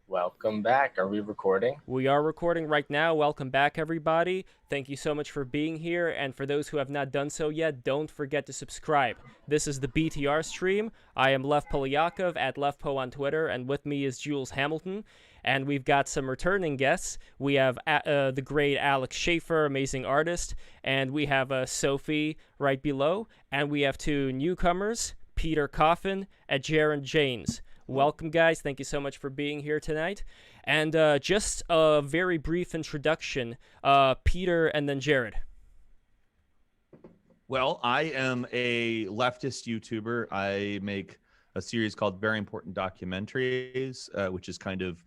Welcome back. Are we recording? We are recording right now. Welcome back, everybody. Thank you so much for being here. And for those who have not done so yet, don't forget to subscribe. This is the BTR stream. I am Lev Polyakov at LevPo on Twitter, and with me is Jules Hamilton. And we've got some returning guests. We have the great Alex Schaefer, amazing artist, and we have Sophie right below. And we have two newcomers, Peter Coffin and Jaron James. Welcome, guys. Thank you so much for being here tonight. And just a very brief introduction, Peter and then Jared. Well, I am a leftist YouTuber. I make a series called Very Important Documentaries, which is kind of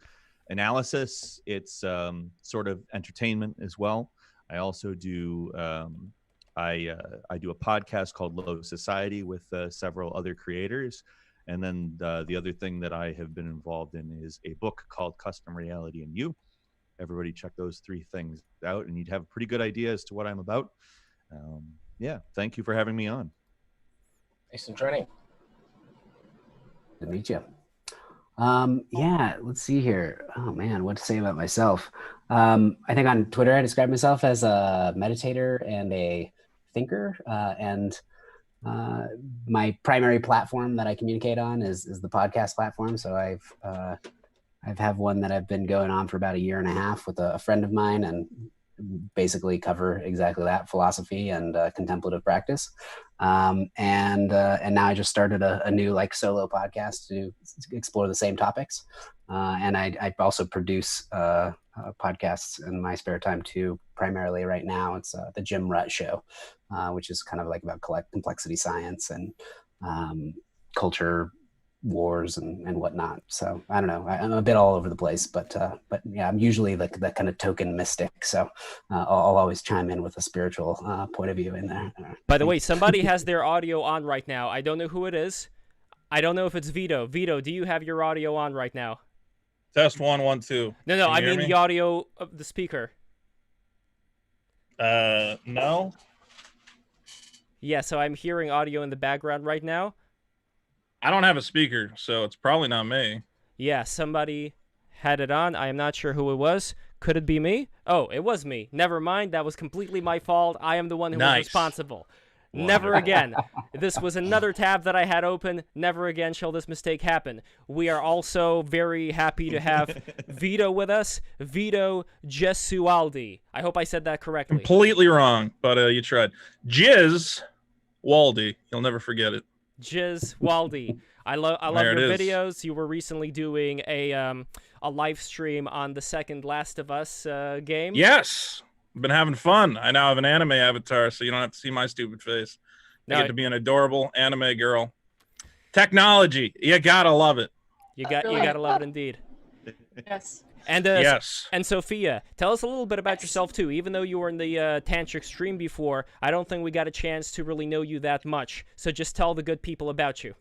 analysis. It's sort of entertainment as well. I also do I do a podcast called Low Society with several other creators. And then the other thing that I have been involved in is a book called Custom Reality and You. Everybody check those three things out and you'd have a pretty good idea as to what I'm about. Yeah, thank you for having me on. Thanks for joining. Good to meet you. Yeah, let's see here. Oh man, what to say about myself? I think on Twitter I describe myself as a meditator and a thinker, and my primary platform that I communicate on is the podcast platform. So I've have one that I've been going on for about 1.5 years with a friend of mine, and basically cover exactly that, philosophy and contemplative practice. And now I just started a new solo podcast to explore the same topics. And I also produce podcasts in my spare time too. Primarily right now, it's the Jim Rutt Show, which is kind of about complexity science and culture wars and whatnot. So I don't know. I'm a bit all over the place, but yeah, I'm usually that kind of token mystic. So I'll always chime in with a spiritual point of view in there. By the way, somebody has their audio on right now. I don't know who it is. I don't know if it's Vito. Vito, do you have your audio on right now? Test 1, 1, 2. No, I mean the audio of the speaker. No. Yeah, so I'm hearing audio in the background right now. I don't have a speaker, so it's probably not me. Yeah, somebody had it on. I am not sure who it was. Could it be me? Oh, it was me. Never mind. That was completely my fault. I am the one who was responsible. Wow. Never again. This was another tab that I had open. Never again shall this mistake happen. We are also very happy to have Vito with us. Vito Gesualdi. I hope I said that correctly. Completely wrong, but you tried. Jizz Waldy. You'll never forget it. Jizz Waldy. I love your videos. You were recently doing a live stream on the second Last of Us game. Yes. I've been having fun. I now have an anime avatar, so you don't have to see my stupid face. I get to be an adorable anime girl. Technology. You gotta love it. You gotta love it indeed. Yes. And yes. And Sophia, tell us a little bit about yourself too. Even though you were in the tantric stream before, I don't think we got a chance to really know you that much. So just tell the good people about you.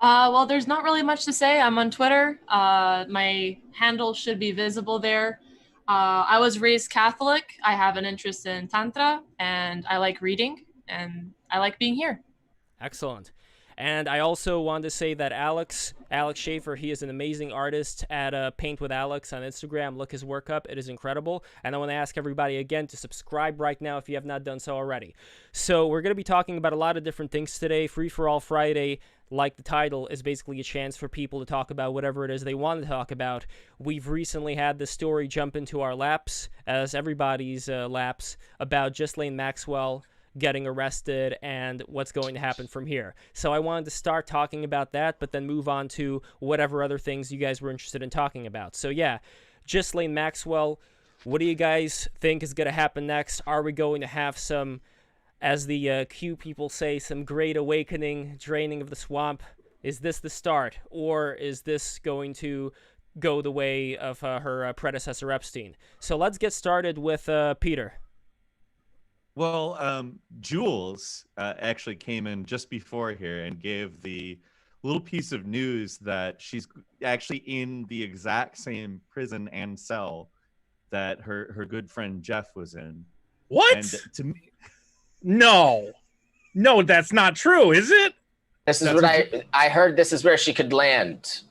Well, there's not really much to say. I'm on Twitter. My handle should be visible there. I was raised Catholic. I have an interest in Tantra, and I like reading, and I like being here. Excellent. And I also wanted to say that Alex Schaefer, he is an amazing artist at Paint with Alex on Instagram. Look his work up. It is incredible. And I want to ask everybody again to subscribe right now if you have not done so already. So we're going to be talking about a lot of different things today. Free for All Friday, like the title, is basically a chance for people to talk about whatever it is they want to talk about. We've recently had this story jump into our laps, as everybody's laps, about Ghislaine Maxwell getting arrested and what's going to happen from here. So I wanted to start talking about that, but then move on to whatever other things you guys were interested in talking about. So yeah, Ghislaine Maxwell, what do you guys think is going to happen next? Are we going to have some, as the Q people say, some great awakening, draining of the swamp? Is this the start, or is this going to go the way of her predecessor Epstein? So let's get started with Peter. Well, Jules actually came in just before here and gave the little piece of news that she's actually in the exact same prison and cell that her good friend Jeff was in. What? And to me, no, that's not true, is it? This is what I heard. This is where she could land.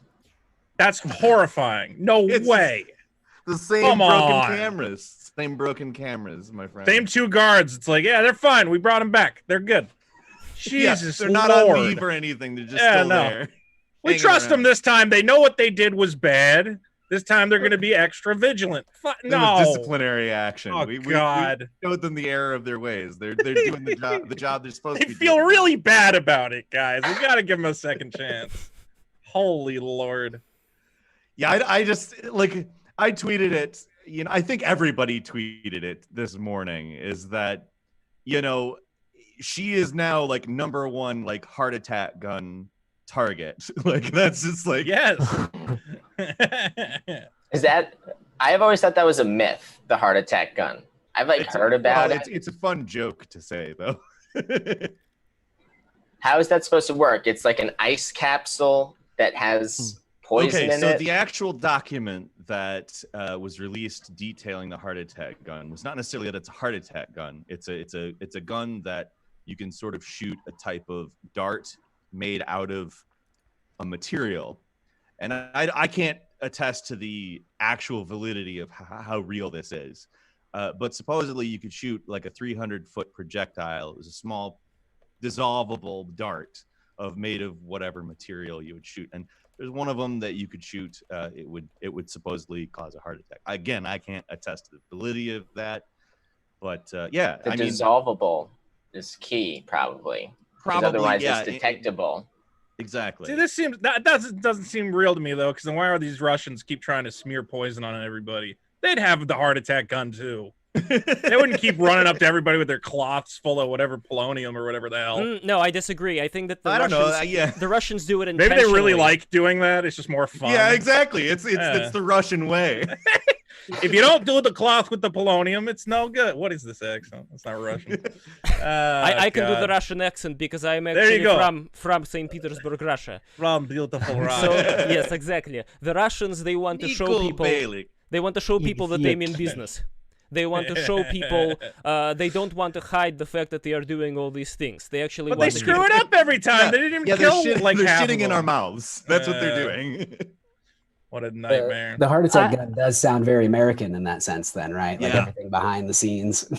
That's horrifying. No It's way. The same Come broken on. cameras. Same broken cameras, my friend. Same 2 guards. It's like, yeah, they're fine. We brought them back. They're good. Jesus, they're not on Lord. leave or anything. They're just still there. We hanging trust them around. this time. They know what they did was bad. This time they're going to be extra vigilant. It No. was disciplinary action. Oh, we God. showed them the error of their ways. They're doing the job they're supposed They to be feel doing. really bad about it, guys. We got to give them a second chance. Holy Lord. Yeah, I just like I tweeted it. You know, I think everybody tweeted it this morning. Is that, you know, she is now like #1 like heart attack gun target. Like that's just like Yes. Is that? I have always thought that was a myth. The heart attack gun. I've like heard about it. It's a fun joke to say though. How is that supposed to work? It's like an ice capsule that has poison Okay, in so it. the actual document that was released detailing the heart attack gun was not necessarily that it's a heart attack gun. It's a gun that you can sort of shoot a type of dart made out of a material, and I can't attest to the actual validity of how real this is, but supposedly you could shoot like a 300-foot projectile. It was a small dissolvable dart made of whatever material you would shoot, and there's one of them that you could shoot. It would supposedly cause a heart attack. Again, I can't attest to the validity of that, but yeah, The dissolvable is key, probably. 'Cause otherwise, yeah, it's detectable. exactly. See, that doesn't seem real to me though, because then why are these Russians keep trying to smear poison on everybody? They'd have the heart attack gun too. They wouldn't keep running up to everybody with their cloths full of whatever polonium or whatever the hell. No, I disagree. I think that the I don't Russians, know. Yeah, the Russians do it Maybe intentionally. they really like doing that. It's just more fun. yeah, exactly. It's Yeah. the Russian way. If you don't do the cloth with the polonium, it's no good. What is this accent? It's not Russian. I can do the God. Russian accent because I'm There you actually go. from St. Petersburg, Russia. From beautiful So Russia. yes, exactly. The Russians, they want to show people. They want to show people that they mean business. They want to show people. They don't want to hide the fact that they are doing all these things. They actually But want they to screw it up every time. Yeah. They didn't even Yeah, kill they're like half shitting of in them. our mouths. That's what they're doing. What a nightmare. The heart attack gun does sound very American in that sense, then, right? Like Yeah. everything behind the scenes.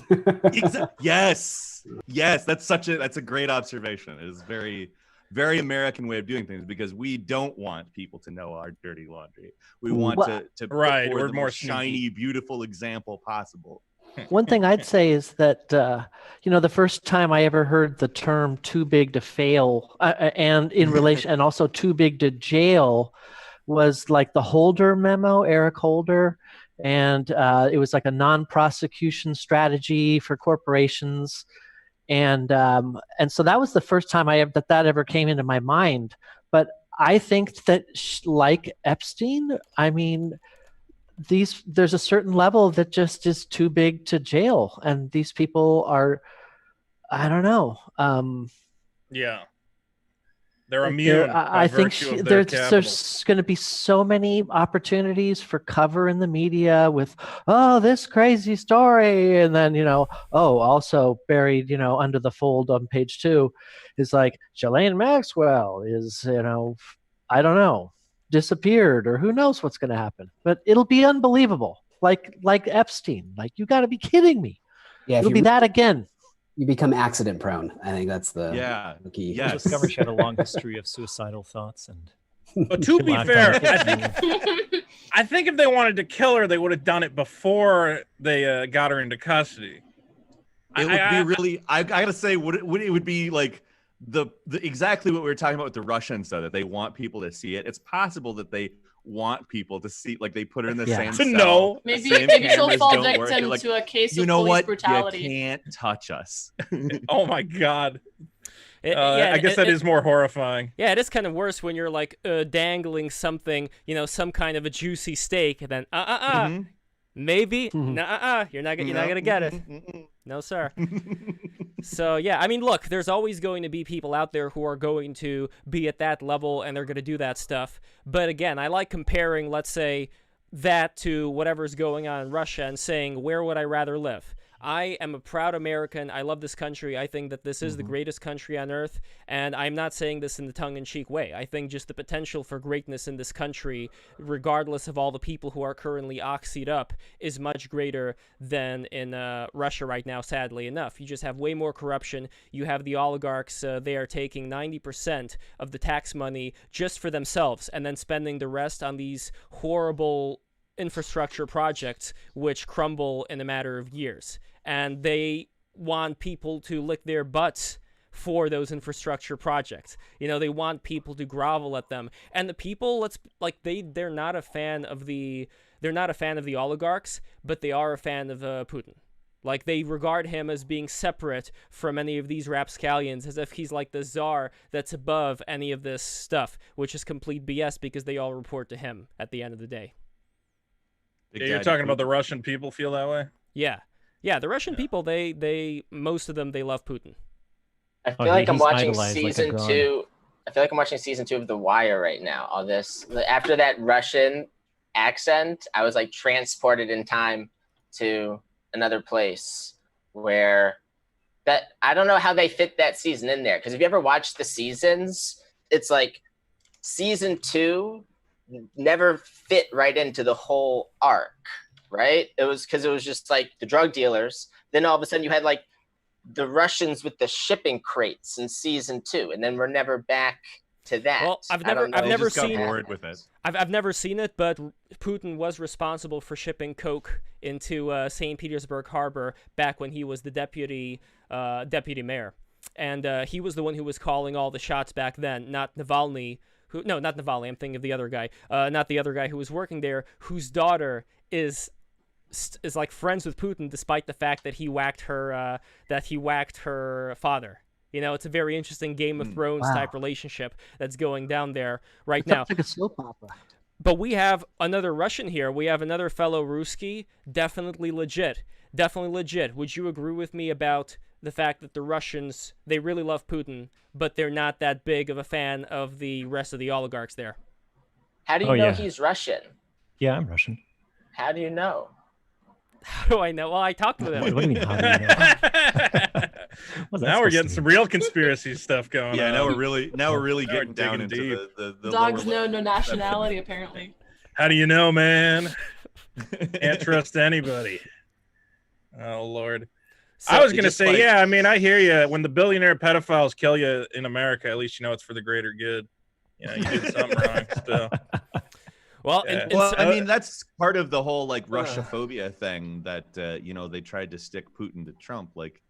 Yes. That's a great observation. It is very, very American way of doing things because we don't want people to know our dirty laundry. We want Well, to Right, put forward we're the more most shiny, beautiful example possible. One thing I'd say is that, the first time I ever heard the term too big to fail and in relation and also too big to jail was like the Holder memo, Eric Holder. And it was like a non-prosecution strategy for corporations. And so that was the first time that ever came into my mind. But I think that like Epstein, I mean, there's a certain level that just is too big to jail, and these people are, I don't know. Yeah. They're immune. I think there's going to be so many opportunities for cover in the media with, oh, this crazy story, and then also buried under the fold on page 2 is like Ghislaine Maxwell is I don't know, disappeared, or who knows what's going to happen, but it'll be unbelievable, like Epstein. Like, you got to be kidding me. Yeah, It'll be that again. You become accident prone. I think that's the key. Yeah. We'll discover she had a long history of suicidal thoughts and. But to be lack fair, on- I think if they wanted to kill her, they would have done it before they got her into custody. It would be really. I gotta say, it would be like the exactly what we were talking about with the Russians, though, that they want people to see it. It's possible that they want people to see, like they put her in the same To cell. know. Maybe Same maybe she'll cameras fall don't work. victim You're like, to a case you of know police what? brutality. You can't touch us. Oh my God. Yeah, I guess that is more horrifying. Yeah, it is kind of worse when you're like dangling something, some kind of a juicy steak, and then maybe you're not gonna get it. No, sir. So yeah, I mean, look, there's always going to be people out there who are going to be at that level and they're going to do that stuff. But again, I like comparing, let's say, that to whatever's going on in Russia and saying, where would I rather live? I am a proud American. I love this country. I think that this is the greatest country on earth. And I'm not saying this in the tongue-in-cheek way. I think just the potential for greatness in this country, regardless of all the people who are currently oxied up, is much greater than in Russia right now, sadly enough. You just have way more corruption. You have the oligarchs. They are taking 90% of the tax money just for themselves and then spending the rest on these horrible infrastructure projects which crumble in a matter of years. And they want people to lick their butts for those infrastructure projects. You know, they want people to grovel at them. And the people, they're not a fan of the oligarchs, but they are a fan of Putin. Like, they regard him as being separate from any of these rapscallions, as if he's like the czar that's above any of this stuff, which is complete BS because they all report to him at the end of the day. Yeah, you're talking about the Russian people feel that way? Yeah. Yeah, the Russian people, they most of them, they love Putin. I feel like I'm watching season 2. I feel like I'm watching season 2 of The Wire right now. All this, after that Russian accent, I was like transported in time to another place where that, I don't know how they fit that season in there. Because if you ever watched the seasons, it's like season 2 never fit right into the whole arc, right? It was because it was just like the drug dealers. Then all of a sudden you had like the Russians with the shipping crates in season 2, and then we're never back to that. Well, I've never seen bored with it. I've never seen it, but Putin was responsible for shipping coke into St. Petersburg Harbor back when he was the deputy mayor, and he was the one who was calling all the shots back then, not Navalny. Not Navalny. I'm thinking of the other guy. Not the other guy who was working there, whose daughter is like friends with Putin, despite the fact that he whacked her father. You know, it's a very interesting Game of Thrones type relationship that's going down there right now. It's like a soap opera. But we have another Russian here. We have another fellow Ruski. Definitely legit. Definitely legit. Would you agree with me about the fact that the Russians, they really love Putin, but they're not that big of a fan of the rest of the oligarchs there? How do you know he's Russian? Yeah, I'm Russian. How do you know? How do I know? Well, I talked with him. What do you mean, how do you know? Now we're getting some real conspiracy stuff going on. Yeah, now we're really getting down into the Dogs lower know no nationality, apparently. How do you know, man? Can't trust anybody. Oh, Lord. So, I was going to say, yeah, I mean, I hear you. When the billionaire pedophiles kill you in America, at least you know it's for the greater good. You know, you did something wrong still. Well, yeah. I mean, that's part of the whole like Russia-phobia thing that, you know, they tried to stick Putin to Trump. Like,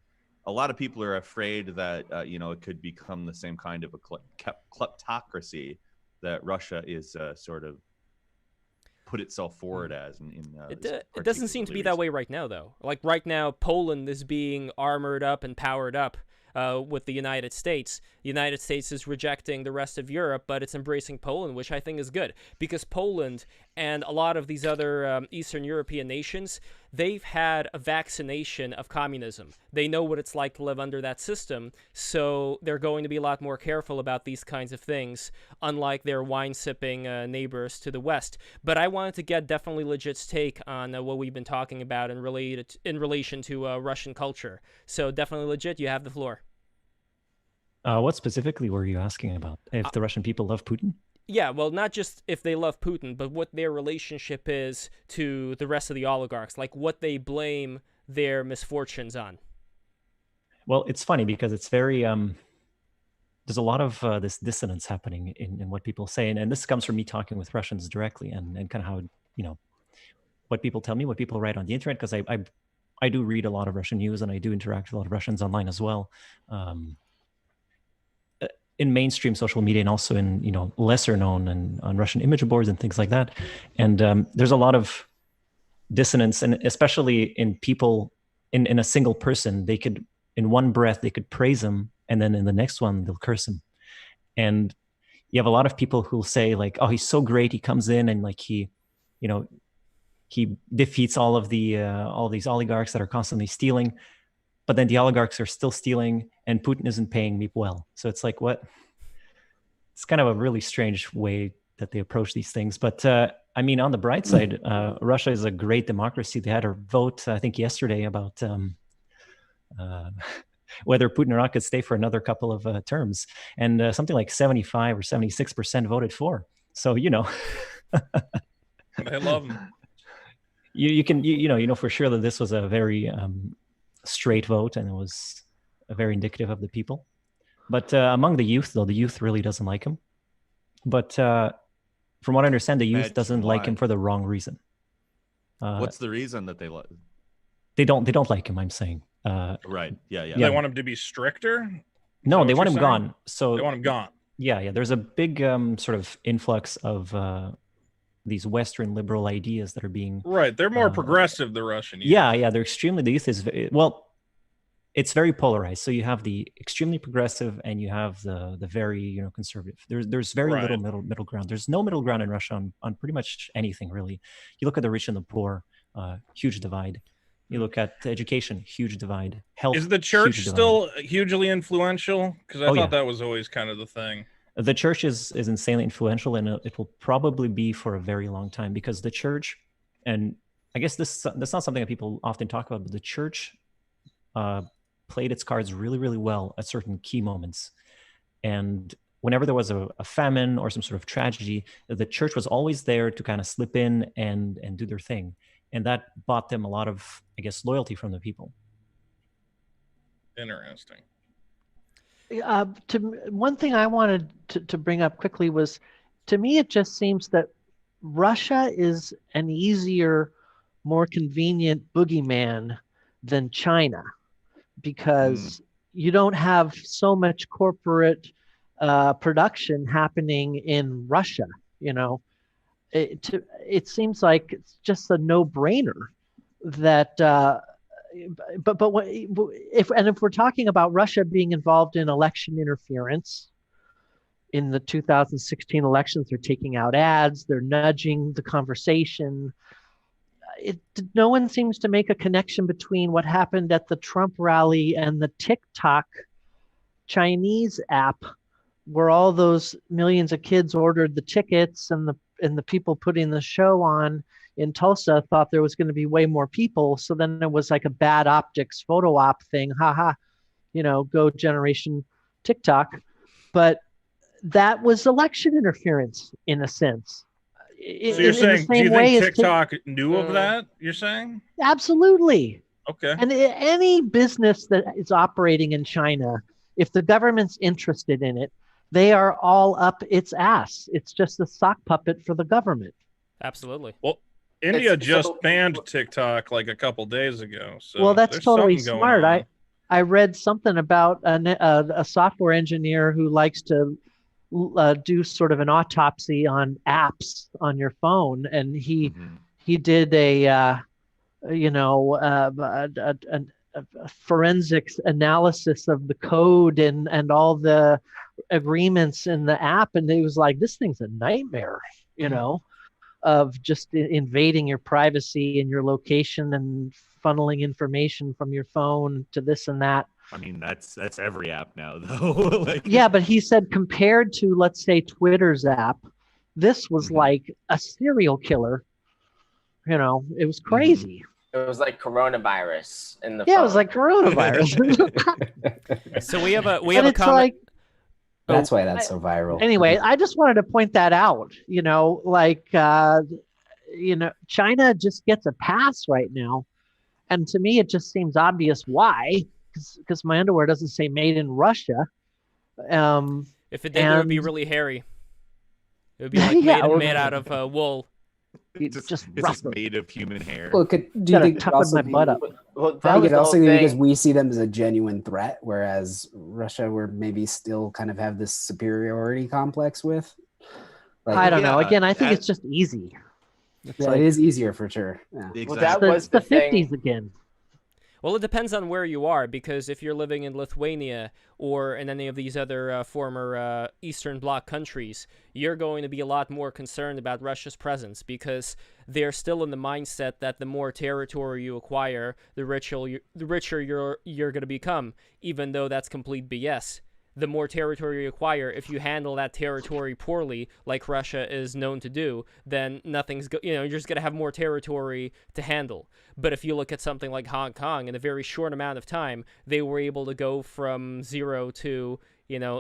a lot of people are afraid that, you know, it could become the same kind of a kleptocracy that Russia is sort of put itself forward as. It doesn't seem to be that way right now, though. Like right now, Poland is being armored up and powered up with the United States. The United States is rejecting the rest of Europe, but it's embracing Poland, which I think is good, because Poland and a lot of these other Eastern European nations, they've had a vaccination of communism. They know what it's like to live under that system, so they're going to be a lot more careful about these kinds of things, unlike their wine-sipping neighbors to the west. But I wanted to get definitely legit's take on what we've been talking about in relation to Russian culture. So definitely legit, you have the floor. What specifically were you asking about? If the Russian people love Putin? Yeah, well, not just if they love Putin, but what their relationship is to the rest of the oligarchs, like what they blame their misfortunes on. Well, it's funny because it's very, there's a lot of this dissonance happening in what people say. And this comes from me talking with Russians directly and kind of how, you know, what people tell me, what people write on the internet, because I do read a lot of Russian news and I do interact with a lot of Russians online as well. In mainstream social media and also in, you know, lesser known and on Russian image boards and things like that. And there's a lot of dissonance, and especially in people in a single person, they could, in one breath, they could praise him, and then in the next one, they'll curse him. And you have a lot of people who'll say like, oh, he's so great. He comes in and like he defeats all of the all these oligarchs that are constantly stealing. But then the oligarchs are still stealing and Putin isn't paying me well. So it's like, what? It's kind of a really strange way that they approach these things. But I mean, on the bright side, Russia is a great democracy. They had a vote, I think, yesterday about whether Putin or not could stay for another couple of terms, and something like 75 or 76% voted for. So I love him. You know for sure that this was a very straight vote, and it was very indicative of the people. But among the youth, though, the youth really doesn't like him. But from what I understand, the youth doesn't like him for the wrong reason. What's the reason that they like? They don't like him. I'm saying. Right. Yeah. They want him to be stricter. No, they want him gone. So they want him gone. Yeah. There's a big sort of influx of these Western liberal ideas that are being right. They're more progressive, the Russian youth. Yeah. They're extremely. The youth is it's very polarized. So you have the extremely progressive and you have the very conservative. There's very little middle ground. There's no middle ground in Russia on pretty much anything really. You look at the rich and the poor, huge divide. You look at education, huge divide. Health. Is the church still hugely influential? Because I thought that was always kind of the thing. The church is insanely influential, and it will probably be for a very long time, because the church, and I guess that's not something that people often talk about, but the church played its cards really, really well at certain key moments. And whenever there was a famine or some sort of tragedy, the church was always there to kind of slip in and do their thing. And that bought them a lot of, I guess, loyalty from the people. Interesting. One thing I wanted to bring up quickly was, to me, it just seems that Russia is an easier, more convenient boogeyman than China, because you don't have so much corporate production happening in Russia. It seems like it's just a no-brainer that but if we're talking about Russia being involved in election interference in the 2016 elections, they're taking out ads, they're nudging the conversation. No one seems to make a connection between what happened at the Trump rally and the TikTok Chinese app, where all those millions of kids ordered the tickets, and the people putting the show on in Tulsa thought there was going to be way more people. So then it was like a bad optics photo op thing. Haha, go generation TikTok. But that was election interference in a sense. So you're saying, do you think TikTok knew of that? You're saying? Absolutely. Okay. And any business that is operating in China, if the government's interested in it, they are all up its ass. It's just a sock puppet for the government. Absolutely. Well, India just banned TikTok like a couple days ago. So well, that's totally smart. I read something about a software engineer who likes to do sort of an autopsy on apps on your phone, and he did a forensics analysis of the code and all the agreements in the app, and he was like, this thing's a nightmare, of just invading your privacy and your location and funneling information from your phone to this and that. I mean, that's every app now, though. Yeah, but he said compared to, let's say, Twitter's app, this was like a serial killer. It was crazy. It was like coronavirus in the phone. It was like coronavirus. So we have a comment. That's why that's so viral. Anyway, I just wanted to point that out. China just gets a pass right now, and to me, it just seems obvious why. Because my underwear doesn't say "made in Russia." If it did, it would be really hairy. It would be like made out of wool. It's made of human hair. Well, do you think it also be, butt up? Well, I think it also be because we see them as a genuine threat, whereas Russia, we're maybe still kind of have this superiority complex with. I don't know. Again, I think it's just easy. It is easier for sure. Yeah. Exactly. Well, that was the 50s again. Well, it depends on where you are, because if you're living in Lithuania or in any of these other former Eastern Bloc countries, you're going to be a lot more concerned about Russia's presence, because they're still in the mindset that the more territory you acquire, the richer you're going to become, even though that's complete BS. the more territory you acquire, if you handle that territory poorly, like Russia is known to do, then you're just going to have more territory to handle. But if you look at something like Hong Kong, in a very short amount of time, they were able to go from 0 to,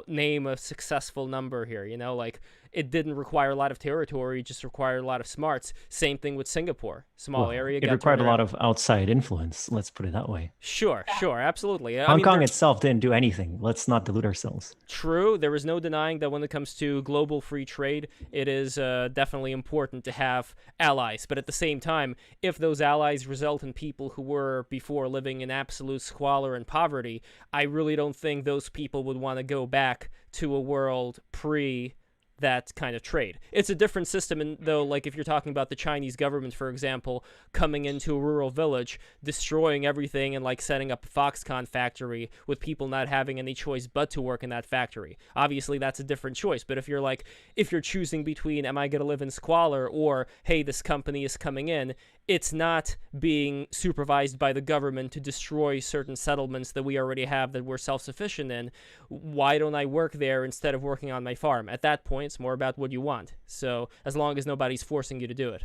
name a successful number here, like it didn't require a lot of territory, it just required a lot of smarts. Same thing with Singapore. Small area. It required a lot of outside influence, let's put it that way. Sure, absolutely. Hong Kong itself didn't do anything. Let's not delude ourselves. True. There is no denying that when it comes to global free trade, it is definitely important to have allies. But at the same time, if those allies result in people who were before living in absolute squalor and poverty, I really don't think those people would want to go back to a world pre that kind of trade. It's a different system, though, like if you're talking about the Chinese government, for example, coming into a rural village, destroying everything and like setting up a Foxconn factory with people not having any choice but to work in that factory. Obviously, that's a different choice. But if you're choosing between, am I going to live in squalor, or, hey, this company is coming in, it's not being supervised by the government to destroy certain settlements that we already have that we're self-sufficient in. Why don't I work there instead of working on my farm? At that point, it's more about what you want. So as long as nobody's forcing you to do it.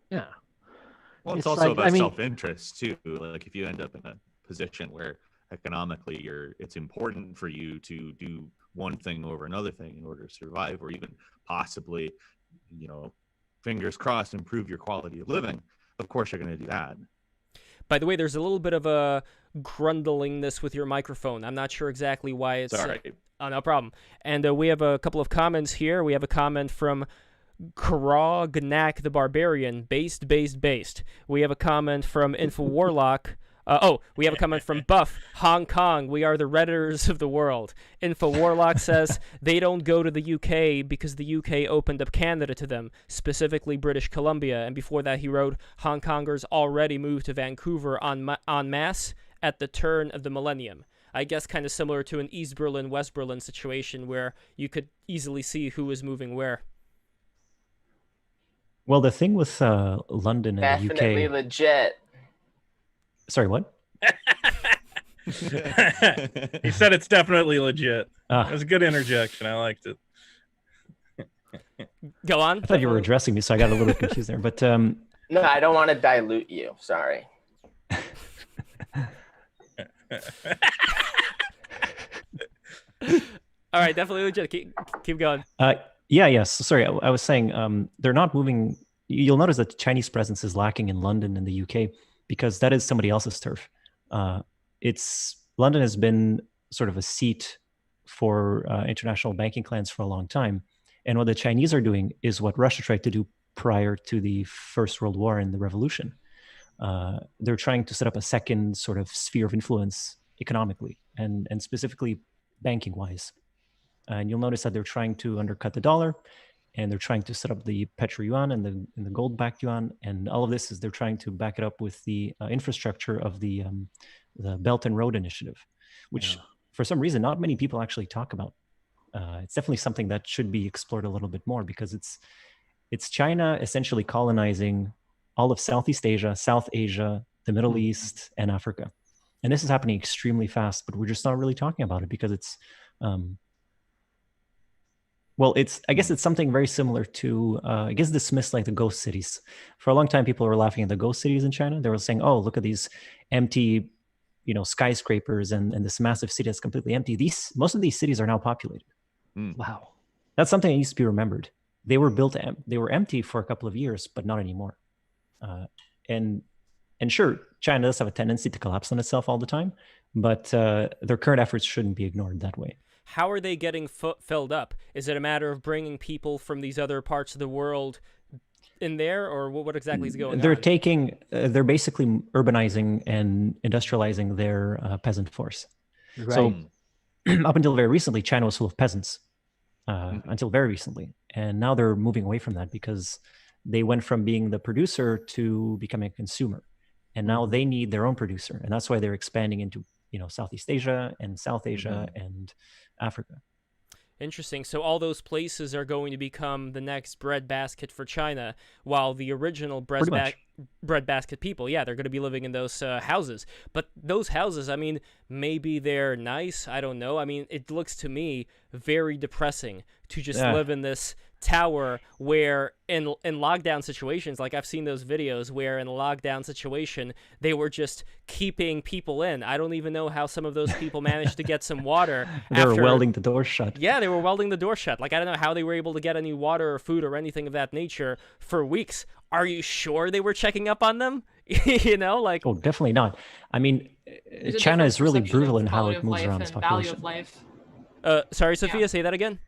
Yeah. Well, it's also about self-interest too. Like if you end up in a position where economically it's important for you to do one thing over another thing in order to survive, or even possibly, fingers crossed, improve your quality of living, of course you're going to do that. By the way, there's a little bit of a grundlingness with your microphone. I'm not sure exactly why it's... Sorry. Oh, no problem. And we have a couple of comments here. We have a comment from Karagnak the Barbarian, based. We have a comment from InfoWarlock. We have a comment from Buff, Hong Kong. We are the Redditors of the world. InfoWarlock says they don't go to the UK because the UK opened up Canada to them, specifically British Columbia. And before that, he wrote, Hong Kongers already moved to Vancouver en masse at the turn of the millennium. I guess kind of similar to an East Berlin, West Berlin situation where you could easily see who is moving where. Well, the thing with London and the UK... Definitely legit. Sorry, what? He said it's definitely legit. It was a good interjection. I liked it. Go on. I thought you were addressing me, so I got a little bit confused there. But no, I don't want to dilute you. Sorry. All right, definitely legit. Keep going. Yes. Sorry, I was saying they're not moving. You'll notice that the Chinese presence is lacking in London and the UK because that is somebody else's turf. London has been sort of a seat for international banking clans for a long time, and what the Chinese are doing is what Russia tried to do prior to the First World War and the Revolution. They're trying to set up a second sort of sphere of influence economically and specifically banking-wise. And you'll notice that they're trying to undercut the dollar, and they're trying to set up the petro yuan and the gold-backed yuan, and all of this is they're trying to back it up with the infrastructure of the Belt and Road Initiative, which for some reason not many people actually talk about. It's definitely something that should be explored a little bit more because it's China essentially colonizing all of Southeast Asia, South Asia, the Middle East, and Africa. And this is happening extremely fast, but we're just not really talking about it because it's, I guess it's something very similar to, dismissed like the ghost cities. For a long time, people were laughing at the ghost cities in China. They were saying, oh, look at these empty, skyscrapers and this massive city that's completely empty. Most of these cities are now populated. Wow. That's something that used to be remembered. They were they were empty for a couple of years, but not anymore. And sure, China does have a tendency to collapse on itself all the time, but their current efforts shouldn't be ignored that way. How are they getting filled up? Is it a matter of bringing people from these other parts of the world in there, or what exactly is going on? They're basically urbanizing and industrializing their peasant force. Right. So up until very recently, China was full of peasants, until very recently. And now they're moving away from that because they went from being the producer to becoming a consumer. And now they need their own producer. And that's why they're expanding into, Southeast Asia and South Asia and Africa. Interesting. So all those places are going to become the next breadbasket for China, while the original breadbasket people. Yeah, they're going to be living in those houses. But those houses, I mean, maybe they're nice. I don't know. I mean, it looks to me very depressing to just live in this tower where in lockdown situations, like I've seen those videos where in a lockdown situation, they were just keeping people in. I don't even know how some of those people managed to get some water. They were welding the door shut. Yeah, they were welding the door shut. Like, I don't know how they were able to get any water or food or anything of that nature for weeks. Are you sure they were checking up on them? You know, like... Oh, definitely not. I mean, China is really brutal in how it moves around its population. Value of life. Sorry, Sophia, say that again?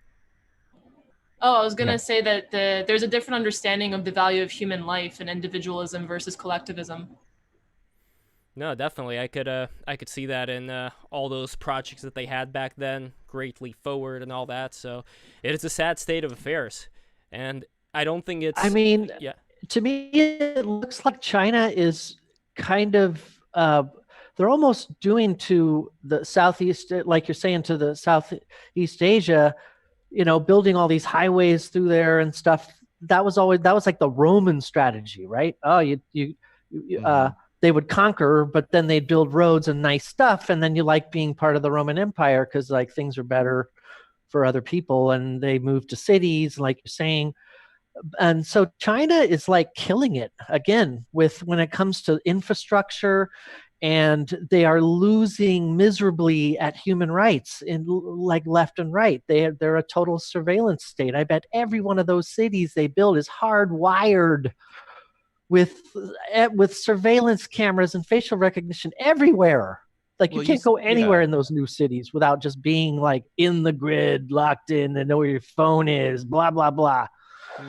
Oh, I was going to say that there's a different understanding of the value of human life and individualism versus collectivism. No, definitely. I could see that in all those projects that they had back then, Greatly Forward and all that. So it is a sad state of affairs. And I don't think it's... I mean, yeah. To me, it looks like China is kind of... they're almost doing to the Southeast, like you're saying, to the Southeast Asia, you know, building all these highways through there and stuff. That was like the Roman strategy, right? Oh, they would conquer, but then they'd build roads and nice stuff, and then you like being part of the Roman Empire because like things are better for other people, and they moved to cities, like you're saying. And so China is like killing it again when it comes to infrastructure, and they are losing miserably at human rights in like left and right. They're a total surveillance state. I bet every one of those cities they build is hardwired with surveillance cameras and facial recognition everywhere. Like you can't go anywhere in those new cities without just being like in the grid, locked in, and know where your phone is, blah, blah, blah.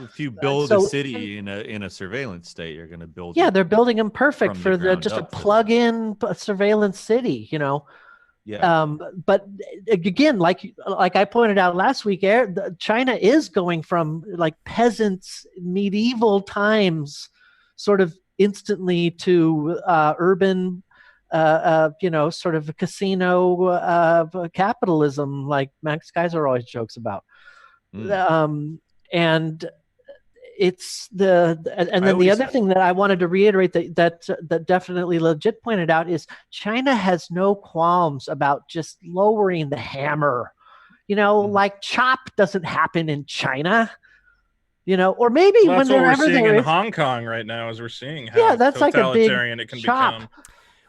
If you build a city in a surveillance state, you're going to build. Yeah, they're building them perfect for just a plug-in surveillance city, you know. Yeah. But again, like I pointed out last week, China is going from like peasants, medieval times, sort of instantly to urban, you know, sort of a casino capitalism, like Max Kaiser always jokes about. And it's then the other thing that I wanted to reiterate that definitely Legit pointed out is China has no qualms about just lowering the hammer. You know, like chop doesn't happen in China. You know, or maybe well, that's when what we're seeing in is, Hong Kong right now, as we're seeing how that's totalitarian like a big it can chop. become.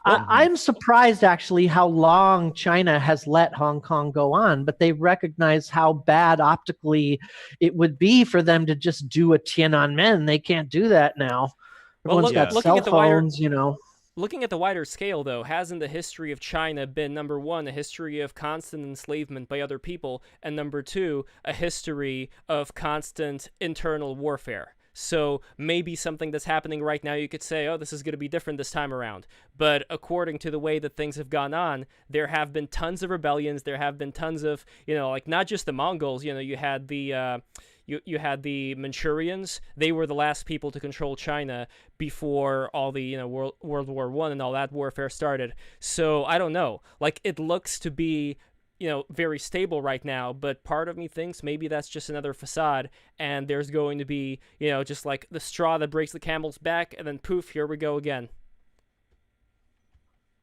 I'm surprised actually how long China has let Hong Kong go on, but they recognize how bad optically it would be for them to just do a Tiananmen. They can't do that now. Everyone's got cell phones, you know. Looking at the wider scale, though, hasn't the history of China been, number one, a history of constant enslavement by other people, and number two, a history of constant internal warfare? So maybe something that's happening right now, you could say, oh, this is going to be different this time around. But according to the way that things have gone on, there have been tons of rebellions. There have been tons of, you know, like not just the Mongols, you know, you had the you had the Manchurians. They were the last people to control China before all the, you know, World War I and all that warfare started. So I don't know. Like, it looks to be, you know, very stable right now, but part of me thinks maybe that's just another facade, and there's going to be, you know, just like the straw that breaks the camel's back, and then poof, here we go again.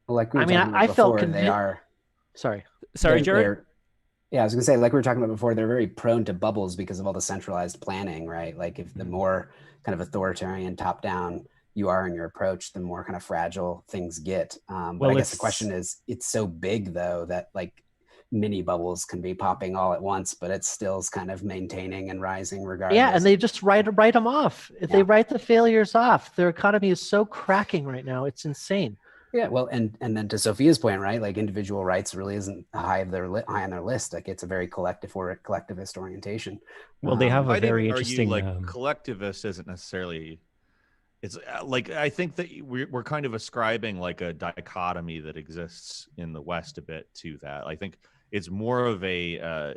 Like we were talking about before, they are. Sorry, Jared. Yeah, I was gonna say, like we were talking about before, they're very prone to bubbles because of all the centralized planning, right? Like if the more kind of authoritarian, top-down you are in your approach, the more kind of fragile things get. But I guess the question is, it's so big though that like mini bubbles can be popping all at once, but it still's kind of maintaining and rising regardless. Yeah, and they just write them off. They write the failures off. Their economy is so cracking right now; it's insane. Yeah, well, and then to Sophia's point, right? Like individual rights really isn't high on their list. Like it's a very collectivist orientation. Well, they have a very interesting. Collectivist isn't necessarily. It's like I think that we're kind of ascribing like a dichotomy that exists in the West a bit to that. I think it's more of a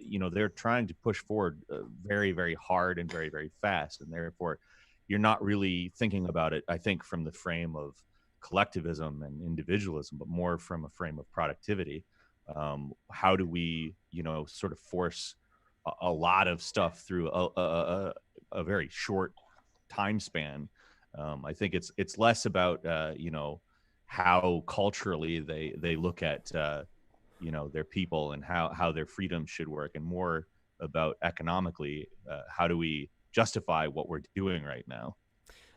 you know, they're trying to push forward very, very hard and very, very fast, and therefore you're not really thinking about it, I think, from the frame of collectivism and individualism, but more from a frame of productivity. How do we, you know, sort of force a lot of stuff through a very short time span I think it's less about how culturally they look at their people and how their freedom should work, and more about economically how do we justify what we're doing right now.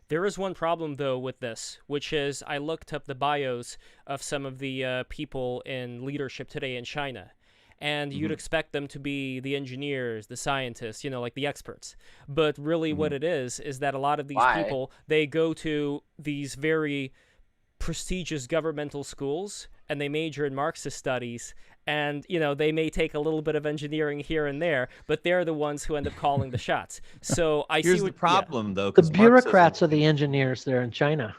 There is one problem, though, with this, which is I looked up the bios of some of the people in leadership today in China, and you'd expect them to be the engineers, the scientists, like the experts. But really what it is that a lot of these people, they go to these very prestigious governmental schools, and they major in Marxist studies, and they may take a little bit of engineering here and there, but they're the ones who end up calling the shots. So Here's the problem, though. The bureaucrats are the engineers there in China.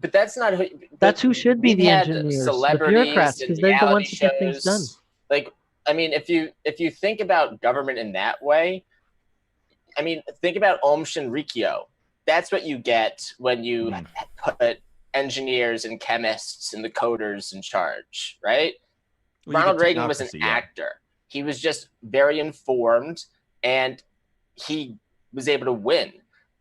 But that's not who. That's who should be the engineers, the bureaucrats, because they're the ones who get things done. Like, I mean, if you think about government in that way, I mean, think about Aum Shinrikyo. That's what you get when you put engineers and chemists and the coders in charge, right? Well, Ronald Reagan was an actor. He was just very informed, and he was able to win.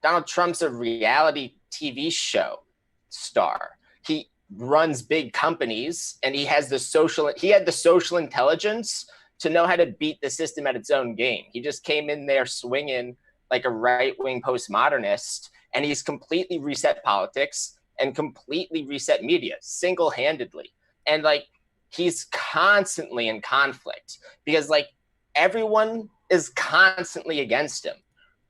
Donald Trump's a reality TV show star. He runs big companies, and he had the social intelligence to know how to beat the system at its own game. He just came in there swinging like a right-wing postmodernist, and he's completely reset politics and completely reset media single-handedly. And like, he's constantly in conflict because like everyone is constantly against him,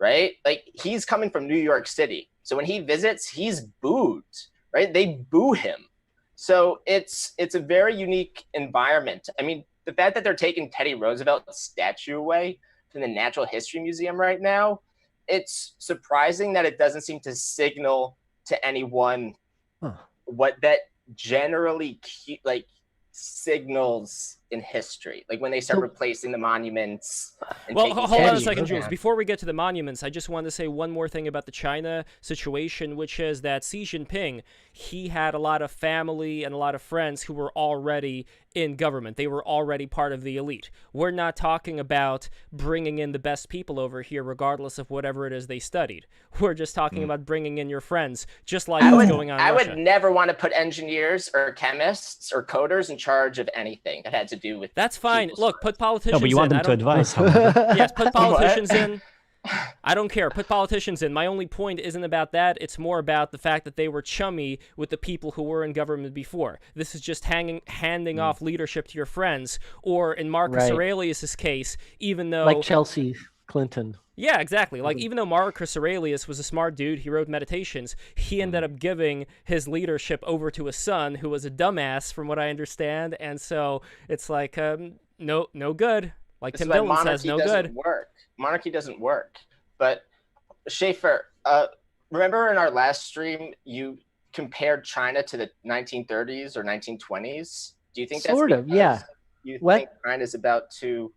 right? Like, he's coming from New York City. So when he visits, he's booed, right? They boo him. So it's a very unique environment. I mean, the fact that they're taking Teddy Roosevelt's statue away from the Natural History Museum right now, it's surprising that it doesn't seem to signal to anyone what that generally signals in history, like when they start replacing the monuments. Well, hold on a second, Jules. Before we get to the monuments, I just want to say one more thing about the China situation, which is that Xi Jinping, he had a lot of family and a lot of friends who were already in government. They were already part of the elite. We're not talking about bringing in the best people over here, regardless of whatever it is they studied. We're just talking about bringing in your friends, just like what's going on in Russia. Would never want to put engineers or chemists or coders in charge of anything that had to do with. That's fine. Look, put politicians in. No, but you want them to advise. Yes, put politicians in. I don't care. Put politicians in. My only point isn't about that. It's more about the fact that they were chummy with the people who were in government before. This is just handing off leadership to your friends. Or in Marcus Aurelius' case, even though... Like Chelsea Clinton. Yeah, exactly. Like, even though Marcus Aurelius was a smart dude, he wrote Meditations, he ended up giving his leadership over to his son, who was a dumbass, from what I understand. And so it's like, no good. Like Tim Dillon says, no good. Monarchy doesn't work. But Schaefer, remember in our last stream, you compared China to the 1930s or 1920s? Do you think that's sort of? Yeah. You think China's about to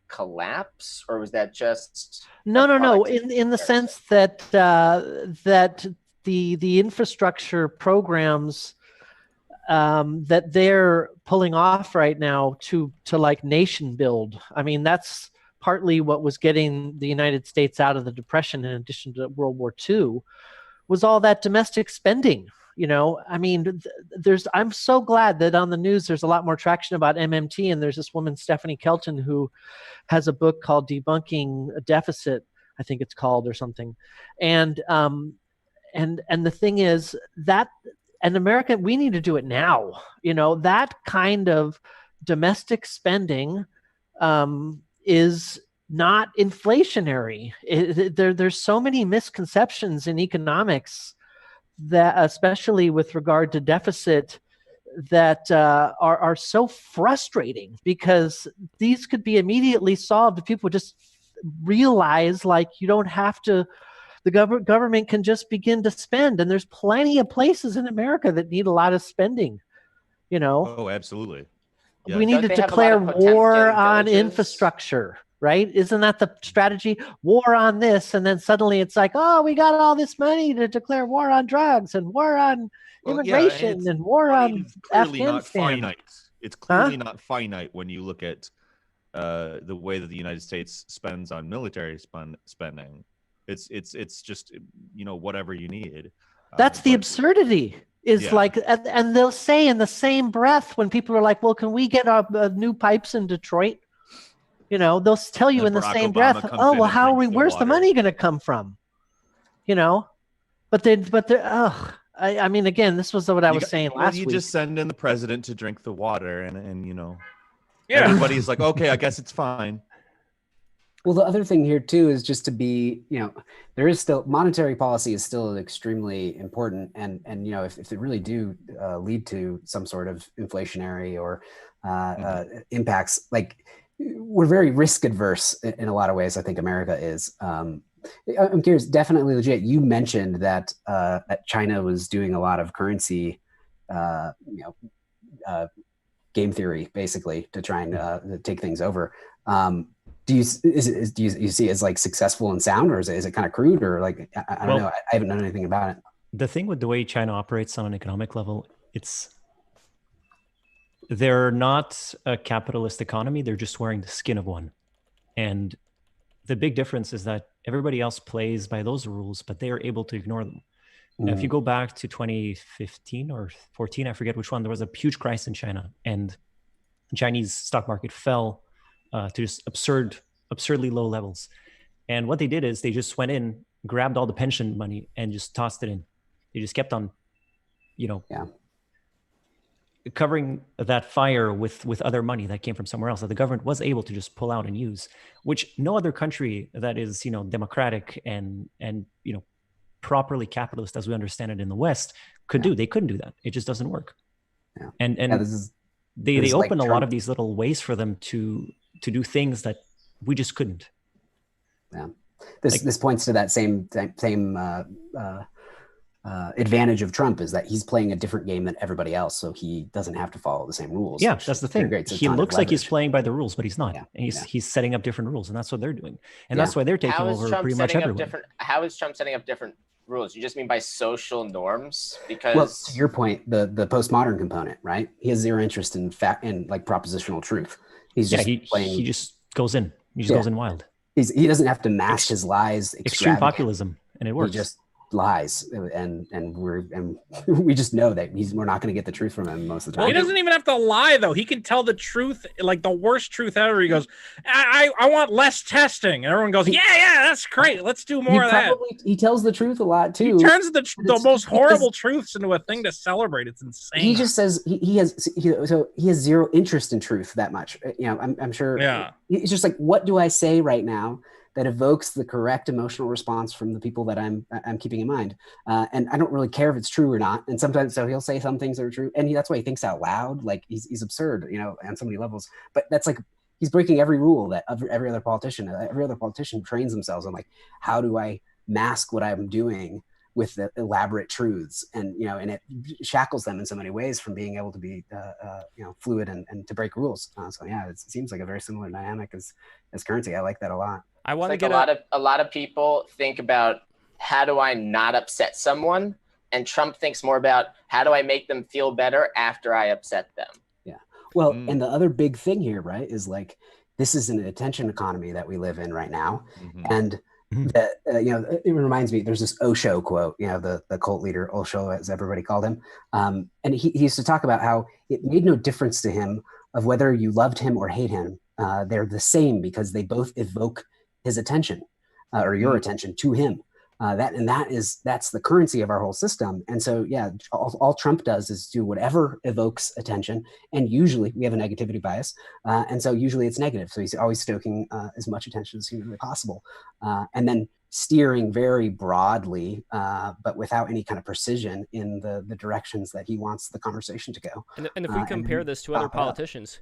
collapse, or was that just no? In the sense that that the infrastructure programs that they're pulling off right now to like nation build. I mean, that's partly what was getting the United States out of the Depression, in addition to World War II, was all that domestic spending. I mean, I'm so glad that on the news there's a lot more traction about MMT, and there's this woman, Stephanie Kelton, who has a book called Debunking a Deficit, I think it's called, or something. And the thing is that, and America, we need to do it now. That kind of domestic spending is not inflationary. There's so many misconceptions in economics, that especially with regard to deficit, that are so frustrating, because these could be immediately solved if people just realize, like, you don't have to, the government can just begin to spend, and there's plenty of places in America that need a lot of spending. Oh, absolutely. Yeah. We need to declare war on infrastructure, right? Isn't that the strategy? War on this, and then suddenly it's like, oh, we got all this money to declare war on drugs and war on immigration and war on Afghanistan. It's clearly not finite when you look at the way that the United States spends on military spending. It's just whatever you need. That's the absurdity. Is like, and they'll say in the same breath when people are like, "Well, can we get new pipes in Detroit?" You know, they'll tell you in the same breath, "Oh, well, how are we? Where's the money going to come from?" You know, but I mean, again, this was what I was saying last week. You just send in the president to drink the water, and you know, everybody's like, "Okay, I guess it's fine." Well, the other thing here too is just to be, you know, there is still monetary policy is still extremely important, and you know, if they really do lead to some sort of inflationary or impacts, like we're very risk adverse in a lot of ways. I think America is. I'm curious, definitely legit. You mentioned that China was doing a lot of currency, game theory, basically, to try and take things over. Do you see it as like successful and sound, or is it kind of crude, or like I don't know? I haven't known anything about it. The thing with the way China operates on an economic level, they're not a capitalist economy. They're just wearing the skin of one, and the big difference is that everybody else plays by those rules, but they are able to ignore them. Now, if you go back to 2015 or 14, I forget which one, there was a huge crisis in China, and the Chinese stock market fell to just absurdly low levels. And what they did is they just went in, grabbed all the pension money, and just tossed it in. They just kept on, covering that fire with other money that came from somewhere else that the government was able to just pull out and use, which no other country that is, democratic and properly capitalist as we understand it in the West could do. They couldn't do that. It just doesn't work. Yeah. And they open a lot of these little ways for them to do things that we just couldn't. Yeah, this points to that same advantage of Trump, is that he's playing a different game than everybody else, so he doesn't have to follow the same rules. Yeah, that's the thing. He looks like he's playing by the rules, but he's not. Yeah. And he's setting up different rules, and that's what they're doing, and that's why they're taking over pretty much everywhere. How is Trump setting up different rules? You just mean by social norms? Because, well, to your point, the postmodern component, right? He has zero interest in fact and like propositional truth. He's just playing. He just goes in. He just goes in wild. He doesn't have to mask his lies. Extreme populism, and it works. He just lies, and we just know that we're not going to get the truth from him most of the time. He doesn't even have to lie, though. He can tell the truth, like the worst truth ever. He goes, I want less testing, and everyone goes, yeah, that's great, let's do more of that. He tells the truth a lot too. He turns the most horrible truths into a thing to celebrate. It's insane. He just says he has zero interest in truth that much. I'm sure. Yeah, it's just like, what do I say right now that evokes the correct emotional response from the people that I'm keeping in mind, and I don't really care if it's true or not. And sometimes, so he'll say some things that are true, and that's why he thinks out loud. Like he's absurd, on so many levels. But that's like he's breaking every rule that every other politician. Every other politician trains themselves on, like, how do I mask what I'm doing with the elaborate truths, and and it shackles them in so many ways from being able to be fluid and to break rules. So yeah, it seems like a very similar dynamic as currency. I like that a lot. I want to get a lot of people think about, how do I not upset someone, and Trump thinks more about, how do I make them feel better after I upset them. Yeah. Well, and the other big thing here, right, is like, this is an attention economy that we live in right now, and it reminds me. There's this Osho quote, the cult leader Osho, as everybody called him, and he used to talk about how it made no difference to him of whether you loved him or hate him. They're the same because they both evoke his attention, or your attention to him. That's the currency of our whole system. And so, yeah, all Trump does is do whatever evokes attention. And usually we have a negativity bias. And so usually it's negative. So he's always stoking as much attention as humanly possible. And then steering very broadly, but without any kind of precision in the directions that he wants the conversation to go. And if we compare this to other politicians,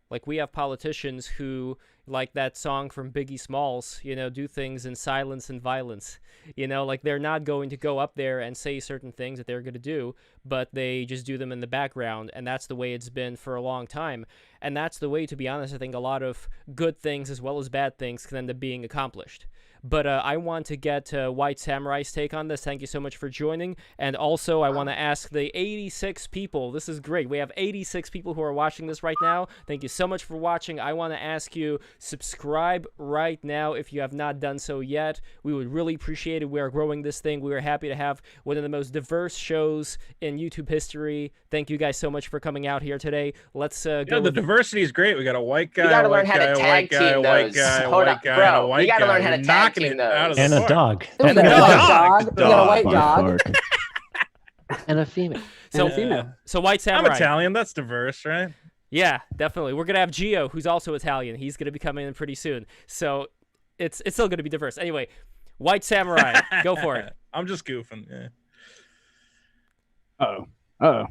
like, we have politicians who, like that song from Biggie Smalls, do things in silence and violence. Like, they're not going to go up there and say certain things that they're going to do, but they just do them in the background. And that's the way it's been for a long time. And that's the way, to be honest, I think a lot of good things as well as bad things can end up being accomplished. But I want to get White Samurai's take on this. Thank you so much for joining. And also, I want to ask the 86 people. This is great. We have 86 people who are watching this right now. Thank you so much for watching. I want to ask you Subscribe right now if you have not done so yet. We would really appreciate it. We are growing this thing. We are happy to have one of the most diverse shows in YouTube history. Thank you guys so much for coming out here today. Let's go. The diversity is great. We got a white guy, You gotta a learn white how guy, to a tag white guy, team a white those. guy, a Hold white up, guy, bro. and a white You gotta guy. learn how to You're tag knocking team it out of the And a park. dog. We And got a a dog. dog. We got a white Bark, dog bark. And a female. So, and a female. so White I'm Samurai. Italian. That's diverse, right? Yeah, definitely. We're gonna have Gio, who's also Italian. He's gonna be coming in pretty soon. So it's still gonna be diverse. Anyway, White Samurai, go for it. I'm just goofing. Yeah. Oh.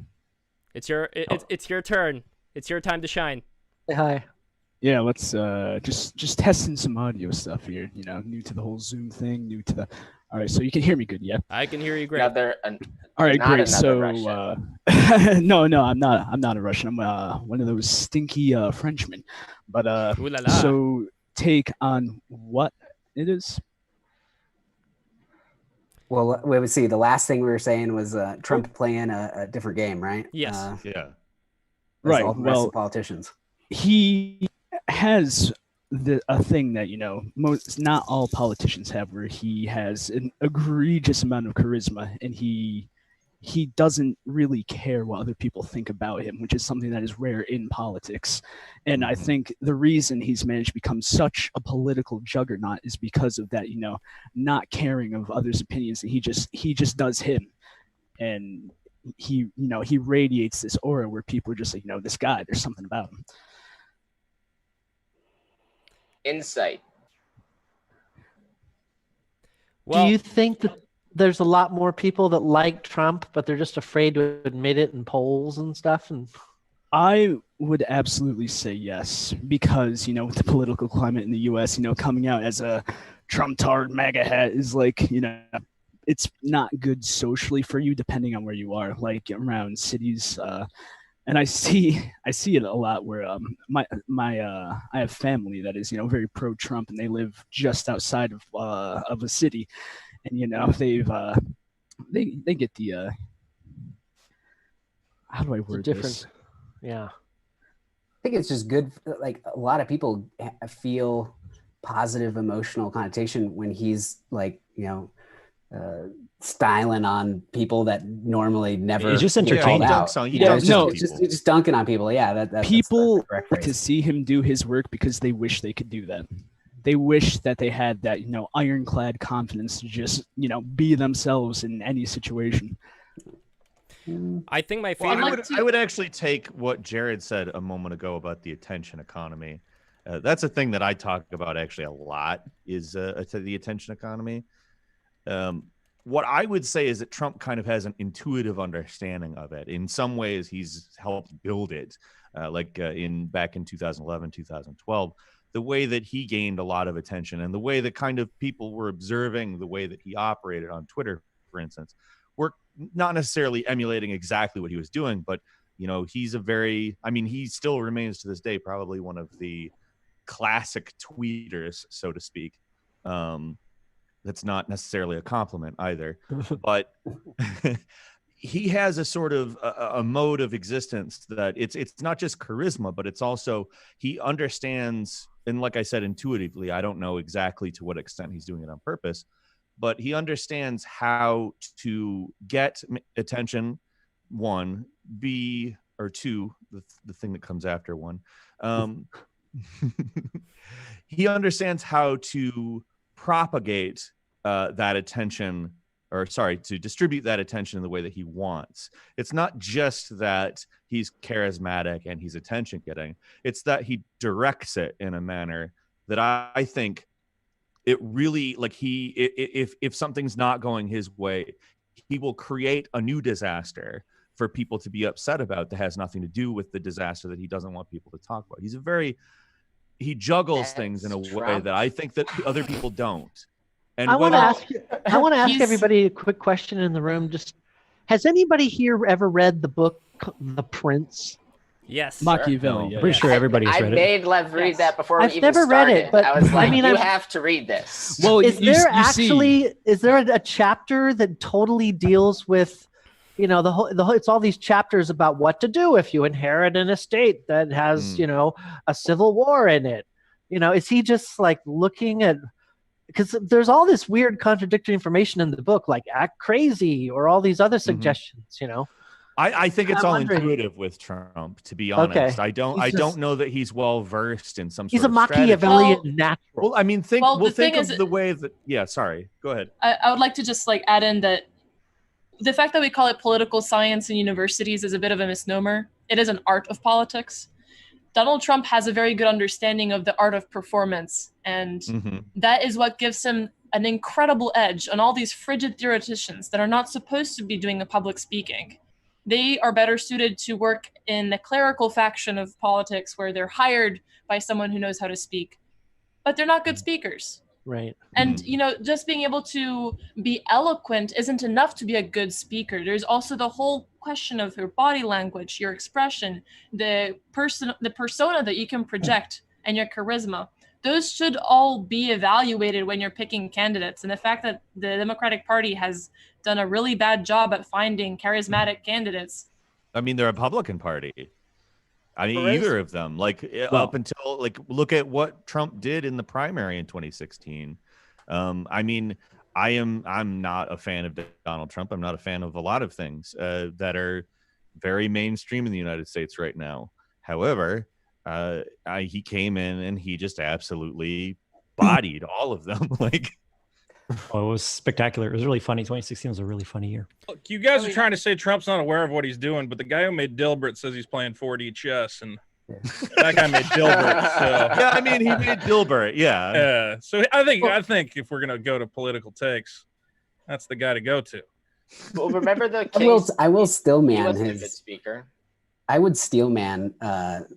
It's your turn. It's your time to shine. Say hi. Yeah, let's just testing some audio stuff here. You know, new to the whole Zoom thing, new to the. All right, so you can hear me good, yeah? I can hear you great. All right, Not great. another So, no, I'm not a Russian. I'm one of those stinky Frenchmen. But Ooh la la. so take on what it is. Well, we would see. The last thing we were saying was Trump playing a different game, right? Yes. Yeah. Right, All the rest well- of politicians. He has a thing that not all politicians have, where he has an egregious amount of charisma, and he doesn't really care what other people think about him, which is something that is rare in politics. And I think the reason he's managed to become such a political juggernaut is because of that, not caring of others' opinions, and he just does him. And he radiates this aura where people are just like, this guy, there's something about him. Insight. Well, Do you think that there's a lot more people that like Trump, but they're just afraid to admit it in polls and stuff? And I would absolutely say yes, because, with the political climate in the U.S., coming out as a Trump-tard MAGA hat is like, it's not good socially for you, depending on where you are, like around cities. And I see it a lot where I have family that is, very pro-Trump, and they live just outside of a city. And, they get the, how do I word this? yeah. I think it's just good. Like, a lot of people feel positive emotional connotation when he's like, styling on people that normally never. He's just get entertaining. called out. He Yeah, dunks it's on just, people. just dunking on people. Yeah, that's People the correct like to phrase. see him do his work because they wish they could do that. They wish that they had that, ironclad confidence to just, be themselves in any situation. I think my Well, favorite. I would actually take what Jared said a moment ago about the attention economy. That's a thing that I talk about actually a lot, is the attention economy. What I would say is that Trump kind of has an intuitive understanding of it. In some ways, he's helped build it, back in 2011, 2012. The way that he gained a lot of attention, and the way that kind of people were observing the way that he operated on Twitter, for instance, were not necessarily emulating exactly what he was doing, but he still remains to this day probably one of the classic tweeters, so to speak. That's not necessarily a compliment either, but he has a sort of a mode of existence that it's not just charisma, but it's also, he understands, and like I said, intuitively, I don't know exactly to what extent he's doing it on purpose, but he understands how to get attention, one, or two, the thing that comes after one. He understands how to propagate that attention, to distribute that attention in the way that he wants. It's not just that he's charismatic and he's attention getting, it's that he directs it in a manner that I think it really, like, if something's not going his way, he will create a new disaster for people to be upset about that has nothing to do with the disaster that he doesn't want people to talk about. He juggles things in a way that I think that other people don't. And I want to ask He's- everybody a quick question in the room. Just, has anybody here ever read the book The Prince? Yes. Machiavelli. Pretty sure everybody's I read it. made Lev read that before I've we even never read it, started. but I was like, you I've- have to read this. Well, Is there a chapter that totally deals with, the whole, it's all these chapters about what to do if you inherit an estate that has, a civil war in it. You know, is he just like looking at, because there's all this weird contradictory information in the book, like act crazy or all these other suggestions, you know? I think it's all intuitive with Trump, to be honest. Okay. I don't know that he's well versed in some He's sort a of strategy. Machiavellian natural. Well, I mean, think thing of is, the way that, yeah, sorry, go ahead. I would like to just like add in that the fact that we call it political science in universities is a bit of a misnomer. It is an art of politics. Donald Trump has a very good understanding of the art of performance, and that is what gives him an incredible edge on all these frigid theoreticians that are not supposed to be doing the public speaking. They are better suited to work in the clerical faction of politics where they're hired by someone who knows how to speak, but they're not good speakers. Right. And, you know, just being able to be eloquent isn't enough to be a good speaker. There's also the whole question of your body language, your expression, the persona that you can project, and your charisma. Those should all be evaluated when you're picking candidates. And the fact that the Democratic Party has done a really bad job at finding charismatic candidates. I mean, the Republican Party. I mean, either of them, like up until like, look at what Trump did in the primary in 2016. I mean, I'm not a fan of Donald Trump. I'm not a fan of a lot of things that are very mainstream in the United States right now. However, he came in and he just absolutely bodied all of them. Like, oh, it was spectacular. It was really funny. 2016 was a really funny year. Look, you guys are trying to say Trump's not aware of what he's doing, but the guy who made Dilbert says he's playing 4D chess, and that guy made Dilbert. So. Yeah, I mean, he made Dilbert. Yeah. Yeah. So I think if we're gonna go to political takes, that's the guy to go to. Well, remember the case, I will still man he wasn't a his good speaker. I would steel man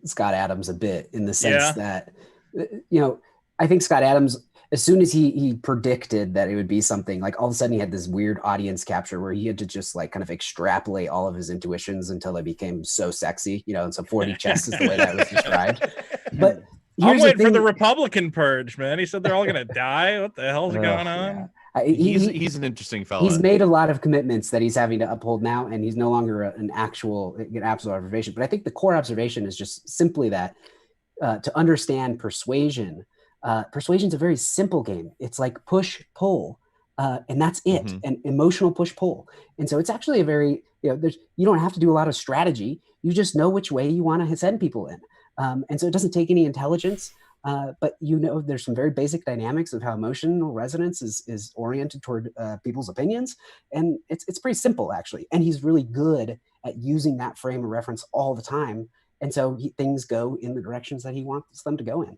Scott Adams a bit in the sense that, you know, I think Scott Adams, as soon as he predicted that it would be something, like all of a sudden he had this weird audience capture where he had to just like kind of extrapolate all of his intuitions until they became so sexy, you know, and so 4D chess is the way that was described. But I'm waiting for the Republican purge, man. He said they're all going to die. What the hell's going on? Yeah. He's an interesting fellow. He's made a lot of commitments that he's having to uphold now, and he's no longer an absolute observation. But I think the core observation is just simply that to understand persuasion. Persuasion's a very simple game. It's like push pull, and that's it. An emotional push pull. And so it's actually a very, you know, you don't have to do a lot of strategy. You just know which way you want to send people in. And so it doesn't take any intelligence. But you know, there's some very basic dynamics of how emotional resonance is oriented toward people's opinions, and it's pretty simple actually. And he's really good at using that frame of reference all the time, and so things go in the directions that he wants them to go in.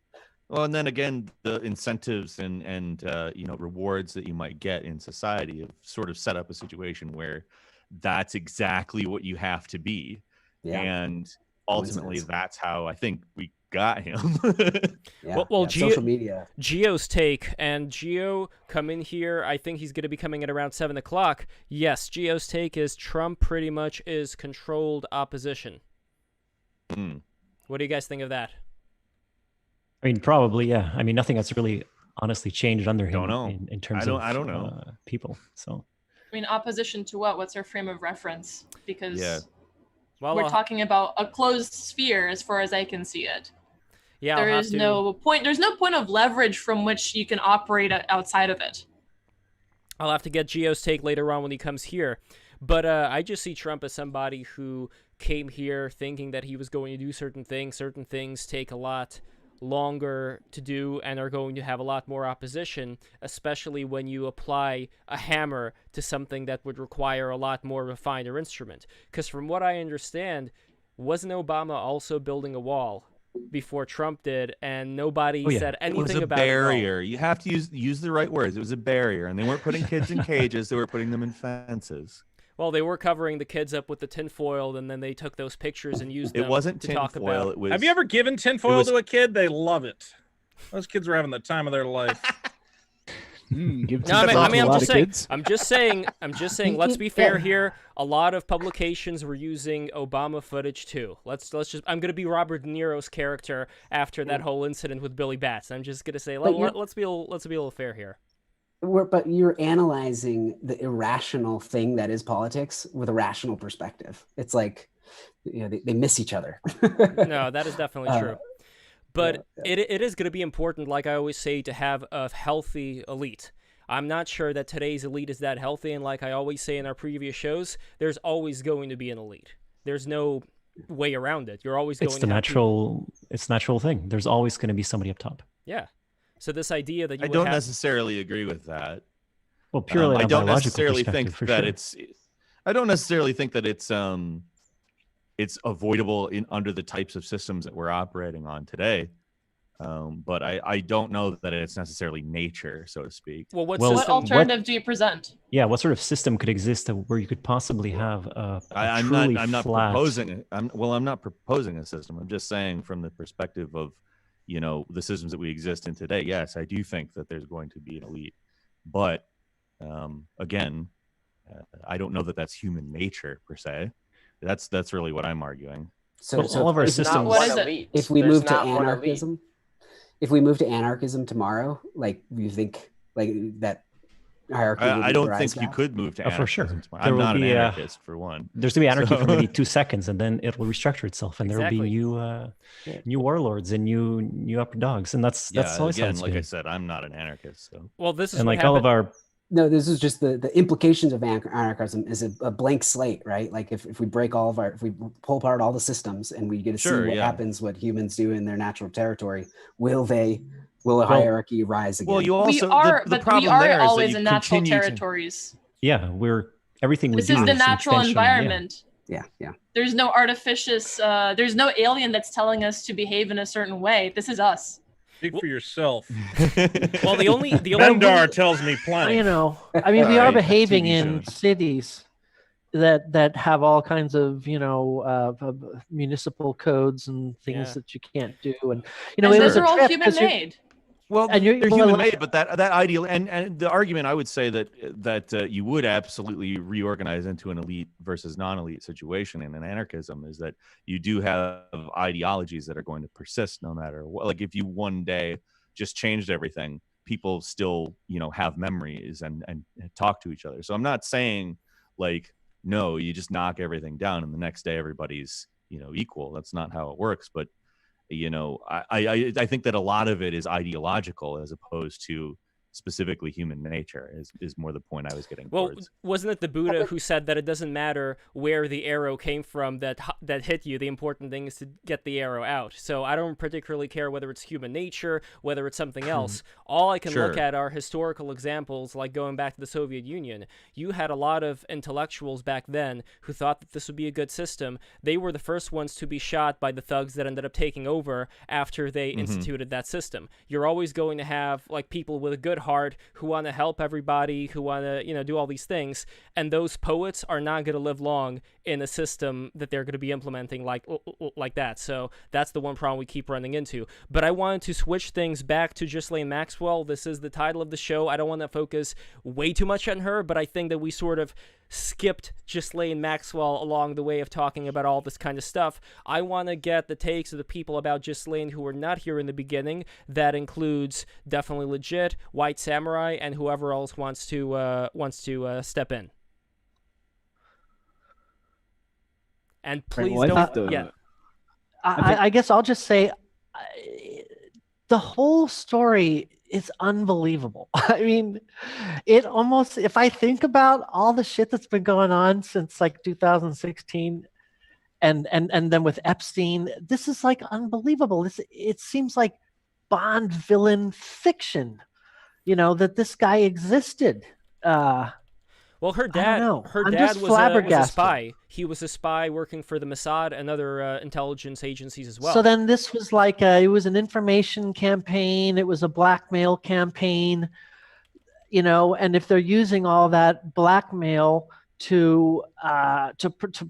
Well, and then again, the incentives and you know, rewards that you might get in society have sort of set up a situation where that's exactly what you have to be, and ultimately that's how I think we got him. Social media. Geo's take, and Geo come in here. I think he's going to be coming at around 7 o'clock. Yes, Geo's take is Trump pretty much is controlled opposition. What do you guys think of that? I mean, probably, yeah. I mean, nothing that's really honestly changed under him. Don't know. In terms I don't know. People. So, I mean, opposition to what? What's our frame of reference? Because well, we're talking about a closed sphere as far as I can see it. Yeah, there is no point. There's no point of leverage from which you can operate outside of it. I'll have to get Geo's take later on when he comes here. But I just see Trump as somebody who came here thinking that he was going to do certain things. Certain things take a lot longer to do and are going to have a lot more opposition, especially when you apply a hammer to something that would require a lot more refiner instrument. Because from what I understand, wasn't Obama also building a wall before Trump did, and nobody said anything about it? It was a barrier. You have to use the right words. It was a barrier, and they weren't putting kids in cages. They were putting them in fences. Well, they were covering the kids up with the tinfoil, and then they took those pictures and used them. It wasn't to talk tinfoil. about. It was. Have you ever given tinfoil to a kid? They love it. Those kids are having the time of their life. I'm just saying. Let's be fair here. A lot of publications were using Obama footage too. Let's just. I'm gonna be Robert De Niro's character after that whole incident with Billy Batts. I'm just gonna say let's be a little fair here. But you're analyzing the irrational thing that is politics with a rational perspective. It's like, you know, they miss each other. No, that is definitely true. But it is going to be important, like I always say, to have a healthy elite. I'm not sure that today's elite is that healthy, and like I always say in our previous shows, there's always going to be an elite. There's no way around it. You're always going to it's natural thing. There's always going to be somebody up top. Yeah. So this idea that you I don't necessarily agree with that. Well, purely I don't necessarily think that sure. I don't necessarily think that it's avoidable under the types of systems that we're operating on today. But I don't know that it's necessarily nature, so to speak. Well, what alternative do you present? Yeah, what sort of system could exist where you could possibly have I'm not proposing. I'm not proposing a system. I'm just saying from the perspective of, the systems that we exist in today. Yes, I do think that there's going to be an elite, but again, I don't know that that's human nature per se. That's really what I'm arguing. So all of our systems. What is it? If we move to anarchism, tomorrow, like you think like that hierarchy? I don't think you could move to anarchism. For sure. Tomorrow. I'm not an anarchist for one. There's going to be anarchy for maybe 2 seconds, and then it will restructure itself, and there will be new warlords and new upper dogs, and that's always again, like I said, I'm not an anarchist. So this is and like all of our. No, this is just the implications of anarchism is a blank slate, right? Like if we break if we pull apart all the systems and we get to see what happens, what humans do in their natural territory, will a hierarchy rise again? Well, you also, we are always in natural territories. Yeah, everything we do. This is the natural environment. Yeah. There's no artificious, there's no alien that's telling us to behave in a certain way. This is us. Speak for yourself. Well, the only Bendar tells me plenty. I mean, we are behaving in cities that have all kinds of municipal codes and things that you can't do, and those are all human made. Well, they're human made, but that ideal and the argument I would say that you would absolutely reorganize into an elite versus non-elite situation in an anarchism is that you do have ideologies that are going to persist no matter what. Like if you one day just changed everything, people still have memories and talk to each other. So I'm not saying like no, you just knock everything down and the next day everybody's equal. That's not how it works, but I think that a lot of it is ideological as opposed to specifically human nature is more the point I was getting towards. Wasn't it the Buddha who said that it doesn't matter where the arrow came from that hit you? The important thing is to get the arrow out. So I don't particularly care whether it's human nature, whether it's something else. All I can look at are historical examples, like going back to the Soviet Union. You had a lot of intellectuals back then who thought that this would be a good system. They were the first ones to be shot by the thugs that ended up taking over after they instituted that system. You're always going to have like people with a good heart who want to help everybody, who want to do all these things, and those poets are not going to live long in a system that they're going to be implementing like that. So that's the one problem we keep running into. But I wanted to switch things back to Ghislaine Maxwell. This is the title of the show. I don't want to focus way too much on her, but I think that we sort of skipped Ghislaine Maxwell along the way of talking about all this kind of stuff. I want to get the takes of the people about Ghislaine who were not here in the beginning. That includes Definitely Legit, White Samurai, and whoever else wants to step in. And please I guess I'll just say the whole story is unbelievable. I mean, it almost, if I think about all the shit that's been going on since like 2016 and then with Epstein, this is like unbelievable. It seems like Bond villain fiction, that this guy existed. Well, her dad was a spy. He was a spy working for the Mossad and other intelligence agencies as well. So then this was like it was an information campaign. It was a blackmail campaign, and if they're using all that blackmail to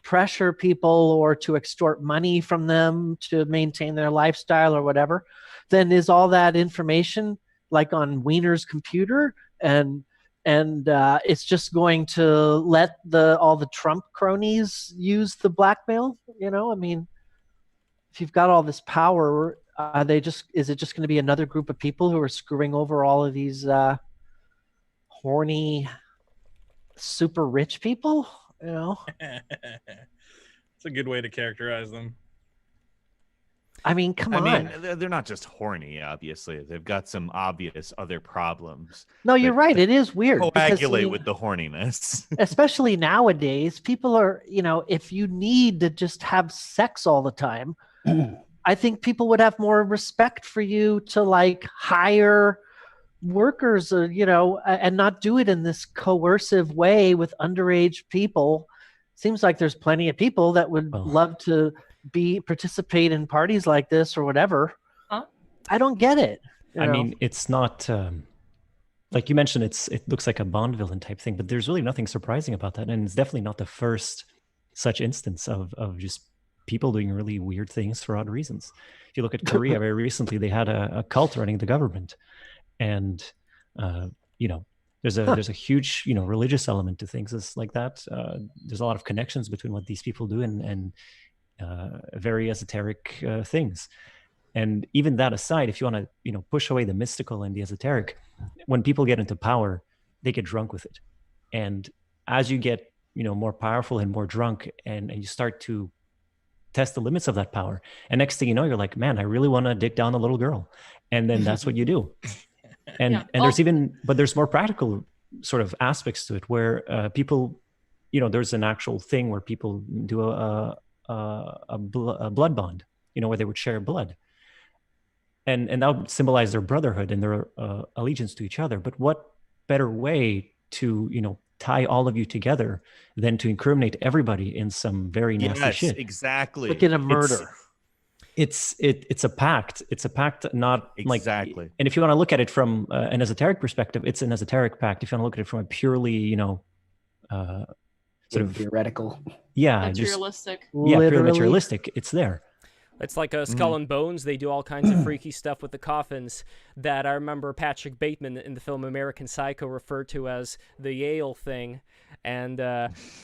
pressure people or to extort money from them to maintain their lifestyle or whatever, then is all that information like on Wiener's computer and it's just going to let all the Trump cronies use the blackmail? I mean, if you've got all this power, is it just going to be another group of people who are screwing over all of these horny, super rich people? It's a good way to characterize them. I mean, come on. I mean, they're not just horny, obviously. They've got some obvious other problems. No, you're right. It is weird. Coagulate with the horniness. Especially nowadays, people are, if you need to just have sex all the time, I think people would have more respect for you to like hire workers, and not do it in this coercive way with underage people. Seems like there's plenty of people that would love to participate in parties like this or whatever. Huh? I don't get it. I mean, it's not like you mentioned. It looks like a Bond villain type thing, but there's really nothing surprising about that, and it's definitely not the first such instance of just people doing really weird things for odd reasons. If you look at Korea, very recently they had a cult running the government, and there's a huge religious element to things like that. There's a lot of connections between what these people do and very esoteric things. And even that aside, if you want to push away the mystical and the esoteric, when people get into power, they get drunk with it. And as you get more powerful and more drunk, and you start to test the limits of that power, and next thing you know, you're like, man, I really want to dick down a little girl, and then that's what you do. And there's more practical sort of aspects to it where people, there's an actual thing where people do a blood bond, where they would share blood, and that would symbolize their brotherhood and their allegiance to each other. But what better way to tie all of you together than to incriminate everybody in some very nasty shit? Exactly. Like in a murder. It's a pact. It's a pact, not exactly. Like. And if you want to look at it from an esoteric perspective, it's an esoteric pact. If you want to look at it from a purely, sort of theoretical, materialistic, purely materialistic, it's there. It's like a Skull and Bones. They do all kinds of freaky stuff with the coffins that I remember Patrick Bateman in the film American Psycho referred to as the Yale thing. And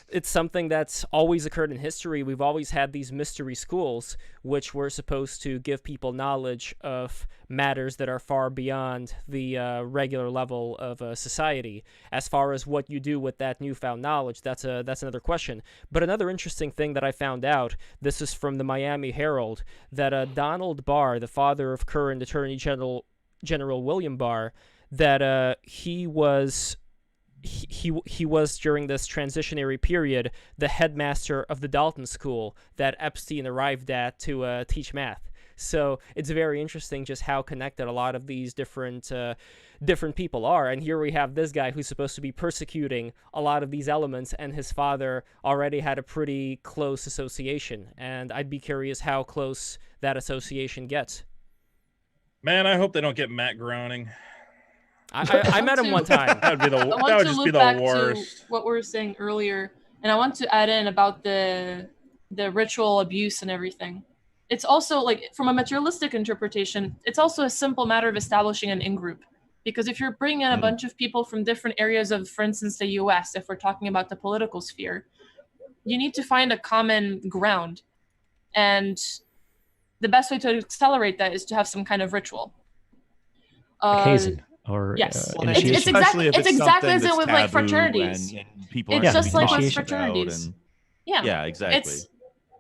it's something that's always occurred in history. We've always had these mystery schools, which were supposed to give people knowledge of matters that are far beyond the regular level of society. As far as what you do with that newfound knowledge, that's another question. But another interesting thing that I found out, this is from the Miami Herald, that Donald Barr, the father of current Attorney General William Barr, that he was during this transitionary period the headmaster of the Dalton School that Epstein arrived at to teach math. So it's very interesting just how connected a lot of these different people are. And here we have this guy who's supposed to be persecuting a lot of these elements, and his father already had a pretty close association. And I'd be curious how close that association gets. Man, I hope they don't get Matt groaning. I met him one time. That would just be the worst. What we were saying earlier, and I want to add in about the ritual abuse and everything. It's also like, from a materialistic interpretation, it's also a simple matter of establishing an in-group. Because if you're bringing in a bunch of people from different areas of, for instance, the US, if we're talking about the political sphere, you need to find a common ground. And the best way to accelerate that is to have some kind of ritual. Hazing. Or, yes, it's exactly as it with like fraternities. And people it's just like with fraternities. Yeah, exactly.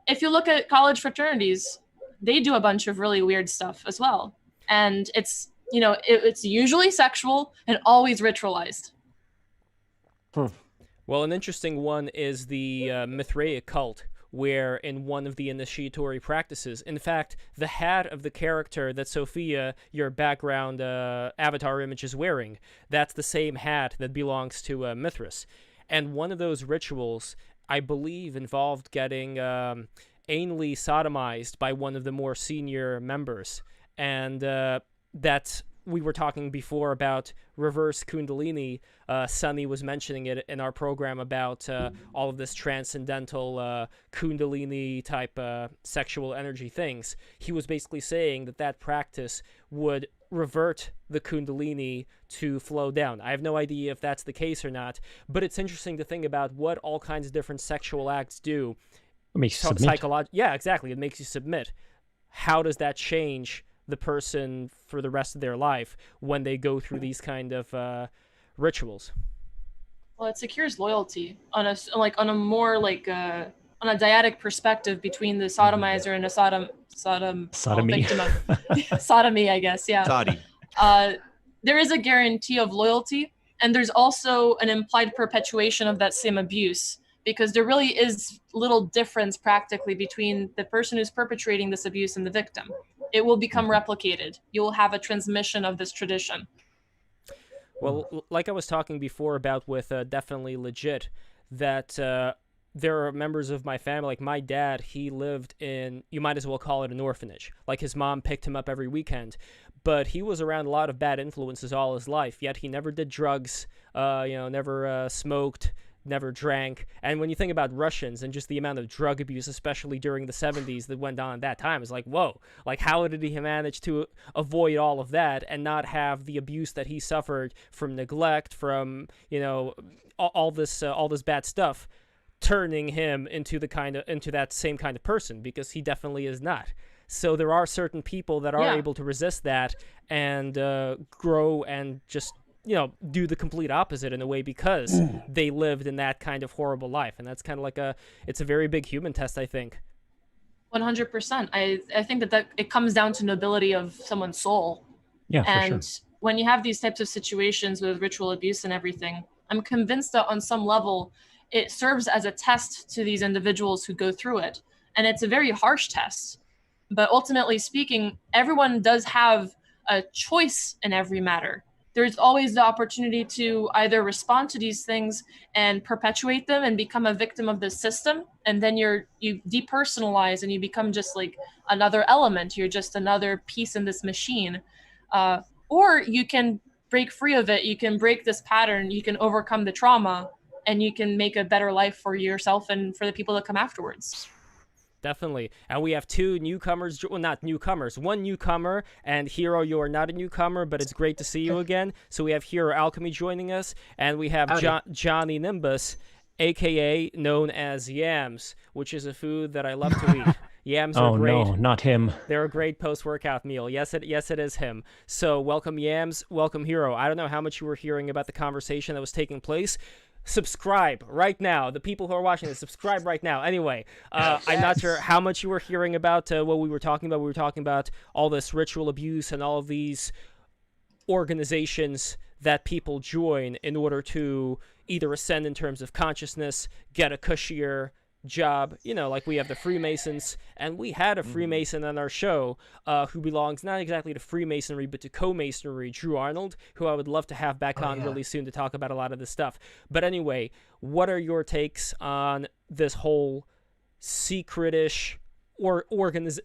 If you look at college fraternities, they do a bunch of really weird stuff as well, and it's it's usually sexual and always ritualized. Well, an interesting one is the Mithraic cult, where in one of the initiatory practices, in fact, the hat of the character that Sophia, your background avatar image, is wearing, that's the same hat that belongs to Mithras. And one of those rituals, I believe, involved getting anally sodomized by one of the more senior members. And that's... We were talking before about reverse Kundalini. Sunny was mentioning it in our program about all of this transcendental Kundalini type sexual energy things. He was basically saying that practice would revert the Kundalini to flow down. I have no idea if that's the case or not, but it's interesting to think about what all kinds of different sexual acts do. It makes you submit. Yeah, exactly. It makes you submit. How does that change the person for the rest of their life when they go through these kind of rituals? Well, it secures loyalty on a more on a dyadic perspective between the sodomizer and a Sodomy. victim of sodomy, I guess. Yeah. Toddy. There is a guarantee of loyalty, and there's also an implied perpetuation of that same abuse, because there really is little difference practically between the person who's perpetrating this abuse and the victim. It will become replicated. You will have a transmission of this tradition. Well, like I was talking before about with Definitely Legit, that there are members of my family, like my dad, he lived in, you might as well call it an orphanage. Like his mom picked him up every weekend. But he was around a lot of bad influences all his life, yet he never did drugs, never smoked, never drank. And when you think about Russians and just the amount of drug abuse, especially during the 70s that went on at that time, it's like, whoa, like how did he manage to avoid all of that and not have the abuse that he suffered from neglect, from, all this bad stuff, turning him into that same kind of person, because he definitely is not. So there are certain people that are able to resist that and grow and just, do the complete opposite in a way, because they lived in that kind of horrible life. And that's kind of like it's a very big human test, I think. 100%. I think that it comes down to nobility of someone's soul. Yeah, and for sure. When you have these types of situations with ritual abuse and everything, I'm convinced that on some level, it serves as a test to these individuals who go through it. And it's a very harsh test. But ultimately speaking, everyone does have a choice in every matter. There's always the opportunity to either respond to these things and perpetuate them and become a victim of the system. And then you depersonalize and you become just like another element. You're just another piece in this machine. Or you can break free of it. You can break this pattern. You can overcome the trauma, and you can make a better life for yourself and for the people that come afterwards. Definitely. And we have two newcomers, well, not newcomers, one newcomer, and Hero, you are not a newcomer, but it's great to see you again. So we have Hero Alchemy joining us, and we have Johnny Nimbus, a.k.a. known as yams, which is a food that I love to eat. Yams are great. Oh, no, not him. They're a great post-workout meal. Yes, it is him. So welcome, Yams. Welcome, Hero. I don't know how much you were hearing about the conversation that was taking place. Subscribe right now. The people who are watching this, subscribe right now. Anyway, I'm not sure how much you were hearing about what we were talking about. We were talking about all this ritual abuse and all of these organizations that people join in order to either ascend in terms of consciousness, get a cushier job, like we have the Freemasons, and we had a Freemason on our show who belongs not exactly to Freemasonry but to co-masonry, Drew Arnold, who I would love to have back on really soon to talk about a lot of this stuff. But anyway, what are your takes on this whole secretish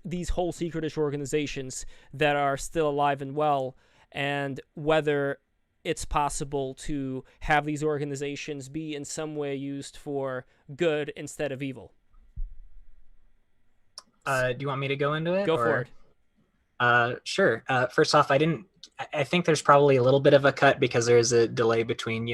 these whole secretish organizations that are still alive and well, and whether it's possible to have these organizations be in some way used for good instead of evil? Do you want me to go into it? Go for it. Sure. First off, I think there's probably a little bit of a cut because there's a delay between,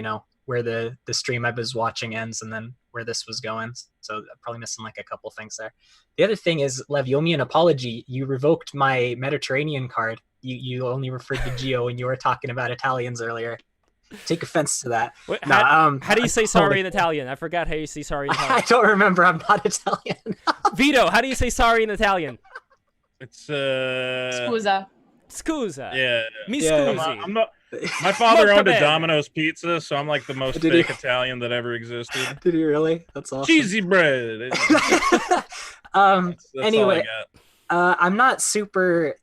where the stream I was watching ends and then where this was going. So I'm probably missing like a couple things there. The other thing is, Lev, you owe me an apology. You revoked my Mediterranean card. You only referred to Geo when you were talking about Italians earlier. Take offense to that. Wait, how do you say sorry in Italian? I forgot how you say sorry in Italian. I don't remember. I'm not Italian. Vito, how do you say sorry in Italian? It's Scusa. Scusa. Yeah. Mi scusi. I'm not. My father owned a Domino's pizza, so I'm like the most fake Italian that ever existed. Did he really? That's awesome. Cheesy bread. That's anyway, I'm not super.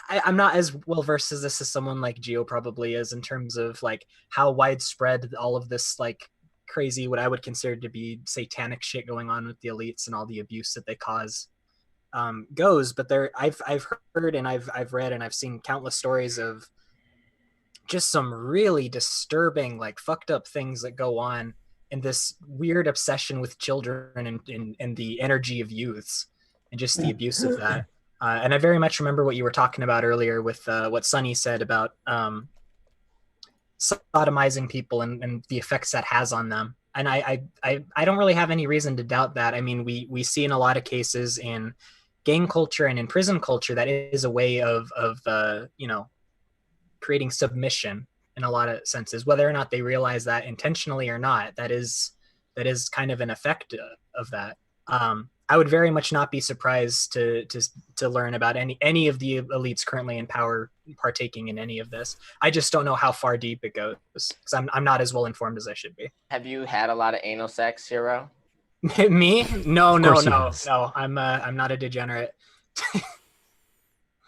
I'm not as well versed as someone like Geo probably is in terms of like how widespread all of this like crazy, what I would consider to be satanic shit going on with the elites and all the abuse that they cause goes. But I've heard and I've read and I've seen countless stories of just some really disturbing, like fucked up things that go on in this weird obsession with children and the energy of youths and just the abuse of that. And I very much remember what you were talking about earlier with what Sunny said about sodomizing people and the effects that has on them. And I don't really have any reason to doubt that. I mean, we see in a lot of cases in gang culture and in prison culture that is a way of creating submission in a lot of senses, whether or not they realize that intentionally or not. That is kind of an effect of that. I would very much not be surprised to learn about any of the elites currently in power partaking in any of this. I just don't know how far deep it goes because I'm not as well informed as I should be. Have you had a lot of anal sex, Hero? Me? No. I'm not a degenerate.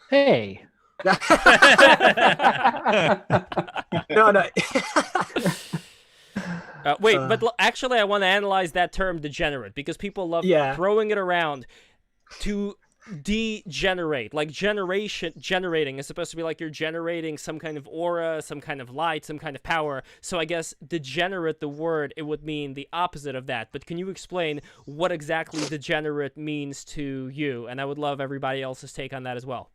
Hey. No. Wait, but actually, I want to analyze that term degenerate because people love throwing it around. To degenerate, like generating is supposed to be like you're generating some kind of aura, some kind of light, some kind of power. So I guess degenerate, the word, it would mean the opposite of that. But can you explain what exactly degenerate means to you? And I would love everybody else's take on that as well.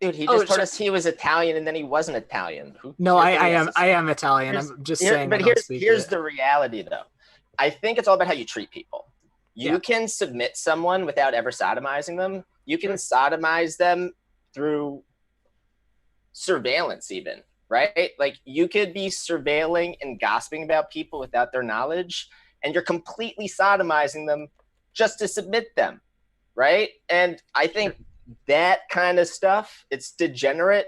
Dude, he just told us he was Italian and then he wasn't Italian. No, I am Italian. I'm just saying. But here's the reality, though. I think it's all about how you treat people. You can submit someone without ever sodomizing them. You can sodomize them through surveillance even, right? Like you could be surveilling and gossiping about people without their knowledge, and you're completely sodomizing them just to submit them, right? And I think that kind of stuff, it's degenerate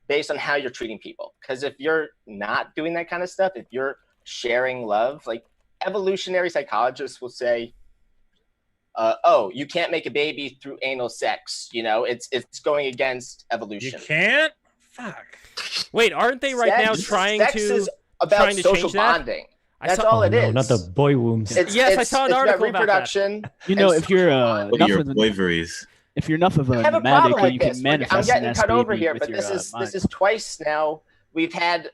based on how you're treating people. Because if you're not doing that kind of stuff, if you're sharing love, like evolutionary psychologists will say, oh, you can't make a baby through anal sex. You know, it's going against evolution. You can't? Fuck. Wait, aren't they now trying sex to is about social bonding. That's all it is. No, not the boy wombs. I saw an article about reproduction. You know, if you're if you're enough of a I have a nomadic, problem with you this. can manifest I'm getting an cut over SPV here, with but your, this mind. is twice now. We've had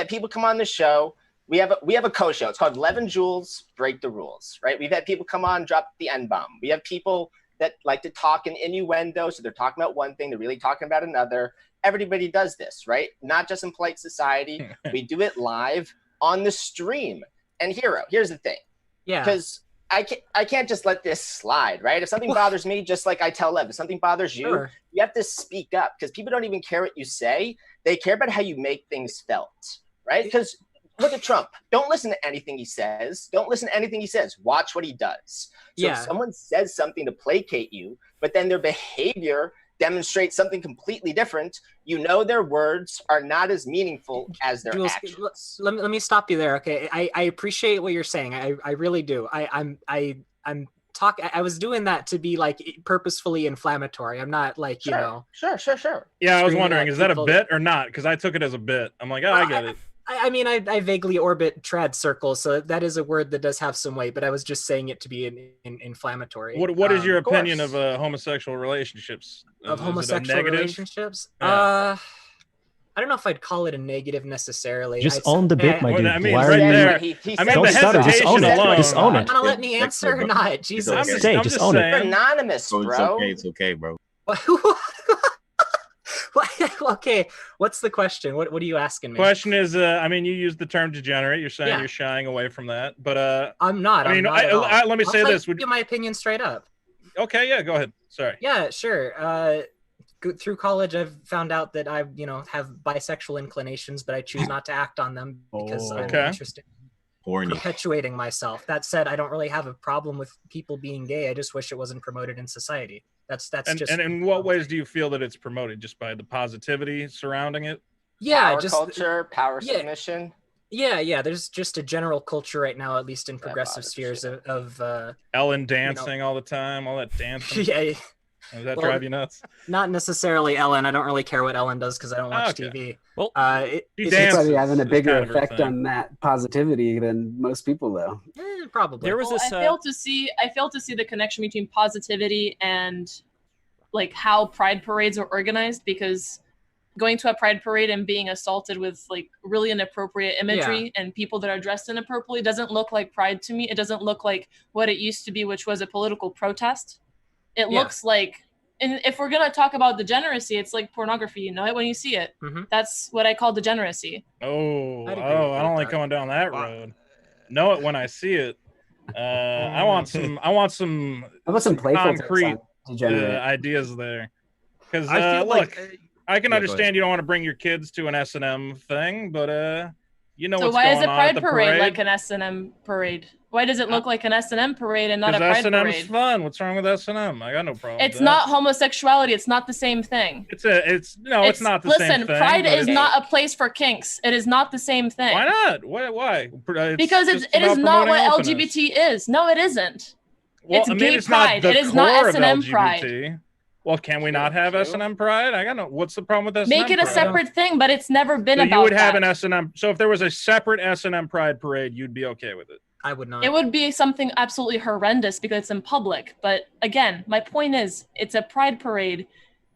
people come on the show. We have a co-show. It's called 11 Joules Break the Rules, right? We've had people come on, drop the N-bomb. We have people that like to talk in innuendo, so they're talking about one thing, they're really talking about another. Everybody does this, right? Not just in polite society. We do it live on the stream. And here's the thing. Yeah. Because I can't just let this slide, right? If something bothers me, just like I tell Lev, if something bothers you, you have to speak up because people don't even care what you say. They care about how you make things felt, right? Because look at Trump. Don't listen to anything he says. Don't listen to anything he says. Watch what he does. So if someone says something to placate you, but then their behavior demonstrates something completely different, you know their words are not as meaningful as their actions. Let me stop you there, okay? I appreciate what you're saying. I really do. I was doing that to be like purposefully inflammatory. I'm not like, you know. Sure. Yeah, I was wondering, is that a bit or not? Because I took it as a bit. I'm like, I get it. I mean, I vaguely orbit trad circles, so that is a word that does have some weight, but I was just saying it to be inflammatory. What is your opinion of homosexual relationships? Of homosexual relationships? Yeah. I don't know if I'd call it a negative necessarily. Just own the bit, my dude. I mean, right there. I mean, don't the start it. Just own it. alone. Just own it. Want to let me answer or not? Jesus. I'm just own it. You're anonymous, bro. It's okay, bro. Okay, what's the question? What are you asking me? Question is, I mean, you used the term degenerate. You're saying you're shying away from that, but I'm not. I mean, let me say this. Give my opinion straight up. Okay, yeah, go ahead. Sorry. Yeah, sure. Through college, I've found out that I, have bisexual inclinations, but I choose not to act on them because I'm interested in perpetuating myself. That said, I don't really have a problem with people being gay. I just wish it wasn't promoted in society. That's just. And in what ways do you feel that it's promoted? Just by the positivity surrounding it? Yeah, power culture, power submission. Yeah. There's just a general culture right now, at least in progressive spheres, of Ellen dancing all the time, all that dancing. Yeah. Does that drive you nuts? Not necessarily Ellen. I don't really care what Ellen does because I don't watch TV. Well, she's probably having a bigger effect on that positivity than most people, though. Probably. There was this. I fail to see the connection between positivity and like how pride parades are organized, because going to a pride parade and being assaulted with like really inappropriate imagery and people that are dressed inappropriately doesn't look like pride to me. It doesn't look like what it used to be, which was a political protest. It looks like, and if we're gonna talk about degeneracy, it's like pornography. You know it when you see it. Mm-hmm. That's what I call degeneracy. I don't like going down that road. Know it when I see it. I want some. How about some playful concrete ideas there? Because look, I can understand you don't want to bring your kids to an S&M thing, but You know So what's why is going a on at pride the parade like an S&M parade? Why does it look like an S&M parade and not a Because pride S&M's parade? fun. What's wrong with S&M? I got no problem It's with that. not homosexuality. It's not the same thing. It's not the same thing. Listen, pride is but not a place for kinks. It is not the same thing. Why not? Why? Because it is not what LGBT is. No, it isn't. Well, It's I mean, gay it's pride. Not It is not core of S&M LGBT. pride. Well, can we not have S&M pride? I got no. What's the problem with S&M? Make it a pride? separate thing, but it's never been So about you would have that. an S&M. So if there was a separate S&M pride parade, you'd be okay with it. I would not. It would be something absolutely horrendous because it's in public. But again, my point is, it's a pride parade.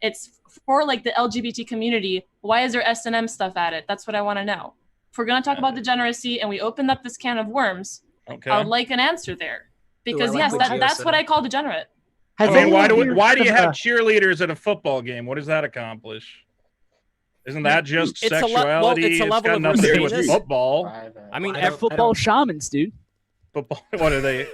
It's for like the LGBT community. Why is there S&M stuff at it? That's what I want to know. If we're going to talk about degeneracy and we opened up this can of worms, Okay. I would like an answer there. Because Ooh, I yes, like what that's you what said. I call degenerate. I mean, why do you have have? cheerleaders at a football game? What does that accomplish? Isn't that just It's a sexuality? it's a level got of nothing to do with respect. football. I mean, I don't- Football shamans, dude. Football. What are they?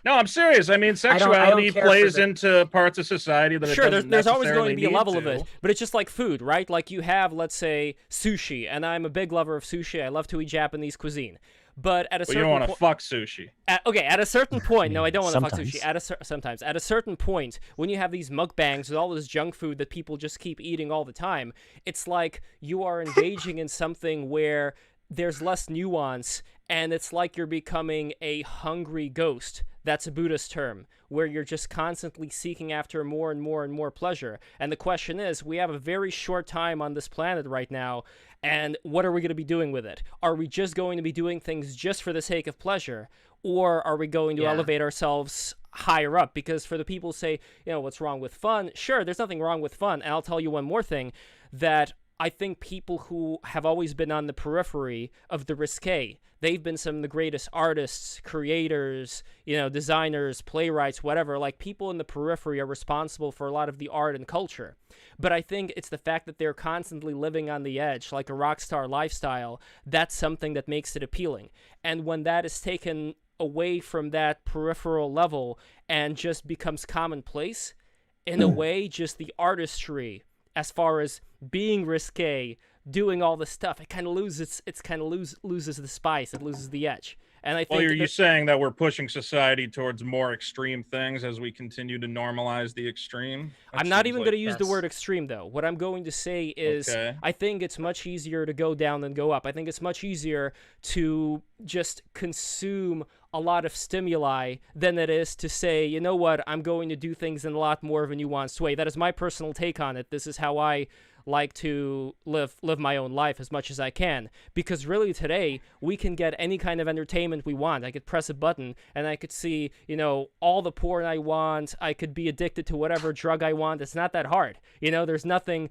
No, I'm serious. I mean, I don't sexuality care for plays the- into parts of society that sure, it doesn't there's always going to be a necessarily level need of it, to. but it's just like food, right? Like you have, let's say, sushi, and I'm a big lover of sushi. I love to eat Japanese cuisine. But at a But you certain don't want to point, fuck sushi. at a certain point, no, I don't want to fuck Sometimes. sushi. Sometimes, at a certain point, when you have these mukbangs with all this junk food that people just keep eating all the time, it's like you are engaging in something where there's less nuance, and it's like you're becoming a hungry ghost. That's a Buddhist term, where you're just constantly seeking after more and more and more pleasure. And the question is, we have a very short time on this planet right now, and what are we going to be doing with it? Are we just going to be doing things just for the sake of pleasure, or are we going to elevate ourselves higher up? Because for the people who say, what's wrong with fun? Sure, there's nothing wrong with fun. And I'll tell you one more thing, that I think people who have always been on the periphery of the risque, they've been some of the greatest artists, creators, designers, playwrights, whatever. Like, people in the periphery are responsible for a lot of the art and culture. But I think it's the fact that they're constantly living on the edge, like a rock star lifestyle, that's something that makes it appealing. And when that is taken away from that peripheral level and just becomes commonplace, in a way, just the artistry, as far as being risque, doing all this stuff, it kind of loses loses the spice, it loses the edge. And I think Well, are you saying that we're pushing society towards more extreme things as we continue to normalize the extreme? I'm not even going to use the word extreme, though. What I'm going to say is, I think it's much easier to go down than go up. I think it's much easier to just consume a lot of stimuli than it is to say, you know what, I'm going to do things in a lot more of a nuanced way. That is my personal take on it. This is how I like to live my own life as much as I can, because really today we can get any kind of entertainment we want. I could press a button and I could see all the porn I want. I could be addicted to whatever drug I want. It's not that hard. There's nothing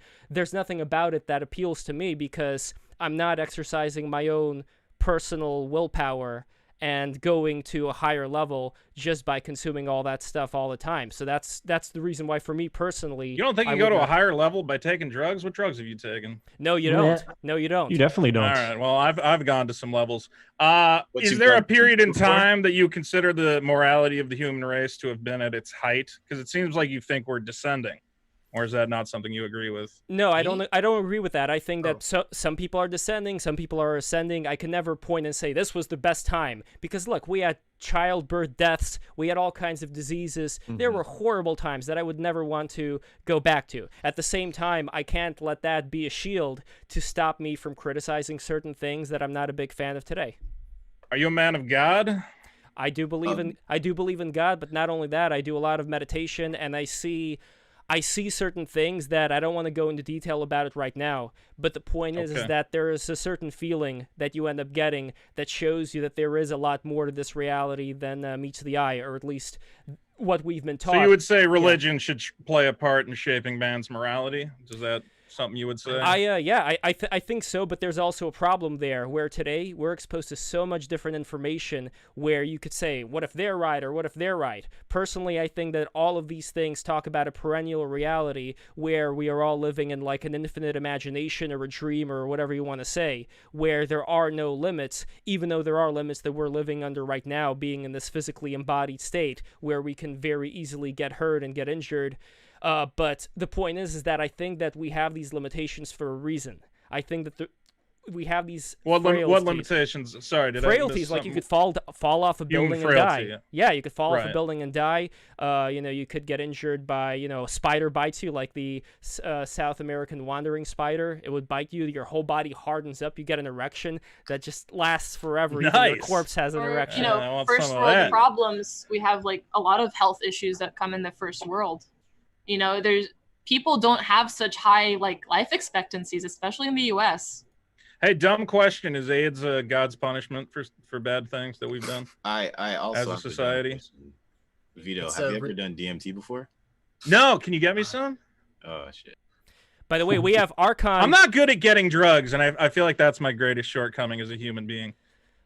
about it that appeals to me, because I'm not exercising my own personal willpower and going to a higher level just by consuming all that stuff all the time. So that's the reason why, for me personally, you don't think you go to a higher level by taking drugs? What drugs have you taken? No, you don't. No, you don't. You definitely don't. All right. Well, I've gone to some levels. Is there a period in time that you consider the morality of the human race to have been at its height? Because it seems like you think we're descending. Or is that not something you agree with? No, I don't agree with that. I think that some people are descending, some people are ascending. I can never point and say this was the best time, because look, we had childbirth deaths, we had all kinds of diseases. There were horrible times that I would never want to go back to. At the same time, I can't let that be a shield to stop me from criticizing certain things that I'm not a big fan of today. Are you a man of God? I do believe in God, but not only that, I do a lot of meditation, and I see certain things that I don't want to go into detail about it right now, but the point is that there is a certain feeling that you end up getting that shows you that there is a lot more to this reality than meets the eye, or at least what we've been taught. So you would say religion should play a part in shaping man's morality? Is that something you would say? I think so, but there's also a problem there, where today we're exposed to so much different information where you could say, what if they're right, or what if they're right? Personally, I think that all of these things talk about a perennial reality where we are all living in like an infinite imagination or a dream or whatever you want to say, where there are no limits, even though there are limits that we're living under right now, being in this physically embodied state where we can very easily get hurt and get injured. But the point is that I think that we have these limitations for a reason. I think that we have these What frailties. limitations? Sorry, did frailties I like you could fall off a building and die. Yeah, you could fall off a building and die. You could get injured by a spider bites you, like the South American wandering spider. It would bite you. Your whole body hardens up. You get an erection that just lasts forever. Nice. Even your corpse has an erection. First world problems. We have like a lot of health issues that come in the first world. People don't have such high like life expectancies, especially in the U.S. Hey, dumb question: is AIDS God's punishment for bad things that we've done? I also as a society. Vito, have you ever done DMT before? No. Can you get me some? Oh shit. By the way, we have Archon. I'm not good at getting drugs, and I feel like that's my greatest shortcoming as a human being.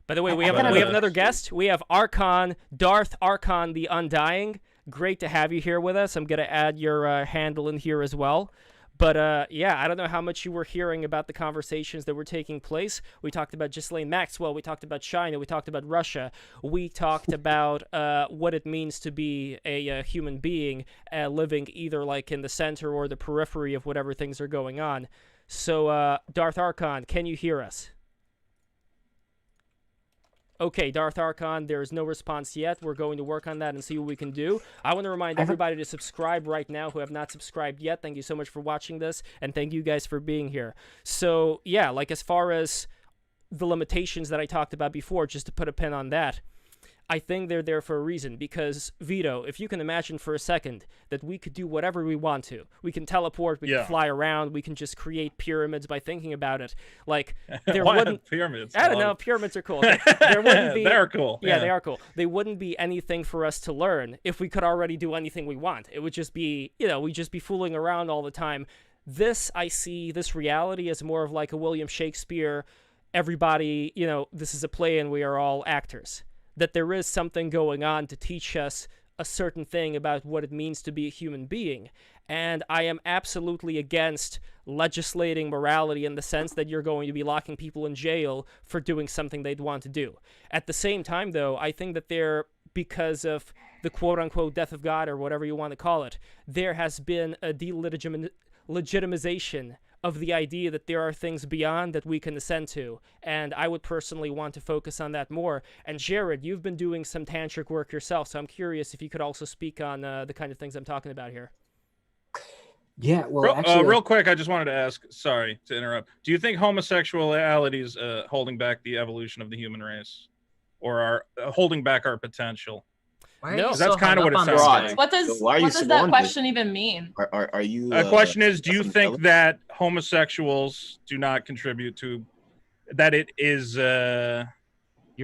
By the way, we have another guest. We have Archon, Darth Archon the Undying. Great to have you here with us. I'm going to add your handle in here as well. But yeah, I don't know how much you were hearing about the conversations that were taking place. We talked about Ghislaine Maxwell. We talked about China. We talked about Russia. We talked about what it means to be a human being living either like in the center or the periphery of whatever things are going on. So Darth Archon, can you hear us? Okay, Darth Archon, there is no response yet. We're going to work on that and see what we can do. I want to remind everybody to subscribe right now who have not subscribed yet. Thank you so much for watching this, and thank you guys for being here. So, yeah, like as far as the limitations that I talked about before, just to put a pin on that, I think they're there for a reason, because, Vito, if you can imagine for a second that we could do whatever we want to. We can teleport, we can fly around, we can just create pyramids by thinking about it. Like, there wouldn't... pyramids? I don't know, pyramids are cool. There wouldn't be... They're cool. Yeah, they are cool. They wouldn't be anything for us to learn if we could already do anything we want. It would just be, we'd just be fooling around all the time. I see this reality as more of like a William Shakespeare, everybody, this is a play and we are all actors. That there is something going on to teach us a certain thing about what it means to be a human being. And I am absolutely against legislating morality in the sense that you're going to be locking people in jail for doing something they'd want to do. At the same time, though, I think that because of the quote-unquote death of God or whatever you want to call it, there has been a legitimization of the idea that there are things beyond that we can ascend to, and I would personally want to focus on that more. And Jared, you've been doing some tantric work yourself, so I'm curious if you could also speak on the kind of things I'm talking about here. Yeah, well, real quick, I just wanted to ask, sorry to interrupt, do you think homosexuality is holding back the evolution of the human race, or are holding back our potential? No, that's kind of what it sounds like. What does that question even mean? Are you? The question is, do you think that homosexuals do not contribute to that? It is. You're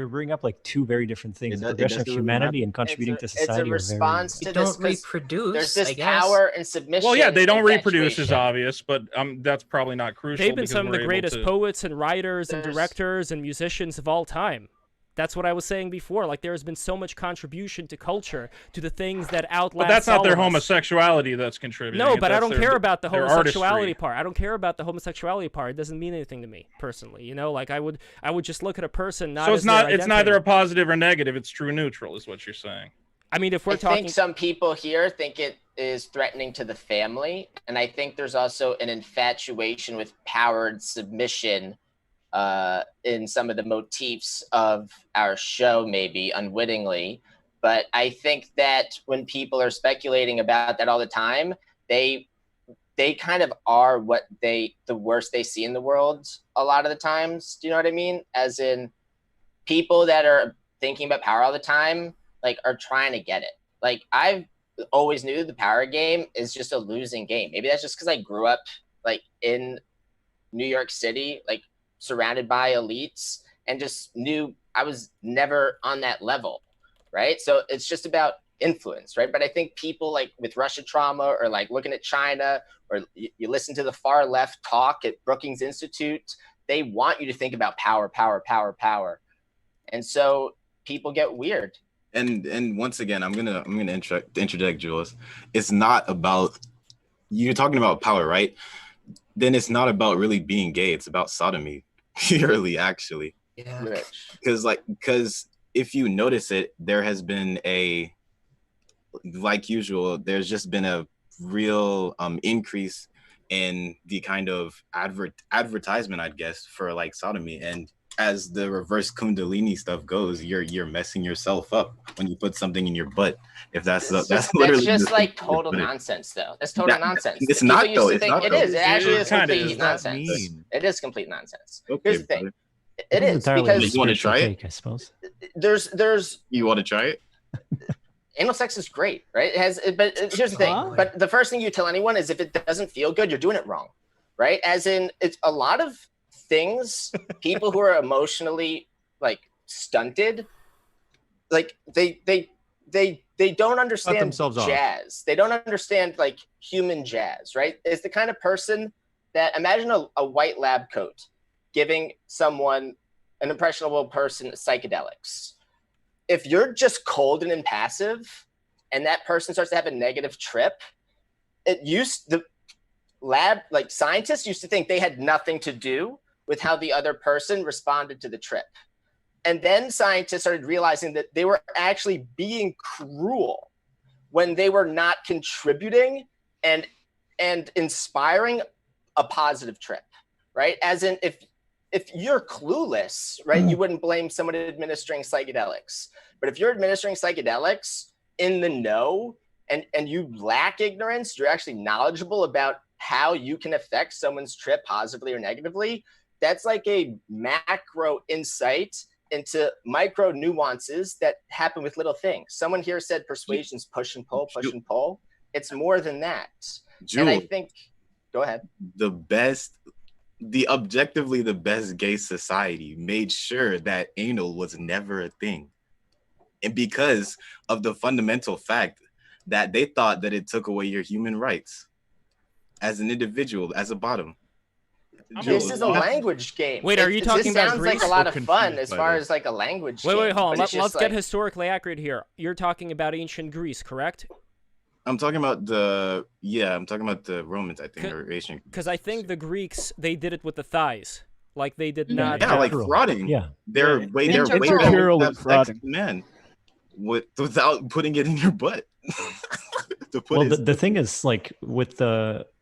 bringing up like two very different things: the progression of humanity and contributing to society. It's a response to this. They don't reproduce. There's this power and submission. Well, yeah, they don't reproduce is obvious, but that's probably not crucial. They've been some of the greatest poets and writers and directors and musicians of all time. That's what I was saying before. Like, there has been so much contribution to culture, to the things that outlast. But that's not their homosexuality that's contributing. No, but I don't care about the homosexuality part. I don't care about the homosexuality part. It doesn't mean anything to me personally. Like I would just look at a person not. So it's not. It's neither a positive or negative. It's true neutral, is what you're saying. I mean, if we're talking, I think some people here think it is threatening to the family, and I think there's also an infatuation with power and submission. In some of the motifs of our show, maybe unwittingly, but I think that when people are speculating about that all the time, they kind of are the worst they see in the world a lot of the times. Do you know what I mean? As in, people that are thinking about power all the time, like, are trying to get it. Like, I've always knew the power game is just a losing game. Maybe that's just because I grew up like in New York City, like surrounded by elites, and just knew I was never on that level, right? So it's just about influence, right? But I think people like with Russia trauma, or like looking at China, or you listen to the far left talk at Brookings Institute, they want you to think about power, power, power, power. And so people get weird. And once again, I'm gonna interject, Jules. It's not about, you're talking about power, right? Then it's not about really being gay. It's about sodomy, purely, actually. Yeah. Because if you notice it, there has been like usual, there's just been a real increase in the kind of advertisement, I guess, for like sodomy. And as the reverse Kundalini stuff goes, you're messing yourself up when you put something in your butt. If that's literally just like total nonsense, though. That's total nonsense. It's not though. It's not. It is. It actually is Kind of complete is. nonsense. It is complete nonsense. Okay, Here's the thing. brother. It is because you want to try it. I suppose. There's You want to try it? anal sex is great, right? But here's the thing. But the first thing you tell anyone is if it doesn't feel good, you're doing it wrong, right? As in, it's a lot of things. People who are emotionally like stunted, like they don't understand jazz. They don't understand like human jazz, right? It's the kind of person that imagine a white lab coat giving someone, an impressionable person, psychedelics. If you're just cold and impassive and that person starts to have a negative trip, the lab, like scientists used to think they had nothing to do with how the other person responded to the trip. And then scientists started realizing that they were actually being cruel when they were not contributing and inspiring a positive trip, right? As in, if you're clueless, right, you wouldn't blame someone administering psychedelics. But if you're administering psychedelics in the know and you lack ignorance, you're actually knowledgeable about how you can affect someone's trip positively or negatively. That's like a macro insight into micro nuances that happen with little things. Someone here said persuasion's push and pull, push and pull. It's more than that. Jewel, and I think, go ahead. The objectively the best gay society made sure that anal was never a thing. And because of the fundamental fact that they thought that it took away your human rights as an individual, as a bottom. This is a language game. Wait, are you talking about Greece? This sounds like a lot of fun as far as like a language game. Wait, hold on. Let's get historically accurate here. You're talking about ancient Greece, correct? I'm talking about the Romans, I think, or ancient. Because I think the Greeks, they did it with the thighs. Like they did not. Yeah, like frauding. Yeah. They're way better frauding. Men without putting it in your butt. The thing is, like with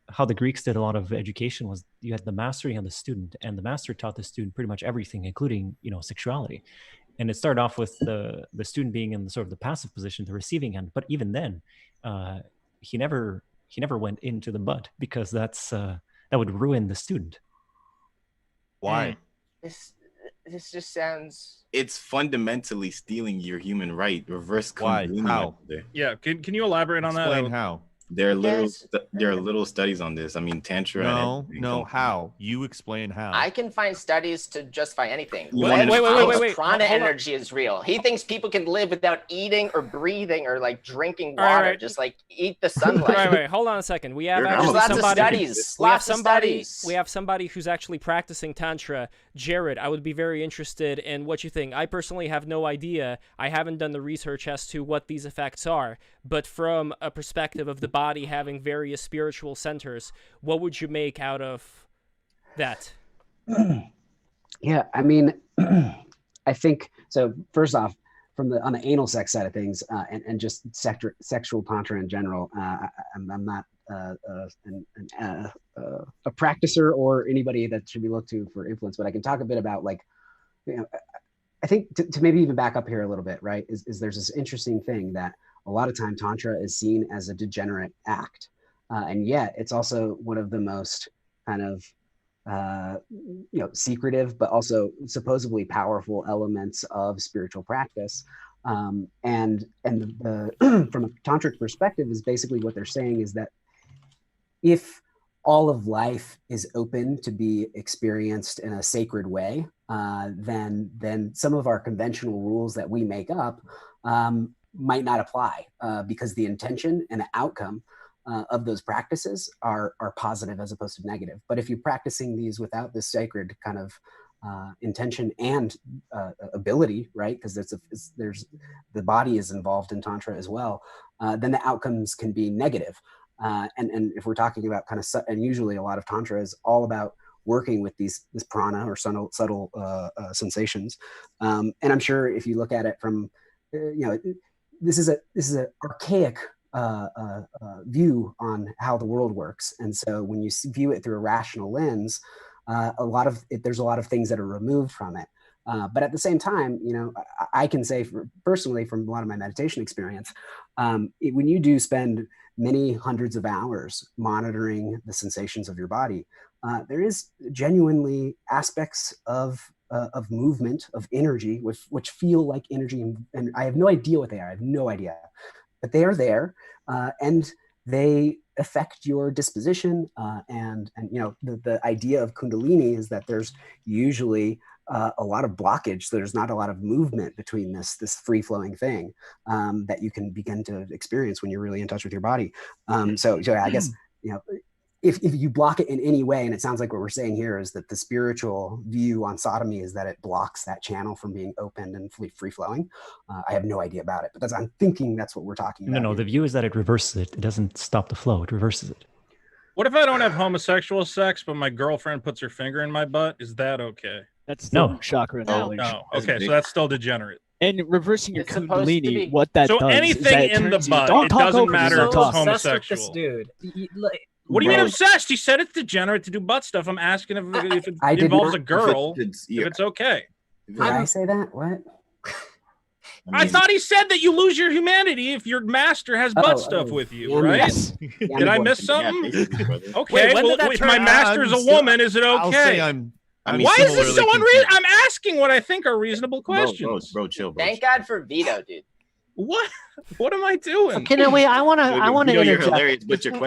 how the Greeks did a lot of education was you had the master, you had the student, and the master taught the student pretty much everything, including sexuality. And it started off with the student being in the sort of the passive position, the receiving end. But even then, he never went into the butt because that would ruin the student. Why? This just sounds. It's fundamentally stealing your human right. Reverse. Why? How? Yeah. Can you elaborate on that? Explain how. There are little studies on this. I mean, Tantra. No. How? You explain how. I can find studies to justify anything. Wait. Prana energy is real. He thinks people can live without eating or breathing or like drinking water. Right. Just like eat the sunlight. Wait. Hold on a second. We have actually lots of somebody. studies. We have somebody who's actually practicing Tantra. Jared, I would be very interested in what you think. I personally have no idea. I haven't done the research as to what these effects are. But from a perspective of the body having various spiritual centers, what would you make out of that? Yeah, I mean, I think so. First off, on the anal sex side of things, and just sexual tantra in general, I'm not a practicer or anybody that should be looked to for influence, but I can talk a bit about I think to maybe even back up here a little bit, right? Is there's this interesting thing that a lot of time Tantra is seen as a degenerate act. And yet it's also one of the most kind of, secretive, but also supposedly powerful elements of spiritual practice. And the from a tantric perspective is basically what they're saying is that if all of life is open to be experienced in a sacred way, then some of our conventional rules that we make up might not apply because the intention and the outcome of those practices are positive as opposed to negative. But if you're practicing these without this sacred kind of intention and ability, right? Because there's the body is involved in Tantra as well. Then the outcomes can be negative. And if we're talking about kind of, and usually a lot of Tantra is all about working with this prana or subtle sensations. And I'm sure if you look at it from, this is a archaic view on how the world works. And so when you view it through a rational lens, there's a lot of things that are removed from it. But at the same time, I can say personally from a lot of my meditation experience, when you do spend many hundreds of hours monitoring the sensations of your body, there is genuinely aspects of movement, of energy, which feel like energy, and I have no idea what they are. I have no idea, but they are there, and they affect your disposition. And the idea of Kundalini is that there's usually a lot of blockage. There's not a lot of movement between this free flowing thing that you can begin to experience when you're really in touch with your body. So I guess, if you block it in any way, and it sounds like what we're saying here is that the spiritual view on sodomy is that it blocks that channel from being opened and free flowing. I have no idea about it, but I'm thinking that's what we're talking about. No, the view is that it reverses it. It doesn't stop the flow. It reverses it. What if I don't have homosexual sex, but my girlfriend puts her finger in my butt? Is that okay? That's no chakra knowledge. No. Okay, so that's still degenerate. And reversing your Kundalini, what that does. So anything in the butt, it doesn't matter if it's homosexual. Dude. What do you mean obsessed? He said it's degenerate to do butt stuff. I'm asking if it involves a girl, if it's okay. Did I say that? What? I thought he said that you lose your humanity if your master has butt stuff with you, right? Yes. Did I miss something? Wait, Okay, well, if my master's a woman, is it okay? Why is this so unreasonable? I'm asking what I think are reasonable questions. Bro, chill, bro. Thank God for veto, dude. What? What am I doing? Okay, no, wait. I want to You're interject. hilarious, but your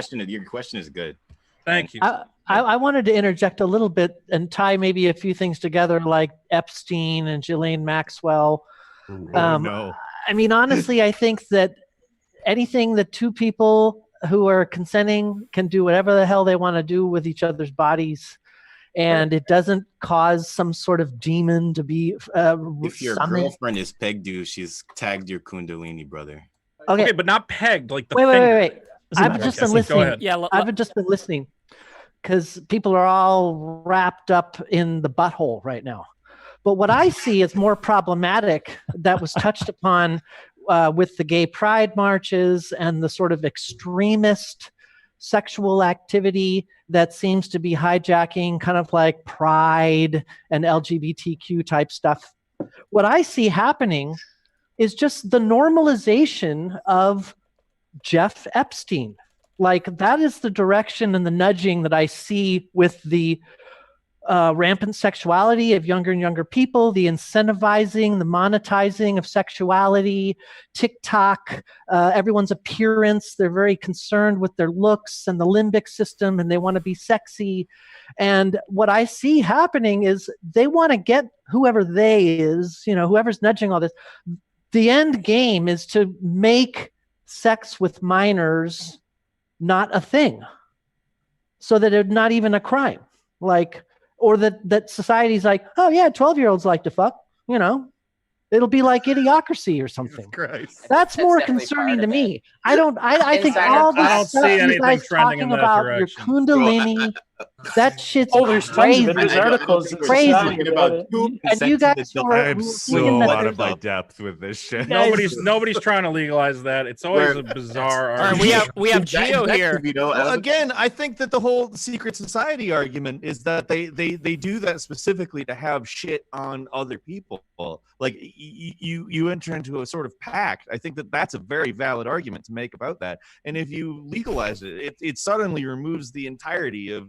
question is good. Thank you. I wanted to interject a little bit and tie maybe a few things together, like Epstein and Ghislaine Maxwell. No. I mean, honestly, I think that anything that two people who are consenting can do whatever the hell they want to do with each other's bodies, and it doesn't cause some sort of demon to be If your summoned. girlfriend is pegged you, she's tagged your Kundalini, brother. Okay, but not pegged, like the wait. finger. I've just been listening. Yeah, I've just been listening because people are all wrapped up in the butthole right now. But what I see is more problematic that was touched upon with the gay pride marches and the sort of extremist sexual activity that seems to be hijacking kind of like pride and LGBTQ type stuff. What I see happening is just the normalization of Jeff Epstein. Like that is the direction and the nudging that I see with the rampant sexuality of younger and younger people, the incentivizing, the monetizing of sexuality, TikTok, everyone's appearance. They're very concerned with their looks and the limbic system, and they want to be sexy. And what I see happening is they want to get whoever they is, whoever's nudging all this. The end game is to make sex with minors not a thing, so that it's not even a crime. Or that society's like, oh yeah, 12-year-olds like to fuck, it'll be like Idiocracy or something. That's more concerning to me. I think all this stuff you guys talking about your Kundalini, that shit's crazy. There's articles crazy. About and you guys I'm so out of my depth with this shit. Nobody's trying to legalize that. It's always a bizarre argument. All right, we have Geo here. Well, again, I think that the whole secret society argument is that they do that specifically to have shit on other people. Like you enter into a sort of pact. I think that that's a very valid argument to make about that. And if you legalize it, it suddenly removes the entirety of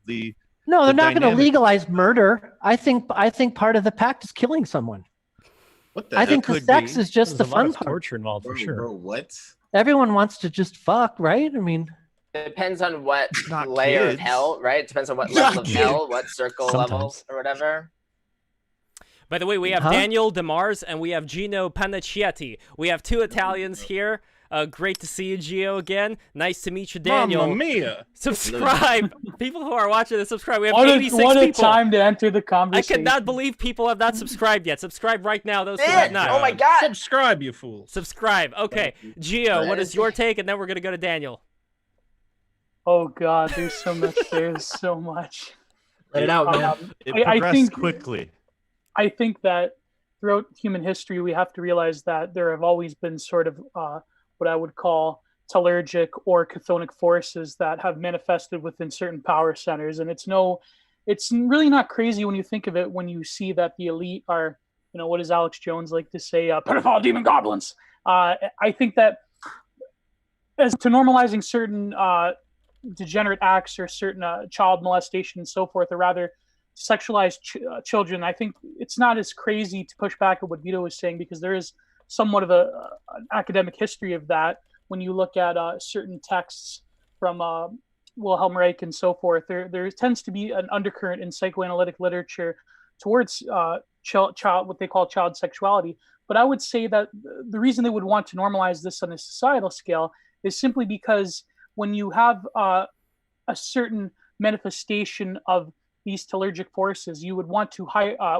the. No, they're not going to legalize murder. I think part of the pact is killing someone. What the I think the sex is just the fun part. Torture involved for sure. Bro, what? Everyone wants to just fuck, right? I mean, it depends on what Not layer kids. of hell, right? It depends on what level of hell, what circle level Sometimes. or whatever. By the way, we have Daniel DeMars and we have Gino Panacchietti. We have two Italians here. Great to see you, Gio, again. Nice to meet you, Daniel. Mamma mia. Subscribe. People who are watching this, subscribe. We have 86 what a people. time to enter the I conversation. cannot believe people have not subscribed yet. Subscribe right now, those who have not. Oh my God. Subscribe, you fools. Subscribe. Okay, Gio, what is your take? And then we're going to go to Daniel. Oh God, there's so much. There's so much. Let it out, man. I think quickly. I think that throughout human history, we have to realize that there have always been sort of what I would call telluric or chthonic forces that have manifested within certain power centers. And it's really not crazy when you think of it, when you see that the elite are, what does Alex Jones like to say? Pedophile demon goblins. I think that as to normalizing certain degenerate acts or certain child molestation and so forth, or rather sexualized children, I think it's not as crazy to push back at what Vito was saying, because there is somewhat of an academic history of that. When you look at certain texts from Wilhelm Reich and so forth, there tends to be an undercurrent in psychoanalytic literature towards child, what they call child sexuality. But I would say that the reason they would want to normalize this on a societal scale is simply because when you have a certain manifestation of these telluric forces, you would want to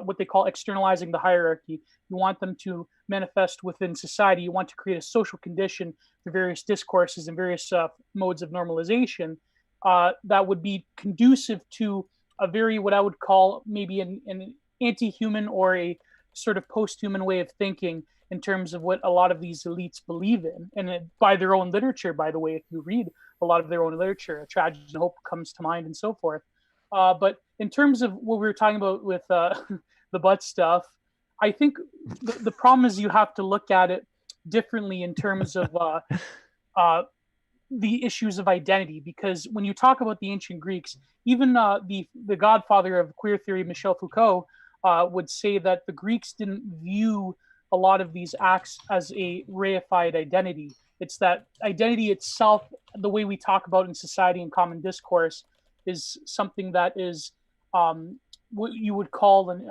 what they call externalizing the hierarchy. You want them to manifest within society. You want to create a social condition through various discourses and various modes of normalization that would be conducive to a very, what I would call maybe an anti-human or a sort of post-human way of thinking in terms of what a lot of these elites believe in. And by their own literature, by the way, if you read a lot of their own literature, Tragedy and Hope comes to mind and so forth. But in terms of what we were talking about with the butt stuff, I think the problem is you have to look at it differently in terms of the issues of identity. Because when you talk about the ancient Greeks, even the godfather of queer theory, Michel Foucault, would say that the Greeks didn't view a lot of these acts as a reified identity. It's that identity itself, the way we talk about in society and common discourse, is something that is what you would call an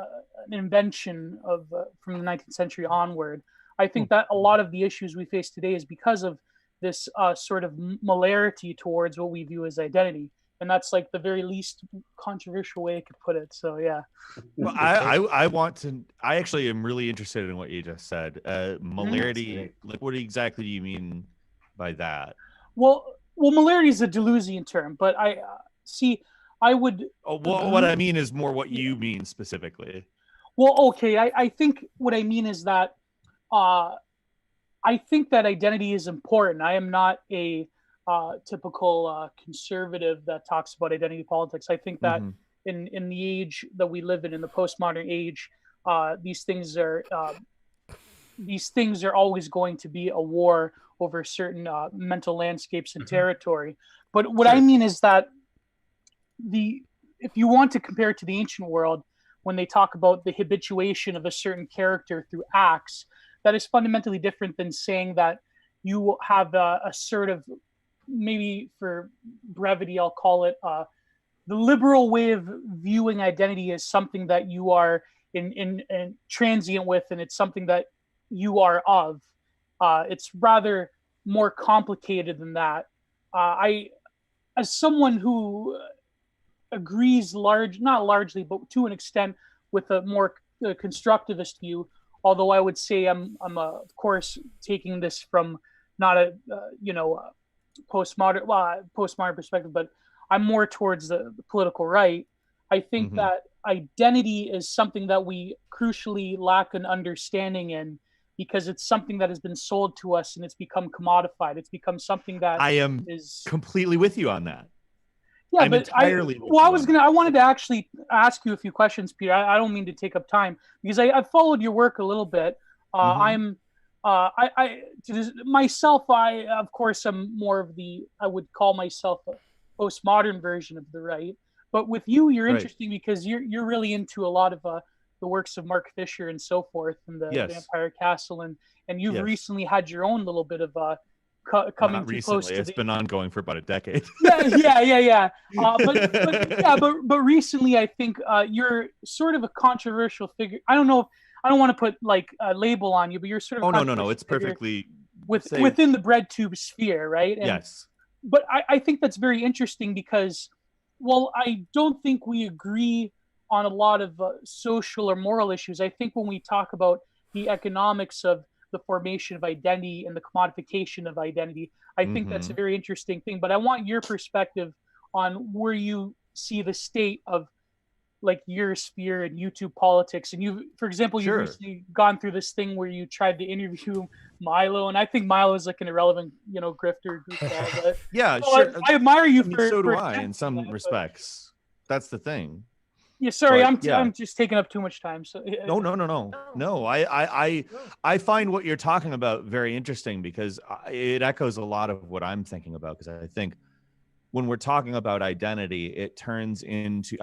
invention of from the 19th century onward. I think that a lot of the issues we face today is because of this sort of molarity towards what we view as identity. And that's like the very least controversial way I could put it. So, yeah. Well, I actually am really interested in what you just said. Molarity, like what exactly do you mean by that? Well, molarity is a Deleuzian term, but I would. Oh, well, what I mean is more what you mean specifically. Well, okay. I think what I mean is that I think that identity is important. I am not a typical conservative that talks about identity politics. I think that in the age that we live in the postmodern age, these things are always going to be a war over certain mental landscapes and territory. But what I mean is that if you want to compare it to the ancient world, when they talk about the habituation of a certain character through acts, that is fundamentally different than saying that you have a sort of, maybe for brevity, I'll call it the liberal way of viewing identity as something that you are in transient with, and it's something that you are of. It's rather more complicated than that. As someone who agrees not largely, but to an extent, with a more constructivist view, although I would say I'm of course taking this from not a postmodern perspective, but I'm more towards the political right. I think that identity is something that we crucially lack an understanding in, because it's something that has been sold to us and it's become commodified. It's become something that I am completely with you on that. Yeah, I'm but entirely I wanted to actually ask you a few questions, Peter. I don't mean to take up time, because I've followed your work a little bit. Myself, of course, I'm more of I would call myself a postmodern version of the right. But with you, you're interesting because you're really into a lot of the works of Mark Fisher and so forth, and the Vampire Castle, and you've recently had your own little bit of coming Not too recently. close to it's been ongoing for about a decade. yeah. But recently, I think you're sort of a controversial figure. I don't know. I don't want to put like a label on you, but you're sort of no. It's perfectly within the bread tube sphere, right? And, yes. But I think that's very interesting because, well, I don't think we agree on a lot of social or moral issues. I think when we talk about the economics of the formation of identity and the commodification of identity, I think that's a very interesting thing. But I want your perspective on where you see the state of like your sphere and YouTube politics, and you, for example, you've recently gone through this thing where you tried to interview Milo, and I think Milo is like an irrelevant, grifter goofball. But yeah, sure. I admire you for. So do for I, in some respects. That's the thing. Yeah, sorry, but, I'm just taking up too much time. So no. I find what you're talking about very interesting because it echoes a lot of what I'm thinking about. Because I think when we're talking about identity, it turns into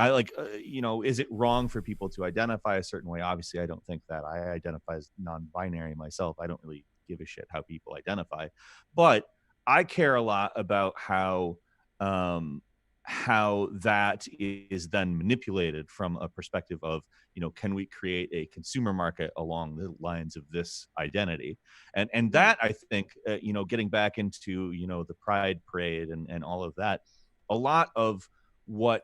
is it wrong for people to identify a certain way? Obviously, I don't think that. I identify as non-binary myself. I don't really give a shit how people identify, but I care a lot about how that is then manipulated from a perspective of, can we create a consumer market along the lines of this identity? And that, I think, getting back into, the Pride Parade and all of that, a lot of what,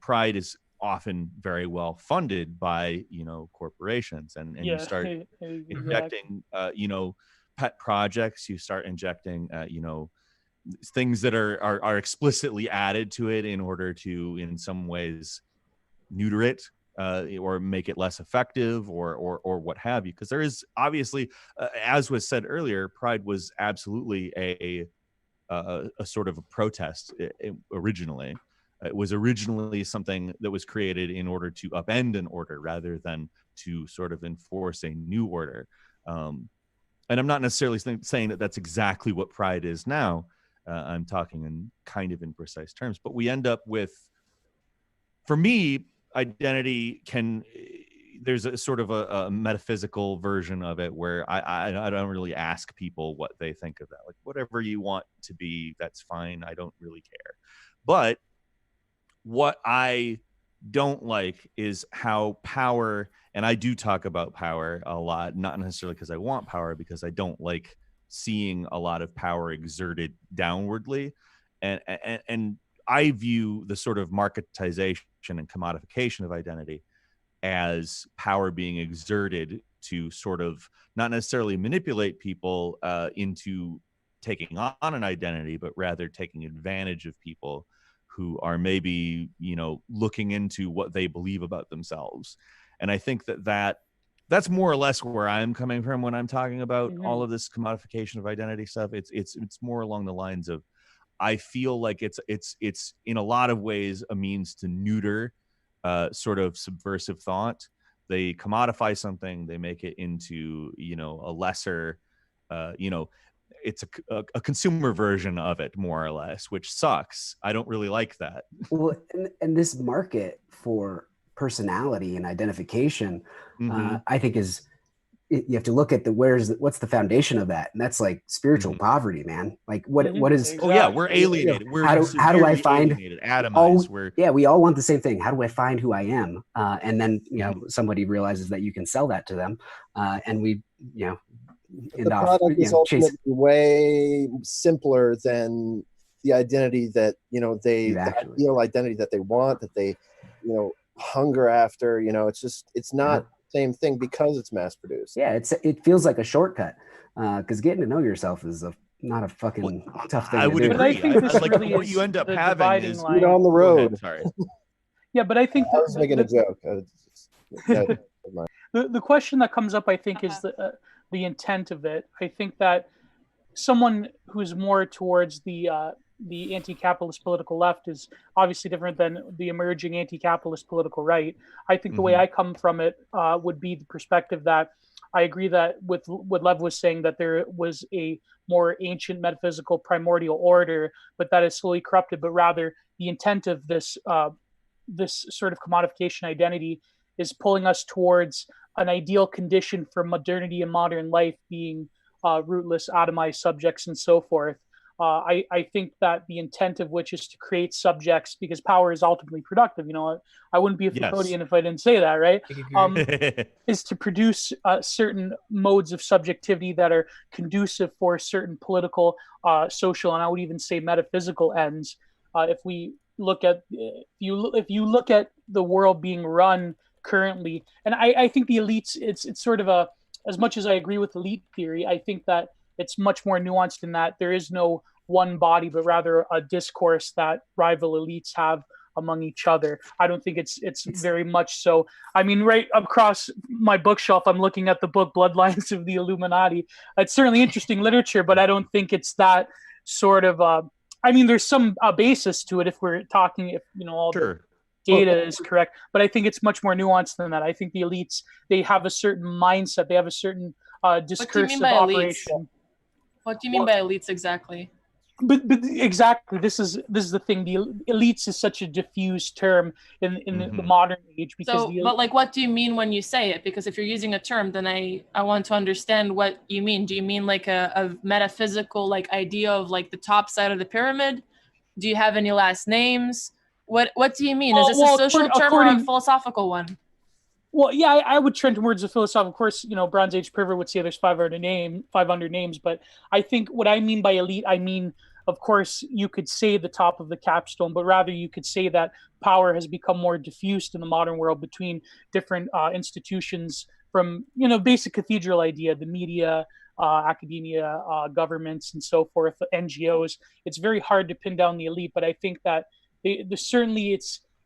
Pride is often very well funded by, corporations. And you start injecting, pet projects, you start injecting, things that are explicitly added to it in order to, in some ways, neuter it or make it less effective or what have you. Because there is obviously, as was said earlier, Pride was absolutely a sort of a protest originally. It was originally something that was created in order to upend an order rather than to sort of enforce a new order. And I'm not necessarily saying that that's exactly what Pride is now. I'm talking in kind of in precise terms, but we end up with, for me, identity there's a sort of a metaphysical version of it where I don't really ask people what they think of that. Like, whatever you want to be, that's fine. I don't really care. But what I don't like is how power, and I do talk about power a lot, not necessarily because I want power, because I don't like seeing a lot of power exerted downwardly, and I view the sort of marketization and commodification of identity as power being exerted to sort of not necessarily manipulate people into taking on an identity, but rather taking advantage of people who are maybe, looking into what they believe about themselves. And I think that's more or less where I'm coming from when I'm talking about all of this commodification of identity stuff. It's more along the lines of, I feel like it's in a lot of ways a means to neuter sort of subversive thought. They commodify something, they make it into, a lesser, it's a consumer version of it, more or less, which sucks. I don't really like that. Well, and this market for personality and identification, I think you have to look at what's the foundation of that, and that's like spiritual poverty, man. Like what is? Exactly. Oh yeah, we're alienated. We're how do I find atomized? We all want the same thing. How do I find who I am? And then somebody realizes that you can sell that to them, and we the product is ultimately way simpler than the identity that the ideal identity that they want, that they hunger after. It's not the same thing because it's mass produced. Yeah, it feels like a shortcut because getting to know yourself is not a fucking tough thing. I would agree. But I think this really what you end up having is line. On the road. Sorry. Yeah, but I think I was making a joke. The question that comes up, I think, is the intent of it. I think that someone who's more towards the anti-capitalist political left is obviously different than the emerging anti-capitalist political right. I think the way I come from it would be the perspective that I agree that with what Lev was saying, that there was a more ancient metaphysical primordial order, but that is slowly corrupted. But rather, the intent of this sort of commodification identity is pulling us towards an ideal condition for modernity and modern life, being rootless, atomized subjects and so forth. I think that the intent of which is to create subjects, because power is ultimately productive. I wouldn't be a Foucauldian if I didn't say that, right? Is to produce certain modes of subjectivity that are conducive for certain political, social, and I would even say metaphysical ends. If you look at the world being run currently, and I think the elites, it's sort of as much as I agree with elite theory, I think that it's much more nuanced in that there is no one body, but rather a discourse that rival elites have among each other. I don't think it's very much so. I mean, right across my bookshelf, I'm looking at the book Bloodlines of the Illuminati. It's certainly interesting literature, but I don't think it's that sort of. I mean, there's some basis to it if we're talking, if all the data is correct, but I think it's much more nuanced than that. I think the elites, they have a certain mindset, they have a certain discursive operation. What do you mean by elites exactly? But exactly, this is the thing. The elites is such a diffuse term in the modern age, because but like, what do you mean when you say it? Because if you're using a term, then I want to understand what you mean. Do you mean like a metaphysical like idea of like the top side of the pyramid? Do you have any last names? What do you mean? Is this a social term or a philosophical one? Well, yeah, I would trend towards a philosophical. Of course, Bronze Age pervert would say there's 500 names, but I think what I mean by elite, I mean, of course, you could say the top of the capstone, but rather you could say that power has become more diffused in the modern world between different institutions, from basic cathedral idea, the media, academia, governments, and so forth, NGOs. It's very hard to pin down the elite, but I think that certainly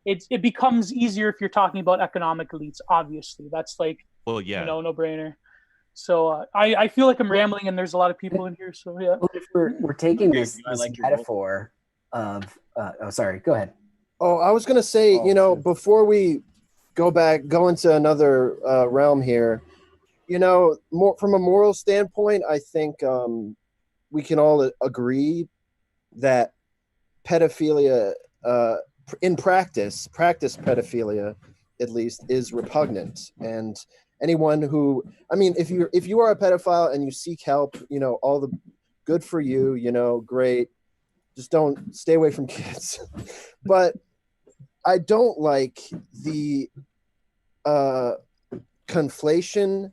it becomes easier if you're talking about economic elites. Obviously, that's like no brainer. So I feel like I'm rambling, and there's a lot of people in here. So yeah. Well, if we're taking this metaphor of sorry, go ahead. Oh, I was gonna say, before we go into another realm here, more from a moral standpoint, I think we can all agree that pedophilia, in practice pedophilia, at least, is repugnant. And anyone who, if you are a pedophile and you seek help, all the good for you, great. Just don't stay away from kids. But I don't like the conflation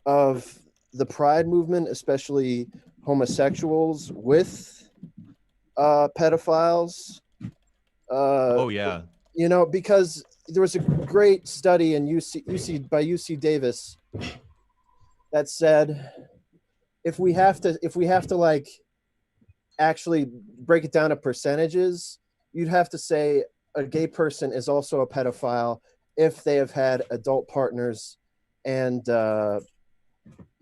of the pride movement, especially homosexuals, with pedophiles. Because there was a great study in UC Davis that said if we have to like actually break it down to percentages, you'd have to say a gay person is also a pedophile if they have had adult partners and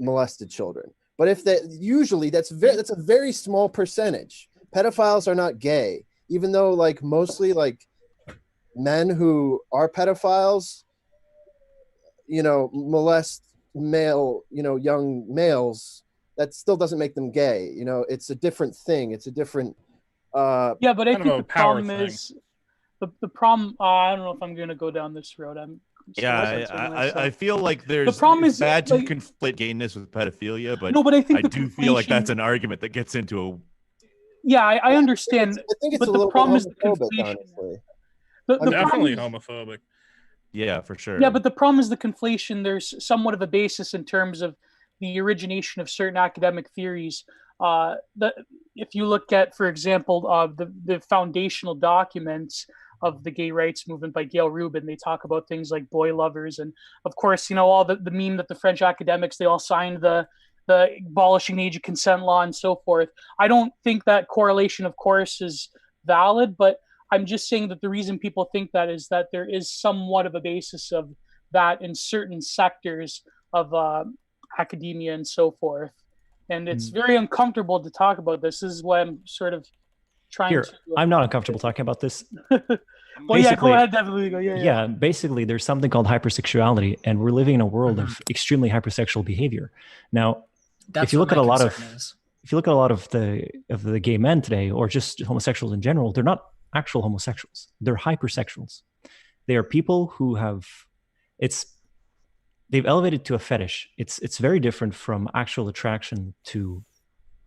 molested children. But if that's a very small percentage. Pedophiles are not gay, even though like mostly like men who are pedophiles, molest young males. That still doesn't make them gay. It's a different thing. It's a different. But I think the problem is the problem. I don't know if I'm going to go down this road. I feel like the problem is bad to conflate gayness with pedophilia, but I think I do feel like that's an argument that gets into a. Yeah, I understand. I think it's but a the little problem bit is the homophobic, conflation. honestly. Definitely homophobic. Yeah, for sure. Yeah, but the problem is the conflation. There's somewhat of a basis in terms of the origination of certain academic theories. If you look at, for example, the foundational documents of the gay rights movement by Gail Rubin, they talk about things like boy lovers, and of course, all the meme that the French academics, they all signed the abolishing the age of consent law and so forth. I don't think that correlation, of course, is valid, but I'm just saying that the reason people think that is that there is somewhat of a basis of that in certain sectors of academia and so forth. And it's very uncomfortable to talk about this. This is why I'm sort of trying to... I'm not uncomfortable talking about this. Well, yeah, go ahead, definitely. Yeah, basically, there's something called hypersexuality, and we're living in a world of extremely hypersexual behavior. Now, if you look at a lot of the gay men today, or just homosexuals in general, they're not actual homosexuals. They're hypersexuals. They are people who they've elevated to a fetish. It's very different from actual attraction to,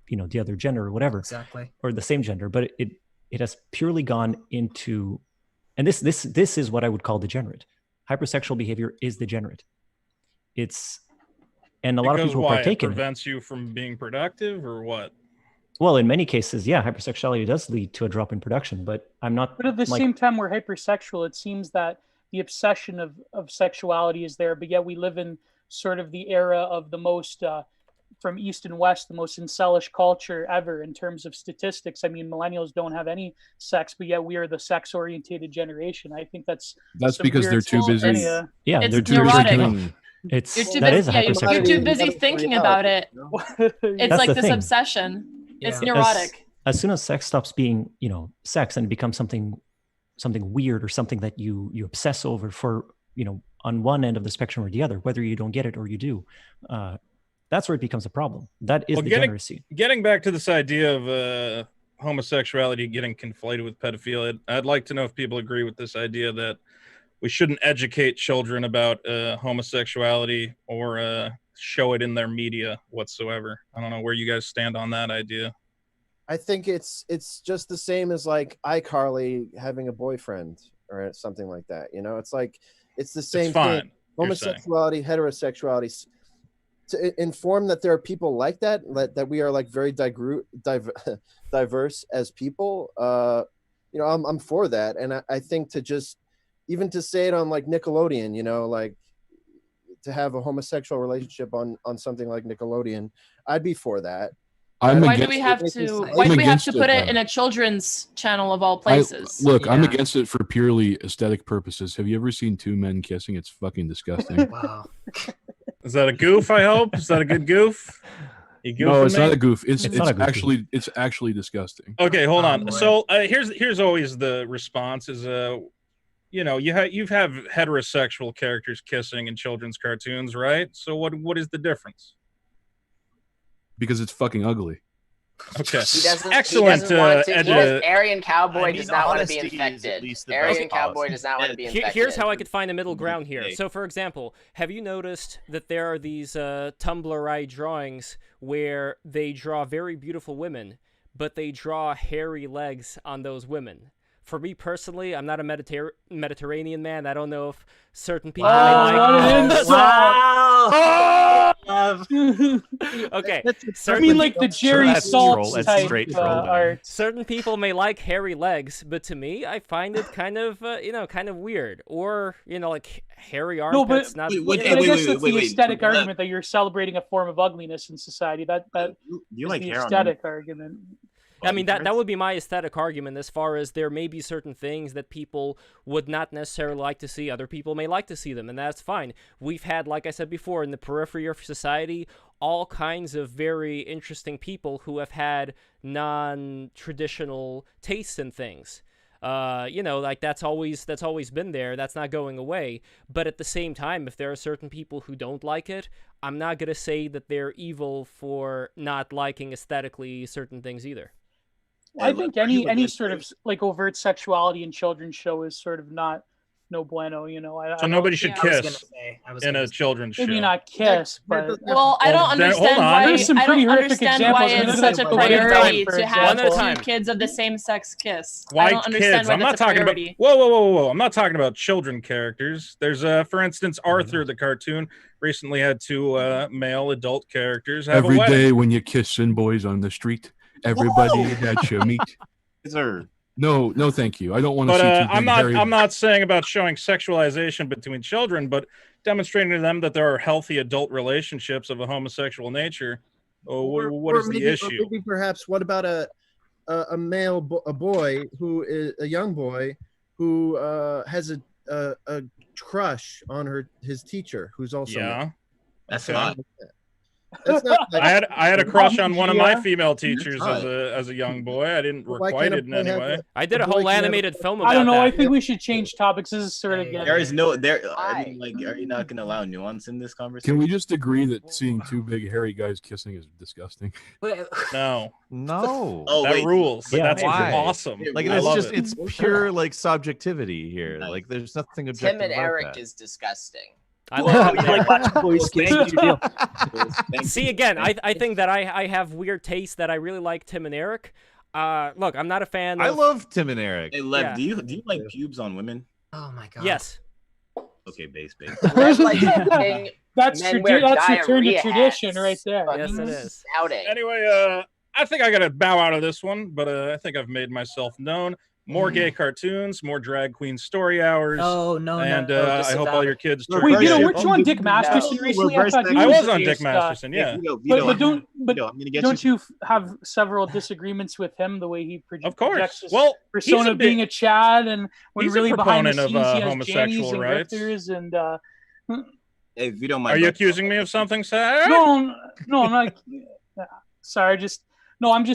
the other gender or whatever, exactly, or the same gender. But it has purely gone into, and this is what I would call degenerate. Hypersexual behavior is degenerate. And a lot of people partake in it. It prevents you from being productive, or what? Well, in many cases, yeah, hypersexuality does lead to a drop in production, but I'm not. But at the same time, we're hypersexual. It seems that the obsession of sexuality is there, but yet we live in sort of the era of the most from East and West, the most incelish culture ever in terms of statistics. I mean, millennials don't have any sex, but yet we are the sex-orientated generation. I think that's because they're too busy. Yeah, it's they're too neurotic. busy. It's You're too that busy, is yeah, hypersexual. you're too busy thinking about it. It's That's like the this thing. obsession. It's Yeah. neurotic. As soon as sex stops being, sex and it becomes something weird or something that you obsess over for, on one end of the spectrum or the other, whether you don't get it or you do, that's where it becomes a problem. That is degeneracy. Getting back to this idea of homosexuality getting conflated with pedophilia, I'd like to know if people agree with this idea that we shouldn't educate children about homosexuality or show it in their media whatsoever. I don't know where you guys stand on that idea. I think it's just the same as like iCarly having a boyfriend or something like that. It's like it's the same thing. Homosexuality, heterosexuality. To inform that there are people like that we are like very diverse as people. I'm for that, and I think to just even to say it on like Nickelodeon, like to have a homosexual relationship on something like Nickelodeon, I'd be for that. Why do we have to put it in a children's channel of all places? I'm against it for purely aesthetic purposes. Have you ever seen two men kissing? It's fucking disgusting. Wow. Is that a goof? I hope. Is that a good goof? No, it's not a goof. It's actually disgusting. Okay, hold on. So here's always the response is you've heterosexual characters kissing in children's cartoons, right? So what is the difference? Because it's fucking ugly. Okay. Excellent. Aryan Cowboy does not want to be infected. Aryan Cowboy does not want to be infected. Here's how I could find a middle ground here. So, for example, have you noticed that there are these Tumblr-eye drawings where they draw very beautiful women, but they draw hairy legs on those women? For me personally, I'm not a Mediterranean man. I don't know if certain people may like. Okay. I mean, like the Jerry Saltz type art. Certain people may like hairy legs, but to me, I find it kind of weird. Or like hairy armpits. I guess that's the aesthetic argument that you're celebrating a form of ugliness in society. That you is like the hair aesthetic argument. I mean, that would be my aesthetic argument, as far as there may be certain things that people would not necessarily like to see. Other people may like to see them, and that's fine. We've had, like I said before, in the periphery of society, all kinds of very interesting people who have had non-traditional tastes in things. Like that's always been there. That's not going away. But at the same time, if there are certain people who don't like it, I'm not going to say that they're evil for not liking aesthetically certain things either. I think any sort of like overt sexuality in children's show is sort of no bueno, So nobody should kiss in a children's show. Maybe not kiss, but I don't understand why. There's some pretty horrific examples. It's such a priority to have two kids of the same sex kiss. Why I don't understand kids? why I'm not that's a talking about. priority. Whoa! I'm not talking about children characters. There's for instance, Arthur the cartoon recently had two male adult characters have every a wedding. day when you kiss sin boys on the street. Everybody that you meet. No, thank you. I don't want to see. I'm not saying about showing sexualization between children, but demonstrating to them that there are healthy adult relationships of a homosexual nature. What is the issue? Maybe perhaps what about a boy who is a young boy who has a crush on his teacher, who's also that's not. That's not like, I had a crush on one of my female teachers as a young boy. I didn't requite it in any way. I did a whole animated film about I don't know. that. I think we should change topics. This is sort of there is no there. I mean, like, are you not going to allow nuance in this conversation? Can we just agree that seeing two big hairy guys kissing is disgusting? No. Oh, that rules. Yeah, that's awesome. Like it's pure like subjectivity here. Like there's nothing objective. Tim and about Eric that. is disgusting. I like watching boys kiss. See, again, I think that I have weird tastes that I really like Tim and Eric. Look, I'm not a fan. I love Tim and Eric. Hey, Lev, do you like pubes on women? Oh my god. Yes. Okay, base. That's returned to tradition right there. Yes, it is. Anyway, I think I got to bow out of this one, but I think I've made myself known. more gay cartoons, more drag queen story hours. Oh no! And I hope all your kids. Wait, Vito, weren't you on Dick Masterson recently? I was on Dick Masterson, yeah. But don't you have several disagreements with him the way he projects? Of course. His Well, persona being a Chad, and when he's really a behind the proponent scenes of he has homosexual Jannies rights. and grifters and. If you don't mind, are you accusing me of something, Sarah? No, I'm not. Sorry, I'm just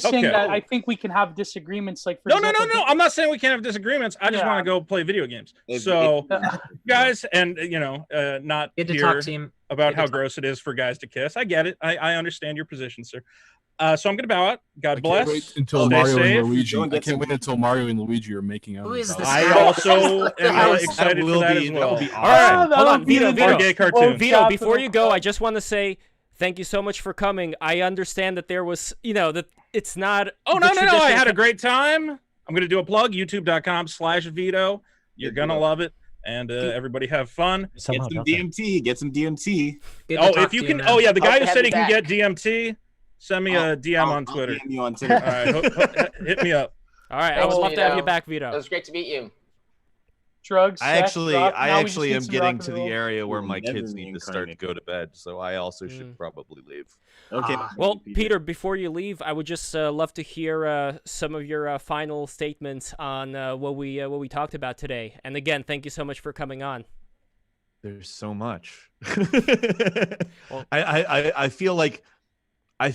saying Okay. that I think we can have disagreements. Like, for No. example, I'm not saying we can't have disagreements. I just want to go play video games. So, guys, and not Good to hear talk to him. about how gross it is for guys to kiss. I get it. I understand your position, sir. So I'm gonna bow out. God bless. Wait until Stay Mario safe. and Luigi. I can't wait until Mario and Luigi are making out. Who is this? I also am excited for that as well. All right, hold on, Vito. Gay cartoon. Vito, before you go, I just want to say thank you so much for coming. I understand that there was, that it's not. Oh no! I had a great time. I'm gonna do a plug. YouTube.com/Vito. You're gonna love it. And everybody have fun. Get some DMT. If you can. Oh yeah, the guy who said he can get DMT. Send me a DM on Twitter. DM you on Twitter. All right, hit me up. All right, I would love to have you back, Vito. It was great to meet you. Drugs. I sex, rock. Now we just actually need am some getting rock to and the roll. area where my Never kids need to start to go to bed, so I also should probably leave. Okay. Well, Peter, before you leave, I would just love to hear some of your final statements on what we talked about today. And again, thank you so much for coming on. There's so much. I feel like I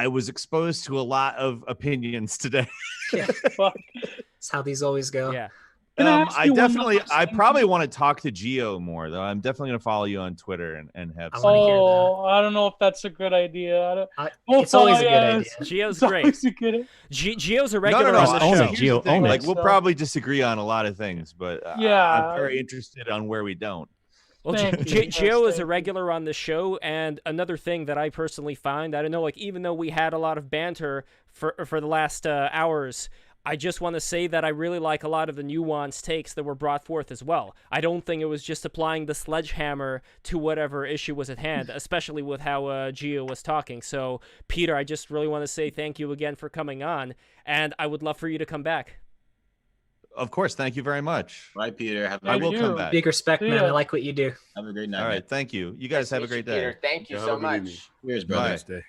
was exposed to a lot of opinions today. Yeah, that's how these always go. Yeah. I probably want to talk to Geo more though. I'm definitely gonna follow you on Twitter and have. I don't know if that's a good idea. It's always a good idea. Geo's great. Geo's a regular No, on the show. Geo, like we'll probably disagree on a lot of things, but I'm very interested on where we don't. Well, Gio is a regular on the show, and another thing that I personally find, I don't know, like even though we had a lot of banter for the last hours, I just want to say that I really like a lot of the nuanced takes that were brought forth as well. I don't think it was just applying the sledgehammer to whatever issue was at hand, especially with how Gio was talking. So, Peter, I just really want to say thank you again for coming on, and I would love for you to come back. Of course, thank you very much. Bye, Peter. I will come back. Big respect, man. I like what you do. Have a great night. All right, thank you. You guys have a great day. Peter, thank you so much. Cheers, brother. Bye.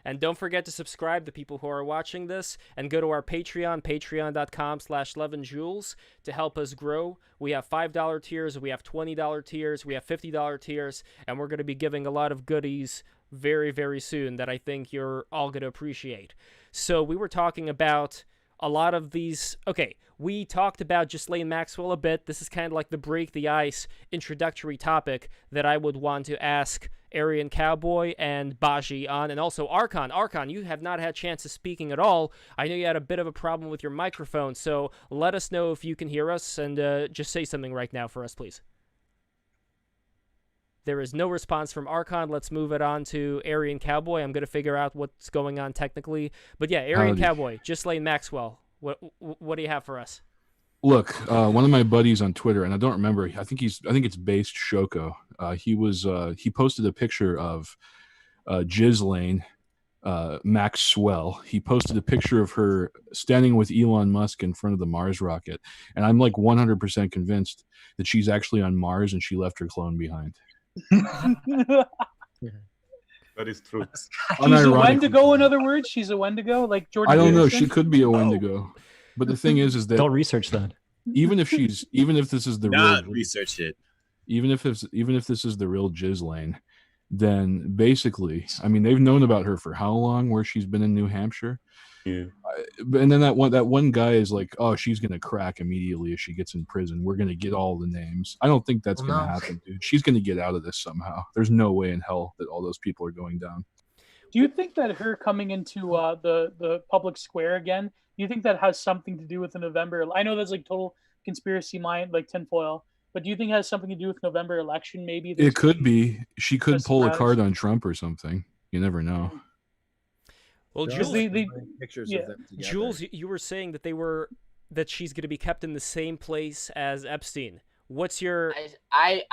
And don't forget to subscribe, the people who are watching this, and go to our Patreon, patreon.com/11joules, to help us grow. We have $5 tiers, we have $20 tiers, we have $50 tiers, and we're going to be giving a lot of goodies very, very soon that I think you're all going to appreciate. So we were talking about a lot of these. Okay, we talked about Ghislaine Maxwell a bit. This is kind of like the break the ice introductory topic that I would want to ask Aryan Cowboy and Baji on, and also Archon. Archon, you have not had a chance of speaking at all. I know you had a bit of a problem with your microphone, so let us know if you can hear us, and just say something right now for us, please. There is no response from Archon. Let's move it on to Aryan Cowboy. I'm going to figure out what's going on technically. But yeah, Aryan Cowboy, Ghislaine Maxwell, what do you have for us? Look, one of my buddies on Twitter, and I don't remember. I think it's based Shoko. He posted a picture of Ghislaine Maxwell. He posted a picture of her standing with Elon Musk in front of the Mars rocket, and I'm like 100% convinced that she's actually on Mars and she left her clone behind. That is true. She's a Wendigo, in other words. She's a Wendigo, like Jordan. I don't know. Peterson? She could be a Wendigo, but the thing is that don't research that. Even if this is the real research it. Even if this is the real Ghislaine, then basically, I mean, they've known about her for how long? Where she's been in New Hampshire. Yeah. And then that one guy is like, oh, she's gonna crack immediately if she gets in prison. We're gonna get all the names. I don't think that's gonna happen, dude. She's gonna get out of this somehow. There's no way in hell that all those people are going down. Do you think that her coming into the public square again? Do you think that has something to do with the November? I know that's like total conspiracy mind, like tinfoil. But do you think it has something to do with November election? Maybe it could be. She could pull a card on Trump or something. You never know. Well, Jules, pictures of them together. Jules, you were saying that she's going to be kept in the same place as Epstein. What's your? I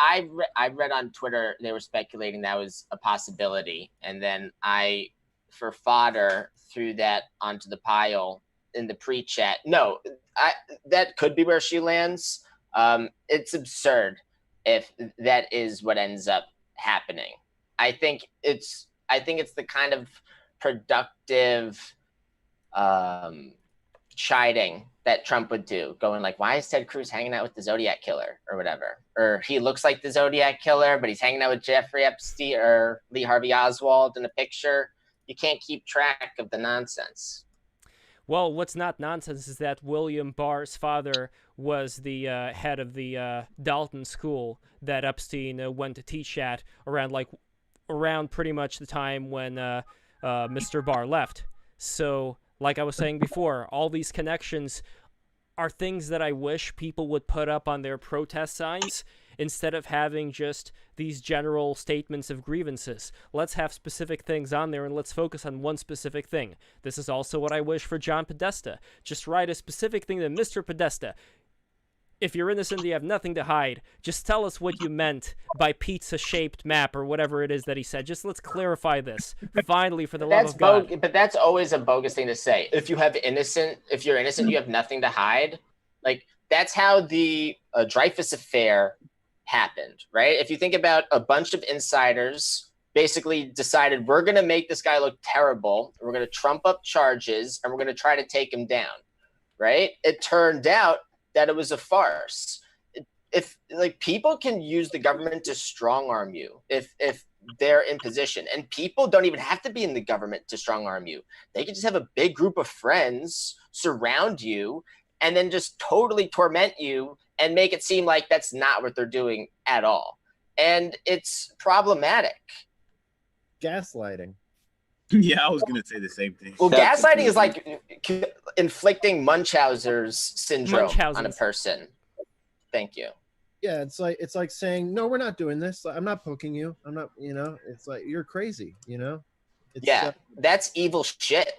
read on Twitter they were speculating that was a possibility, and then I, for fodder, threw that onto the pile in the pre-chat. No, that could be where she lands. It's absurd if that is what ends up happening. I think it's the kind of productive chiding that Trump would do, going like, why is Ted Cruz hanging out with the Zodiac killer or whatever? Or he looks like the Zodiac killer, but he's hanging out with Jeffrey Epstein or Lee Harvey Oswald in a picture. You can't keep track of the nonsense. Well, what's not nonsense is that William Barr's father was the head of the Dalton School that Epstein went to teach at around pretty much the time when Mr. Barr left. So, like I was saying before, all these connections are things that I wish people would put up on their protest signs instead of having just these general statements of grievances. Let's have specific things on there and let's focus on one specific thing. This is also what I wish for John Podesta. Just write a specific thing to Mr. Podesta. If you're innocent, you have nothing to hide. Just tell us what you meant by pizza-shaped map or whatever it is that he said. Just let's clarify this. Finally, for the love of God. But that's always a bogus thing to say. If you're innocent, you have nothing to hide. Like, that's how the Dreyfus affair happened, right? If you think about a bunch of insiders basically decided, we're going to make this guy look terrible, we're going to trump up charges, and we're going to try to take him down, right? It turned out that it was a farce. If people can use the government to strong arm you, if they're in position, and people don't even have to be in the government to strong arm you. They can just have a big group of friends surround you and then just totally torment you and make it seem like that's not what they're doing at all. And it's problematic. Gaslighting. Yeah, I was going to say the same thing. Well, gaslighting is like inflicting Munchausen's syndrome on a person. Thank you. Yeah, it's like saying, no, we're not doing this. I'm not poking you. I'm not, it's like, you're crazy, It's, that's evil shit.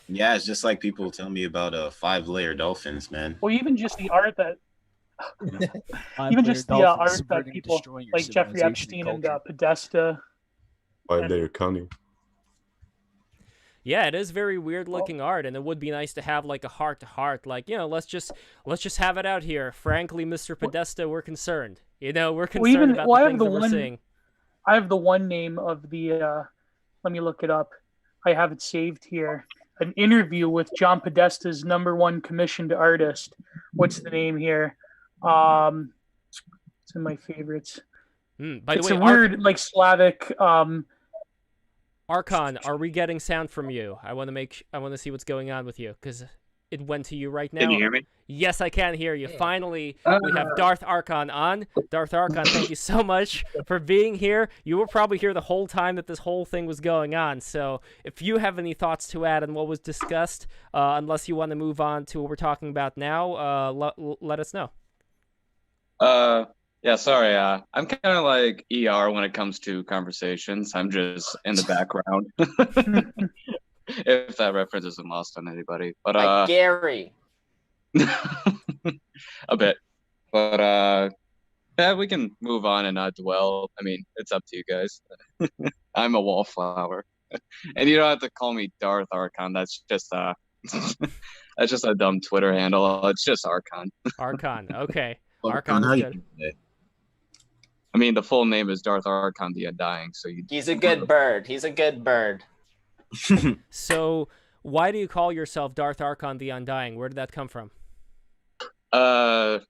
Yeah, it's just like people tell me about 5-layer dolphins, man. Well, even just the art that people like Jeffrey Epstein and Podesta. 5-layer cunning. Yeah, it is very weird looking art, and it would be nice to have like a heart-to-heart, like, let's just have it out here. Frankly, Mr. Podesta, we're concerned. We're concerned about the things that we're seeing. I have the one name of the, let me look it up. I have it saved here. An interview with John Podesta's #1 commissioned artist. What's the name here? It's in my favorites. It's a weird, Slavic, Archon, are we getting sound from you? I want to see what's going on with you, because it went to you right now. Can you hear me? Yes, I can hear you. Finally, we have Darth Archon on. Darth Archon, thank you so much for being here. You were probably here the whole time that this whole thing was going on. So if you have any thoughts to add on what was discussed, unless you want to move on to what we're talking about now, let us know. Yeah, sorry. I'm kind of like ER when it comes to conversations. I'm just in the background. If that reference isn't lost on anybody. But like Gary. A bit. But yeah, we can move on and not dwell. I mean, it's up to you guys. I'm a wallflower. And you don't have to call me Darth Archon. That's just that's just a dumb Twitter handle. It's just Archon. Archon, okay. Archon is good. I mean, the full name is Darth Archon the Undying. So he's a good bird. He's a good bird. So why do you call yourself Darth Archon the Undying? Where did that come from? A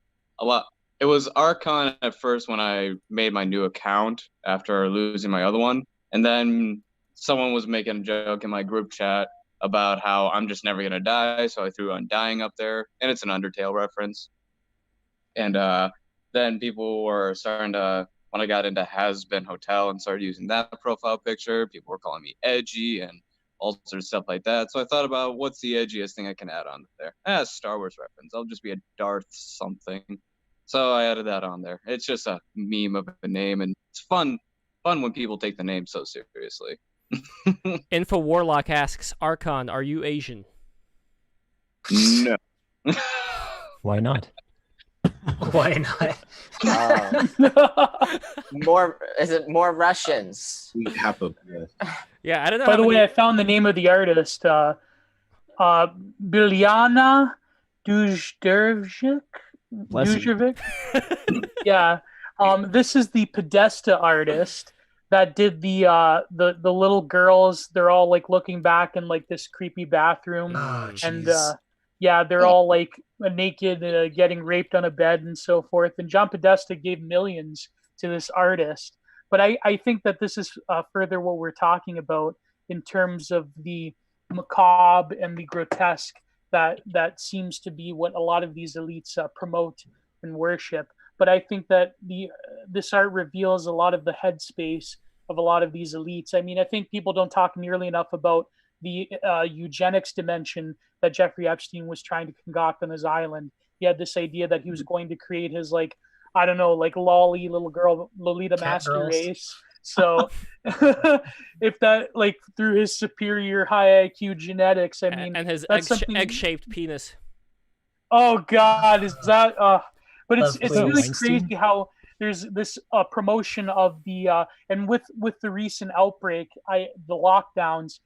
lot. It was Archon at first when I made my new account after losing my other one. And then someone was making a joke in my group chat about how I'm just never going to die. So I threw Undying up there. And it's an Undertale reference. And then people were starting to, when I got into Has Been Hotel and started using that profile picture, people were calling me edgy and all sorts of stuff like that. So I thought about what's the edgiest thing I can add on there. Star Wars reference. I'll just be a Darth something. So I added that on there. It's just a meme of a name, and it's fun when people take the name so seriously. Info Warlock asks, Archon, are you Asian? No. Why not? Why not? Is it more Russians? We have a yeah, I don't know. By the way, I found the name of the artist. Biljana Duždjević. Yeah. This is the Podesta artist that did the little girls. They're all like looking back in like this creepy bathroom, and yeah, they're all like naked, getting raped on a bed and so forth. And John Podesta gave millions to this artist. But I think that this is further what we're talking about in terms of the macabre and the grotesque that seems to be what a lot of these elites promote and worship. But I think that this art reveals a lot of the headspace of a lot of these elites. I mean, I think people don't talk nearly enough about the eugenics dimension that Jeffrey Epstein was trying to concoct on his island. He had this idea that he was going to create his, like, I don't know, like lolly little girl Lolita master race. So if that, like, through his superior high IQ genetics, I mean, and his egg-shaped penis. Oh God, is that? But it's really crazy how there's this promotion of the and with the recent outbreak, the lockdowns.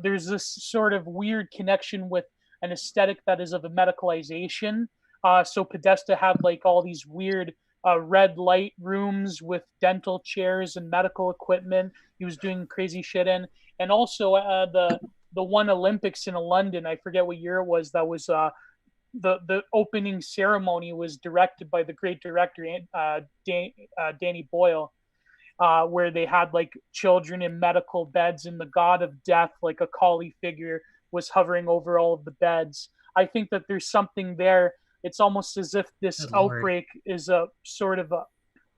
There's this sort of weird connection with an aesthetic that is of a medicalization. So Podesta had like all these weird red light rooms with dental chairs and medical equipment. He was doing crazy shit in, and also the one Olympics in London. I forget what year it was. That was the opening ceremony was directed by the great director Danny Boyle. Where they had like children in medical beds, and the god of death, like a Kali figure, was hovering over all of the beds. I think that there's something there. It's almost as if this outbreak is a sort of a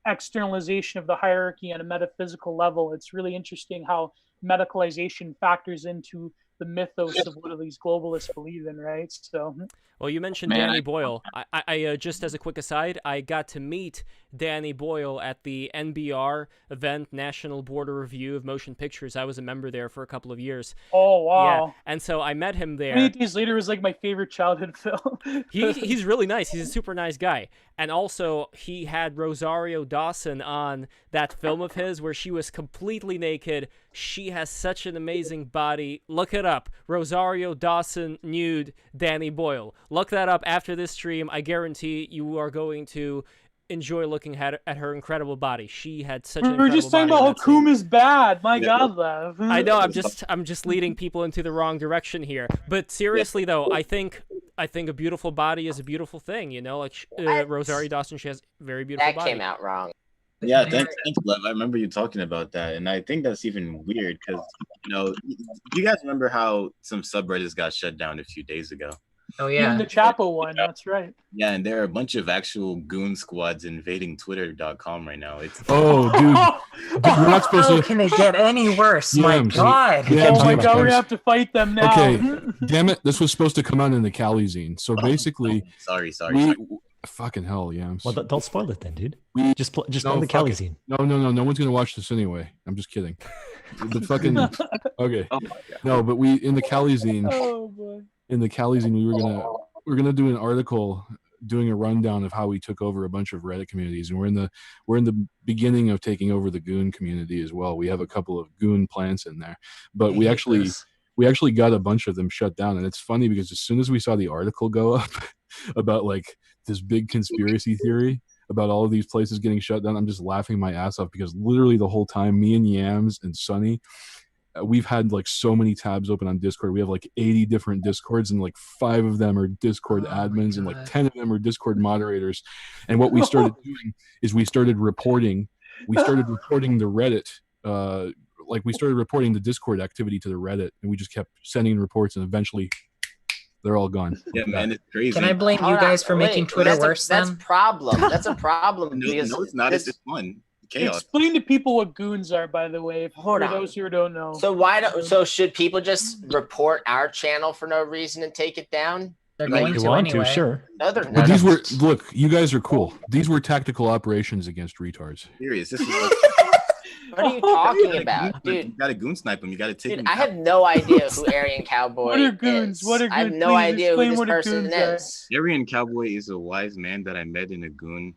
externalization of the hierarchy on a metaphysical level. It's really interesting how medicalization factors into the mythos of what these globalists believe in, right? So, well, you mentioned Danny Boyle. I just as a quick aside, I got to meet Danny Boyle at the NBR event, National Board of Review of Motion Pictures. I was a member there for a couple of years. Oh, wow. Yeah, and so I met him there. 8 days later was like my favorite childhood film. He's really nice. He's a super nice guy. And also, he had Rosario Dawson on that film of his where she was completely naked. She has such an amazing body. Look it up. Rosario Dawson nude Danny Boyle. Look that up after this stream. I guarantee you are going to enjoy looking at her incredible body. She had such an incredible body. We're just talking about how Coom is bad. My God, love. I know. I'm just leading people into the wrong direction here. But seriously, though, I think a beautiful body is a beautiful thing. You know, like Rosario Dawson, she has a very beautiful body. That came out wrong. Yeah, thanks, Lev. I remember you talking about that, and I think that's even weird because, you know, you guys remember how some subreddits got shut down a few days ago? Oh yeah, even the Chapo one. That's right. Yeah, and there are a bunch of actual goon squads invading Twitter.com right now. It's dude, we're not supposed to. How can it get any worse? My God! Yeah, oh my God, we have to fight them now. Okay, damn it! This was supposed to come out in the Cali zine. So basically, sorry. Fucking hell, Yams. Well, don't spoil it then, dude. Just play the Cali zine. No. No one's gonna watch this anyway. I'm just kidding. The fucking okay. Oh my God. No, but we in the Cali zine. Oh boy. In the Cali zine, we were gonna do an article doing a rundown of how we took over a bunch of Reddit communities, and we're in the beginning of taking over the Goon community as well. We have a couple of Goon plants in there, but we actually got a bunch of them shut down. And it's funny because as soon as we saw the article go up about like this big conspiracy theory about all of these places getting shut down, I'm just laughing my ass off because literally the whole time, me and Yams and Sunny, we've had like so many tabs open on Discord. We have like 80 different Discords, and like 5 of them are Discord admins, and like 10 of them are Discord moderators. And what we started doing is we started reporting the Reddit, we started reporting the Discord activity to the Reddit, and we just kept sending reports, and eventually they're all gone. Yeah, man, it's crazy. Can I blame you guys for making Twitter worse? That's a problem. That's a problem. No, it's not. It's just fun. Chaos. Explain to people what goons are, by the way, for those who don't know. So should people just report our channel for no reason and take it down? They're going to anyway. Sure. No, they're not. But these were you guys are cool. These were tactical operations against retards. Serious. This is What are you talking about, dude? You gotta goon snipe him. You gotta take Dude, him. I have no idea who Aryan Cowboy What are goons? is. What are I have goons? no Please idea who explain this what a person goons are. is. Aryan Cowboy is a wise man that I met in a goon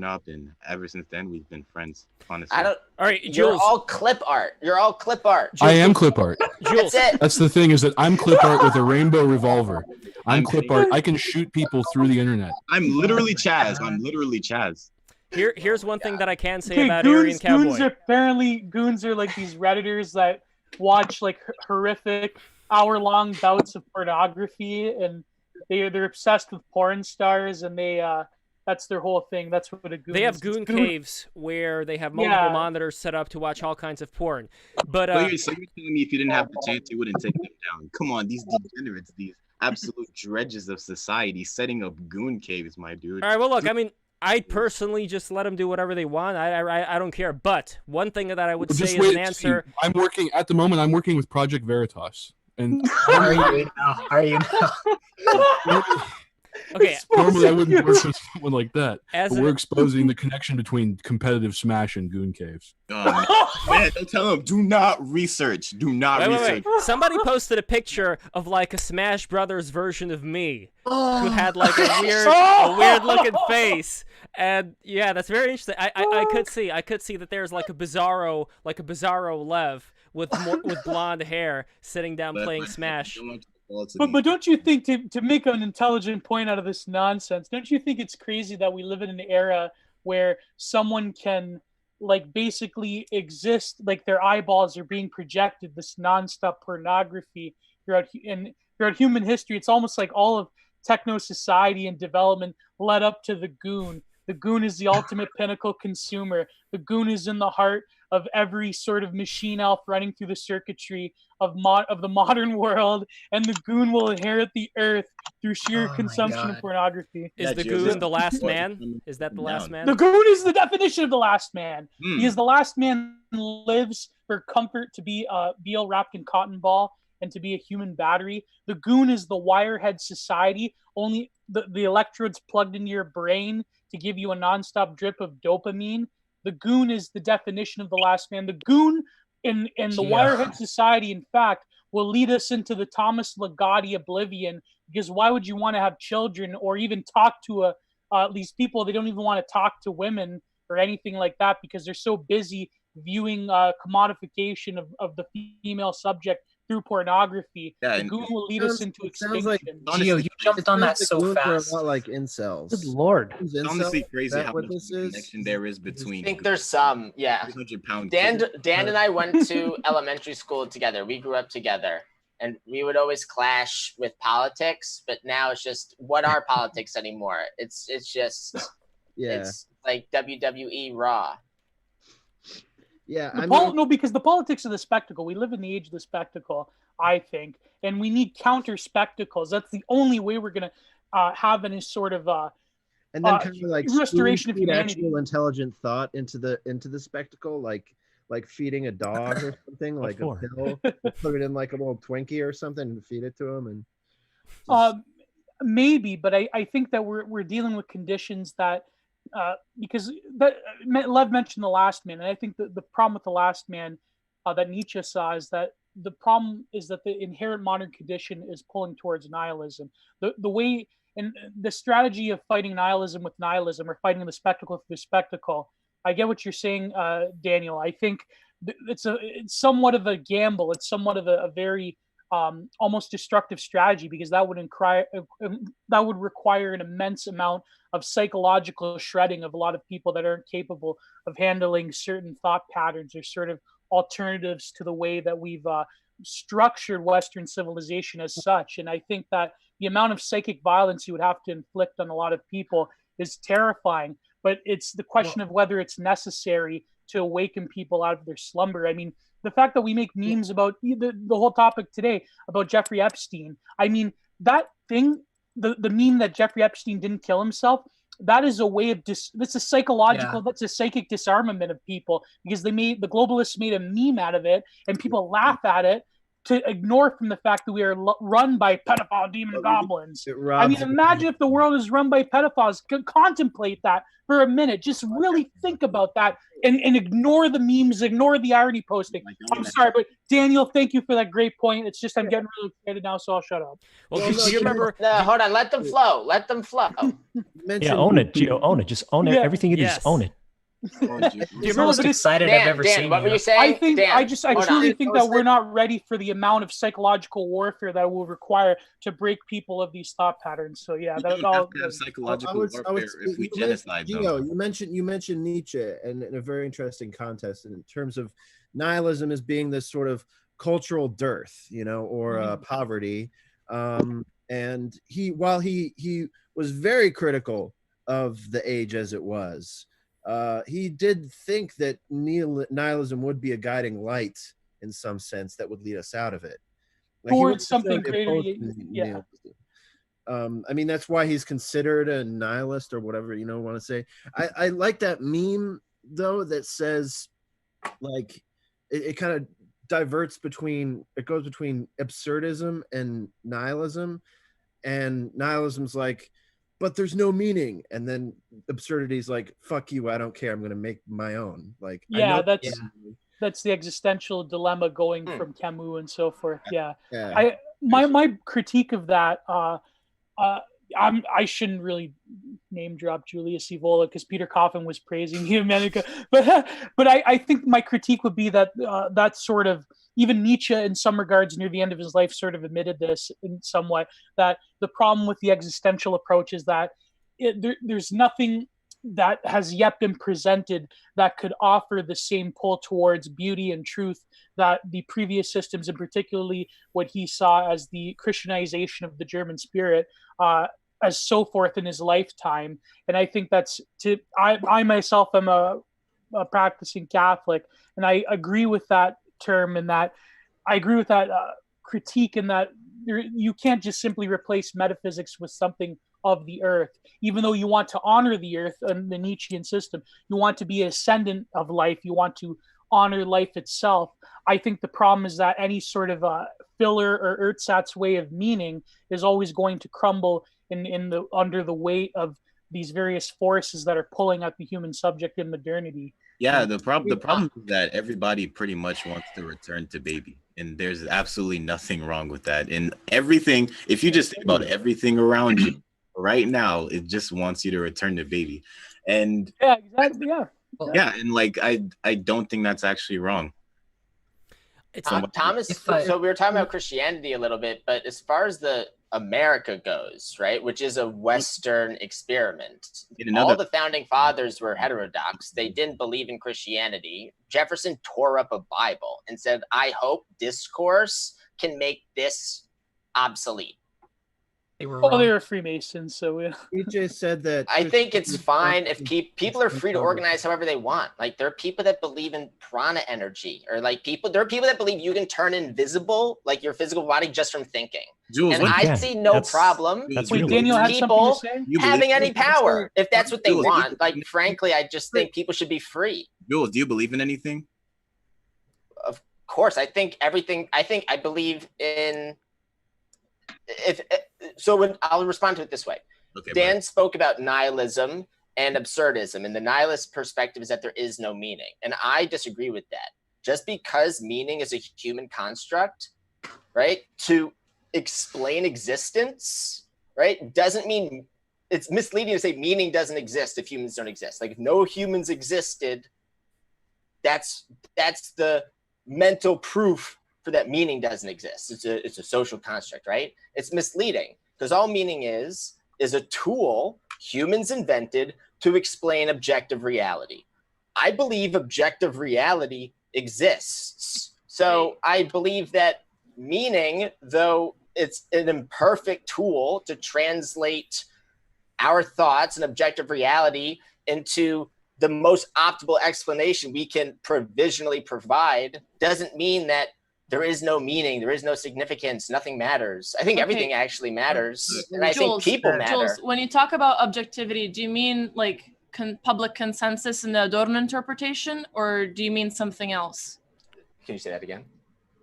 op, and ever since then we've been friends. Honestly, I don't. All right, You're Jules. all clip art. You're all clip art. I am clip art. Jules. That's it. That's the thing, is that I'm clip art with a rainbow revolver. I'm clip art. I can shoot people through the internet. I'm literally Chaz. I'm literally Chaz. Here's one thing that I can say Okay, about Aryan Cowboy. Goons are like these Redditors that watch like horrific hour-long bouts of pornography, and they're obsessed with porn stars, and that's their whole thing. That's what a goon They have is. goon caves where they have multiple monitors set up to watch all kinds of porn. But so you're telling me if you didn't have the chance, you wouldn't take them down? Come on, these degenerates, these absolute dredges of society, setting up goon caves, my dude. all right, well, look, I mean, I personally just let them do whatever they want. I don't care. But one thing that I would say Just is wait an and answer. see. I'm working at the moment. I'm working with Project Veritas, and Are you now? Okay. Normally I wouldn't work with someone like that. As But we're exposing the connection between competitive Smash and goon caves. Man, don't tell them. Do not research. Do not research. Wait. Somebody posted a picture of like a Smash Brothers version of me who had like a weird looking face. And yeah, that's very interesting. I could see that there's like a Bizarro Lev with blonde hair sitting down playing Smash. But don't you think, to make an intelligent point out of this nonsense, don't you think it's crazy that we live in an era where someone can like basically exist, like their eyeballs are being projected this nonstop pornography throughout human history? It's almost like all of techno society and development led up to the goon. The goon is the ultimate pinnacle consumer. The goon is in the heart of every sort of machine elf running through the circuitry of the modern world, and the goon will inherit the earth through sheer consumption of pornography. Is the goon the last man? Is that the last man? The goon is the definition of the last man. He is the last man who lives for comfort to be a Beal wrapped in cotton ball and to be a human battery. The goon is the wirehead society, only the electrodes plugged into your brain to give you a nonstop drip of dopamine. The goon is the definition of the last man. The goon in the wirehead society, in fact, will lead us into the Thomas Ligotti oblivion, because why would you want to have children or even talk to these people? They don't even want to talk to women or anything like that because they're so busy viewing commodification of the female subject through pornography. Yeah, the goon will lead us into extinction. Like, Gio, you jumped on that so goons fast. Are a lot like incels. Good lord. It's honestly crazy how what much this is? connection there is between. I think there's some, yeah. 300-pound Dan kids. and I went to elementary school together. We grew up together, and we would always clash with politics. But now it's just, what are politics anymore? It's just, it's like WWE Raw. Yeah, No, because the politics of the spectacle. We live in the age of the spectacle, I think, and we need counter spectacles. That's the only way we're going to have any sort of and then kind of like restoration of humanity. Actual intelligent thought into the spectacle, like feeding a dog or something, like a pill. Put it in like a little Twinkie or something and feed it to him, and maybe, but I think that we're dealing with conditions that. Because Lev mentioned The Last Man, and I think the problem with The Last Man that Nietzsche saw is that the problem is that the inherent modern condition is pulling towards nihilism. The way and the strategy of fighting nihilism with nihilism, or fighting the spectacle through the spectacle. I get what you're saying, Daniel. I think it's somewhat of a gamble. It's somewhat of a very almost destructive strategy, because that would require an immense amount of psychological shredding of a lot of people that aren't capable of handling certain thought patterns or sort of alternatives to the way that we've structured Western civilization as such. And I think that the amount of psychic violence you would have to inflict on a lot of people is terrifying, but it's the question of whether it's necessary to awaken people out of their slumber. I mean, the fact that we make memes about the whole topic today about Jeffrey Epstein, I mean, that thing, the meme that Jeffrey Epstein didn't kill himself, that is a way of that's a psychological, that's a psychic disarmament of people, because the globalists made a meme out of it and people laugh at it. to ignore from the fact that we are run by pedophile demon goblins. I mean, imagine if the world is run by pedophiles. Contemplate that for a minute. Just really think about that and ignore the memes, ignore the irony posting. I'm sorry, but Daniel, thank you for that great point. It's just I'm getting really excited now, so I'll shut up. Well, do you remember? No, hold on. Let them flow. Let them flow. Yeah, own it, Gio. Own it. Just own it. Everything you do, just own it. You're the most excited I've ever seen. What were you saying? I think Dan, I truly think that we're not ready for the amount of psychological warfare that will require to break people of these thought patterns. So yeah, that's all. Psychological warfare if we genocide them. Gio, you mentioned Nietzsche and in a very interesting context in terms of nihilism as being this sort of cultural dearth, or poverty. And while he was very critical of the age as it was, he did think that nihilism would be a guiding light in some sense that would lead us out of it. Towards something greater. Yeah. I mean, that's why he's considered a nihilist or whatever, want to say. I like that meme, though, that says, like, it kind of goes between absurdism and nihilism. And nihilism's like, but there's no meaning, and then absurdity's like, fuck you, I don't care, I'm gonna make my own. Like, yeah, that's the existential dilemma going from Camus and so forth. My critique of that, I shouldn't really name drop Julius Evola because Peter Coffin was praising him, but I think my critique would be that that sort of, even Nietzsche in some regards near the end of his life sort of admitted this in somewhat, that the problem with the existential approach is that there's nothing that has yet been presented that could offer the same pull towards beauty and truth that the previous systems, and particularly what he saw as the Christianization of the German spirit, as so forth in his lifetime. And I think I myself am a practicing Catholic, and I agree with that term, and that I agree with that critique, in that you can't just simply replace metaphysics with something of the earth. Even though you want to honor the earth and the Nietzschean system, you want to be ascendant of life, you want to honor life itself. I think the problem is that any sort of filler or ersatz way of meaning is always going to crumble under the weight of these various forces that are pulling at the human subject in modernity. Yeah, the problem is that everybody pretty much wants to return to baby, and there's absolutely nothing wrong with that. And everything, if you just think about everything around you right now, it just wants you to return to baby. And yeah, exactly. Yeah, and like I don't think that's actually wrong. Thomas, so we were talking about Christianity a little bit, but as far as the America goes, right, which is a Western experiment, all the founding fathers were heterodox. They didn't believe in Christianity. Jefferson tore up a Bible and said, I hope discourse can make this obsolete. They were Freemasons, so yeah. EJ said that. I think it's fine if people are free to organize however they want. Like, there are people that believe in prana energy, or like there are people that believe you can turn invisible, like your physical body, just from thinking. Jules, and I see no problem with Daniel had people something to say? having any power if that's what they want. Like, frankly, I just think people should be free. Jules, do you believe in anything? Of course, I think everything. I believe in. I'll respond to it this way. Okay, Dan spoke about nihilism and absurdism, and the nihilist perspective is that there is no meaning, and I disagree with that. Just because meaning is a human construct, right, to explain existence, right, doesn't mean it's misleading to say meaning doesn't exist if humans don't exist. Like, if no humans existed, that's the mental proof for that meaning doesn't exist. It's a social construct, right? It's misleading because all meaning is a tool humans invented to explain objective reality. I believe objective reality exists. So I believe that meaning, though it's an imperfect tool to translate our thoughts and objective reality into the most optimal explanation we can provisionally provide, doesn't mean that there is no meaning, there is no significance, nothing matters. I think everything actually matters, and I think people matter. Jules, when you talk about objectivity, do you mean like public consensus in the Adorno interpretation, or do you mean something else? Can you say that again?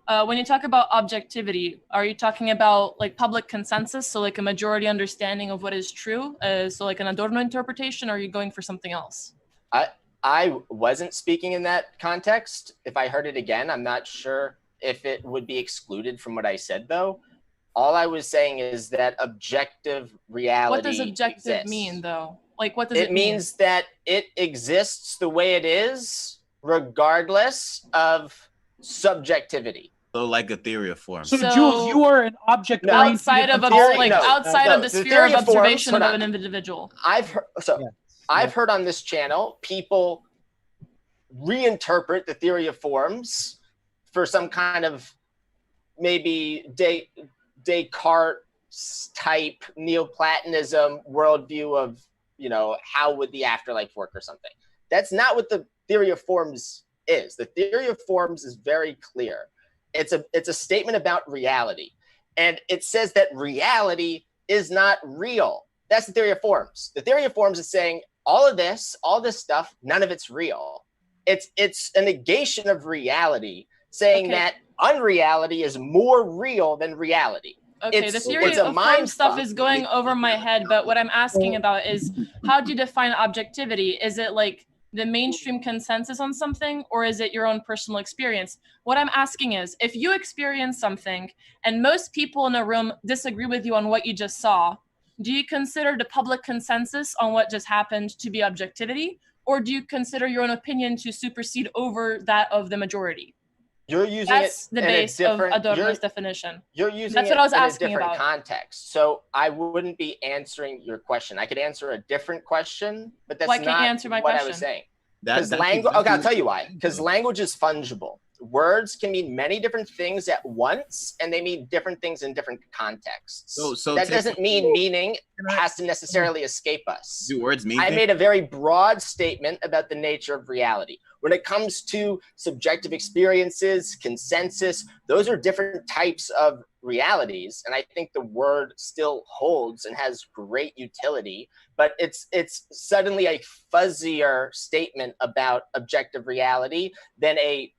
When you talk about objectivity, are you talking about like public consensus, so like a majority understanding of what is true, so like an Adorno interpretation, or are you going for something else? I wasn't speaking in that context. If I heard it again, I'm not sure if it would be excluded from what I said, though. All I was saying is that objective reality What does objective exists. mean, though? Like, what does it mean? It means that it exists the way it is, regardless of subjectivity. So like a theory of form. So Jules, you are an object outside of the sphere of observation of an individual. I've heard on this channel people reinterpret the theory of forms for some kind of maybe Descartes type Neoplatonism worldview of, you know, how would the afterlife work or something. That's not what the theory of forms is. The theory of forms is very clear. It's a statement about reality, and it says that reality is not real. That's the theory of forms. The theory of forms is saying all this stuff, none of it's real. It's a negation of reality, saying that unreality is more real than reality. Okay, the theory of form stuff is going over my head, but what I'm asking about is, how do you define objectivity? Is it like the mainstream consensus on something, or is it your own personal experience? What I'm asking is, if you experience something and most people in a room disagree with you on what you just saw, do you consider the public consensus on what just happened to be objectivity, or do you consider your own opinion to supersede over that of the majority? You're using That's it the in base a different, of Adorno's definition. You're using That's it what I was in asking a different about. context. So I wouldn't be answering your question. I could answer a different question, but that's Why can't you not answer my what question? I was saying. That's language. Okay, I'll tell you why. Because language is fungible. Words can mean many different things at once, and they mean different things in different contexts. So that doesn't mean meaning has to necessarily escape us. Do words mean I things? made a very broad statement about the nature of reality. When it comes to subjective experiences, consensus, those are different types of realities. And I think the word still holds and has great utility, but it's suddenly a fuzzier statement about objective reality than a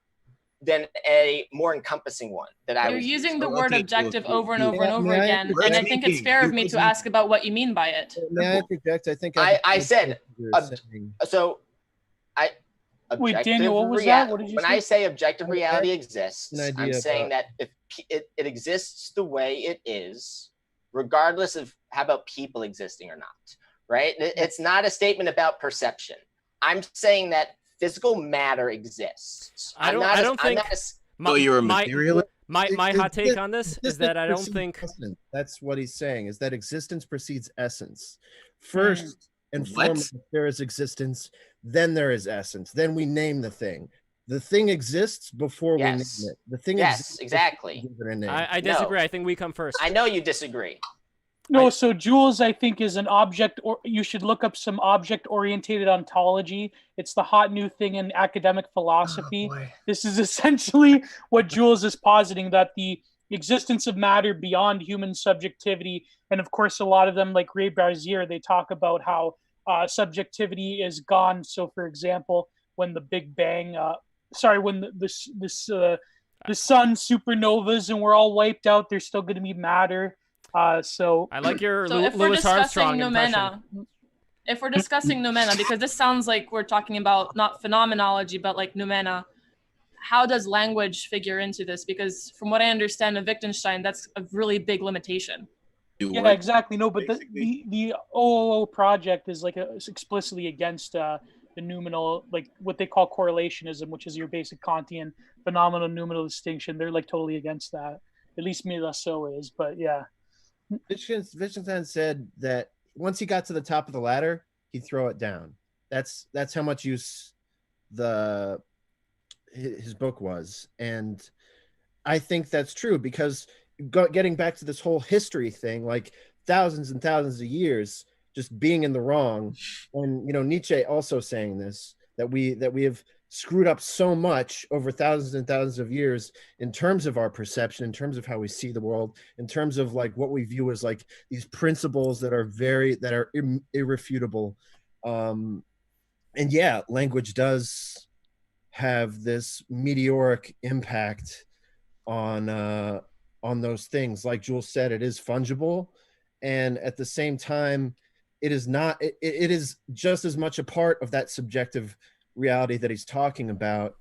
more encompassing one that I You're was using the word objective over and over and over again, May I- and I think it's fair of me to ask about what you mean by it. May I interject? I think I said so. Wait, Objective Daniel, what was that? What did you when say? I say objective reality exists, An idea I'm saying about- that if it exists the way it is, regardless of how about people existing or not, right? It's not a statement about perception. I'm saying that physical matter exists. I don't think. So you're a materialist? My hot take on this is that I don't think essence. That's what he's saying, is that existence precedes essence. First and foremost, there is existence, then there is essence. Then we name the thing. The thing exists before we name it. The thing exists exactly. before we give it a name. I disagree. I think we come first. I know you disagree. No, so Jules, I think, is an object, or you should look up some object-oriented ontology. It's the hot new thing in academic philosophy. This is essentially what Jules is positing, that the existence of matter beyond human subjectivity, and of course, a lot of them, like Ray Brazier, they talk about how subjectivity is gone. So, for example, when the Big Bang, when the sun supernovas and we're all wiped out, there's still going to be matter. So I like your if we're discussing noumena, because this sounds like we're talking about not phenomenology, but like noumena, how does language figure into this? Because from what I understand of Wittgenstein, that's a really big limitation. Yeah, exactly. No, but the OOO project is like explicitly against the noumenal, like what they call correlationism, which is your basic Kantian phenomenal noumenal distinction. They're like totally against that. At least Milasso is, but yeah. Wittgenstein said that once he got to the top of the ladder, he'd throw it down. That's how much use his book was, and I think that's true, because getting back to this whole history thing, like thousands and thousands of years just being in the wrong, and Nietzsche also saying this, that we have screwed up so much over thousands and thousands of years in terms of our perception, in terms of how we see the world, in terms of like what we view as like these principles that are irrefutable. And language does have this meteoric impact on those things. Like Jules said, it is fungible, and at the same time, it is not. It is just as much a part of that subjective reality that he's talking about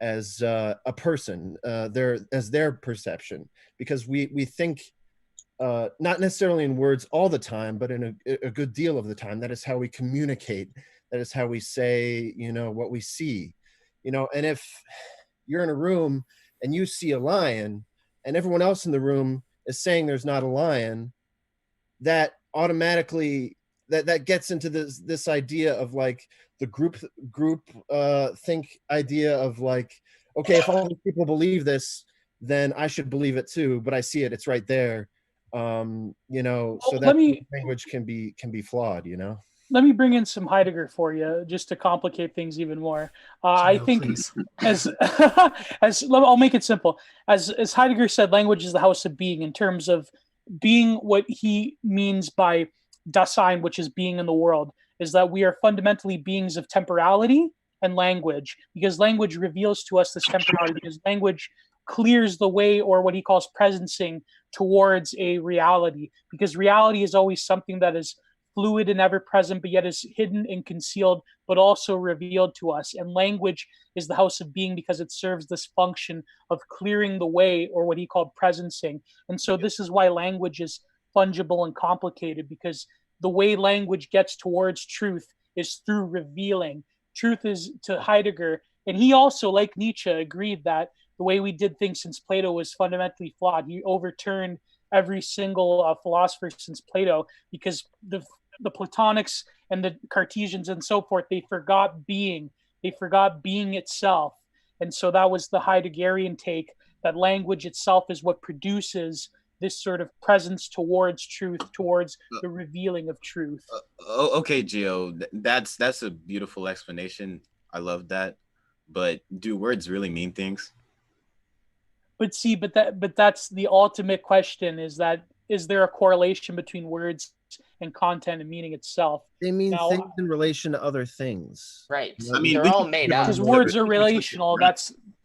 as a person, their perception, because we think not necessarily in words all the time, but in a good deal of the time. That is how we communicate. That is how we say, what we see, and if you're in a room and you see a lion and everyone else in the room is saying there's not a lion, that automatically that gets into this idea of like the group think idea of like, okay, if all these people believe this, then I should believe it too, but I see it, it's right there. So that language can be flawed, Let me bring in some Heidegger for you, just to complicate things even more. I think, as I'll make it simple. As Heidegger said, language is the house of being, in terms of being. What he means by Dasein, which is being in the world, is that we are fundamentally beings of temporality and language, because language reveals to us this temporality, because language clears the way, or what he calls presencing, towards a reality, because reality is always something that is fluid and ever present, but yet is hidden and concealed, but also revealed to us. And language is the house of being because it serves this function of clearing the way, or what he called presencing. And so this is why language is fungible and complicated, because the way language gets towards truth is through revealing. Truth is, to Heidegger, and he also, like Nietzsche, agreed that the way we did things since Plato was fundamentally flawed. He overturned every single philosopher since Plato, because the Platonics and the Cartesians and so forth, they forgot being. They forgot being itself. And so that was the Heideggerian take, that language itself is what produces this sort of presence towards truth, towards the revealing of truth. Okay, Gio, that's a beautiful explanation. I love that. But do words really mean things? But that's the ultimate question, is there a correlation between words and content and meaning itself? They mean things in relation to other things. Right. I mean, they're all made up. Because words are relational.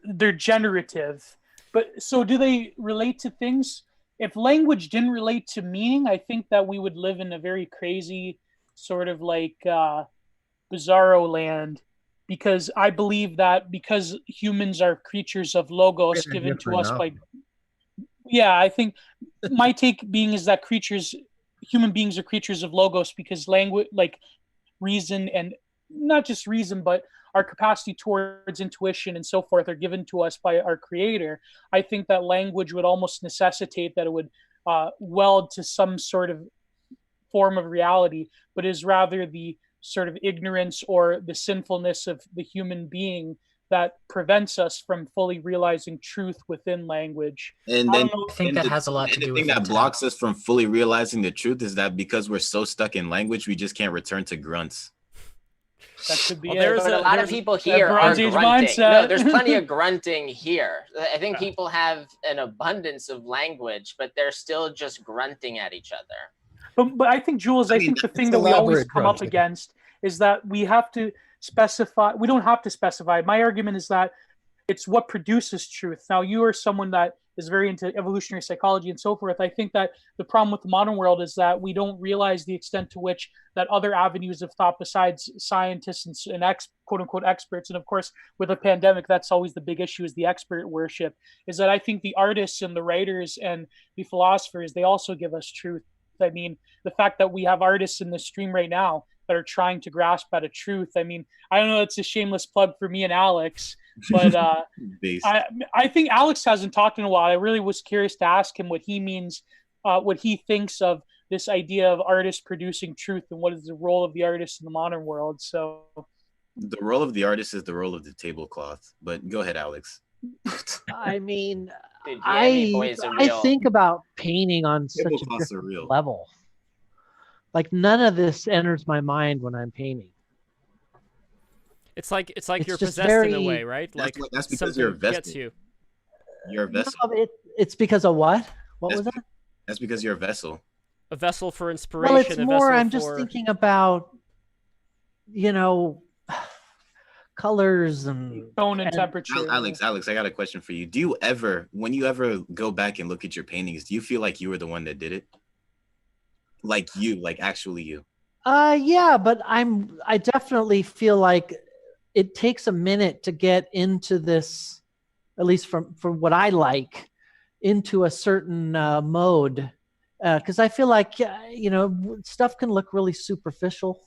They're generative. But so do they relate to things? If language didn't relate to meaning, I think that we would live in a very crazy sort of like bizarro land, because I believe that because humans are creatures of logos given to us by... Yeah, I think my take being is that human beings are creatures of logos, because language, like reason, and not just reason, but our capacity towards intuition and so forth, are given to us by our creator. I think that language would almost necessitate that it would weld to some sort of form of reality, but is rather the sort of ignorance or the sinfulness of the human being that prevents us from fully realizing truth within language. And then I think that has a lot to do with the thing that blocks us from fully realizing the truth is that because we're so stuck in language, we just can't return to grunts. That could be There's a lot of people here are grunting. No, there's plenty of grunting here. I think people have an abundance of language, but they're still just grunting at each other. But I think, Jules, I think the thing that we always come up against is that we have to specify. We don't have to specify. My argument is that it's what produces truth. Now, you are someone that is very into evolutionary psychology and so forth. I think that the problem with the modern world is that we don't realize the extent to which that other avenues of thought besides scientists and quote unquote experts, and of course with a pandemic, that's always the big issue, is the expert worship, is that I think the artists and the writers and the philosophers, they also give us truth. I mean, the fact that we have artists in the stream right now that are trying to grasp at a truth. I mean, I don't know, it's a shameless plug for me and Alex, but I think Alex hasn't talked in a while. I really was curious to ask him what he means, what he thinks of this idea of artists producing truth, and what is the role of the artist in the modern world. So the role of the artist is the role of the tablecloth. But go ahead, Alex. I mean, Dude, I think about painting on such a different level. Like, none of this enters my mind when I'm painting. It's like you're possessed in a way, right? That's because you're vested. You're a vessel. No, it's because of what? What was that? That's because you're a vessel. A vessel for inspiration. Well, it's more, I'm just thinking about, colors and tone and temperature. Alex, I got a question for you. Do you ever, when you ever go back and look at your paintings, do you feel like you were the one that did it? Like actually you? Yeah, but I definitely feel like it takes a minute to get into this, at least from what I like, into a certain mode. Because I feel like, stuff can look really superficial.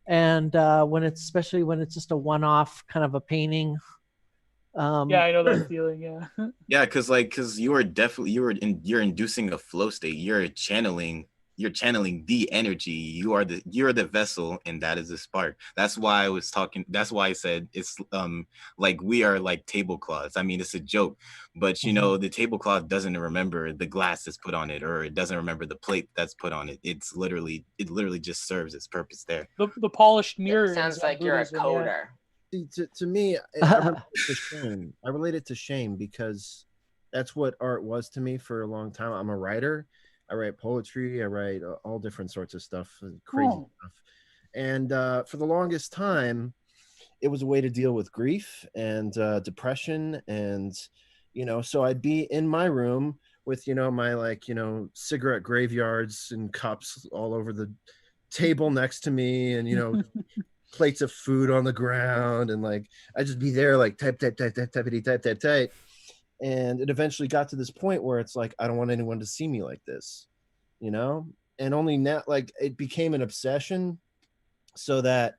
And especially when it's just a one-off kind of a painting. Yeah, I know that feeling. Yeah. Yeah, because you're inducing a flow state. You're channeling the energy. You're the vessel, and that is the spark. That's why I said it's like we are like tablecloths. I mean, it's a joke, but the tablecloth doesn't remember the glass that's put on it, or it doesn't remember the plate that's put on it. It literally just serves its purpose there. The polished mirror. It sounds like you're a coder. See, to me, I relate it to shame because that's what art was to me for a long time. I'm a writer. I write poetry. I write all different sorts of stuff, crazy stuff. And for the longest time, it was a way to deal with grief and depression. And, so I'd be in my room with, my cigarette graveyards and cups all over the table next to me and, plates of food on the ground. And I'd just be there type. And it eventually got to this point where it's like, I don't want anyone to see me like this, and only now, it became an obsession so that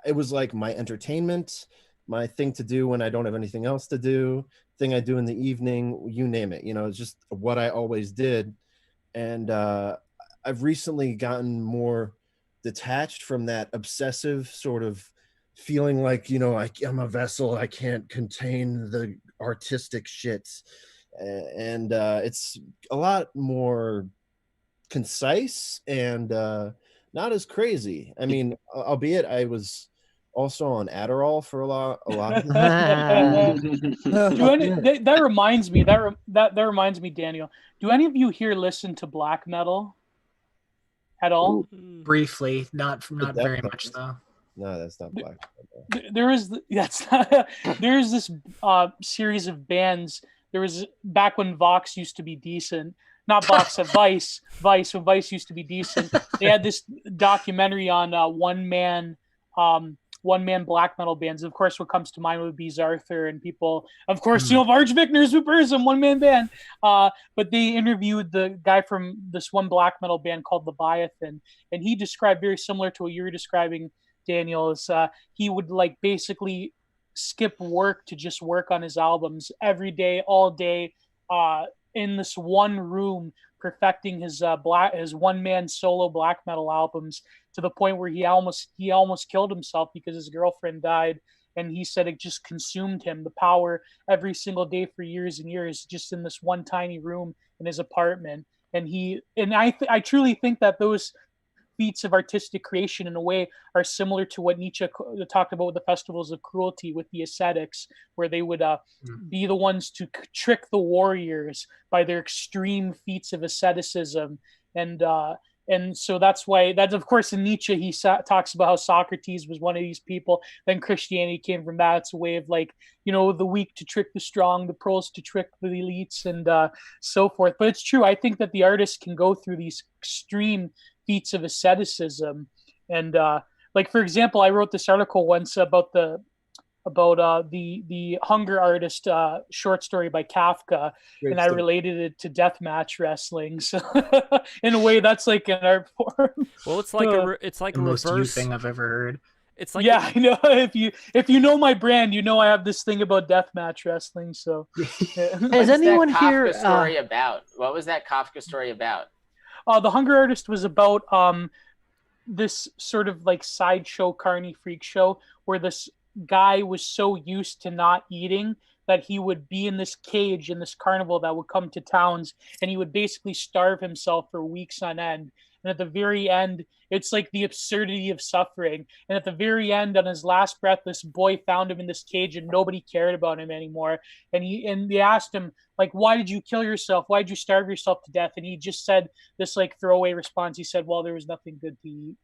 it was like my entertainment, my thing to do when I don't have anything else to do, thing I do in the evening, you name it, it's just what I always did. And I've recently gotten more detached from that obsessive sort of feeling like, I'm a vessel, I can't contain the artistic shit. And it's a lot more concise and not as crazy. I mean, albeit I was also on Adderall for a lot of that reminds me, that reminds me, Daniel. Do any of you here listen to black metal at all? Briefly, not very much though. No, that's not black. There's this series of bands. There was back when Vox used to be decent. Not Vox, Vice. When Vice used to be decent. They had this documentary on one man black metal bands. Of course, what comes to mind would be Zarther and people. Of course, Varg Vikernes, Superism, one man band. But they interviewed the guy from this one black metal band called Leviathan, and he described very similar to what you were describing, Daniel. Is he would basically skip work to just work on his albums every day, all day, in this one room, perfecting his one man solo black metal albums to the point where he almost killed himself because his girlfriend died, and he said it just consumed him, the power, every single day for years and years, just in this one tiny room in his apartment. And I truly think that those feats of artistic creation in a way are similar to what Nietzsche talked about with the festivals of cruelty with the ascetics, where they would be the ones to trick the warriors by their extreme feats of asceticism. And so that's of course in Nietzsche he talks about how Socrates was one of these people. Then Christianity came from that. It's a way of the weak to trick the strong, the pros to trick the elites, and so forth. But it's true. I think that the artist can go through these extreme feats of asceticism. And for example, I wrote this article once about the hunger artist short story by Kafka. Great and stuff. I related it to deathmatch wrestling. So in a way that's like an art form. Well, it's like a most reverse thing I've ever heard. It's like I know, if you know my brand, I have this thing about deathmatch wrestling. So has anyone here story about? What was that Kafka story about? The Hunger Artist was about this sort of sideshow carny freak show where this guy was so used to not eating that he would be in this cage in this carnival that would come to towns, and he would basically starve himself for weeks on end. And at the very end, it's like the absurdity of suffering. And at the very end, on his last breath, this boy found him in this cage and nobody cared about him anymore. And they asked him, why did you kill yourself? Why did you starve yourself to death? And he just said this throwaway response. He said, well, there was nothing good to eat.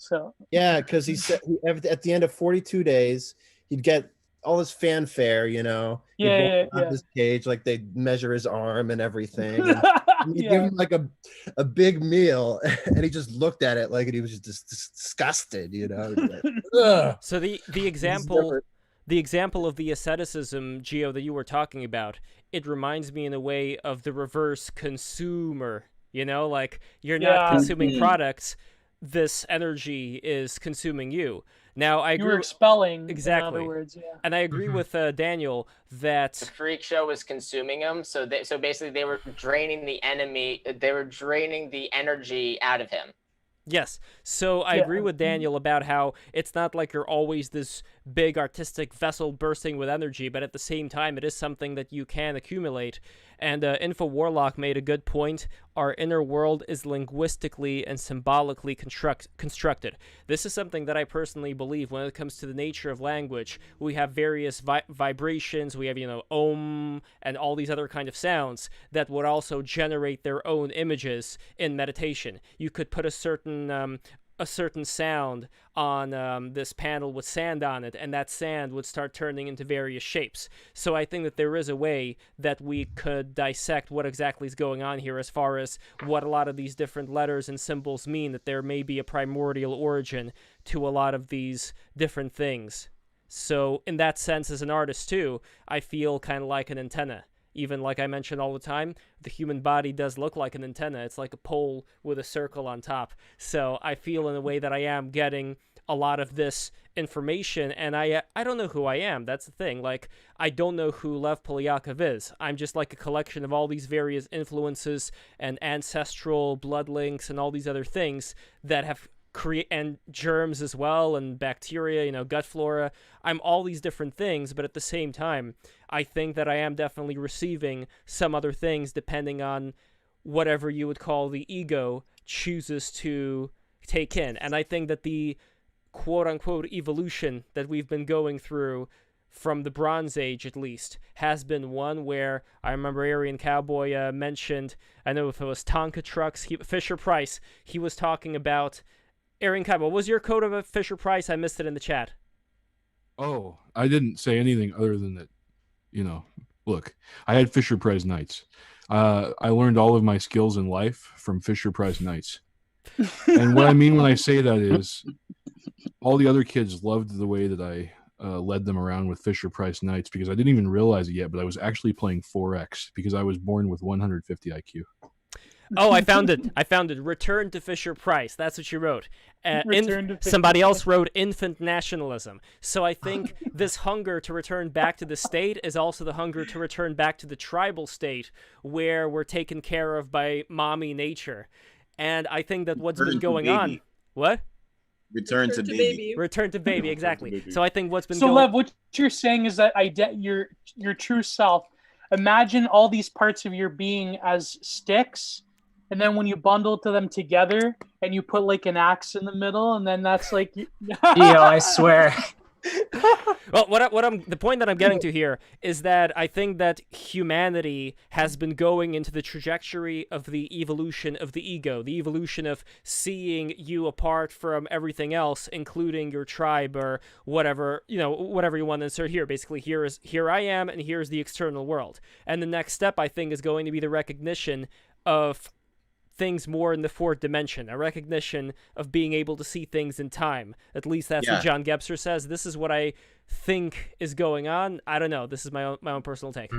So yeah, because he said at the end of 42 days, he'd get all this fanfare, you know. He'd walk out of his cage, like they'd measure his arm and everything. And he'd give him like a big meal, and he just looked at it like he was just disgusted, you know. Like, so the example of the asceticism, Gio, that you were talking about, it reminds me in a way of the reverse consumer. You know, like you're not consuming products. This energy is consuming you. Now, I agree. You were expelling, exactly. In other words, yeah. And I agree with Daniel that the freak show was consuming him. So basically, they were draining the enemy. They were draining the energy out of him. Yes. So I agree with Daniel about how it's not like you're always this big artistic vessel bursting with energy, but at the same time, it is something that you can accumulate. And Info Warlock made a good point. Our inner world is linguistically and symbolically constructed. This is something that I personally believe when it comes to the nature of language. We have various vibrations. We have, Om and all these other kind of sounds that would also generate their own images in meditation. You could put a certain sound on this panel with sand on it, and that sand would start turning into various shapes. So I think that there is a way that we could dissect what exactly is going on here as far as what a lot of these different letters and symbols mean, that there may be a primordial origin to a lot of these different things. So in that sense, as an artist too, I feel kind of like an antenna. Even like I mention all the time, the human body does look like an antenna. It's like a pole with a circle on top. So I feel in a way that I am getting a lot of this information, and I don't know who I am. That's the thing. Like, I don't know who Lev Polyakov is. I'm just like a collection of all these various influences and ancestral blood links and all these other things that have and germs as well, and bacteria, gut flora. I'm all these different things, but at the same time, I think that I am definitely receiving some other things depending on whatever you would call the ego chooses to take in. And I think that the quote-unquote evolution that we've been going through from the Bronze Age, at least, has been one where I remember Aryan Cowboy mentioned, I know if it was Tonka trucks, Fisher-Price, he was talking about Aryan Cowboy. What was your code of Fisher-Price? I missed it in the chat. Oh, I didn't say anything other than that, look, I had Fisher-Price nights. I learned all of my skills in life from Fisher-Price nights. And what I mean when I say that is all the other kids loved the way that I led them around with Fisher-Price nights, because I didn't even realize it yet, but I was actually playing 4X because I was born with 150 IQ. Oh, I found it. Return to Fisher-Price. That's what you wrote. Somebody else wrote infant nationalism. So I think this hunger to return back to the state is also the hunger to return back to the tribal state where we're taken care of by mommy nature. And I think that what's been going on... What? Return to baby. Return to baby, exactly. So I think what's been going... So, Lev, what you're saying is that your true self, imagine all these parts of your being as sticks, and then when you bundle to them together and you put like an axe in the middle, and then that's like I swear. Well, the point that I'm getting to here is that I think that humanity has been going into the trajectory of the evolution of the ego, the evolution of seeing you apart from everything else, including your tribe or whatever, whatever you want to insert here. Basically, here I am, and here's the external world. And the next step, I think, is going to be the recognition of things more in the fourth dimension, a recognition of being able to see things in time. At least that's what John Gebser says. This is what I think is going on. I don't know. This is my own personal take.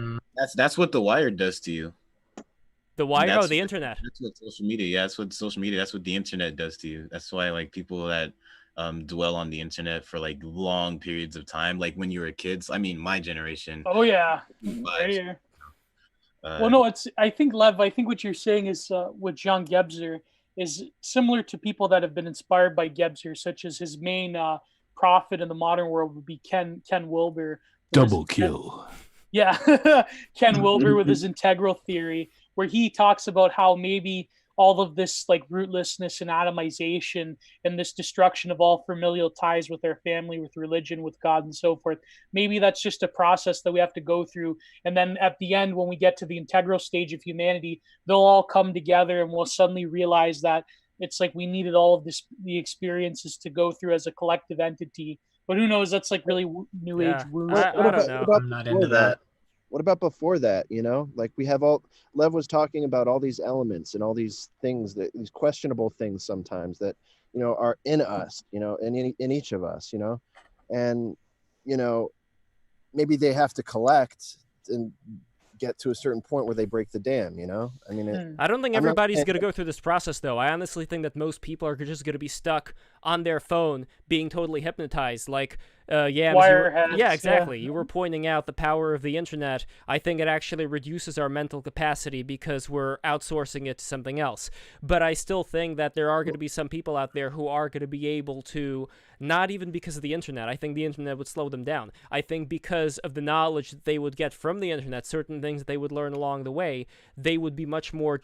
That's what The Wire does to you. The Wire? Oh, the internet. That's what social media. Yeah, that's what social media. That's what the internet does to you. That's why people that dwell on the internet for long periods of time, like when you were kids. I mean, my generation. Oh yeah. Right here. Well, no, I think, Lev, what you're saying is with John Gebser is similar to people that have been inspired by Gebser, such as his main prophet in the modern world would be Ken Wilber. Double kill. Ken Wilber with his integral theory, where he talks about how maybe all of this rootlessness and atomization and this destruction of all familial ties with our family, with religion, with God, and so forth. Maybe that's just a process that we have to go through. And then at the end, when we get to the integral stage of humanity, they'll all come together and we'll suddenly realize that it's like we needed all of the experiences to go through as a collective entity. But who knows? That's like really new age woo stuff. I don't know. I'm not into that. What about before that? Like we have Lev was talking about all these elements and all these things, these questionable things sometimes that, are in us, in each of us, and, maybe they have to collect and get to a certain point where they break the dam, I don't think everybody's going to go through this process, though. I honestly think that most people are just going to be stuck on their phone being totally hypnotized. Like, yeah, exactly. You were pointing out the power of the internet. I think it actually reduces our mental capacity because we're outsourcing it to something else. But I still think that there are going to be some people out there who are going to be able to, not even because of the internet. I think the internet would slow them down. I think because of the knowledge that they would get from the internet, certain things that they would learn along the way, they would be much more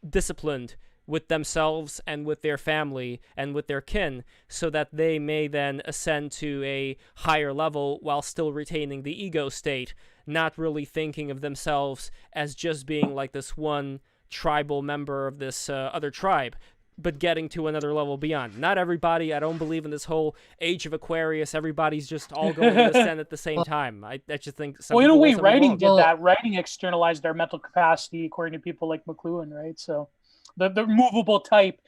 disciplined with themselves and with their family and with their kin, so that they may then ascend to a higher level while still retaining the ego state, not really thinking of themselves as just being like this one tribal member of this other tribe, but getting to another level beyond. Not everybody, I don't believe in this whole age of Aquarius, everybody's just all going to ascend at the same time. I just think some in a people way, will, writing won't. did that. Writing externalized our mental capacity, according to people like McLuhan, right? So the movable type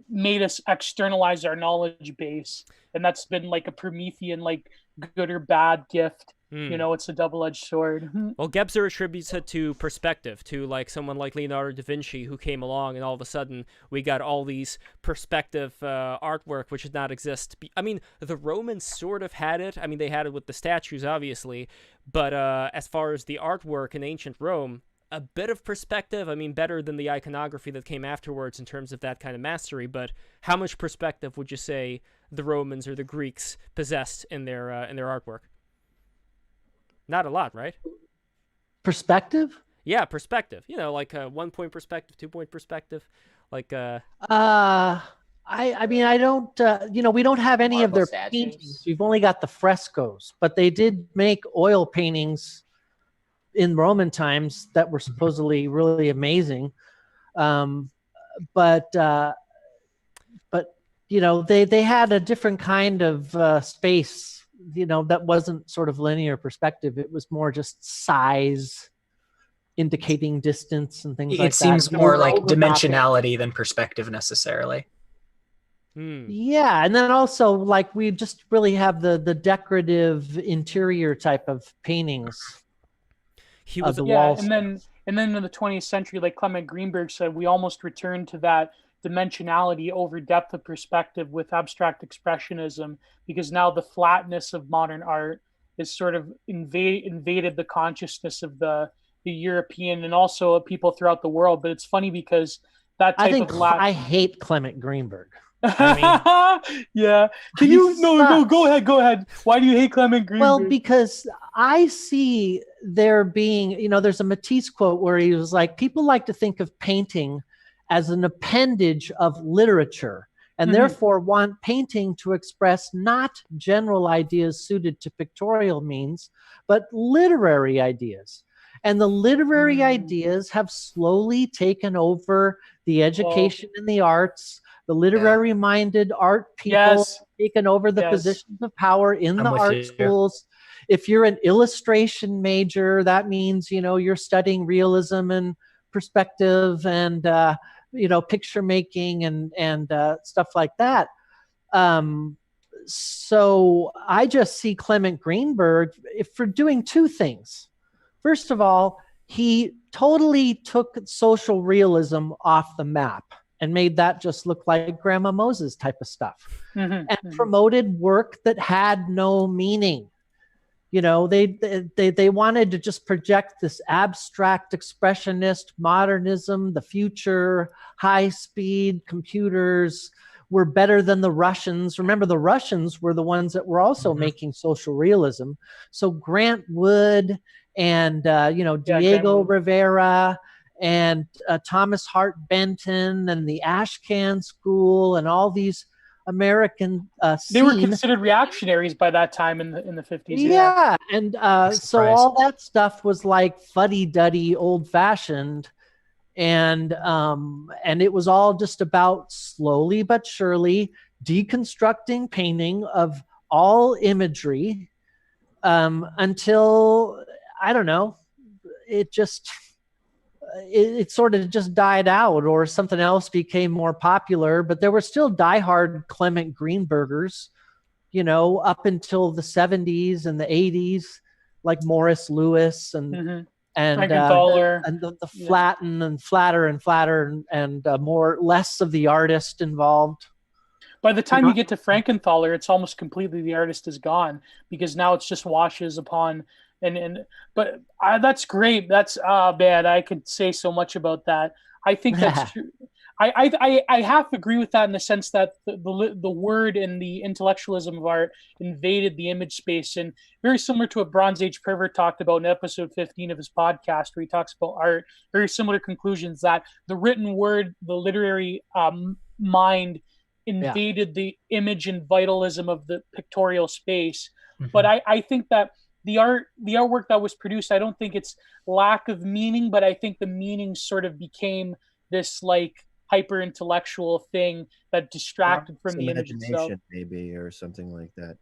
made us externalize our knowledge base, and that's been like a Promethean, like good or bad gift. It's a double-edged sword. Well, Gebser attributes it to perspective, to like someone like Leonardo da Vinci who came along, and all of a sudden we got all these perspective artwork which did not exist. I mean, the Romans sort of had it. I mean, they had it with the statues, obviously, but as far as the artwork in ancient Rome, a bit of perspective. I mean, better than the iconography that came afterwards in terms of that kind of mastery. But how much perspective would you say the Romans or the Greeks possessed in their artwork? Not a lot, right? Perspective? Yeah, perspective. Like a 1-point perspective, 2-point perspective, like. I mean, I don't. We don't have any Marble of their statues. paintings. We've only got the frescoes, but they did make oil paintings in Roman times that were supposedly really amazing. But they had a different kind of space, that wasn't sort of linear perspective. It was more just size, indicating distance and things like that. It seems more like dimensionality than perspective necessarily. Yeah, and then also like we just really have the decorative interior type of paintings. Walls. And then in the 20th century, like Clement Greenberg said, we almost returned to that dimensionality over depth of perspective with abstract expressionism, because now the flatness of modern art is sort of invaded the consciousness of the European and also of people throughout the world. But it's funny because that type of I hate Clement Greenberg. Yeah. Can you go ahead. Why do you hate Clement Greenberg? Well, because I see there being, there's a Matisse quote where he was like, people like to think of painting as an appendage of literature, and therefore want painting to express not general ideas suited to pictorial means, but literary ideas. And the literary ideas have slowly taken over the education and the arts. The literary-minded art people taken over the positions of power in the art schools. If you're an illustration major, that means, you're studying realism and perspective and, picture making and stuff like that. So I just see Clement Greenberg for doing two things. First of all, he totally took social realism off the map and made that just look like Grandma Moses type of stuff, and promoted work that had no meaning. They wanted to just project this abstract expressionist modernism, the future, high-speed computers were better than the Russians. Remember, the Russians were the ones that were also making social realism. So Grant Wood and Diego Rivera and Thomas Hart Benton and the Ashcan School and all these American they were considered reactionaries by that time in the 50s. Yeah, and so all that stuff was like fuddy-duddy, old-fashioned, and it was all just about slowly but surely deconstructing painting of all imagery until, I don't know, it sort of just died out, or something else became more popular. But there were still diehard Clement Greenbergers, up until the 70s and the 80s, like Morris Lewis and the flatten and flatter and flatter and more less of the artist involved. By the time you get to Frankenthaler, it's almost completely the artist is gone, because now it's just washes upon but that's great. That's man, I could say so much about that. I think that's true. I have to agree with that in the sense that the word and the intellectualism of art invaded the image space, and very similar to what Bronze Age Pervert talked about in episode 15 of his podcast, where he talks about art. Very similar conclusions, that the written word, the literary mind, invaded the image and vitalism of the pictorial space. Mm-hmm. But I think that the artwork that was produced, I don't think it's lack of meaning, but I think the meaning sort of became this like hyper intellectual thing that distracted from the image itself, maybe, or something like that.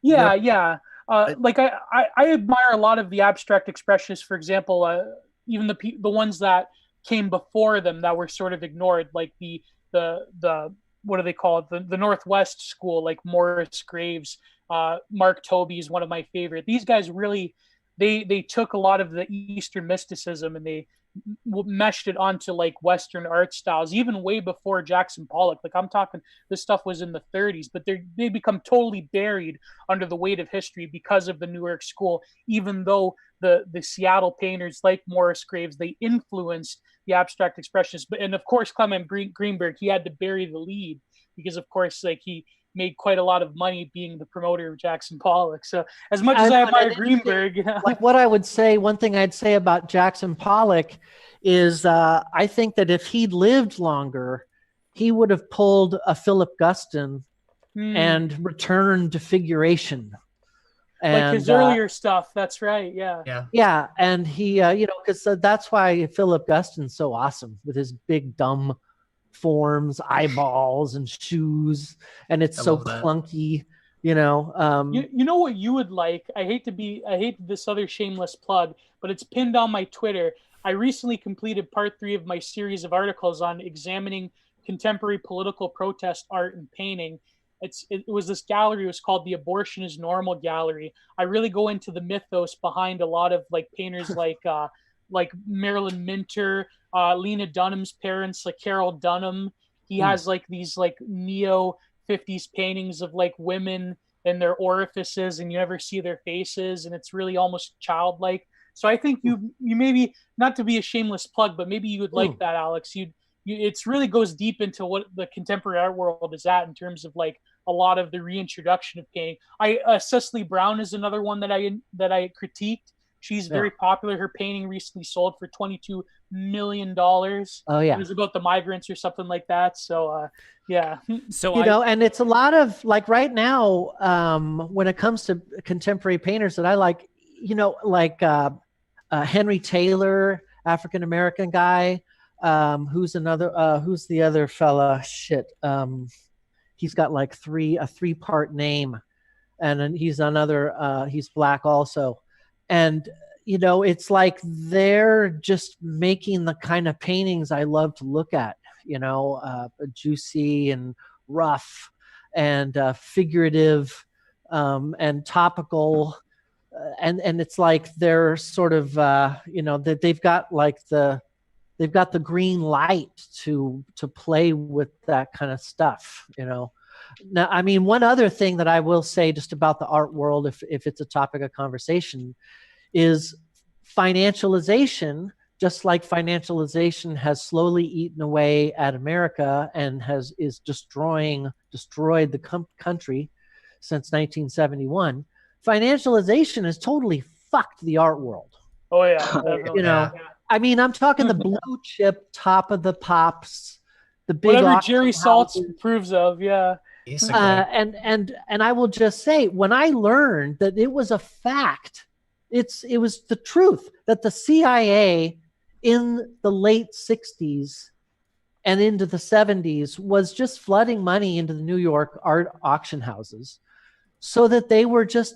Yeah. Like I admire a lot of the abstract expressionists, for example, even the ones that came before them that were sort of ignored, like the what do they call it? The Northwest school, like Morris Graves, Mark Tobey is one of my favorite. These guys really, they took a lot of the Eastern mysticism and they meshed it onto like Western art styles, even way before Jackson Pollock. Like I'm talking, this stuff was in the 30s, but they become totally buried under the weight of history because of the New York school, even though the Seattle painters like Morris Graves, they influenced the abstract expressionists. But, and of course, Clement Greenberg, he had to bury the lead because of course, like he made quite a lot of money being the promoter of Jackson Pollock. So as much as I admire Greenberg, like what I would say, one thing I'd say about Jackson Pollock is I think that if he'd lived longer, he would have pulled a Philip Guston and returned to figuration. And, like his earlier stuff. That's right. Yeah. Yeah. And he, because that's why Philip Guston's so awesome with his big, dumb forms, eyeballs and shoes. And it's so clunky, you know what you would like? I hate this other shameless plug, but it's pinned on my Twitter. I recently completed part 3 of my series of articles on examining contemporary political protest art and painting. It was this gallery. It was called the Abortion is Normal Gallery. I really go into the mythos behind a lot of like painters like Marilyn Minter, Lena Dunham's parents, like Carol Dunham. He has like these like neo 50s paintings of like women and their orifices, and you never see their faces, and it's really almost childlike. So I think you maybe, not to be a shameless plug, but maybe you would like that, Alex. It's really goes deep into what the contemporary art world is at in terms of like a lot of the reintroduction of painting. Cecily Brown is another one that I critiqued. She's very popular. Her painting recently sold for $22 million. Oh yeah, it was about the migrants or something like that. So yeah. So and it's a lot of like right now when it comes to contemporary painters that I like, Henry Taylor, African American guy. Who's the other fella? He's got like a 3-part name, and then he's another. He's black also, and it's like they're just making the kind of paintings I love to look at. Juicy and rough, and figurative, and topical, and it's like they're sort of that they've got like they've got the green light to play with that kind of stuff, Now, I mean, one other thing that I will say just about the art world, if it's a topic of conversation, is financialization. Just like financialization has slowly eaten away at America and is destroyed the country since 1971. Financialization has totally fucked the art world. Oh yeah, I mean, I'm talking the blue chip, top of the pops, the big whatever Jerry Saltz approves of, yeah. And I will just say, when I learned that it was a fact, it was the truth that the CIA in the late 60s and into the 70s was just flooding money into the New York art auction houses so that they were just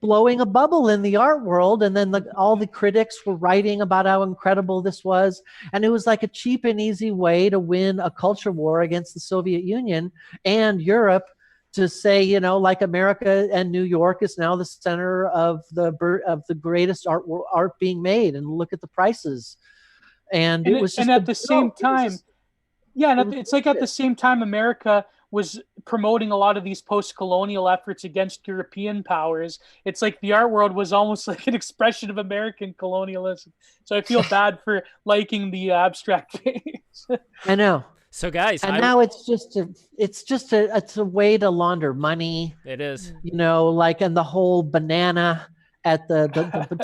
blowing a bubble in the art world. And then all the critics were writing about how incredible this was. And it was like a cheap and easy way to win a culture war against the Soviet Union and Europe, to say, you know, like America and New York is now the center of the greatest art being made, and look at the prices. And it was just, and at the same time, it's like at the same time, America was promoting a lot of these post-colonial efforts against European powers. It's like the art world was almost like an expression of American colonialism. So I feel bad for liking the abstract things. I know. So guys, and now it's a way to launder money. It is, you know, like, and the whole banana at the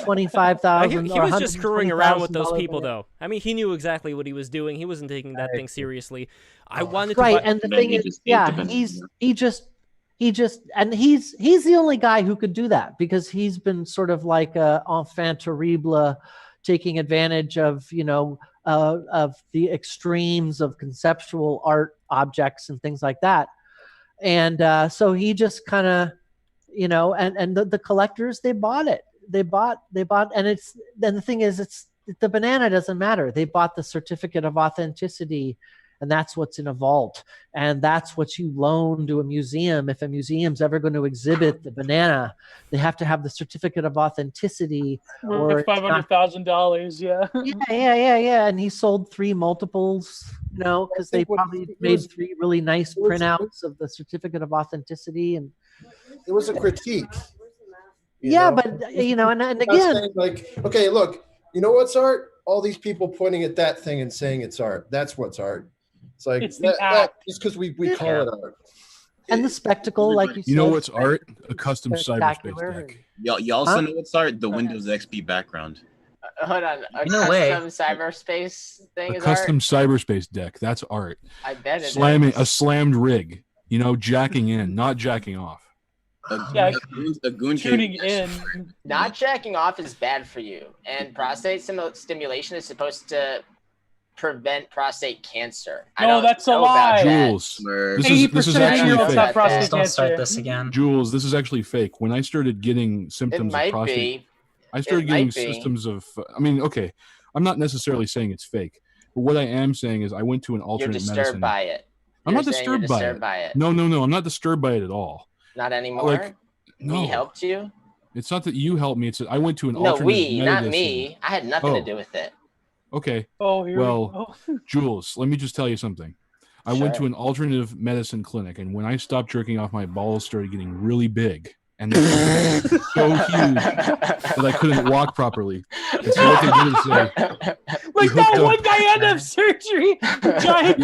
25,000. He was just screwing around with those people, though. I mean, he knew exactly what he was doing. He wasn't taking that thing seriously. I wanted to. And the thing is, he's the only guy who could do that, because he's been sort of like a enfant terrible, taking advantage of, you know, of the extremes of conceptual art objects and things like that. And so he just kind of, you know, and the collectors, they bought it. They bought, and then the thing is, the banana doesn't matter. They bought the certificate of authenticity, and that's what's in a vault. And that's what you loan to a museum. If a museum's ever going to exhibit the banana, they have to have the certificate of authenticity. Or $500,000, yeah. Yeah. And he sold 3 multiples, you know, because they probably made 3 really nice printouts of the certificate of authenticity. And it was a critique. But, you know, and again. Like, okay, look, you know what's art? All these people pointing at that thing and saying it's art. That's what's art. It's like, it's that just because we call it art. And the spectacle, like you said. You know what's art? A custom cyberspace deck. You also know what's art? The Windows XP background. Hold on. A custom cyberspace thing is art? A custom cyberspace deck. That's art. I bet it is. A slammed rig. You know, jacking in, not jacking off. A goon tuning in. Not jacking off is bad for you. And prostate stimulation is supposed to prevent prostate cancer. No, that's a lie. Jules, this is actually fake. Don't start this again. Jules, this is actually fake. When I started getting symptoms of prostate, I started getting symptoms of. I mean, okay, I'm not necessarily saying it's fake, but what I am saying is I went to an alternate medicine. You're disturbed by it. I'm not disturbed by it. No, I'm not disturbed by it at all. Not anymore. Like, no. We helped you. It's not that you helped me. It's that I went to an alternate medicine. No, not me. I had nothing to do with it. Okay. Oh, well, Jules, let me just tell you something. I went to an alternative medicine clinic, and when I stopped jerking off, my balls started getting really big, and they were so huge that I couldn't walk properly. And so what they did is like that one guy had to have surgery. Giant.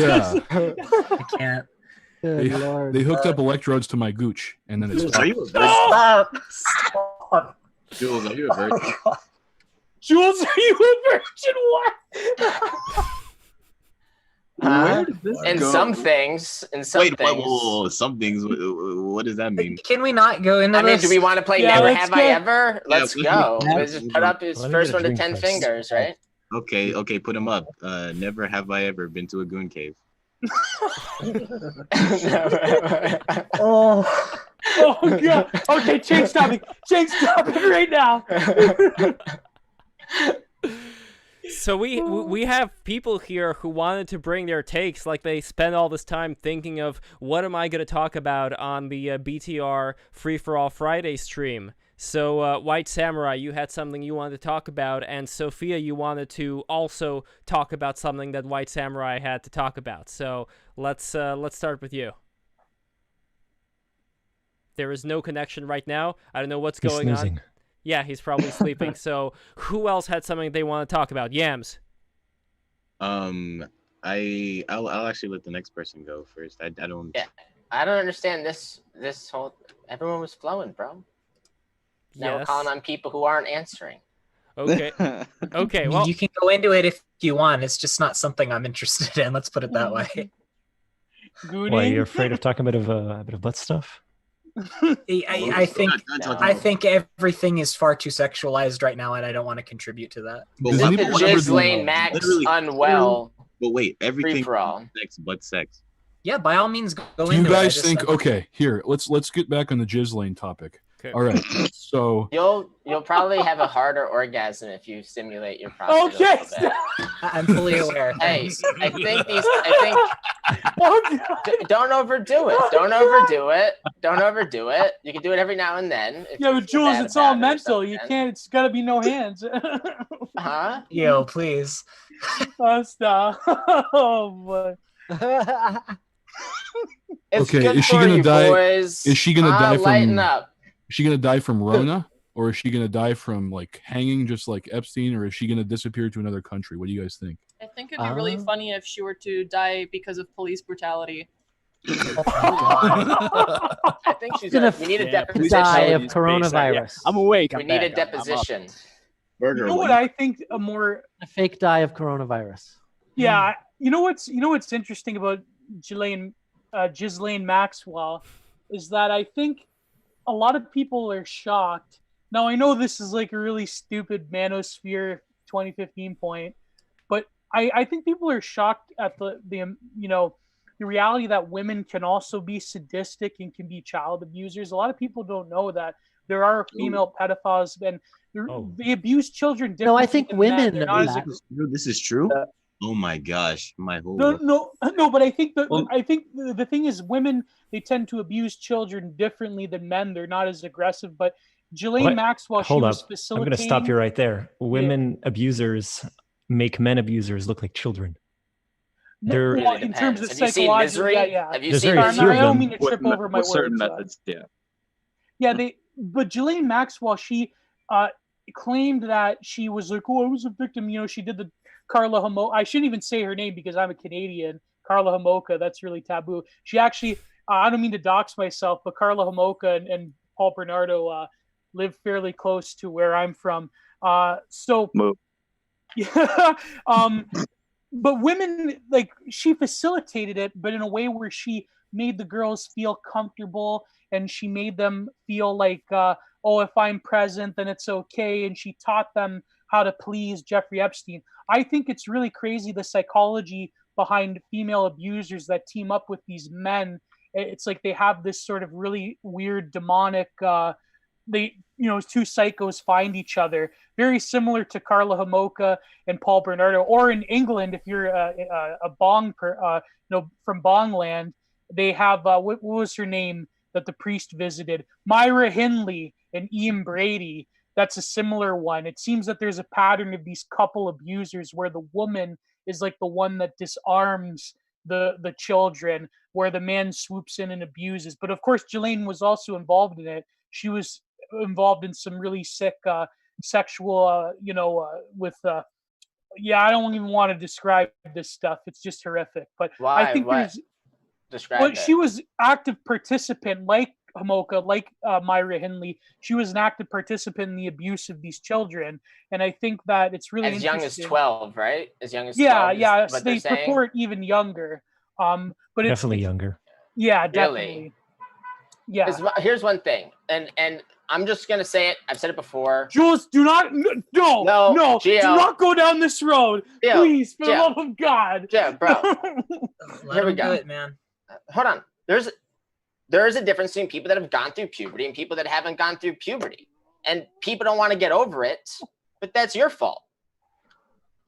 I can't. They hooked up electrodes to my gooch, and then it's. Are you a virgin? Stop. Jules, are you a virgin? Jules, are you a virgin? What? Where did this in go? Some things. Whoa, some things. What does that mean? Can we not go into this? I mean, do we want to play Never Have I Ever? Let's go. Yeah, Let's just put up his first one to 10 fingers, right? Okay, put him up. Never have I ever been to a goon cave. Oh god. Okay, change topic right now. So we have people here who wanted to bring their takes, like they spend all this time thinking of what am I going to talk about on the BTR Free for All Friday stream. So White Samurai, you had something you wanted to talk about, and Sophia, you wanted to also talk about something that White Samurai had to talk about. So let's start with you. There is no connection right now. I don't know what's going on. Yeah, he's probably sleeping. So who else had something they want to talk about? Yams. I'll actually let the next person go first. I don't. Yeah, I don't understand this whole. Everyone was flowing, bro. Now we're calling on people who aren't answering. Okay. Okay. Well, you can go into it if you want. It's just not something I'm interested in. Let's put it that way. Why, you're afraid of talking a bit of butt stuff? I think everything is far too sexualized right now, and I don't want to contribute to that. But This is the Ghislaine Max-Unwell. But wait, everything for all. sex but sex. Yeah, by all means, go Do into you it. I guys just think? said- Okay, here let's get back on the Ghislaine topic. Okay. All right, so You'll probably have a harder orgasm if you stimulate your prostate. Okay. A little bit. I'm fully aware. Hey, don't overdo it. Don't overdo it. Don't overdo it. You can do it every now and then. Yeah, but Jules, it's all mental. You can't. It's got to be no hands. Huh? Yo, please. Oh, stop. Oh boy. It's okay, good is she for gonna you, die? boys. Is she gonna die from? Lighten up. Is she gonna die from Rona, or is she gonna die from like hanging, just like Epstein, or is she gonna disappear to another country? What do you guys think? I think it'd be really funny if she were to die because of police brutality. I think she's gonna we need a deposition. die of coronavirus. I'm awake. We need a deposition. You know what I think a fake die of coronavirus. Yeah, you know what's interesting about Ghislaine Maxwell is that I think a lot of people are shocked. Now I know this is like a really stupid manosphere 2015 point, but I think people are shocked at the reality that women can also be sadistic and can be child abusers. A lot of people don't know that there are female pedophiles and they abuse children differently. No, I think women. This is true. Oh my gosh, my whole no, but I think the thing is, women, they tend to abuse children differently than men. They're not as aggressive. But Ghislaine Maxwell, Hold she up. was facilitating. I'm going to stop you right there. Women abusers make men abusers look like children. They're in terms of psychological. Yeah. Have you There's seen very few of I don't them. mean to trip over my words. Certain methods, yeah. Yeah, but Ghislaine Maxwell, she claimed that she was like, oh, I was a victim. You know, she did the Carla Homolka. I shouldn't even say her name because I'm a Canadian. Carla Homolka, that's really taboo. She actually, I don't mean to dox myself, but Carla Homolka and Paul Bernardo live fairly close to where I'm from. Yeah. But women, like, she facilitated it, but in a way where she made the girls feel comfortable and she made them feel like, if I'm present, then it's okay. And she taught them how to please Jeffrey Epstein. I think it's really crazy, the psychology behind female abusers that team up with these men. It's like they have this sort of really weird demonic, two psychos find each other, very similar to Carla Homolka and Paul Bernardo. Or in England, if you're a Bong, from Bongland, they have, what was her name that the priest visited? Myra Hindley and Ian Brady. That's a similar one. It seems that there's a pattern of these couple abusers where the woman is like the one that disarms the children, where the man swoops in and abuses. But of course, Ghislaine was also involved in it. She was involved in some really sick sexual, I don't even want to describe this stuff. It's just horrific. But why? I think she was active participant, like Homolka, like Myra Hindley. She was an active participant in the abuse of these children, and I think that it's really as young as 12, right? As young as 12. Yeah. So they report even younger. But definitely younger. Yeah, definitely. Really? Yeah. Here's one thing, and I'm just gonna say it. I've said it before. Jules, do not no, Gio, do not go down this road, please, for the love of God. Yeah, bro. Here we go, man. Hold on. There is a difference between people that have gone through puberty and people that haven't gone through puberty, and people don't want to get over it, but that's your fault.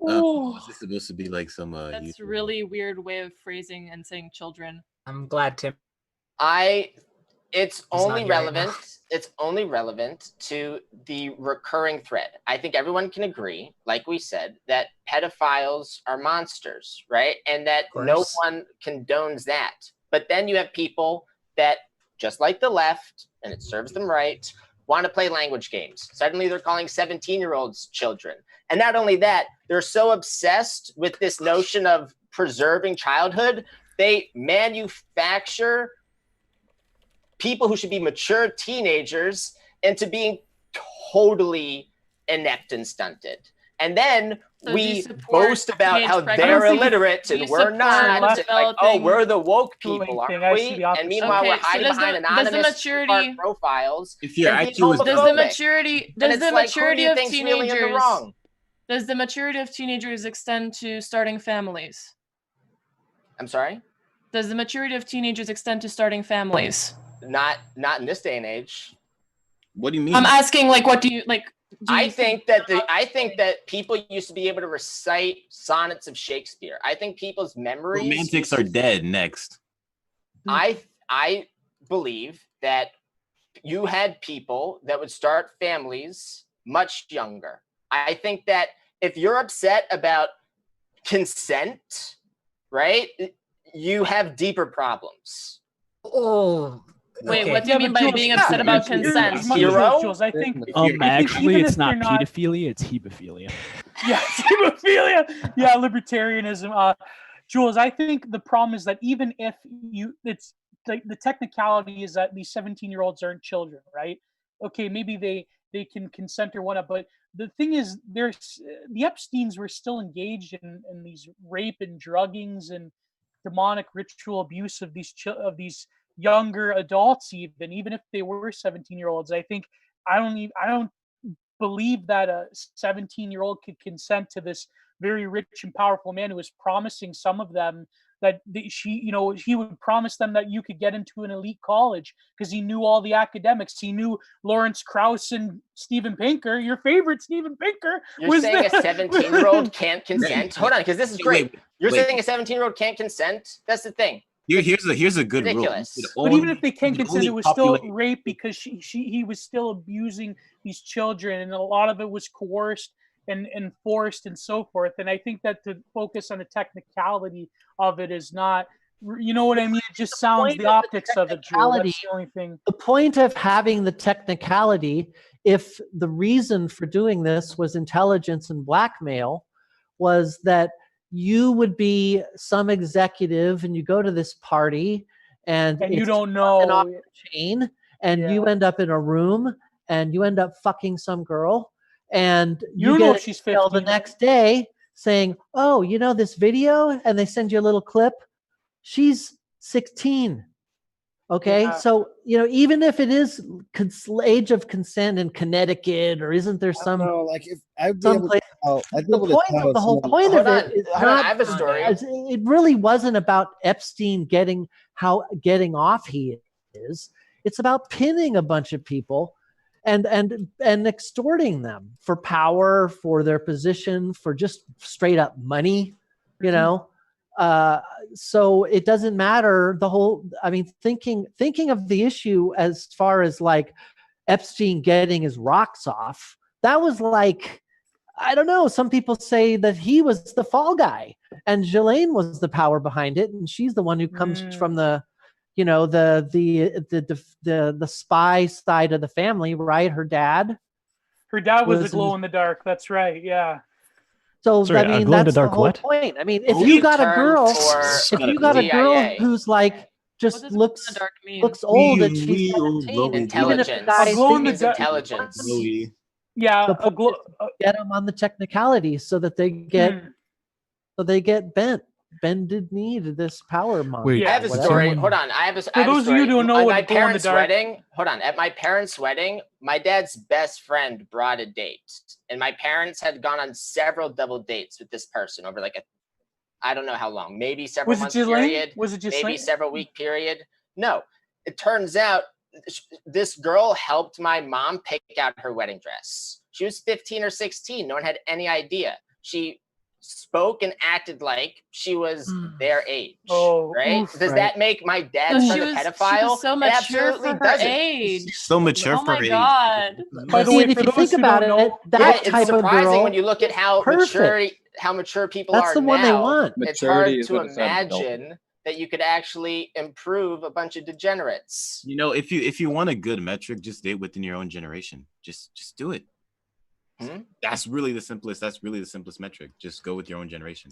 Is this supposed to be like some? That's a really weird way of phrasing and saying children. I'm glad, Tim. It's only relevant. It's only relevant to the recurring thread. I think everyone can agree, like we said, that pedophiles are monsters, right? And that no one condones that. But then you have people that, just like the left, and it serves them right, want to play language games. Suddenly they're calling 17-year-olds children. And not only that, they're so obsessed with this notion of preserving childhood, they manufacture people who should be mature teenagers into being totally inept and stunted. And then So do you we support boast about teenage how pregnancy? they're I don't think illiterate Do and you we're support not. And like, oh, developing we're the woke schooling people, thing? aren't I see we? the And opposite. meanwhile, we're Okay, so hiding does behind the anonymous maturity profiles If your and being IQ is does the homophobic. maturity And does it's the like, who do maturity you of think's really in the teenagers wrong? does the maturity of teenagers extend to starting families? I'm sorry? Does the maturity of teenagers extend to starting families? Not in this day and age. What do you mean? I'm asking, like, what do you like? I think that people used to be able to recite sonnets of Shakespeare. I think people's memories. Romantics are dead. Next. I believe that you had people that would start families much younger. I think that if you're upset about consent, right, you have deeper problems. Oh. Wait, Okay. what do you mean by being upset about consent? Jules, I think actually, it's if not you're not- pedophilia; it's hebophilia. Yeah, hemophilia. Yeah, libertarianism. Jules, I think the problem is that even if it's like the technicality is that these 17-year-olds aren't children, right? Okay, maybe they can consent or whatnot, but the thing is, the Epsteins were still engaged in these rape and druggings and demonic ritual abuse of these younger adults, even if they were 17-year-olds. I think I don't believe that a 17-year-old could consent to this very rich and powerful man who was promising some of them that he would promise them that you could get into an elite college because he knew all the academics. He knew Lawrence Krauss and Steven Pinker. Your favorite Steven Pinker. You're saying a 17-year-old can't consent? Hold on, because this is great. You're saying a 17-year-old can't consent? That's the thing. Here's a good Ridiculous. rule. But even if they can consent, it was still rape because he was still abusing these children, and a lot of it was coerced and forced and so forth. And I think that to focus on the technicality of it is not, you know what I mean? It just sounds the optics of it, Drew. That's the only thing. The point of having the technicality, if the reason for doing this was intelligence and blackmail, was that you would be some executive and you go to this party and you don't know chain, and you end up in a room and you end up fucking some girl, and you know get she's an email the next day saying, oh, you know this video, and they send you a little clip. She's 16. Okay, Yeah. so even if it is age of consent in Connecticut, or isn't there some? Like if I'd be some able place, to I'd be able to tell the whole someone- point of it is Hold on, not. I have a story. It really wasn't about Epstein getting off. He is. It's about pinning a bunch of people, and extorting them for power, for their position, for just straight up money. So it doesn't matter thinking of the issue as far as like Epstein getting his rocks off. That was like, I don't know. Some people say that he was the fall guy and Ghislaine was the power behind it. And she's the one who comes from the spy side of the family, right? Her dad was a glow in the dark. That's right. Yeah. glow So in the that's the dark whole what? point. I mean, if you got a girl who's like just looks old and she's 17, intelligence. Yeah, so get them on the technicality so that they get bended knee to this power monk. Wait, I have a story. Hold on. I have a story. those of you who don't know at what my a glow in the parents' dark- wedding. Hold on. At my parents' wedding, my dad's best friend brought a date, and my parents had gone on several double dates with this person over like I don't know how long, maybe several months period. Was it just maybe several week period? No. It turns out this girl helped my mom pick out her wedding dress. She was 15 or 16. No one had any idea. She spoke and acted like she was their age, right? Does that make my dad son a pedophile? She was so mature for her age. So mature oh for my age. God. By the way, if for you those think who about don't it, know, that it's type of surprising girl, when you look at how mature people That's are the one now. they want. It's Maturity hard is to what it's about. imagine that you could actually improve a bunch of degenerates. If you want a good metric, just date within your own generation. Just do it. That's really the simplest metric. Just go with your own generation.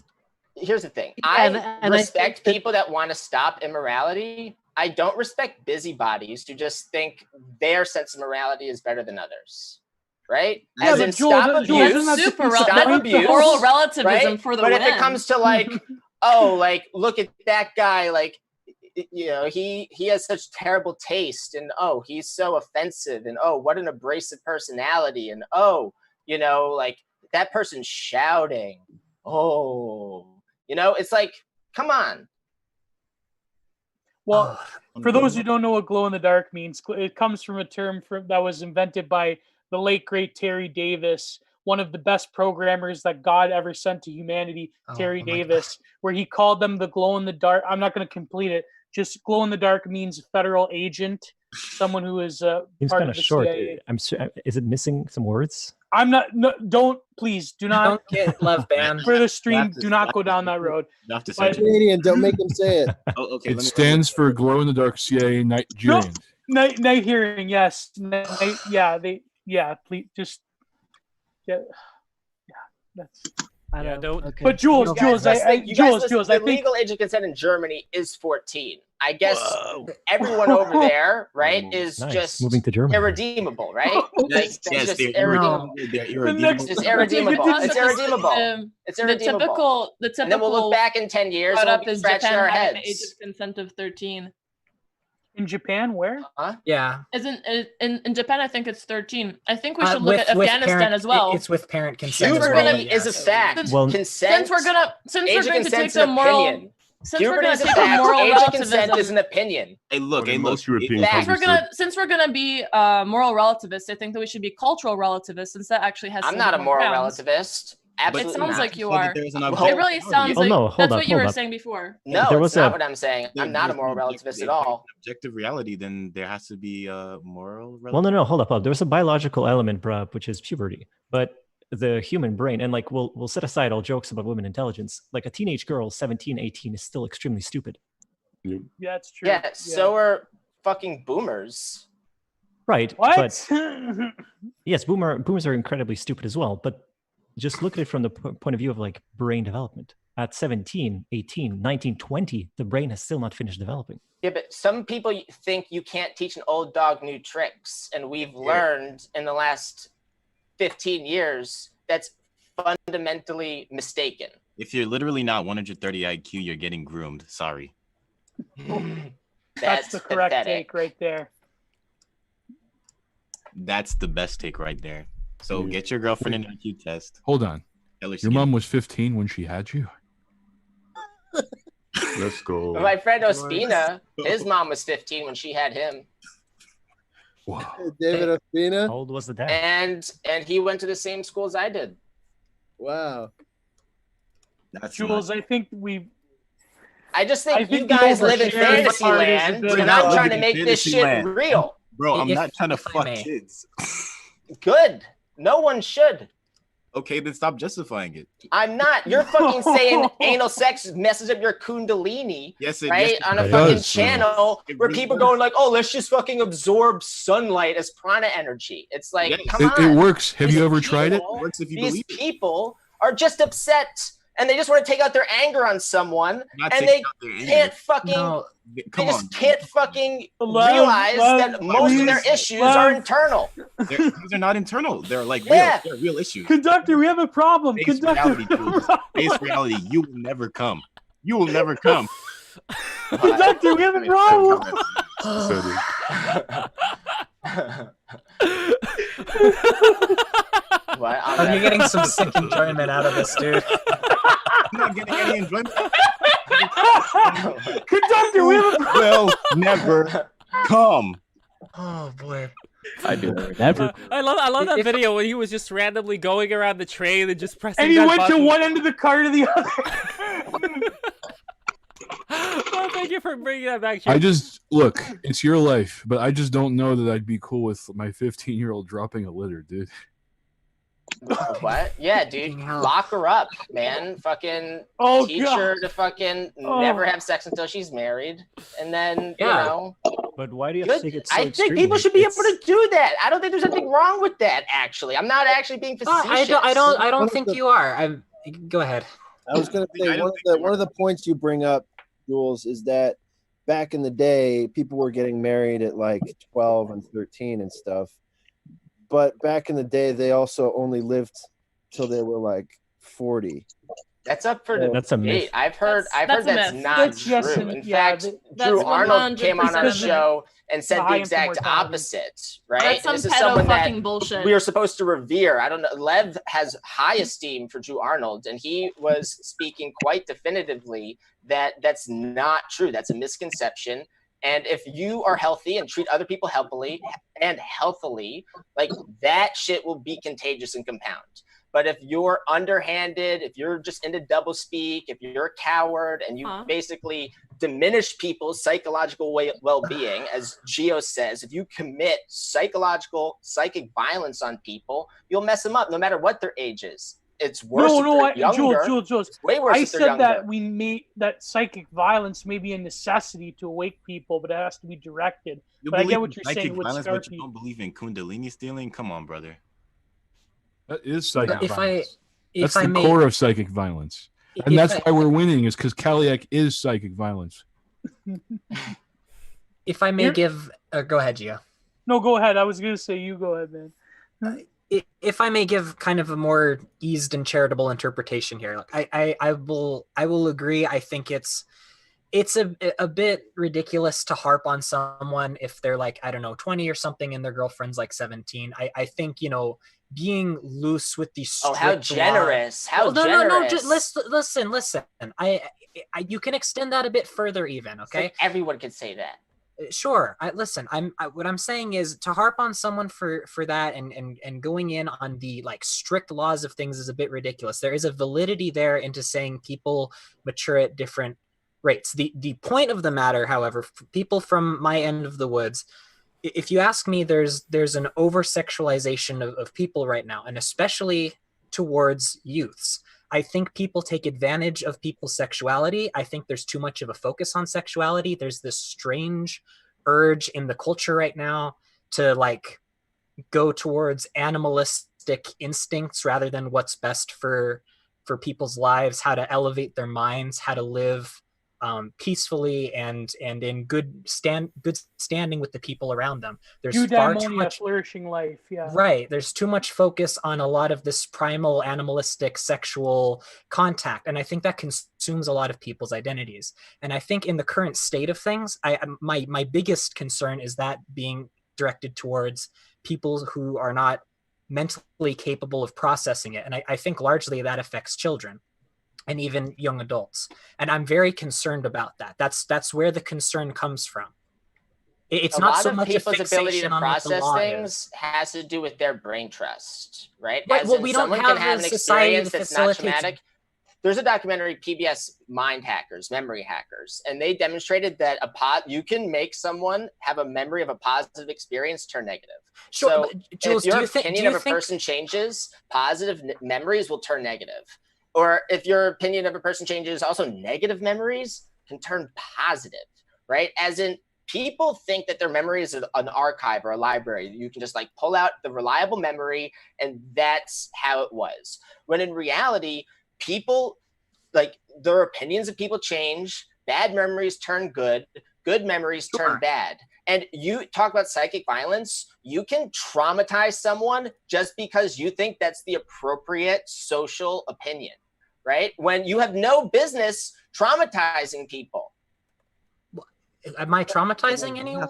Here's the thing. And I I respect think people that want to stop immorality. I don't respect busybodies who just think their sense of morality is better than others. right? Yeah, As in stop abuse, That's moral relativism for the But win. if it comes to like, oh, like look at that guy, like, you know, he has such terrible taste, and oh, he's so offensive, and oh, what an abrasive personality, and oh, you know, like that person's shouting. Oh, you know, it's like, come on. Well, for those who don't know what glow in the dark means, it comes from a term that was invented by the late great Terry Davis, one of the best programmers that God ever sent to humanity, Terry Davis, where he called them the glow in the dark. I'm not going to complete it. Just glow in the dark means federal agent, someone who is part of the short. CIA. Is it missing some words? I'm not. No, don't please do not. Don't get love banned for the stream. Do not go down that road. Canadian, don't make him say it. Okay. It stands for glow in the dark CIA night hearing. Night hearing. Yes. Yeah. Please just. Yeah. That's. I don't know. Okay. But Jules, Jules, I think the legal age of consent in Germany is 14. I guess everyone over there, right, is just moving to Germany. Irredeemable, right? Yes, just irredeemable. irredeemable. It's irredeemable. It's irredeemable. It's irredeemable. The typical. And then we'll look back in 10 years and we'll be scratching our heads. Age of consent of 13. In Japan, where? Yeah. Isn't in Japan? I think it's 13. I think we should look at Afghanistan as well. It's with parent consent. Puberty is a fact. Consent. Since we're going to take some moral. Since we're going to take a moral age of consent relativism, is an opinion. Hey, look, since we're gonna be moral relativists, I think that we should be cultural relativists, since that actually has. I'm not a moral relativist. Absolutely it sounds not. like you are. It really sounds like that's what you were saying before. No, that's not what I'm saying. I'm not a moral relativist at all. Objective reality, then there has to be a moral relativist. Well, no, hold up. There's a biological element, bruh, which is puberty. But the human brain, and like we'll set aside all jokes about women intelligence, like a teenage girl, 17, 18, is still extremely stupid. Yeah, it's true. Yeah, so are fucking boomers. Right. What? But yes, boomers are incredibly stupid as well. But just look at it from the point of view of like brain development. At 17, 18, 19, 20, the brain has still not finished developing. Yeah, but some people think you can't teach an old dog new tricks. And we've learned in the last 15 years that's fundamentally mistaken. If you're literally not 130 IQ, you're getting groomed. Sorry. That's the correct take right there. That's the best take right there. So get your girlfriend an IQ test. Hold on. Your mom was 15 when she had you? Let's go. My friend Ospina, his mom was 15 when she had him. Wow. David Ospina? How old was the dad? And he went to the same school as I did. Wow. That's Jules, I think I just think you guys live in fantasy land. We're not trying to make this shit real. Bro, I'm not trying to fuck kids. Good. No one should. Okay, then stop justifying it. I'm not. You're fucking saying anal sex messes up your kundalini, yes, right? Yes, on a fucking channel where people are going like, oh, let's just fucking absorb sunlight as prana energy. It's like, come on. It works. Have you ever tried it? It works if you These people are just upset and they just want to take out their anger on someone, and they can't fucking. They just can't fucking realize that most of their issues are internal. These are not internal. They're like Yeah. real. They're real issues. Conductor, we have a problem. Base reality, dude. Base reality. You will never come. You will never come. Conductor, we have a problem. What? Are you getting some sick enjoyment out of this, dude? I'm not getting any enjoyment. Conductor, we have a will never come. Oh boy. I do. Never. I love that video when he was just randomly going around the train and just pressing. And he that went button. to one end of the car to the other. Oh, thank you for bringing that back. I just look. It's your life, but I just don't know that I'd be cool with my 15-year-old dropping a litter, dude. What? Yeah, dude. Lock her up, man. Fucking teach her to fucking never have sex until she's married. And then, you know. But why do you have to take it so I think people should be able to do that. I don't think there's anything wrong with that, actually. I'm not actually being facetious. I don't think you are. Go ahead. I was going to say, one of the points you bring up, Jules, is that back in the day, people were getting married at like 12 and 13 and stuff. but back in the day, they also only lived till they were like 40. That's up for debate. That's a myth. I've heard That's that's myth. not That's true. just In fact, that's Drew Arnold came on our 100% show and said the high exact mortality. opposite, right? That's some This is pedo someone fucking that bullshit. we are supposed to revere. I don't know. Lev has high esteem for Drew Arnold, and he was speaking quite definitively that that's not true. That's a misconception. And if you are healthy and treat other people healthily, like that shit will be contagious and compound. But if you're underhanded, if you're just into doublespeak, if you're a coward and you basically diminish people's psychological well-being, as Geo says, if you commit psychic violence on people, you'll mess them up no matter what their age is. It's worse if they're younger. Jules. It's way worse I if they're said younger. that we made that psychic violence may be a necessity to awake people, but it has to be directed. You But I believe get what in you're psychic saying with violence, but Scarpy. you don't believe in Kundalini stealing? Come on, brother. That is psychic If violence. if That's I the may, core of psychic violence. And if that's I- why we're winning, is because Kaliak is psychic violence. if I may give, go ahead, Gio. No, go ahead. I was gonna say you go ahead, man. If I may give kind of a more eased and charitable interpretation here, like I will agree. I think it's a bit ridiculous to harp on someone if they're like, I don't know, 20 or something and their girlfriend's like 17. I think, you know, being loose with these Oh, how generous! How generous! No. Just listen. You can extend that a bit further, even. Okay, like everyone could say that. Sure. What I'm saying is to harp on someone for that and going in on the like strict laws of things is a bit ridiculous. There is a validity there into saying people mature at different rates. The point of the matter, however, for people from my end of the woods, if you ask me, there's an over-sexualization of people right now, and especially towards youths. I think people take advantage of people's sexuality. I think there's too much of a focus on sexuality. There's this strange urge in the culture right now to like go towards animalistic instincts rather than what's best for people's lives, how to elevate their minds, how to live peacefully and in good standing with the people around them. There's far too much flourishing life. Yeah. Right. There's too much focus on a lot of this primal animalistic sexual contact. And I think that consumes a lot of people's identities. And I think in the current state of things, my biggest concern is that being directed towards people who are not mentally capable of processing it. And I think largely that affects children and even young adults. And I'm very concerned about that. That's where the concern comes from. It's not so much a people's ability to fixation on what the process law things is. has to do with their brain trust, right? Right, As well, in we don't someone have can have a an society experience that that's not facilitates- traumatic. There's a documentary, PBS Mind Hackers, Memory Hackers, and they demonstrated that you can make someone have a memory of a positive experience turn negative. Sure, So but Jules, if your do you think- opinion do you of a think- person changes, positive memories will turn negative. Or if your opinion of a person changes, also negative memories can turn positive, right? As in, people think that their memory is an archive or a library. You can just like pull out the reliable memory and that's how it was. When in reality, people, like their opinions of people change, bad memories turn good, good memories turn bad. And you talk about psychic violence, you can traumatize someone just because you think that's the appropriate social opinion, right? When you have no business traumatizing people. Am I traumatizing anyone?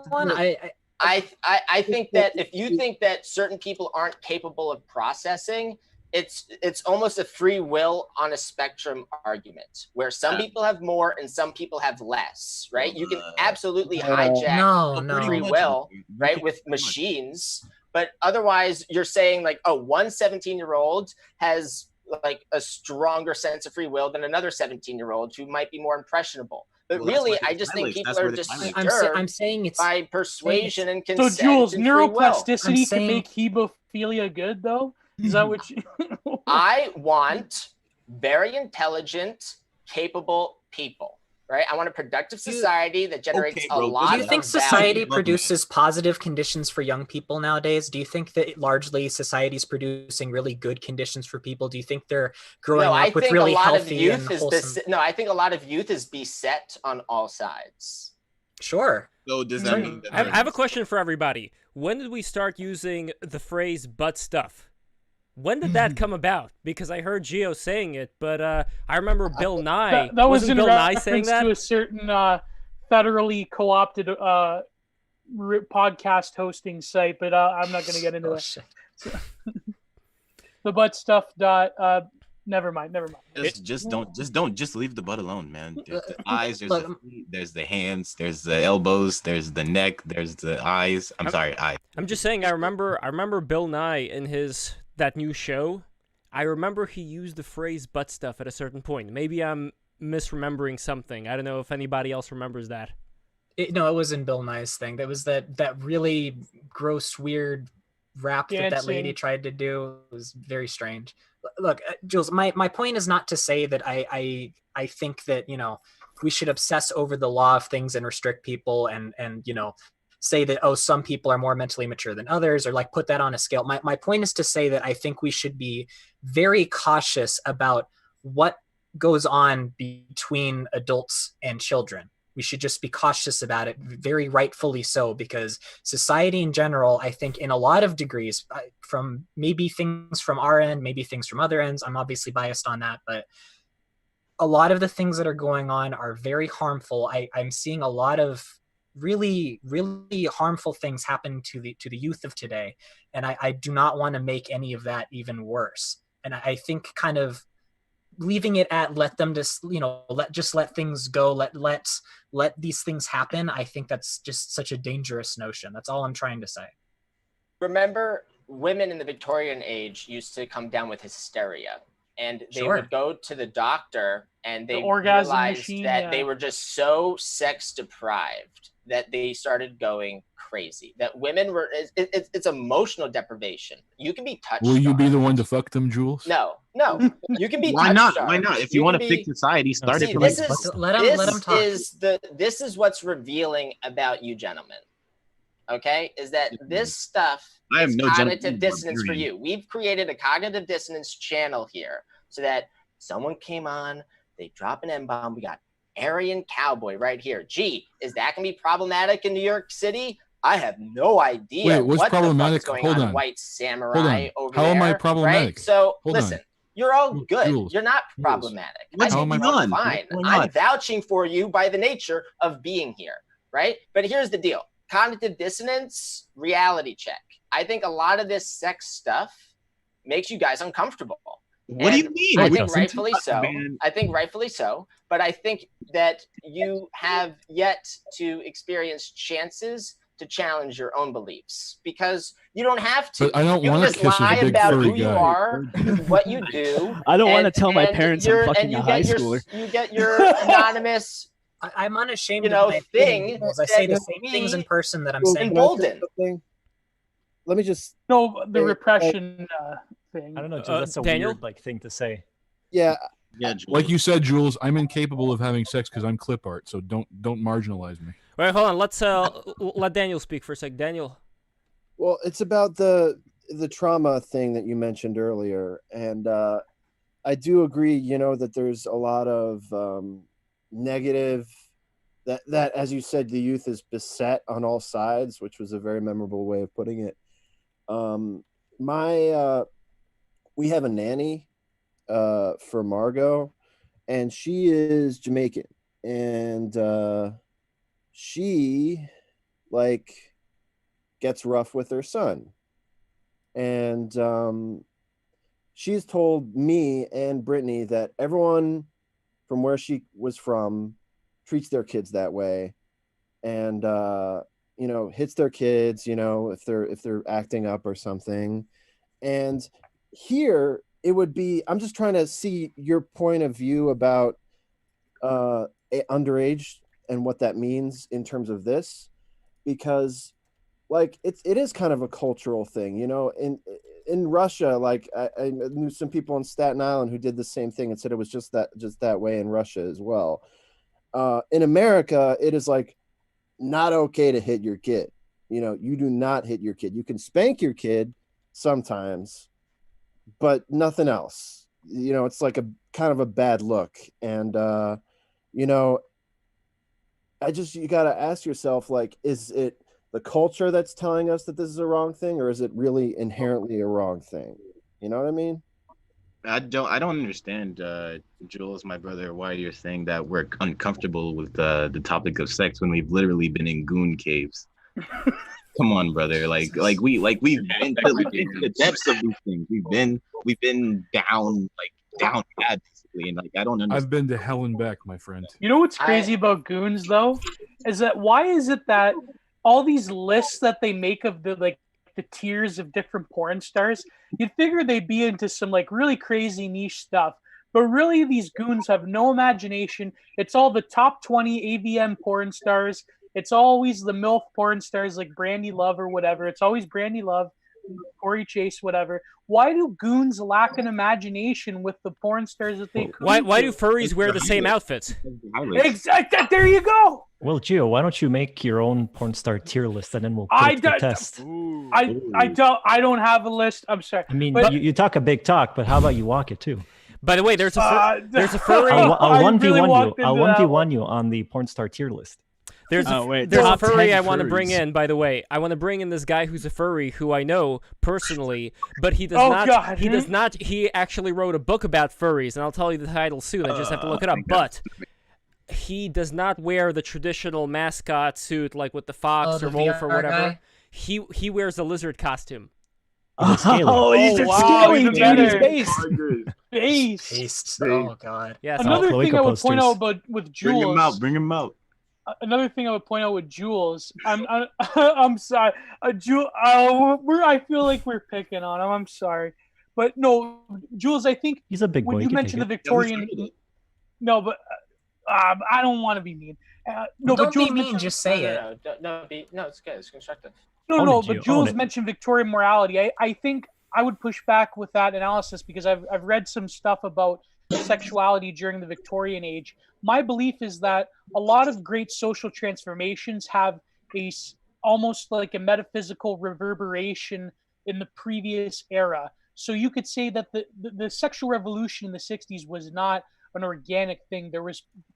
I think that if you think that certain people aren't capable of processing, it's almost a free will on a spectrum argument where some people have more and some people have less, right? You can absolutely hijack free will, right, with machines, but otherwise you're saying like, oh, one 17-year-old has like a stronger sense of free will than another 17-year-old who might be more impressionable. But really, I just think people are just disturbed I'm saying it's by persuasion and consent. So Jules, and free will. neuroplasticity can make hebophilia good, though. Is that what you? I want very intelligent, capable people, right? I want a productive society that generates a lot. Do you think society produces positive conditions for young people nowadays? Do you think that largely society is producing really good conditions for people? Do you think they're growing up with really healthy and wholesome? No, I think a lot of youth is beset on all sides. Sure. So does that mean that I have a question for everybody. When did we start using the phrase "butt stuff"? When did that come about? Because I heard Geo saying it, but I remember Bill Nye. That was in Bill Nye reference saying that to a certain federally co-opted podcast hosting site, but I'm not going to get into that. The butt stuff. Never mind. Just leave the butt alone, man. There's the eyes, there's the feet, there's the hands, there's the elbows, there's the neck, there's the eyes. Eyes. I'm just saying. I remember Bill Nye in that new show. I remember he used the phrase "butt stuff" at a certain point. Maybe I'm misremembering something. I don't know if anybody else remembers that. No, it was in Bill Nye's thing. That was that really gross, weird rap that lady tried to do. It was very strange. Look, Jules, my point is not to say that I think that, we should obsess over the law of things and restrict people and say that, oh, some people are more mentally mature than others, or like put that on a scale. My point is to say that I think we should be very cautious about what goes on between adults and children. We should just be cautious about it, very rightfully so, because society in general, I think in a lot of degrees, from maybe things from our end, maybe things from other ends, I'm obviously biased on that, but a lot of the things that are going on are very harmful. I'm seeing a lot of really, really harmful things happen to the youth of today. And I do not want to make any of that even worse. And I think kind of leaving it at let them just let things go, let these things happen, I think that's just such a dangerous notion. That's all I'm trying to say. Remember, women in the Victorian age used to come down with hysteria, and they would go to the doctor and they realized that they were just so sex deprived that they started going crazy. That women were, it's emotional deprivation. You can be touched. Will you be the one to fuck them, Jules? No. You can be. Why not? Why not? If you want to fix society, start it. Let him talk. This is what's revealing about you gentlemen. Okay, is that this stuff is cognitive dissonance for you. We've created a cognitive dissonance channel here so that someone came on, they drop an M-bomb, we got Aryan Cowboy right here. Gee, is that gonna be problematic in New York City? I have no idea. Wait, what's what problematic? The fuck's going Hold on. on. White samurai over How there. am I problematic? Right? So Hold listen, on. you're all good. Jules, you're not problematic. What's I think going you're on? fine. What's going on? I'm vouching for you by the nature of being here, right? But here's the deal. Cognitive dissonance, reality check. I think a lot of this sex stuff makes you guys uncomfortable. What do you mean? I think rightfully so. But I think that you have yet to experience chances to challenge your own beliefs, because you don't have to. But I don't you want to just kiss lie a big about furry who you guy. are, what you do. I don't want to tell my parents I'm fucking a high schooler. You get your anonymous. I'm unashamed of my thing. I say the same things in person that I'm saying. Emboldened. Let me just. No, the repression thing. I don't know, Jules, that's a Daniel? weird thing to say. Yeah. Like you said, Jules, I'm incapable of having sex because I'm clip art, so don't marginalize me. Wait, hold on. Let's let Daniel speak for a sec. Daniel. Well, it's about the trauma thing that you mentioned earlier, and I do agree. That there's a lot of negative. That as you said, the youth is beset on all sides, which was a very memorable way of putting it. We have a nanny for Margot, and she is Jamaican, and she gets rough with her son, and she's told me and Brittany that everyone from where she was from treats their kids that way, and hits their kids if they're acting up or something. And here it would be, I'm just trying to see your point of view about underage and what that means in terms of this, because it is kind of a cultural thing, in Russia. I knew some people in Staten Island who did the same thing and said it was just that way in Russia as well. In America, it is not okay to hit your kid. You do not hit your kid. You can spank your kid sometimes, but nothing else. It's like a kind of a bad look. And you got to ask yourself, like, is it the culture that's telling us that this is a wrong thing, or is it really inherently a wrong thing? You know what I mean? I don't understand, Jules, my brother, why you're saying that we're uncomfortable with the topic of sex when we've literally been in goon caves. Come on, brother. We've been to the depths of these things. We've been down bad, basically, and I don't understand. I've been to hell and back, my friend. You know what's crazy about goons, though, is that why is it that all these lists that they make of the tiers of different porn stars, you'd figure they'd be into some really crazy niche stuff, but really these goons have no imagination. It's all the top 20 AVM porn stars. It's always the MILF porn stars like Brandy Love or whatever. It's always Brandy Love, Corey Chase, whatever. Why do goons lack an imagination with the porn stars that they? Why do furries wear the same outfits? Exactly. There you go. Well, Gio, why don't you make your own porn star tier list and then we'll put it to the test? I don't have a list. I'm sorry. I mean, you talk a big talk, but how about you walk it too? By the way, there's a furry. I'll 1v1 you on the porn star tier list. There's a furry I want to bring in, by the way. I want to bring in this guy who's a furry who I know personally, but he does not. He actually wrote a book about furries, and I'll tell you the title soon. I just have to look it up. But he does not wear the traditional mascot suit like with the fox or wolf or whatever. He wears a lizard costume. He's scaly, dude. He's based. Oh god. Yeah. Another thing I would point out with Jules. Bring him out. Another thing I would point out with Jules, I'm sorry, Jules. I feel like we're picking on him. I'm sorry, but no, Jules. I think he's a big boy. When you mentioned the Victorian, no, but I don't want to be mean. No, don't but Jules be mean. Just say it. No, it's good. It's constructive. No, but Jules mentioned Victorian morality. I think I would push back with that analysis because I've read some stuff about sexuality during the Victorian age. My belief is that a lot of great social transformations have almost like a metaphysical reverberation in the previous era. So you could say that the sexual revolution in the 60s was not an organic thing. It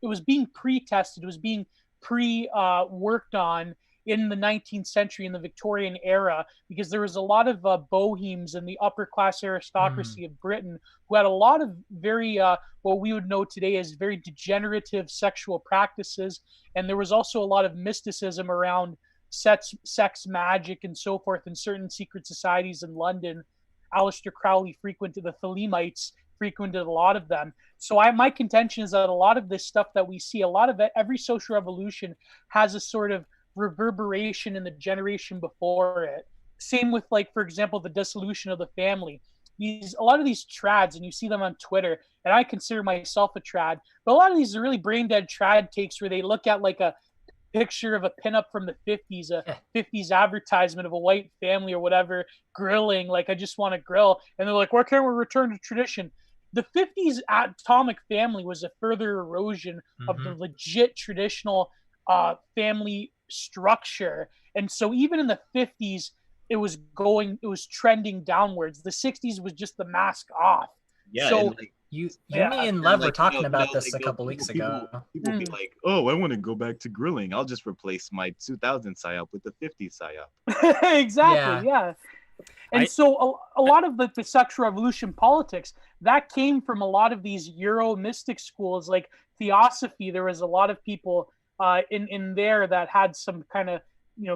was being pre-tested. It was being worked on in the 19th century, in the Victorian era, because there was a lot of bohemes and the upper class aristocracy of Britain who had a lot of very, what we would know today as very degenerative sexual practices. And there was also a lot of mysticism around sex magic and so forth in certain secret societies in London. Aleister Crowley frequented the Thelemites, frequented a lot of them. So my contention is that a lot of this stuff that we see, a lot of every social revolution has a sort of reverberation in the generation before it. Same with, like, for example, the dissolution of the family. A lot of these trads, and you see them on Twitter, and I consider myself a trad, but a lot of these are really brain dead trad takes where they look at like a picture of a pinup from the 50s, a 50s advertisement of a white family or whatever, grilling, like, I just want to grill. And they're like, why can't we return to tradition? The 50s atomic family was a further erosion of the legit traditional family structure. And so even in the 50s, it was trending downwards. The 60s was just the mask off. Yeah. So me and Lev were talking about this a couple weeks ago. People be like, oh, I want to go back to grilling. I'll just replace my 2000 psyop with the 50s psyop. Exactly. Yeah. And so a lot of the sexual revolution politics, that came from a lot of these Euro mystic schools like Theosophy. There was a lot of people in there that had some kind of,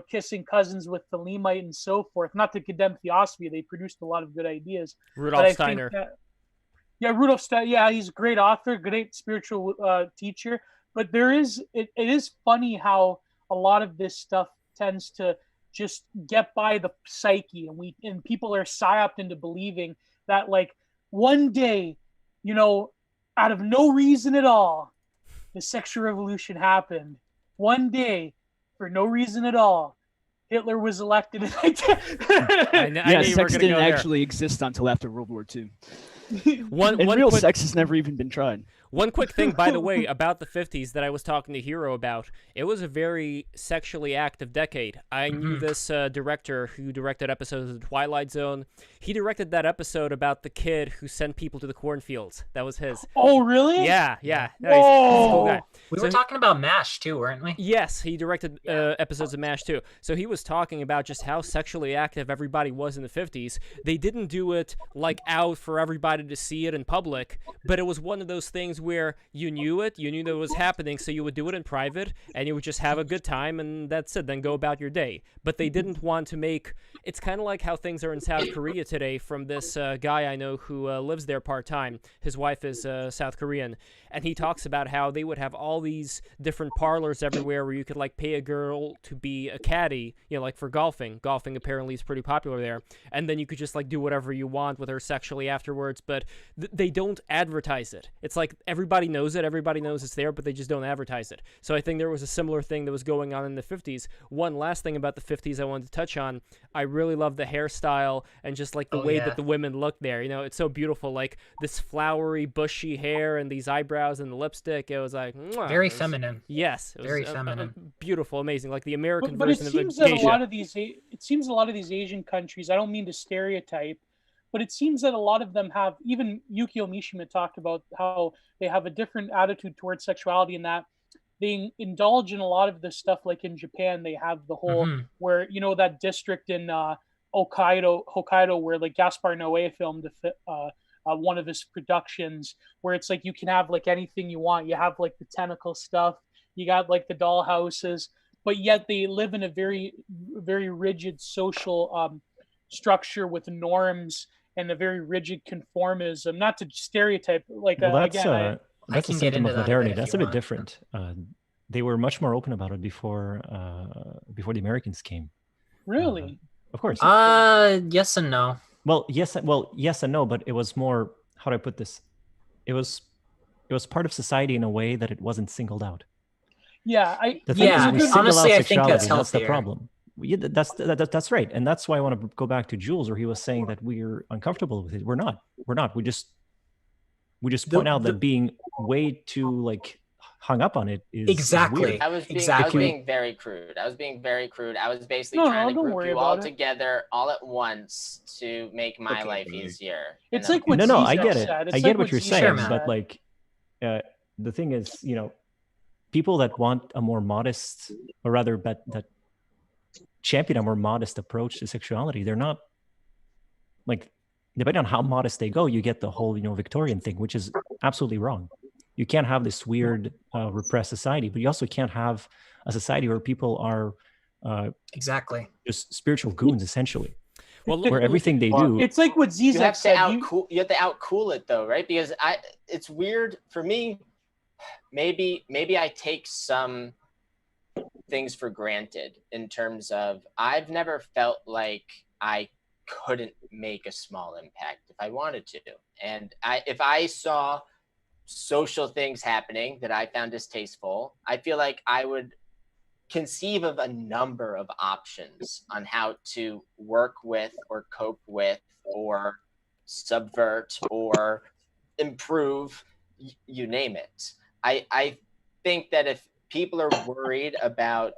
kissing cousins with the Thelemite and so forth. Not to condemn Theosophy, they produced a lot of good ideas. Rudolf Steiner. Rudolf Steiner. Yeah, he's a great author, great spiritual teacher. But it is funny how a lot of this stuff tends to just get by the psyche, and people are psyoped into believing that, like, one day, out of no reason at all, the sexual revolution happened. One day, for no reason at all, Hitler was elected. Sex didn't actually exist until after World War II. Real sex has never even been tried. One quick thing, by the way, about the 50s that I was talking to Hero about. It was a very sexually active decade. I knew this director who directed episodes of The Twilight Zone. He directed that episode about the kid who sent people to the cornfields. That was his. Oh, really? Yeah. No, he's a cool guy. We were talking about MASH too, weren't we? Yes, he directed episodes of MASH too. So he was talking about just how sexually active everybody was in the 50s. They didn't do it like out for everybody to see it in public, but it was one of those things where you knew that it was happening, so you would do it in private, and you would just have a good time, and that's it, then go about your day. But they didn't want to make... It's kind of like how things are in South Korea today from this guy I know who lives there part-time. His wife is South Korean, and he talks about how they would have all these different parlors everywhere where you could like pay a girl to be a caddy, you know, like for golfing. Golfing apparently is pretty popular there, and then you could just like do whatever you want with her sexually afterwards, but they don't advertise it. It's like everybody knows it, everybody knows it's there, but they just don't advertise it. So I think there was a similar thing that was going on in the 50s. One last thing about the 50s I wanted to touch on, I really love the hairstyle and just like the way that the women look there. You know, it's so beautiful, like this flowery, bushy hair and these eyebrows and the lipstick. It was like very feminine. Yes, it was very feminine, beautiful, amazing, like the American but version it seems of a that geisha. it seems a lot of these Asian countries, I don't mean to stereotype, but it seems that a lot of them have, even Yukio Mishima talked about how they have a different attitude towards sexuality, in that they indulge in a lot of this stuff. Like in Japan, they have the whole where, you know, that district in Hokkaido where like Gaspar Noé filmed one of his productions, where it's like you can have like anything you want. You have like the tentacle stuff, you got like the doll houses, but yet they live in a very, very rigid social structure with norms and a very rigid conformism. Not to stereotype, like well, that's again, that's a symptom of modernity. That's a bit different. They were much more open about it before the Americans came. Really? Of course. Yes and no. Well, yes and no, but it was more, how do I put this? It was part of society in a way that it wasn't singled out. Yeah, honestly, I think that's healthier. That's the problem. Yeah, that's right, and that's why I want to go back to Jules, where he was saying that we're uncomfortable with it. We're not. We just point out that being way too like hung up on it is weird. I was being very crude. I was basically trying to group you all together all at once to make my life easier. It's like what I get it. I get what you're saying, but like the thing is, you know, people that want a more modest, or rather that champion a more modest approach to sexuality, they're not like, depending on how modest they go, you get the whole, you know, Victorian thing, which is absolutely wrong. You can't have this weird repressed society, but you also can't have a society where people are exactly just spiritual goons, essentially. Well, where everything they do, it's like what Zizek said. You have to outcool it, though, right? Because it's weird for me. Maybe I take some things for granted in terms of I've never felt like I couldn't make a small impact if I wanted to, and if I saw social things happening that I found distasteful, I feel like I would conceive of a number of options on how to work with or cope with or subvert or improve, you name it. I think that if people are worried about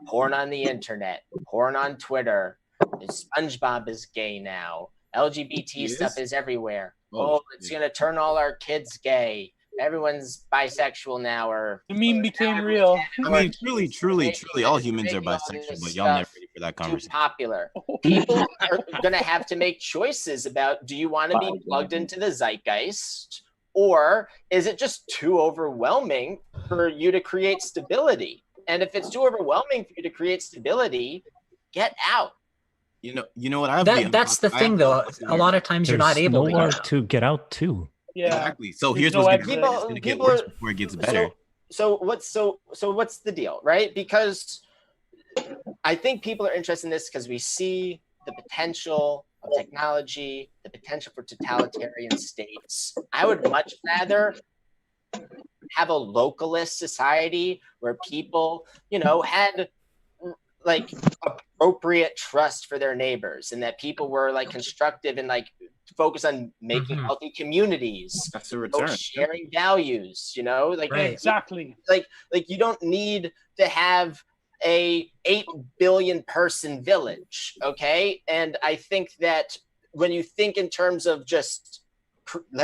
porn on the internet, porn on Twitter, SpongeBob is gay now, LGBT stuff is everywhere. Oh, it's going to turn all our kids gay. Everyone's bisexual now, or the meme became real. I mean, truly, all humans are bisexual, but y'all never ready for that conversation. Popular. People are going to have to make choices about, do you want to be plugged into the zeitgeist, or is it just too overwhelming for you to create stability? And if it's too overwhelming for you to create stability, get out. You know what? That's the thing, though. A lot of times you're not able to get out too. Yeah, exactly. So here's what's going to get worse before it gets better. So what's the deal, right? Because I think people are interested in this because we see the potential of technology, the potential for totalitarian states. I would much rather have a localist society where people, you know, had like appropriate trust for their neighbors, and that people were like constructive and like focus on making healthy communities. That's a return. Sharing values, you know, like exactly. Like you don't need to have a 8 billion person village, okay? And I think that when you think in terms of just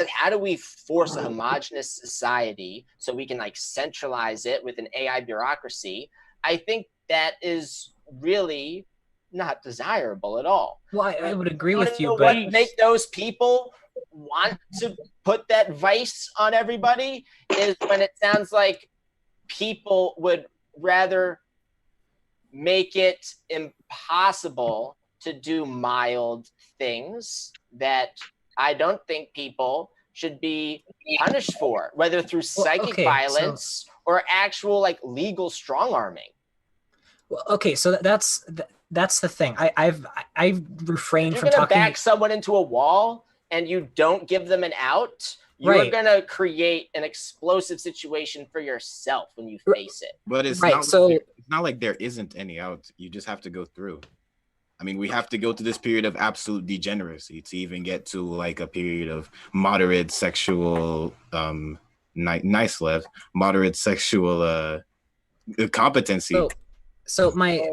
how do we force a homogenous society so we can like centralize it with an AI bureaucracy, I think that is really not desirable at all. Well, I would agree with you, but but make those people want to put that vice on everybody is when it sounds like people would rather make it impossible to do mild things that I don't think people should be punished for, whether through psychic violence or actual like legal strong arming. Well, okay, so that's the thing. I've refrained from talking. You're gonna talking. back someone into a wall and you don't give them an out. You're gonna create an explosive situation for yourself when you face it. But it's it's not like there isn't any out. You just have to go through. I mean, we have to go through this period of absolute degeneracy to even get to like a period of moderate sexual, moderate sexual competency. So my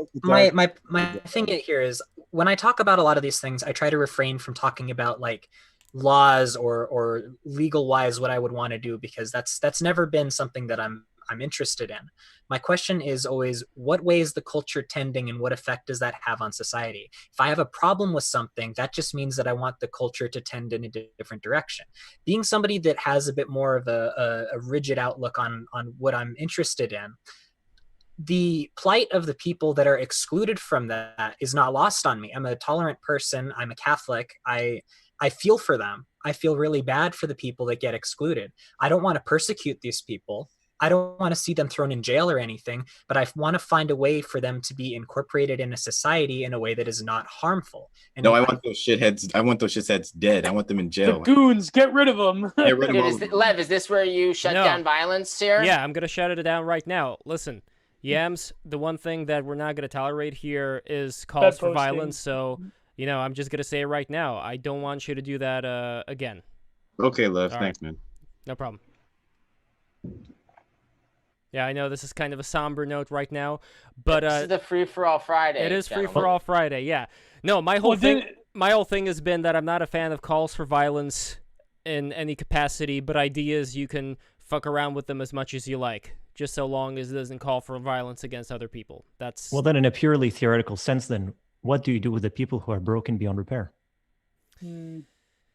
thing here is when I talk about a lot of these things, I try to refrain from talking about like laws or legal wise what I would want to do, because that's never been something that I'm interested in. My question is always, what way is the culture tending and what effect does that have on society? If I have a problem with something, that just means that I want the culture to tend in a different direction. Being somebody that has a bit more of a rigid outlook on what I'm interested in, the plight of the people that are excluded from that is not lost on me. I'm a tolerant person. I'm a Catholic. I feel for them. I feel really bad for the people that get excluded. I don't want to persecute these people. I don't want to see them thrown in jail or anything, but I want to find a way for them to be incorporated in a society in a way that is not harmful. And no, I want those shitheads. I want those shitheads dead. I want them in jail. The goons, get rid of them. Get rid of them. Lev, is this where you shut down violence here? Yeah, I'm gonna shut it down right now. Listen, Yams, the one thing that we're not gonna tolerate here is calls for violence. So, you know, I'm just gonna say it right now. I don't want you to do that again. Okay, Lev. Thanks, man. No problem. Yeah, I know this is kind of a somber note right now, but this is the Free for All Friday. It is Free for All Friday. Yeah. No, my whole thing has been that I'm not a fan of calls for violence in any capacity, but ideas you can fuck around with them as much as you like, just so long as it doesn't call for violence against other people. That's well. Then, in a purely theoretical sense, then what do you do with the people who are broken beyond repair?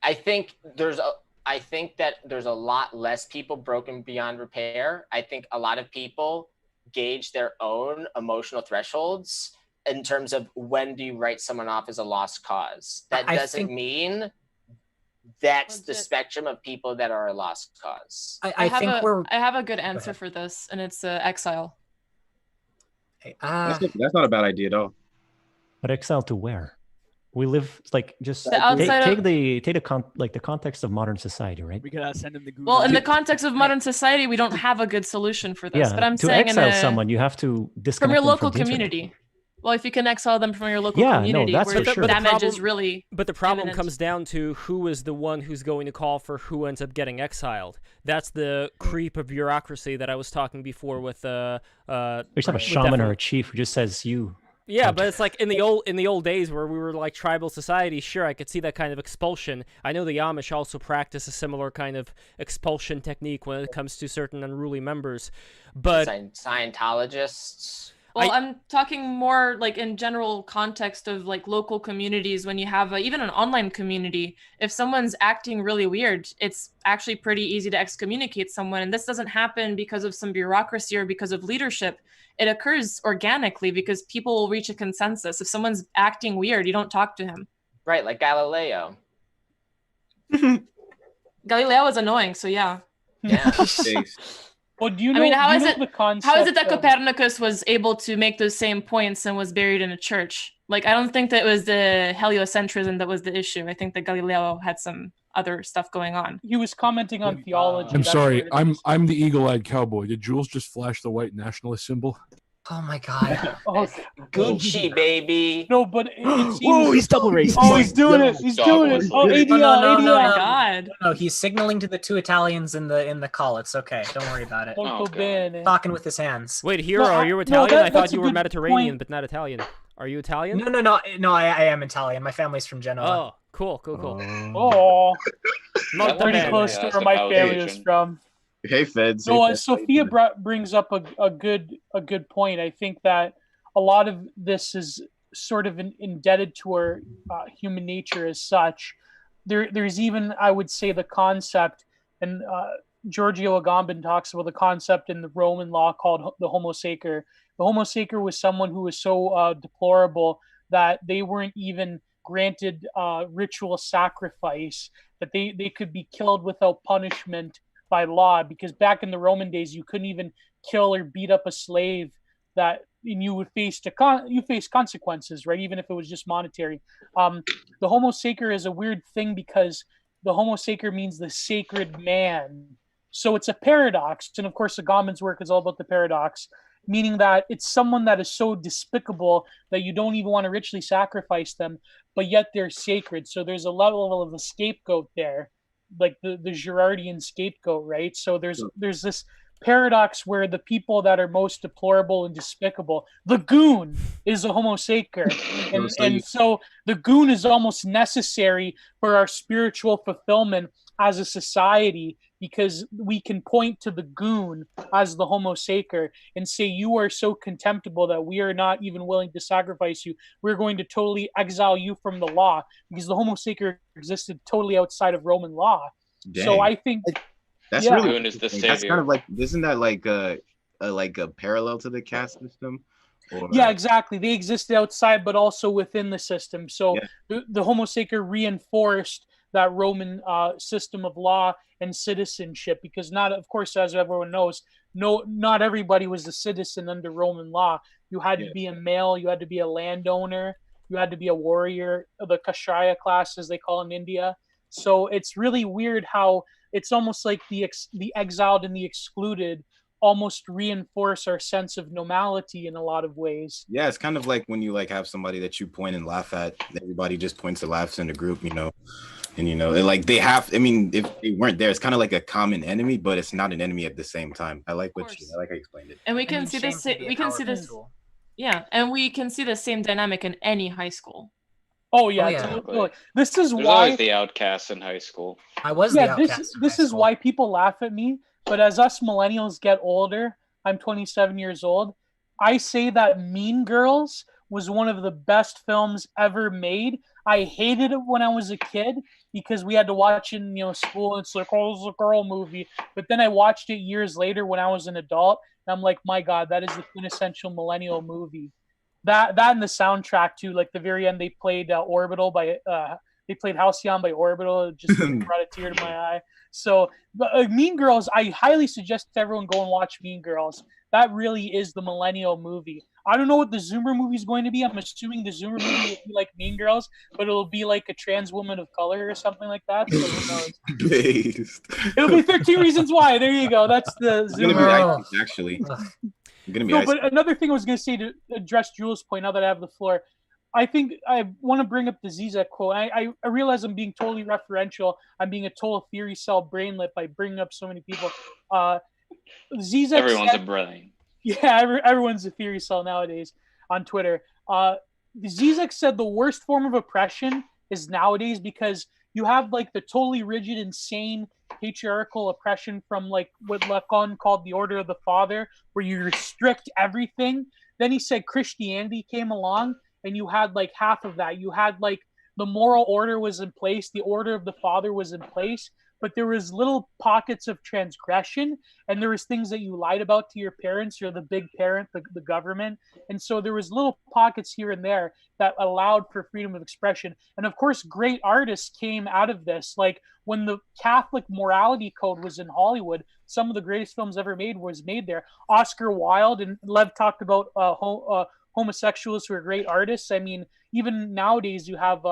I think that there's a lot less people broken beyond repair. I think a lot of people gauge their own emotional thresholds in terms of when do you write someone off as a lost cause. That doesn't mean that's the spectrum of people that are a lost cause. I have a good answer for this, and it's exile. That's not a bad idea at all. But exile to where? We live like just take the context of modern society, right? We gotta send them the Google. Well, in the context of modern society, we don't have a good solution for this. Yeah, but I'm to saying exile someone, you have to disconnect from your them local from the community. internet. Well, if you can exile them from your local community, that's where for sure. the damage is really. But the problem comes down to who is the one who's going to call for who ends up getting exiled. That's the creep of bureaucracy that I was talking before with. We just have a shaman or a chief who just says you. Yeah, but it's like in the old days where we were like tribal society. Sure, I could see that kind of expulsion. I know the Amish also practice a similar kind of expulsion technique when it comes to certain unruly members. But Scientologists. Well, I'm talking more like in general context of like local communities. When you have even an online community, if someone's acting really weird, it's actually pretty easy to excommunicate someone. And this doesn't happen because of some bureaucracy or because of leadership. It occurs organically because people will reach a consensus. If someone's acting weird, you don't talk to him. Right, like Galileo. Galileo is annoying, so yeah. Yeah. Well, do you know? I mean, how is it that of... Copernicus was able to make those same points and was buried in a church? Like, I don't think that it was the heliocentrism that was the issue. I think that Galileo had some other stuff going on. He was commenting on theology. I'm sorry. I'm the eagle-eyed cowboy. Did Jules just flash the white nationalist symbol? Oh my god. Oh, Gucci, baby. no, but it seems. Whoa, he's double racist. Oh, he's doing it. He's doing it. Oh, ADL, ADL. God. No, he's signaling to the two Italians in the call. It's okay. Don't worry about it. Molto bene. Talking with his hands. Wait, Hero, are you Italian? I thought you were Mediterranean, but not Italian. Are you Italian? No. I am Italian. My family's from Genoa. Oh, cool. Oh, not pretty close to where my family is from. Hey, Feds. No, Sophia brings up a good point. I think that a lot of this is sort of indebted to our human nature as such. There's even, I would say, the concept, and Giorgio Agamben talks about the concept in the Roman law called the homo sacer. The homo sacer was someone who was so deplorable that they weren't even granted ritual sacrifice, that they could be killed without punishment by law, because back in the Roman days you couldn't even kill or beat up a slave, and you would face consequences, right? Even if it was just monetary. The homo sacer is a weird thing because the homo sacer means the sacred man. So it's a paradox, and of course Agamben's work is all about the paradox, meaning that it's someone that is so despicable that you don't even want to ritually sacrifice them, but yet they're sacred. So there's a level of a scapegoat there, like the Girardian scapegoat, right? So there's this paradox where the people that are most deplorable and despicable, the goon is a homo sacer, and so the goon is almost necessary for our spiritual fulfillment as a society, because we can point to the goon as the homo sacer and say, you are so contemptible that we are not even willing to sacrifice you. We're going to totally exile you from the law, because the homo sacer existed totally outside of Roman law. Dang. So I think that's really that's kind of like, isn't that like a parallel to the caste system? Or... Yeah, exactly. They existed outside, but also within the system. So the homo sacer reinforced that Roman system of law and citizenship, because of course, as everyone knows, not everybody was a citizen under Roman law. You had to be a male, you had to be a landowner, you had to be a warrior, the Kshatriya class, as they call in India. So it's really weird how it's almost like the exiled and the excluded almost reinforce our sense of normality in a lot of ways. Yeah, it's kind of like when you like have somebody that you point and laugh at, everybody just points and laughs in the group, and like they have, I mean, if they weren't there, it's kind of like a common enemy, but it's not an enemy at the same time. I like how you explained it. And we can see this. Yeah, and we can see the same dynamic in any high school. Oh yeah, totally. This is There's why always the outcast in high school. I was the outcast. This is why people laugh at me. But as us millennials get older, I'm 27 years old. I say that Mean Girls was one of the best films ever made. I hated it when I was a kid because we had to watch it in school. It's like, oh, it's a girl movie. But then I watched it years later when I was an adult, and I'm like, my God, that is the quintessential millennial movie. That and the soundtrack too. Like the very end, they played Orbital by they played Halcyon by Orbital. It just brought a tear to my eye. So Mean Girls, I highly suggest everyone go and watch Mean Girls. That really is the millennial movie. I don't know what the Zoomer movie is going to be. I'm assuming the Zoomer movie will be like Mean Girls, but it'll be like a trans woman of color or something like that. So who knows? Based. It'll be 13 Reasons Why. There you go. That's the Zoomer. Actually. But another thing I was going to say to address Jules' point, now that I have the floor, I think I want to bring up the Zizek quote. I realize I'm being totally referential. I'm being a total theory cell brainlet by bringing up so many people. Zizek Everyone's a brain. Yeah, everyone's a theory cell nowadays on Twitter. Zizek said the worst form of oppression is nowadays because you have like the totally rigid, insane patriarchal oppression from like what Lacan called the order of the father, where you restrict everything. Then he said Christianity came along and you had like half of that. You had like the moral order was in place, the order of the father was in place, but there was little pockets of transgression, and there was things that you lied about to your parents. You're the big parent, the government. And so there was little pockets here and there that allowed for freedom of expression. And of course, great artists came out of this. Like when the Catholic morality code was in Hollywood, some of the greatest films ever made was made there. Oscar Wilde, and Lev talked about homosexuals who are great artists. I mean, even nowadays you have,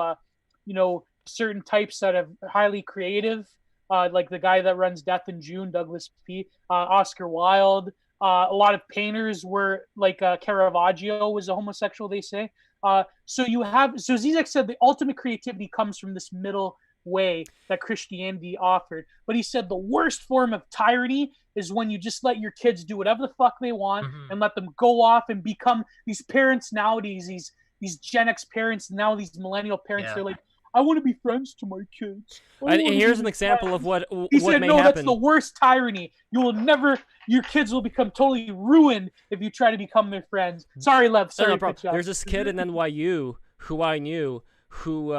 certain types that are highly creative, like the guy that runs Death in June, Douglas P. Oscar Wilde, A lot of painters were like Caravaggio was a homosexual, they say. So Zizek said the ultimate creativity comes from this middle way that Christianity offered. But he said the worst form of tyranny is when you just let your kids do whatever the fuck they want and let them go off and become these parents nowadays, these Gen X parents, now these millennial parents. They're like, I want to be friends to my kids. And here's an example of what he said. May No, happen. that's the worst tyranny. Your kids will become totally ruined if you try to become their friends. Sorry, Lev. Sorry, no problem. There's this kid in NYU who I knew who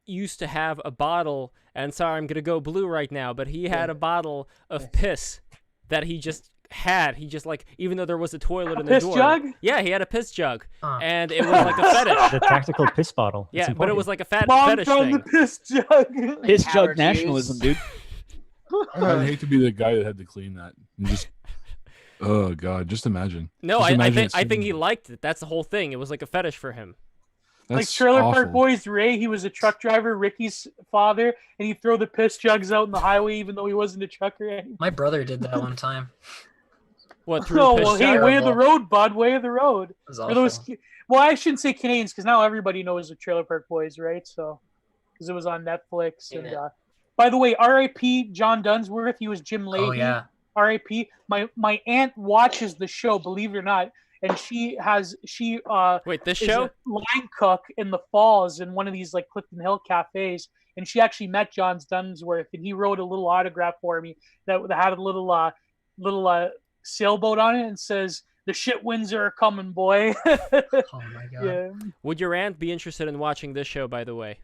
used to have a bottle, and sorry, I'm gonna go blue right now, but he had a bottle of piss that he just had. He just like, even though there was a toilet in the door. Piss jug? Yeah, he had a piss jug, and it was like a fetish. The tactical piss bottle. Yeah, but it was like a fetish thing. The piss jug. Piss jug nationalism, dude. I'd hate to be the guy that had to clean that. And just, oh god, just imagine. No, just imagine I think he liked it. That's the whole thing. It was like a fetish for him. That's like Trailer awful. Park Boys, Ray, he was a truck driver, Ricky's father, and he'd throw the piss jugs out in the highway even though he wasn't a trucker anymore. My brother did that one time. What, through No, the piss well, jug? hey, way of the road, bud, way of the road. That For those, well, I shouldn't say Canadians because now everybody knows the Trailer Park Boys, right? So, because it was on Netflix. And by the way, R.I.P. John Dunsworth. He was Jim Leahy. Oh yeah. R.I.P. My aunt watches the show, believe it or not, and she wait, this is show a line cook in the Falls in one of these like Clifton Hill cafes, and she actually met John Dunsworth, and he wrote a little autograph for me that had a little sailboat on it and says, "The shit winds are coming, boy." Oh my god. Yeah. Would your aunt be interested in watching this show, by the way?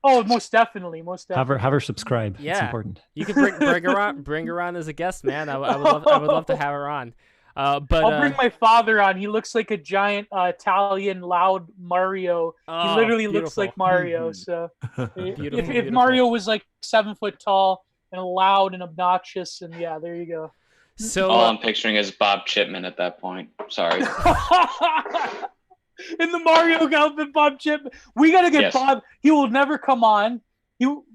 Oh, most definitely. Have her subscribe. Yeah, it's important. You can bring her on as a guest, man. I would love to have her on. But I'll bring my father on. He looks like a giant Italian loud Mario. He literally looks like Mario. So if Mario was like 7 foot tall and loud and obnoxious, and yeah, there you go. So all I'm picturing is Bob Chipman at that point. Sorry. In the Mario outfit, Bob Chipman. We gotta get Bob. He will never come on.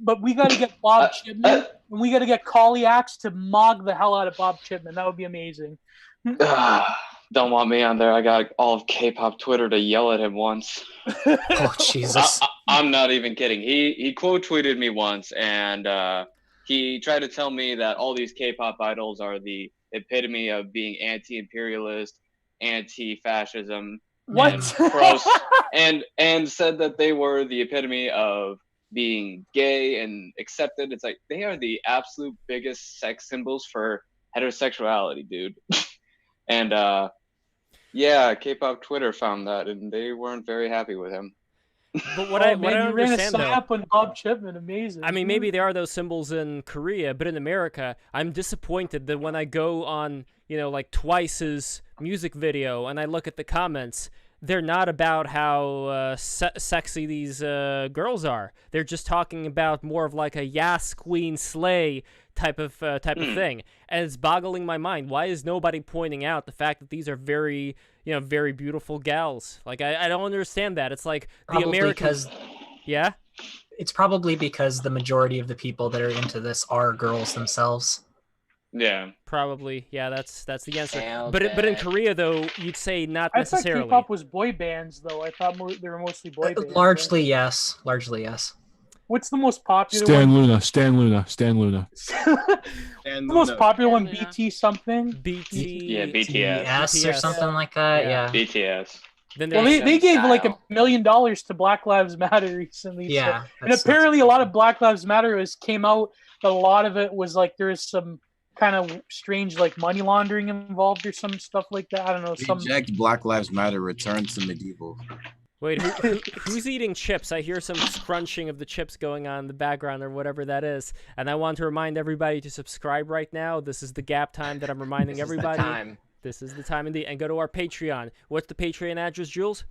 But we gotta get Bob Chipman, and we gotta get Colliax to mog the hell out of Bob Chipman. That would be amazing. Don't want me on there. I got all of K-pop Twitter to yell at him once. Oh Jesus! I'm not even kidding. He quote tweeted me once, and he tried to tell me that all these K-pop idols are the epitome of being anti-imperialist, anti-fascism, and said that they were the epitome of being gay and accepted. It's like they are the absolute biggest sex symbols for heterosexuality, dude. And yeah, K-pop Twitter found that, and they weren't very happy with him. But what I understand, though, on Bob Chipman, amazing. I mean, maybe there are those symbols in Korea, but in America, I'm disappointed that when I go on, like Twice's music video and I look at the comments, they're not about how sexy these girls are. They're just talking about more of like a Yas Queen Slay type of thing, and it's boggling my mind. Why is nobody pointing out the fact that these are very, very beautiful gals? Like I don't understand that. It's like the Americans. Yeah. It's probably because the majority of the people that are into this are girls themselves. Yeah, probably. Yeah, that's the answer. But in Korea, though, you'd say not necessarily. I thought K-pop was boy bands, though. I thought they were mostly boy bands. Largely, yes. Largely, yes. What's the most popular Stan one? Stan Luna. The most popular one, BT something? BT. Yeah, BTS. BTS or something like that. Yeah. BTS. Then they gave like $1 million to Black Lives Matter recently. Yeah. So, and apparently a lot of Black Lives Matter came out, but a lot of it was like there is some kind of strange like money laundering involved or some stuff like that. I don't know. Reject Black Lives Matter, return to medieval. Wait, who's eating chips? I hear some crunching of the chips going on in the background or whatever that is. And I want to remind everybody to subscribe right now. This is the gap time that I'm reminding everybody. This is the time indeed. And go to our Patreon. What's the Patreon address, Jules?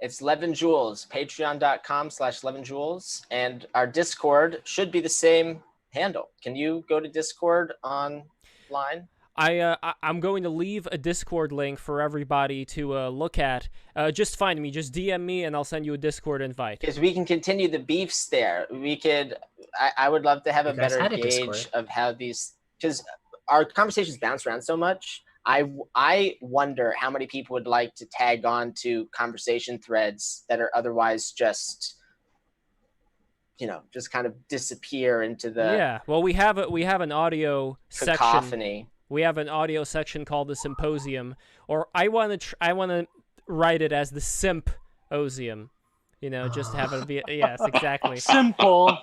It's LevinJules, patreon.com/LevinJules. And our Discord should be the same handle. Can you go to Discord online? I'm going to leave a Discord link for everybody to look at. Just find me, just DM me, and I'll send you a Discord invite. Because we can continue the beefs there. We could. I would love to have a better gauge of how these. Because our conversations bounce around so much. I wonder how many people would like to tag on to conversation threads that are otherwise just, just kind of disappear into the Well, we have an audio cacophony. section. We have an audio section called the Symposium, or I want to write it as the Simp-osium. Just have it be yes, exactly. Simple.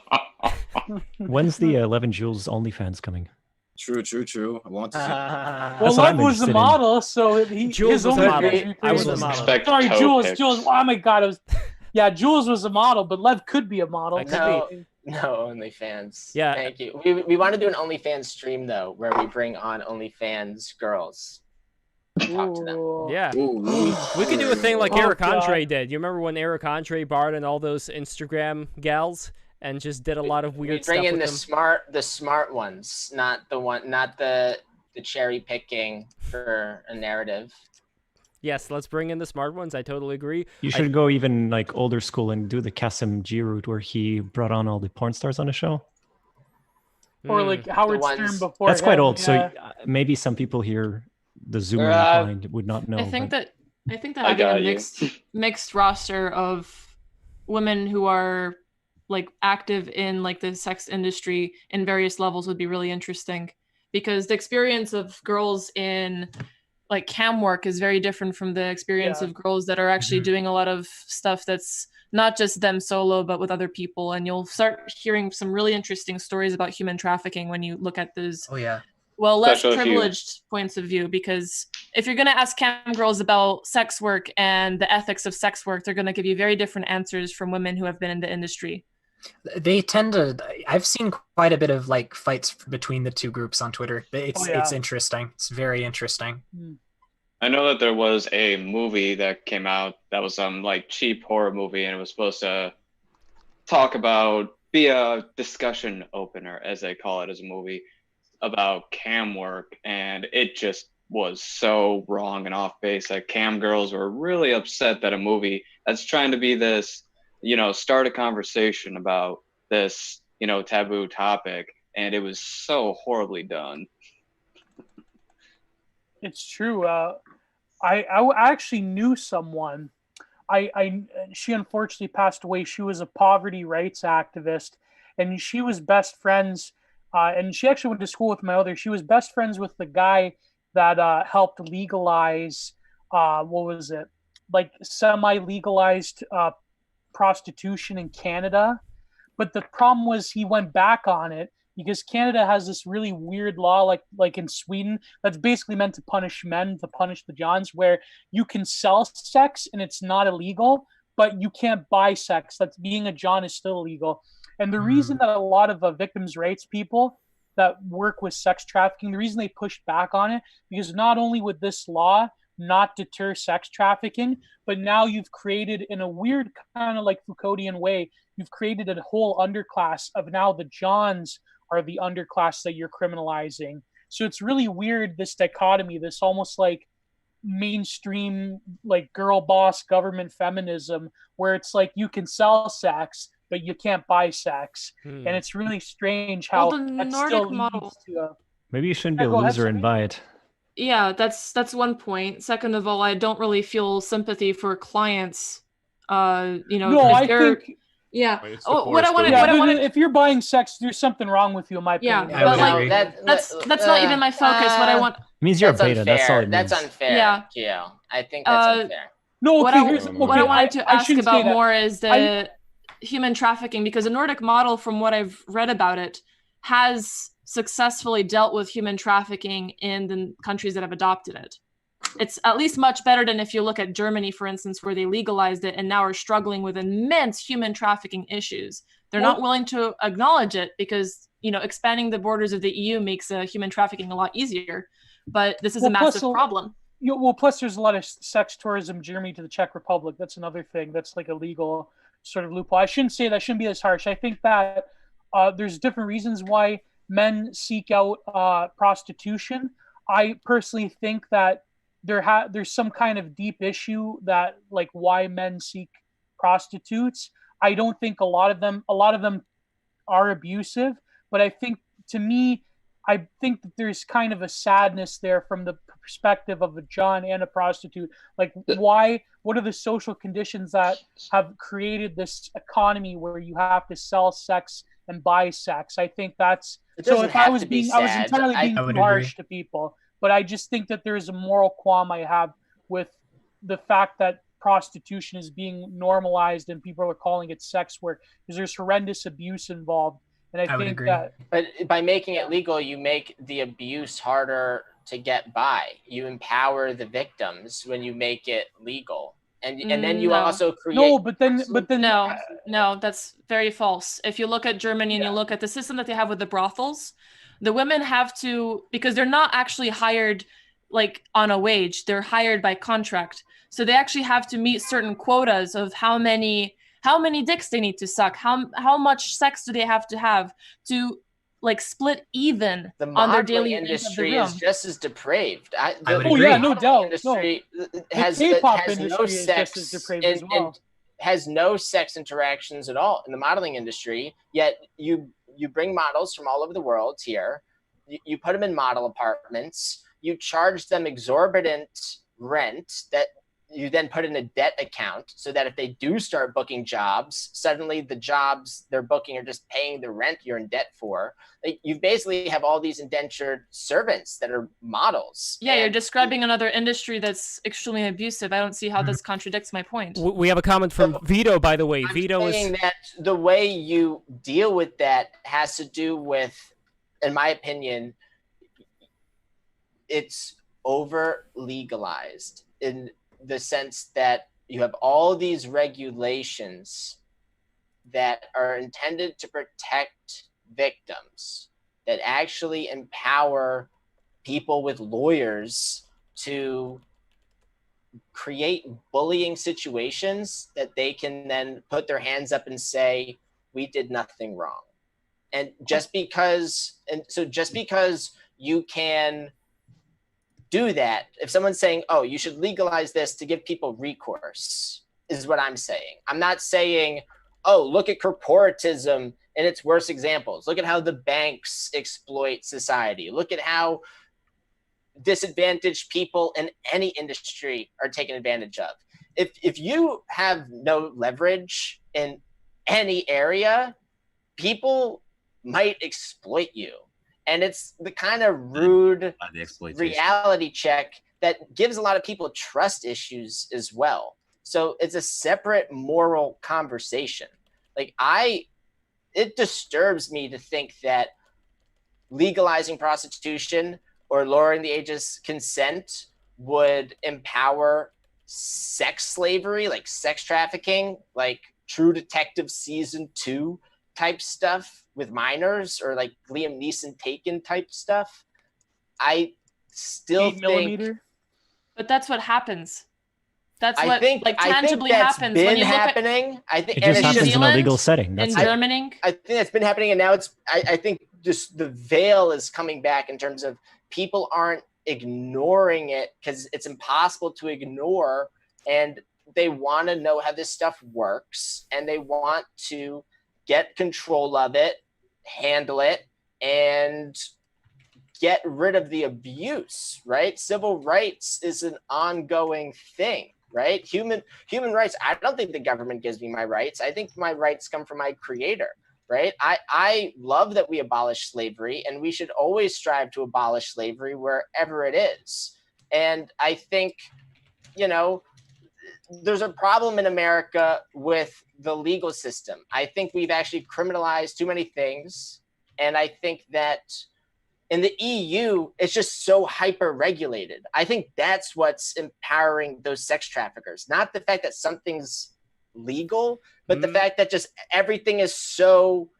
When's the 11 Joules OnlyFans coming? True. I want to see. Well, Lev was the model, so Jules was the model. I was the model. Sorry, Jules. Oh my God, Jules was a model, but Lev could be a model. No, OnlyFans. Yeah. Thank you. We want to do an OnlyFans stream though, where we bring on OnlyFans girls. Talk to them. Yeah. We could do a thing like Eric Andre did. You remember when Eric Andre barred in all those Instagram gals and just did a lot of weird stuff? Bring in with the smart ones, not the cherry picking for a narrative. Yes, let's bring in the smart ones. I totally agree. You should go even like older school and do the Kasim G route where he brought on all the porn stars on the show. Or like Howard Stern before. That's quite old. Yeah. So maybe some people here, the Zoomer behind, would not know. I think that having a mixed roster of women who are like active in like the sex industry in various levels would be really interesting, because the experience of girls in like cam work is very different from the experience of girls that are actually doing a lot of stuff that's not just them solo, but with other people. And you'll start hearing some really interesting stories about human trafficking when you look at those. Oh yeah. Well, less privileged points of view, because if you're going to ask cam girls about sex work and the ethics of sex work, they're going to give you very different answers from women who have been in the industry. They tend to. I've seen quite a bit of like fights between the two groups on Twitter. It's interesting. It's very interesting. I know that there was a movie that came out that was some like cheap horror movie, and it was supposed to be a discussion opener, as they call it, as a movie about cam work, and it just was so wrong and off base that cam girls were really upset that a movie that's trying to be this, start a conversation about this, taboo topic, and it was so horribly done. It's true. I actually knew someone. She unfortunately passed away. She was a poverty rights activist, and she was best friends. And she actually went to school with my mother. She was best friends with the guy that helped legalize, semi-legalized prostitution in Canada. But the problem was he went back on it because Canada has this really weird law, like in Sweden, that's basically meant to punish men, to punish the Johns, where you can sell sex and it's not illegal, but you can't buy sex. That's being a John is still illegal. And the reason that a lot of victims' rights people that work with sex trafficking, the reason they pushed back on it, because not only would this law not deter sex trafficking, but now you've created, in a weird kind of like Foucauldian way, you've created a whole underclass of now the Johns are the underclass that you're criminalizing. So it's really weird, this dichotomy, this almost like mainstream, like girl boss government feminism, where it's like you can sell sex, but you can't buy sex. And it's really strange how the that Nordic still model. leads to Maybe you shouldn't be a loser and buy it. Yeah, that's one point. Second of all, I don't really feel sympathy for clients. No, I think. Yeah. What I wanted. If you're buying sex, there's something wrong with you, in my opinion. Yeah, but like that's not even my focus. What I want. It means you're a beta. Unfair. That's all it means. That's unfair. Yeah. Gio. I think that's unfair. No, what I wanted to ask shouldn't about say that. more is the human trafficking, because the Nordic model, from what I've read about it, has successfully dealt with human trafficking in the countries that have adopted it. It's at least much better than if you look at Germany, for instance, where they legalized it and now are struggling with immense human trafficking issues. They're not willing to acknowledge it because, expanding the borders of the EU makes human trafficking a lot easier. But this is a massive problem. Plus there's a lot of sex tourism, Germany to the Czech Republic. That's another thing that's like a legal sort of loophole. I shouldn't say that, shouldn't be this harsh. I think that there's different reasons why men seek out prostitution. I personally think that there's some kind of deep issue that like why men seek prostitutes. I don't think a lot of them are abusive, but I think to me I think that there's kind of a sadness there from the perspective of a John and a prostitute. Like, why? What are the social conditions that have created this economy where you have to sell sex and buy sex? I think that's so. If I was being, I was entirely being harsh to people, but I just think that there's a moral qualm I have with the fact that prostitution is being normalized and people are calling it sex work because there's horrendous abuse involved. And I think that, but by making it legal, you make the abuse harder to get by. You empower the victims when you make it legal, and then you also create. No, but then no, that's very false. If you look at Germany and you look at the system that they have with the brothels, the women have to, because they're not actually hired like on a wage, they're hired by contract. So they actually have to meet certain quotas of how many dicks they need to suck, how much sex do they have to like split even on their daily industry is just as depraved. I would agree. Yeah, no doubt. Industry has no sex is depraved as well. And has no sex interactions at all in the modeling industry. Yet you bring models from all over the world here, you put them in model apartments, you charge them exorbitant rent that you then put in a debt account so that if they do start booking jobs, suddenly the jobs they're booking are just paying the rent you're in debt for. Like, you basically have all these indentured servants that are models. Yeah, you're describing another industry that's extremely abusive. I don't see how this contradicts my point. We have a comment from Vito, by the way. Vito is saying that the way you deal with that has to do with, in my opinion, it's over legalized in the sense that you have all these regulations that are intended to protect victims, that actually empower people with lawyers to create bullying situations that they can then put their hands up and say, we did nothing wrong. And just because you can do that, if someone's saying, oh, you should legalize this to give people recourse, is what I'm saying. I'm not saying, oh, look at corporatism and its worst examples. Look at how the banks exploit society. Look at how disadvantaged people in any industry are taken advantage of. If you have no leverage in any area, people might exploit you. And it's the kind of rude reality check that gives a lot of people trust issues as well. So it's a separate moral conversation. Like, it disturbs me to think that legalizing prostitution or lowering the age of consent would empower sex slavery, like sex trafficking, like True Detective Season 2 type stuff with minors, or like Liam Neeson Taken type stuff. I still think, but that's what happens. That's what tangibly happens been when you happening. Look I think it just happens in a legal setting. That's in Germany. I think that's been happening, and now it's. I think just the veil is coming back in terms of people aren't ignoring it because it's impossible to ignore, and they want to know how this stuff works, and they want to get control of it, handle it, and get rid of the abuse, right? Civil rights is an ongoing thing, right? Human rights, I don't think the government gives me my rights. I think my rights come from my creator, right? I love that we abolish slavery, and we should always strive to abolish slavery wherever it is. And I think, there's a problem in America with the legal system. I think we've actually criminalized too many things. And I think that in the EU, it's just so hyper regulated. I think that's what's empowering those sex traffickers. Not the fact that something's legal, but the fact that just everything is so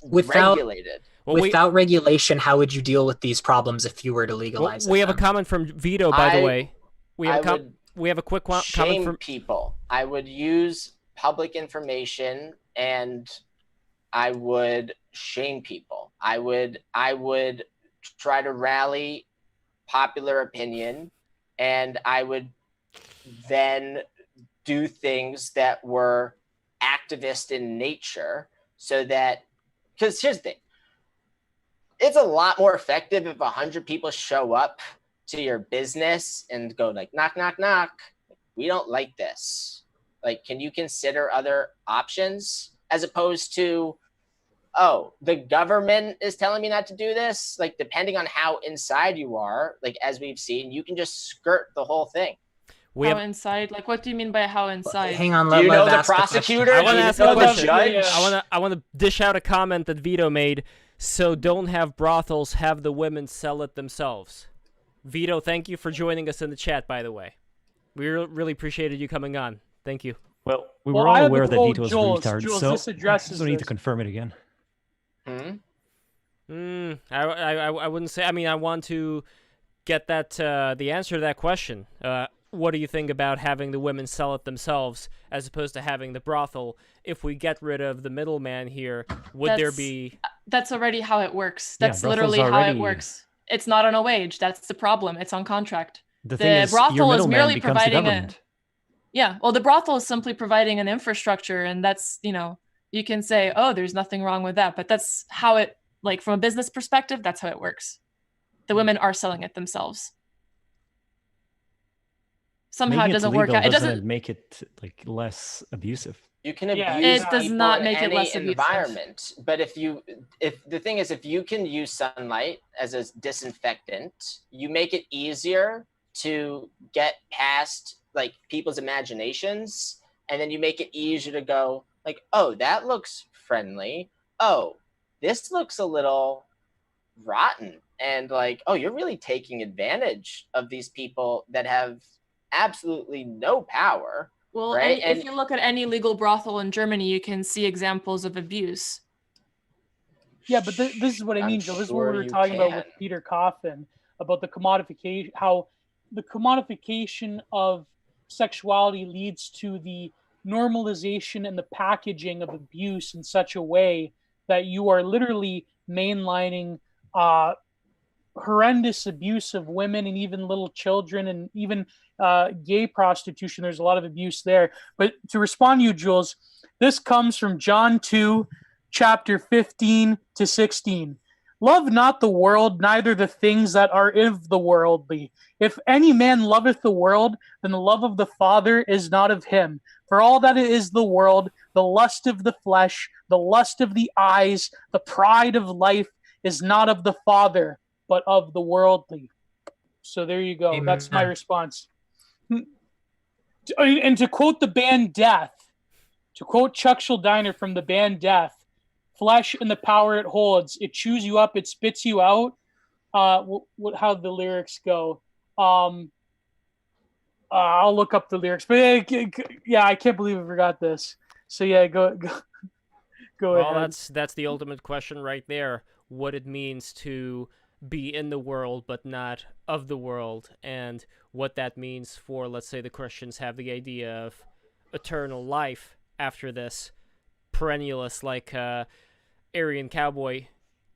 regulated. Without regulation, how would you deal with these problems if you were to legalize it? We have a comment from Vito, by the way. We have a quick comment from people. I would use public information, and I would shame people. I would try to rally popular opinion, and I would then do things that were activist in nature, so that, because here's the thing, it's a lot more effective if 100 people show up to your business and go like, knock, knock, knock. We don't like this. Like, can you consider other options? As opposed to, oh, the government is telling me not to do this. Like, depending on how inside you are, like, as we've seen, you can just skirt the whole thing. How inside? Like, what do you mean by how inside? Hang on, do you know the prosecutor? I want to ask a question. Judge? I want to dish out a comment that Vito made. So don't have brothels, have the women sell it themselves. Vito, thank you for joining us in the chat, by the way. We really appreciated you coming on. Thank you. Well, we were all aware that Vito was a retard, Jules, so this addresses don't need to this. confirm it again. I wouldn't say. I mean, I want to get that the answer to that question. What do you think about having the women sell it themselves as opposed to having the brothel? If we get rid of the middleman here, would there be? That's already how it works. Yeah, That's literally how it works. It's not on a wage. That's the problem. It's on contract. The thing is, brothel your is middleman merely becomes the providing government. Yeah, well, the brothel is simply providing an infrastructure, and that's, you can say, oh, there's nothing wrong with that, but that's how it, like, from a business perspective, that's how it works. The women are selling it themselves. Somehow it doesn't work out. It doesn't make it like less abusive. You can abuse it does people not in make it any less abusive. environment. But if the thing is, if you can use sunlight as a disinfectant, you make it easier to get past like people's imaginations, and then you make it easier to go like, oh, that looks friendly. Oh, this looks a little rotten. And like, oh, you're really taking advantage of these people that have absolutely no power. Well, right? And if you look at any legal brothel in Germany, you can see examples of abuse. Yeah, but this is what I mean, Joe. This is what we were talking about with Peter Coffin, about the commodification, how the commodification of sexuality leads to the normalization and the packaging of abuse in such a way that you are literally mainlining horrendous abuse of women and even little children, and even gay prostitution. There's a lot of abuse there. But to respond to you, Jules, this comes from John 2, chapter 15 to 16. Love not the world, neither the things that are of the worldly. If any man loveth the world, then the love of the Father is not of him. For all that it is the world, the lust of the flesh, the lust of the eyes, the pride of life is not of the Father, but of the worldly. So there you go. Amen. That's my response. And to quote the band Death, to quote Chuck Schuldiner from the band Death, flesh and the power it holds, it chews you up, it spits you out. How the lyrics go. I'll look up the lyrics, but yeah, I can't believe I forgot this. So yeah, go ahead. Well, that's the ultimate question right there. What it means to be in the world but not of the world, and what that means for, let's say, the Christians have the idea of eternal life after this. Perennialist like Aryan Cowboy,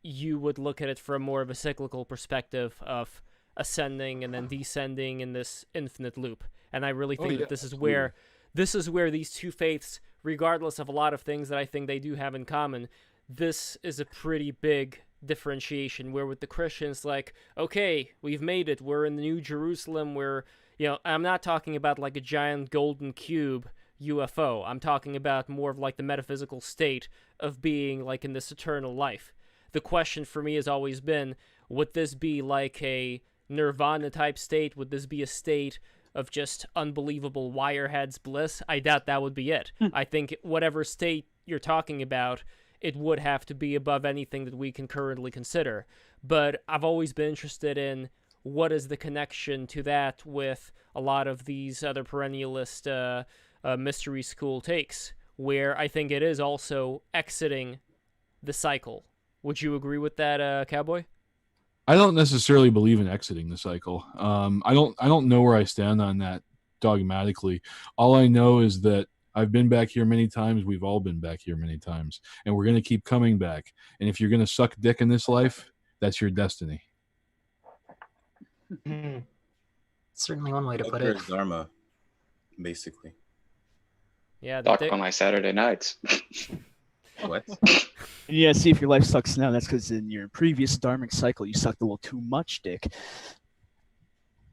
you would look at it from more of a cyclical perspective of ascending and then descending in this infinite loop. And I really think that this is where these two faiths, regardless of a lot of things that I think they do have in common, this is a pretty big differentiation, where with the Christians, like, okay, we've made it, we're in the New Jerusalem, we're, I'm not talking about like a giant golden cube UFO. I'm talking about more of like the metaphysical state of being like in this eternal life. The question for me has always been, would this be like a nirvana type state? Would this be a state of just unbelievable wireheads bliss? I doubt that would be it. I think whatever state you're talking about, it would have to be above anything that we can currently consider. But I've always been interested in what is the connection to that with a lot of these other perennialist mystery school takes, where I think it is also exiting the cycle. Would you agree with that, Cowboy? I don't necessarily believe in exiting the cycle. I don't know where I stand on that dogmatically. All I know is that I've been back here many times. We've all been back here many times, and we're going to keep coming back. And if you're going to suck dick in this life, that's your destiny. Certainly one way to put it. Dharma, basically. Yeah, talk on my Saturday nights. What? Yeah, see if your life sucks now. That's because in your previous dharmic cycle, you sucked a little too much dick.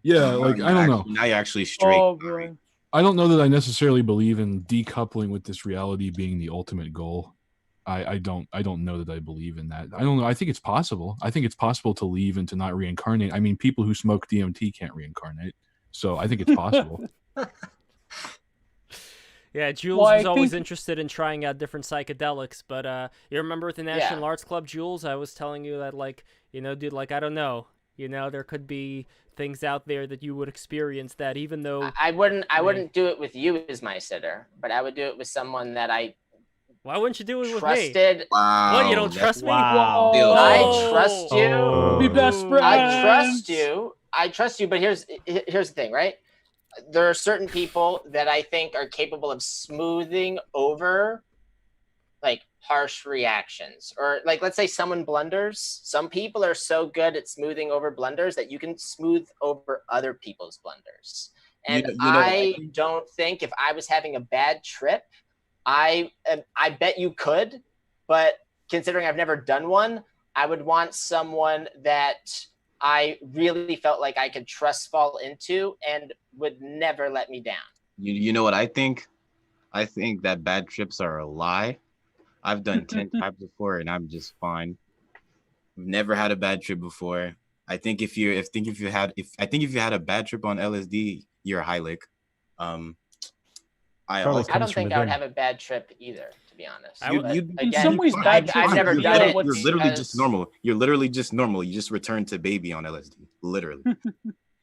Yeah, like I don't know. Now you're actually straight. Oh boy. I don't know that I necessarily believe in decoupling with this reality being the ultimate goal. I don't know that I believe in that. I don't know. I think it's possible. I think it's possible to leave and to not reincarnate. I mean, people who smoke DMT can't reincarnate. So I think it's possible. Yeah, Jules was always interested in trying out different psychedelics, but you remember with the National Arts Club, Jules, I was telling you that, like, you know, dude, like, I don't know. You know, there could be things out there that you would experience that even though... I wouldn't do it with you as my sitter, but I would do it with someone that I... Why wouldn't you do it with trusted? me? Wow. What, you don't trust me? Wow. I trust you. Be best friends. I trust you, but here's the thing, right? There are certain people that I think are capable of smoothing over like harsh reactions, or like, let's say someone blunders. Some people are so good at smoothing over blunders that you can smooth over other people's blunders. And I don't think if I was having a bad trip, I bet you could, but considering I've never done one, I would want someone that I really felt like I could trust fall into and would never let me down. You know what I think? I think that bad trips are a lie. I've done 10 times before and I'm just fine. I've never had a bad trip before. I think if you had a bad trip on LSD, you're a high lick. I don't think I would have a bad trip either, to be honest. In some ways, bad trips. I've never done it. You're literally just normal. You're literally just normal. You just return to baby on LSD. Literally.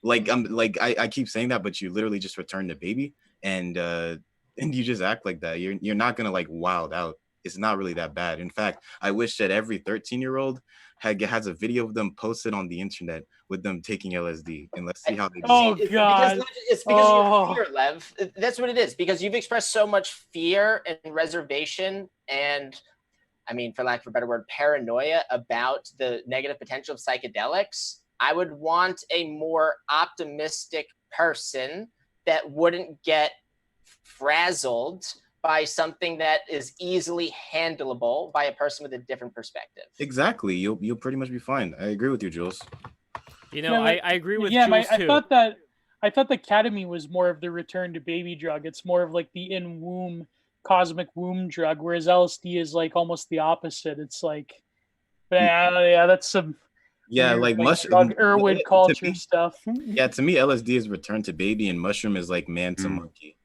I keep saying that, but you literally just return to baby, and you just act like that. You're not gonna like wild out. It's not really that bad. In fact, I wish that every 13-year-old has a video of them posted on the internet with them taking LSD, and let's see how they do. Oh God! It's because of your fear, Lev. That's what it is. Because you've expressed so much fear and reservation, and I mean, for lack of a better word, paranoia about the negative potential of psychedelics. I would want a more optimistic person that wouldn't get frazzled by something that is easily handleable by a person with a different perspective. Exactly. You'll pretty much be fine. I agree with you, Jules. You know, I agree with Jules too. I thought the ketamine was more of the return to baby drug. It's more of like the in-womb, cosmic womb drug, whereas LSD is like almost the opposite. It's like, yeah, that's some... Yeah, like mushroom, Irwin culture stuff. Yeah, to me, LSD is return to baby, and mushroom is like man to monkey.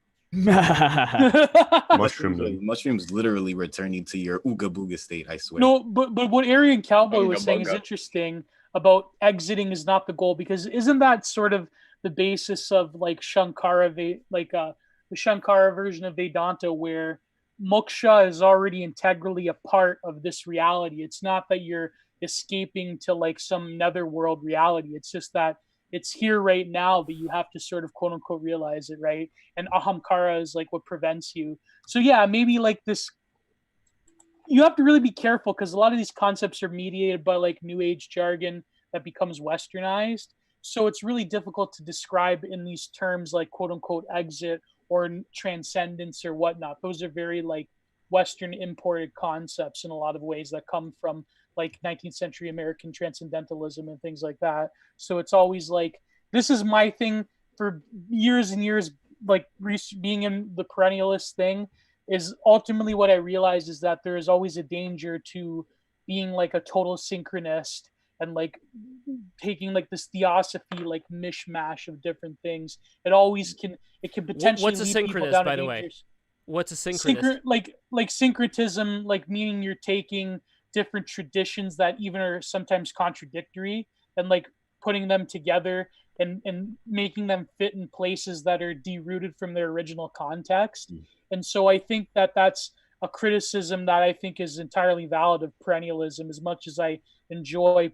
Mushrooms literally return you to your ooga booga state. I swear. No, but what Aryan Cowboy was saying is interesting about exiting is not the goal, because isn't that sort of the basis of like Shankara, the Shankara version of Vedanta, where moksha is already integrally a part of this reality. It's not that you're escaping to like some netherworld reality. It's just that it's here right now, but you have to sort of quote unquote realize it, right? And ahamkara is like what prevents you. So yeah, maybe like this, you have to really be careful, because a lot of these concepts are mediated by like new age jargon that becomes westernized. So it's really difficult to describe in these terms like quote unquote exit or transcendence or whatnot. Those are very like Western imported concepts in a lot of ways that come from like 19th century American transcendentalism and things like that. So it's always like, this is my thing for years and years, like being in the perennialist thing, is ultimately what I realized is that there is always a danger to being like a total synchronist and like taking like this theosophy, like mishmash of different things. It can potentially What's a synchronist, by the way? What's a synchronist? Like syncretism, like meaning you're taking different traditions that even are sometimes contradictory and like putting them together and making them fit in places that are derooted from their original context. And so I think that that's a criticism that I think is entirely valid of perennialism, as much as I enjoy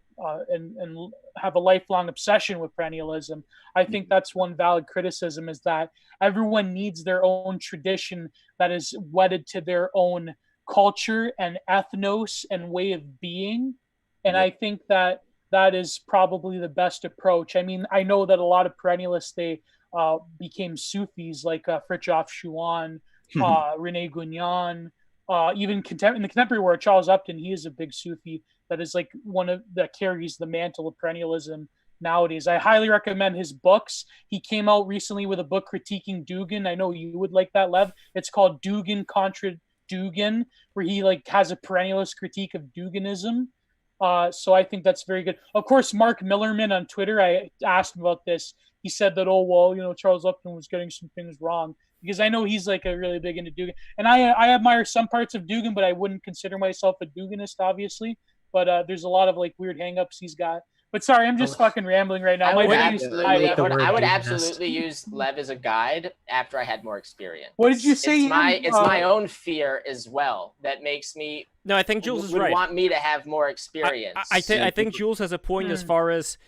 and have a lifelong obsession with perennialism. I think that's one valid criticism, is that everyone needs their own tradition that is wedded to their own culture and ethnos and way of being. And I think that that is probably the best approach. I mean, I know that a lot of perennialists, they became Sufis, like Fritjof Schuon, Rene Guignon, even in the contemporary world, Charles Upton, he is a big Sufi that is like one of that carries the mantle of perennialism nowadays. I highly recommend his books. He came out recently with a book critiquing Dugin. I know you would like that, Lev. It's called Dugin Contra Dugin, where he like has a perennialist critique of Duginism. So I think that's very good. Of course, Mark Millerman on Twitter, I asked him about this. He said that, oh, well, you know, Charles Upton was getting some things wrong, because I know he's like a really big into Dugin. And I admire some parts of Dugin, but I wouldn't consider myself a Duginist, obviously. But there's a lot of like weird hangups he's got. But sorry, I'm just fucking rambling right now. I would absolutely use Lev as a guide after I had more experience. What did you say? It's my own fear as well that makes me. No, I think Jules is right. Want me to have more experience. I think Jules has a point as far as,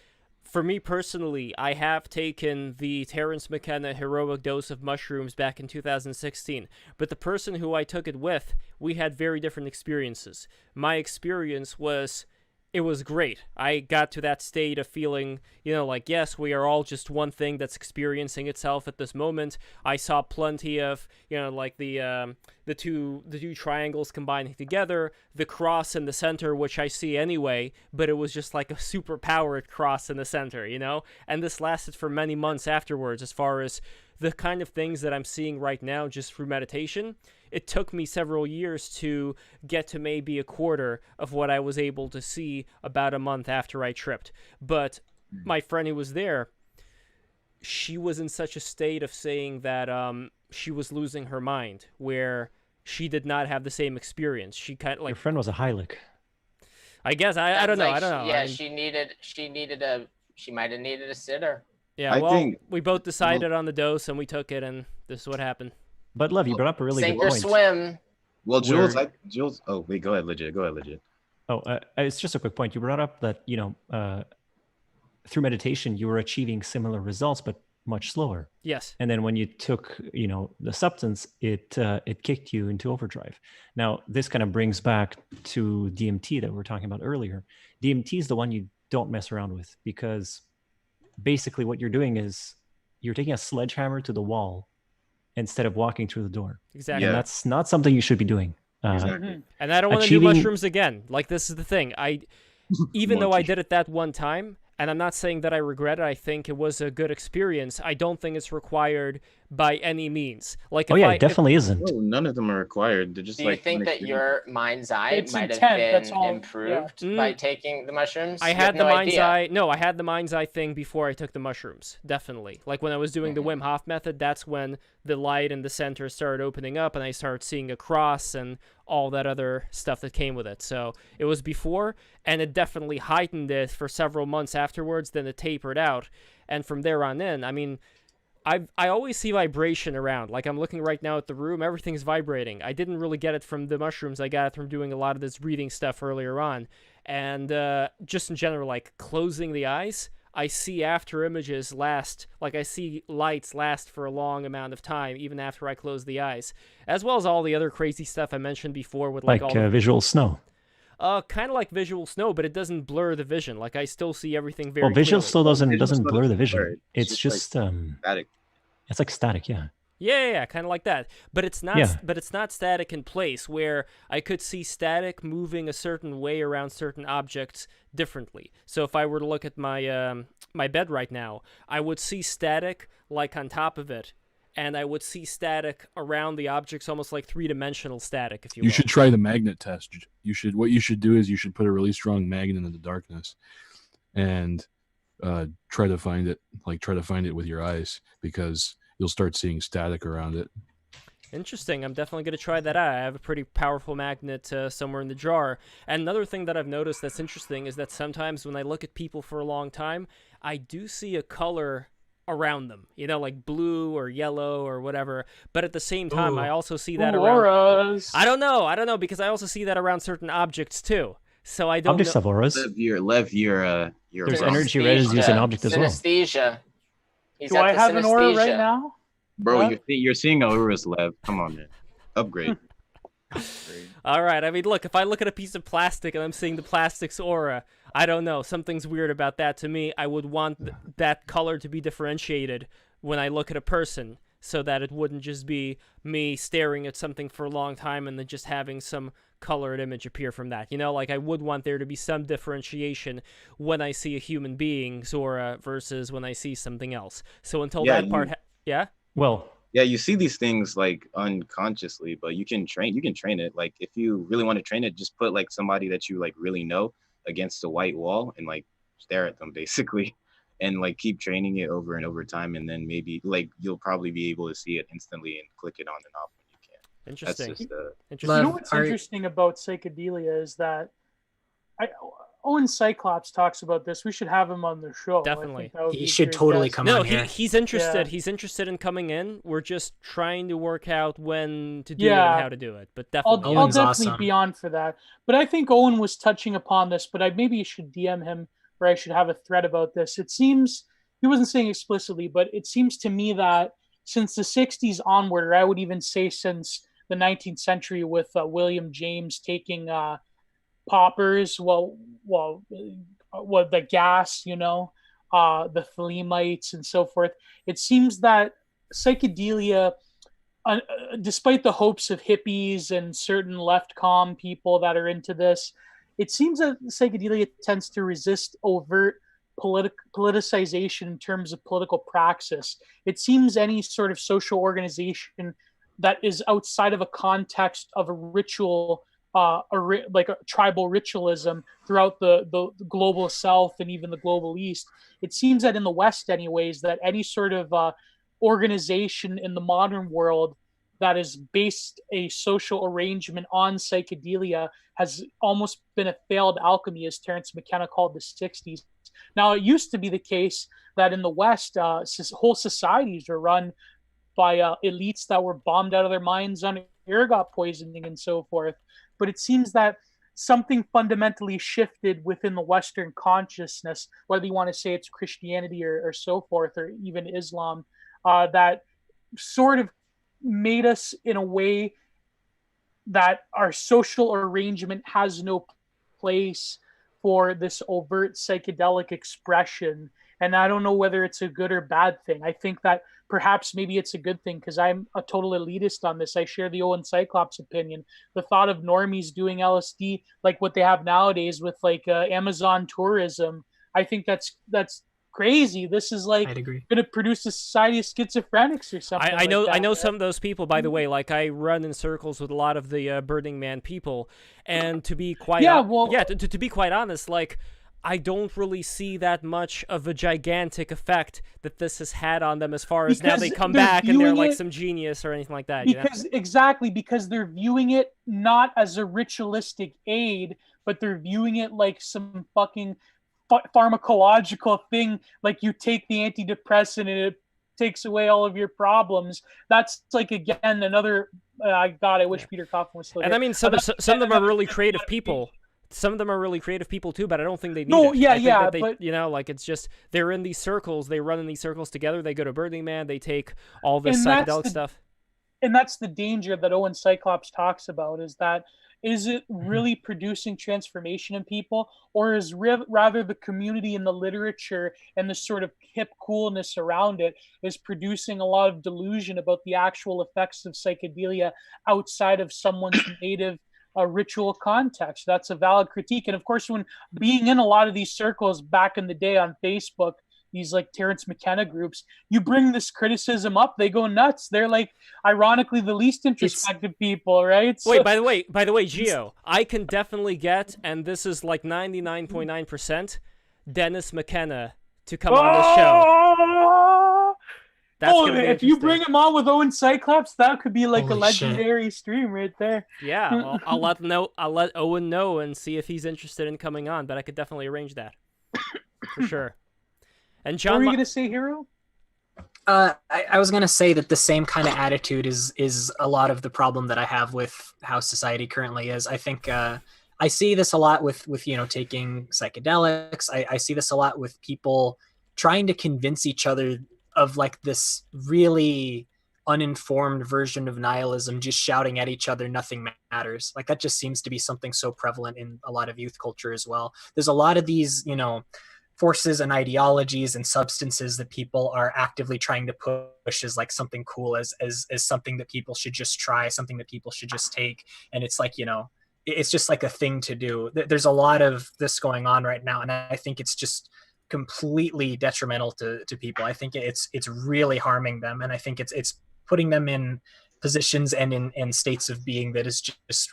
for me personally, I have taken the Terence McKenna heroic dose of mushrooms back in 2016, but the person who I took it with, we had very different experiences. My experience was, it was great. I got to that state of feeling, you know, like, yes, we are all just one thing that's experiencing itself at this moment. I saw plenty of, you know, like the two triangles combining together, the cross in the center, which I see anyway, but it was just like a super powered cross in the center, you know? And this lasted for many months afterwards, as far as the kind of things that I'm seeing right now just through meditation. It took me several years to get to maybe a quarter of what I was able to see about a month after I tripped. But my friend who was there, she was in such a state of saying that she was losing her mind, where she did not have the same experience. She kind of like, your friend was a Heilig. I guess I don't know. I don't know. Yeah, she might have needed a sitter. Yeah, we both decided on the dose and we took it, and this is what happened. But Lev, you brought up a really good point. Sink or swim. Well, Jules. Oh, wait. Go ahead, legit. Oh, it's just a quick point. You brought up that, you know, through meditation, you were achieving similar results, but much slower. Yes. And then when you took, you know, the substance, it kicked you into overdrive. Now, this kind of brings back to DMT that we were talking about earlier. DMT is the one you don't mess around with, because basically what you're doing is you're taking a sledgehammer to the wall instead of walking through the door. Exactly. And that's not something you should be doing. And I don't want to do mushrooms again. Like, this is the thing. Even though I did it that one time, and I'm not saying that I regret it, I think it was a good experience, I don't think it's required by any means. Like, it definitely isn't. No, none of them are required. They're just. Do you think that your mind's eye might have been improved by taking the mushrooms? I had the mind's eye. No, I had the mind's eye thing before I took the mushrooms. Definitely. Like, when I was doing the Wim Hof method, that's when the light in the center started opening up, and I started seeing a cross and all that other stuff that came with it. So it was before, and it definitely heightened it for several months afterwards. Then it tapered out, and from there on in, I mean, I always see vibration around. Like, I'm looking right now at the room, everything's vibrating. I didn't really get it from the mushrooms. I got it from doing a lot of this breathing stuff earlier on. And just in general, like, closing the eyes, I see after images last, like, I see lights last for a long amount of time, even after I close the eyes. As well as all the other crazy stuff I mentioned before with, like all the visual snow. Kind of like visual snow, but it doesn't blur the vision. Like, I still see everything very visual clearly. snow doesn't blur the vision. It's just static. It's like static, yeah. Yeah, kind of like that. But it's not. Yeah. But it's not static in place, where I could see static moving a certain way around certain objects differently. So if I were to look at my my bed right now, I would see static like on top of it, and I would see static around the objects, almost like three-dimensional static, if you will. You should try the magnet test. What you should do is you should put a really strong magnet in the darkness, and try to find it with your eyes, because you'll start seeing static around it. Interesting. I'm definitely going to try that out. I have a pretty powerful magnet somewhere in the jar. And another thing that I've noticed that's interesting is that sometimes when I look at people for a long time, I do see a color around them, you know, like blue or yellow or whatever. But at the same time, I also see that around... Auras. I don't know, because I also see that around certain objects too. So I don't Objects know. have auras. There's energy residues in object as well. Synesthesia. Do I have an aura right now? Bro, you're seeing auras, Lev. Come on, man. Upgrade. All right. I mean, look, if I look at a piece of plastic and I'm seeing the plastic's aura, I don't know. Something's weird about that to me. I would want that color to be differentiated when I look at a person. so that it wouldn't just be me staring at something for a long time and then just having some colored image appear from that. You know, like I would want there to be some differentiation when I see a human being, Zora, versus when I see something else. So until that part, Well, yeah, you see these things like unconsciously, but you can train it. Like if you really want to train it, just put like somebody that you like really know against a white wall and like stare at them basically, and like keep training it over and over time, and then maybe like you'll probably be able to see it instantly and click it on and off when you can. Interesting. That's just, interesting. You know what's interesting about psychedelia is that Owen Cyclops talks about this. We should have him on the show. Definitely. He should totally come on here. He's interested. Yeah. He's interested in coming in. We're just trying to work out when to do it and how to do it. But definitely. I'll definitely be on for that. But I think Owen was touching upon this, but maybe you should DM him, or I should have a thread about this. It seems, he wasn't saying explicitly, but it seems to me that since the 60s onward, or I would even say since the 19th century with William James taking poppers, the gas, the thelemites and so forth. It seems that psychedelia, despite the hopes of hippies and certain left-com people that are into this, it seems that psychedelia tends to resist overt politicization in terms of political praxis. It seems any sort of social organization that is outside of a context of a ritual, like a tribal ritualism throughout the global South and even the global East. It seems that in the West anyways, that any sort of organization in the modern world that is based a social arrangement on psychedelia has almost been a failed alchemy, as Terence McKenna called the 60s. Now, it used to be the case that in the West, whole societies are run by elites that were bombed out of their minds on ergot poisoning and so forth. But it seems that something fundamentally shifted within the Western consciousness, whether you want to say it's Christianity or so forth, or even Islam, that sort of made us in a way that our social arrangement has no place for this overt psychedelic expression. And I don't know whether it's a good or bad thing. I think that perhaps maybe it's a good thing, because I'm a total elitist on this. I share the Owen Cyclops opinion. The thought of normies doing LSD like what they have nowadays with like Amazon tourism, I think that's crazy. This is like going to produce a society of schizophrenics or something. I know some of those people, by the way. Like I run in circles with a lot of the Burning Man people, and to be quite to be quite honest, like I don't really see that much of a gigantic effect that this has had on them, as far as now they come back and they're like some genius or anything like that. Because they're viewing it not as a ritualistic aid, but they're viewing it like some fucking pharmacological thing, like you take the antidepressant and it takes away all of your problems. That's like, again, another I wish Peter Coffin was still here. And I mean, some of them are really creative people. Some of them are really creative people too, but I don't think they need it. But like it's just they're in these circles, they run in these circles together, they go to Burning Man, they take all this psychedelic stuff. And that's the danger that Owen Cyclops talks about, is it really producing transformation in people, or is rather the community and the literature and the sort of hip coolness around it is producing a lot of delusion about the actual effects of psychedelia outside of someone's native ritual context? That's a valid critique. And of course, when being in a lot of these circles back in the day on Facebook, these like Terence McKenna groups, you bring this criticism up, they go nuts. They're like, ironically, the least introspective people, right? Wait, by the way, Gio, I can definitely get, and this is like 99.9%, Dennis McKenna to come on this show. If you bring him on with Owen Cyclops, that could be like a legendary stream right there. Yeah, well, I'll let Owen know and see if he's interested in coming on, but I could definitely arrange that for sure. And John, what were you gonna say, Hero? I was gonna say that the same kind of attitude is a lot of the problem that I have with how society currently is. I think I see this a lot with taking psychedelics. I see this a lot with people trying to convince each other of like this really uninformed version of nihilism, just shouting at each other, nothing matters. Like that just seems to be something so prevalent in a lot of youth culture as well. There's a lot of these, forces and ideologies and substances that people are actively trying to push as like something cool, as something that people should just try, something that people should just take. And it's like, it's just like a thing to do. There's a lot of this going on right now, and I think it's just completely detrimental to people. I think it's really harming them, and I think it's putting them in positions and in states of being that is just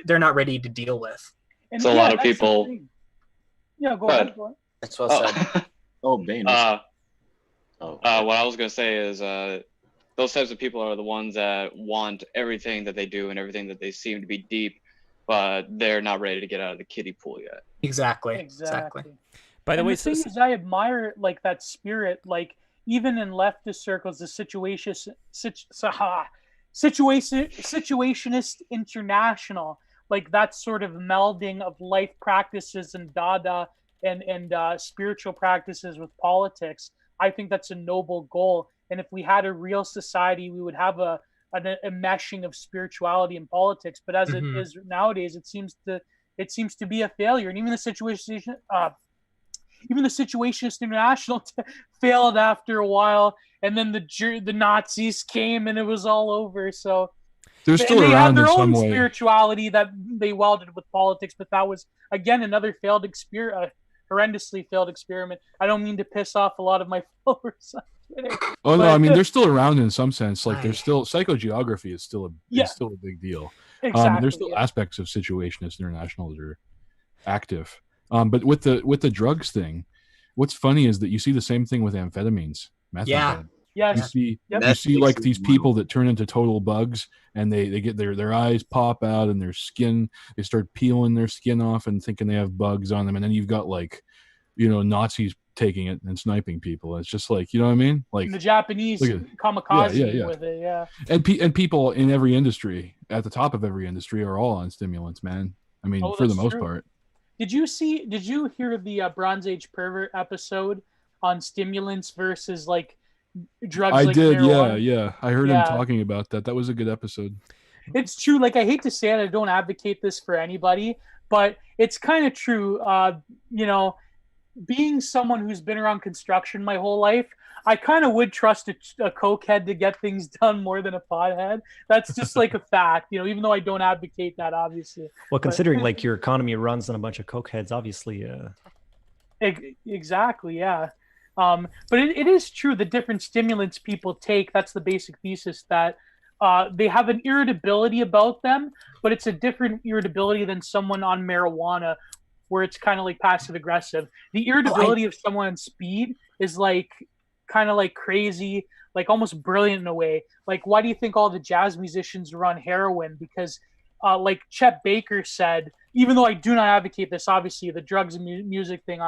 they're not ready to deal with. And so a lot of people. Yeah, go ahead. That's well said. Bane. What I was gonna say is those types of people are the ones that want everything that they do and everything that they seem to be deep, but they're not ready to get out of the kiddie pool yet. Exactly. By the way, the thing is, I admire like that spirit. Like even in leftist circles, the situationist international, like that sort of melding of life practices and Dada and spiritual practices with politics. I think that's a noble goal. And if we had a real society, we would have a meshing of spirituality and politics. But as it is nowadays, it seems to be a failure. And even the Situationist International failed after a while, and then the Nazis came and it was all over. So they're still they around had their in own some way. Spirituality that they welded with politics, but that was again another failed experiment, horrendously failed experiment. I don't mean to piss off a lot of my followers on Twitter. Oh no, I mean they're still around in some sense. Like there's still psychogeography is still a big deal. Exactly, there's still aspects of Situationist International that are active. But with the drugs thing, what's funny is that you see the same thing with amphetamines. Yes. You see like these people that turn into total bugs, and they get their eyes pop out and their skin, they start peeling their skin off and thinking they have bugs on them, and then you've got like, Nazis taking it and sniping people. It's just like, you know what I mean? Like and the Japanese kamikaze with it, And people in every industry, at the top of every industry, are all on stimulants, man. I mean, for the most part. Did you hear the Bronze Age Pervert episode on stimulants versus like drugs? I like did, marijuana? I heard him talking about that. That was a good episode. It's true. Like, I hate to say it, I don't advocate this for anybody, but it's kind of true. Being someone who's been around construction my whole life, I kind of would trust a cokehead to get things done more than a pothead. That's just like a fact, even though I don't advocate that, obviously. Well, considering like your economy runs on a bunch of cokeheads, obviously. Exactly, yeah. But it is true the different stimulants people take, that's the basic thesis, that they have an irritability about them, but it's a different irritability than someone on marijuana, where it's kind of like passive aggressive. The irritability of someone on speed is like kind of like crazy, like almost brilliant in a way. Like, why do you think all the jazz musicians are on heroin? Because like Chet Baker said, even though I do not advocate this, obviously the drugs and music thing,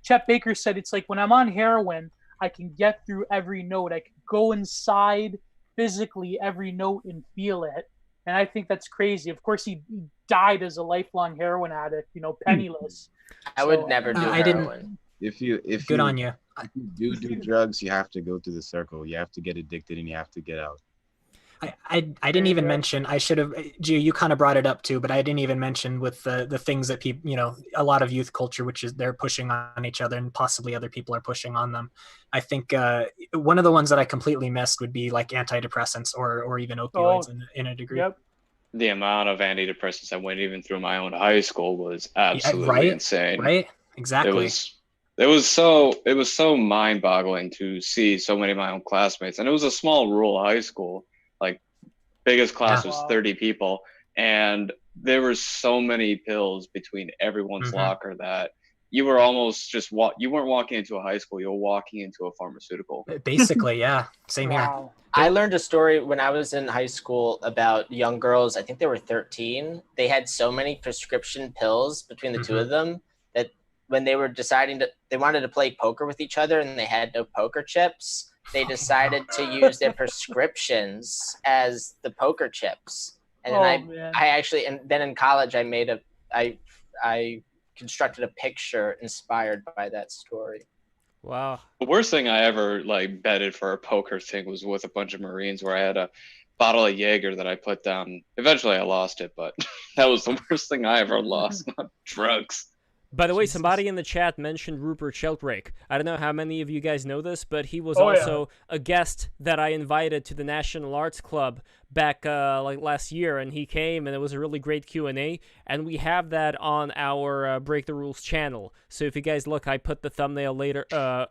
Chet Baker said it's like when I'm on heroin, I can get through every note. I can go inside physically every note and feel it. And I think that's crazy. Of course, he died as a lifelong heroin addict, penniless. I would never do heroin. If Good on you. If you do drugs, you have to go through the circle. You have to get addicted and you have to get out. I didn't even mention, I should have, Gio, you kind of brought it up too, but I didn't even mention with the things that people, a lot of youth culture, which is they're pushing on each other and possibly other people are pushing on them. I think one of the ones that I completely missed would be like antidepressants or even opioids in a degree. Yep. The amount of antidepressants I went even through my own high school was absolutely insane. Right? Exactly. It was so mind-boggling to see so many of my own classmates, and it was a small rural high school. Like, biggest class was 30 people, and there were so many pills between everyone's locker that you were almost just you weren't walking into a high school, you were walking into a pharmaceutical. Basically, yeah. Same here. I learned a story when I was in high school about young girls. I think they were 13. They had so many prescription pills between the two of them that when they were deciding they wanted to play poker with each other and they had no poker chips, they decided to use their prescriptions as the poker chips. And then and then in college I constructed a picture inspired by that story. Wow. The worst thing I ever betted for a poker thing was with a bunch of Marines, where I had a bottle of Jaeger that I put down. Eventually I lost it, but that was the worst thing I ever lost on drugs. By the way, somebody in the chat mentioned Rupert Sheldrake. I don't know how many of you guys know this, but he was also a guest that I invited to the National Arts Club back like last year, and he came, and it was a really great Q&A, and we have that on our Break the Rules channel. So if you guys look, I put the thumbnail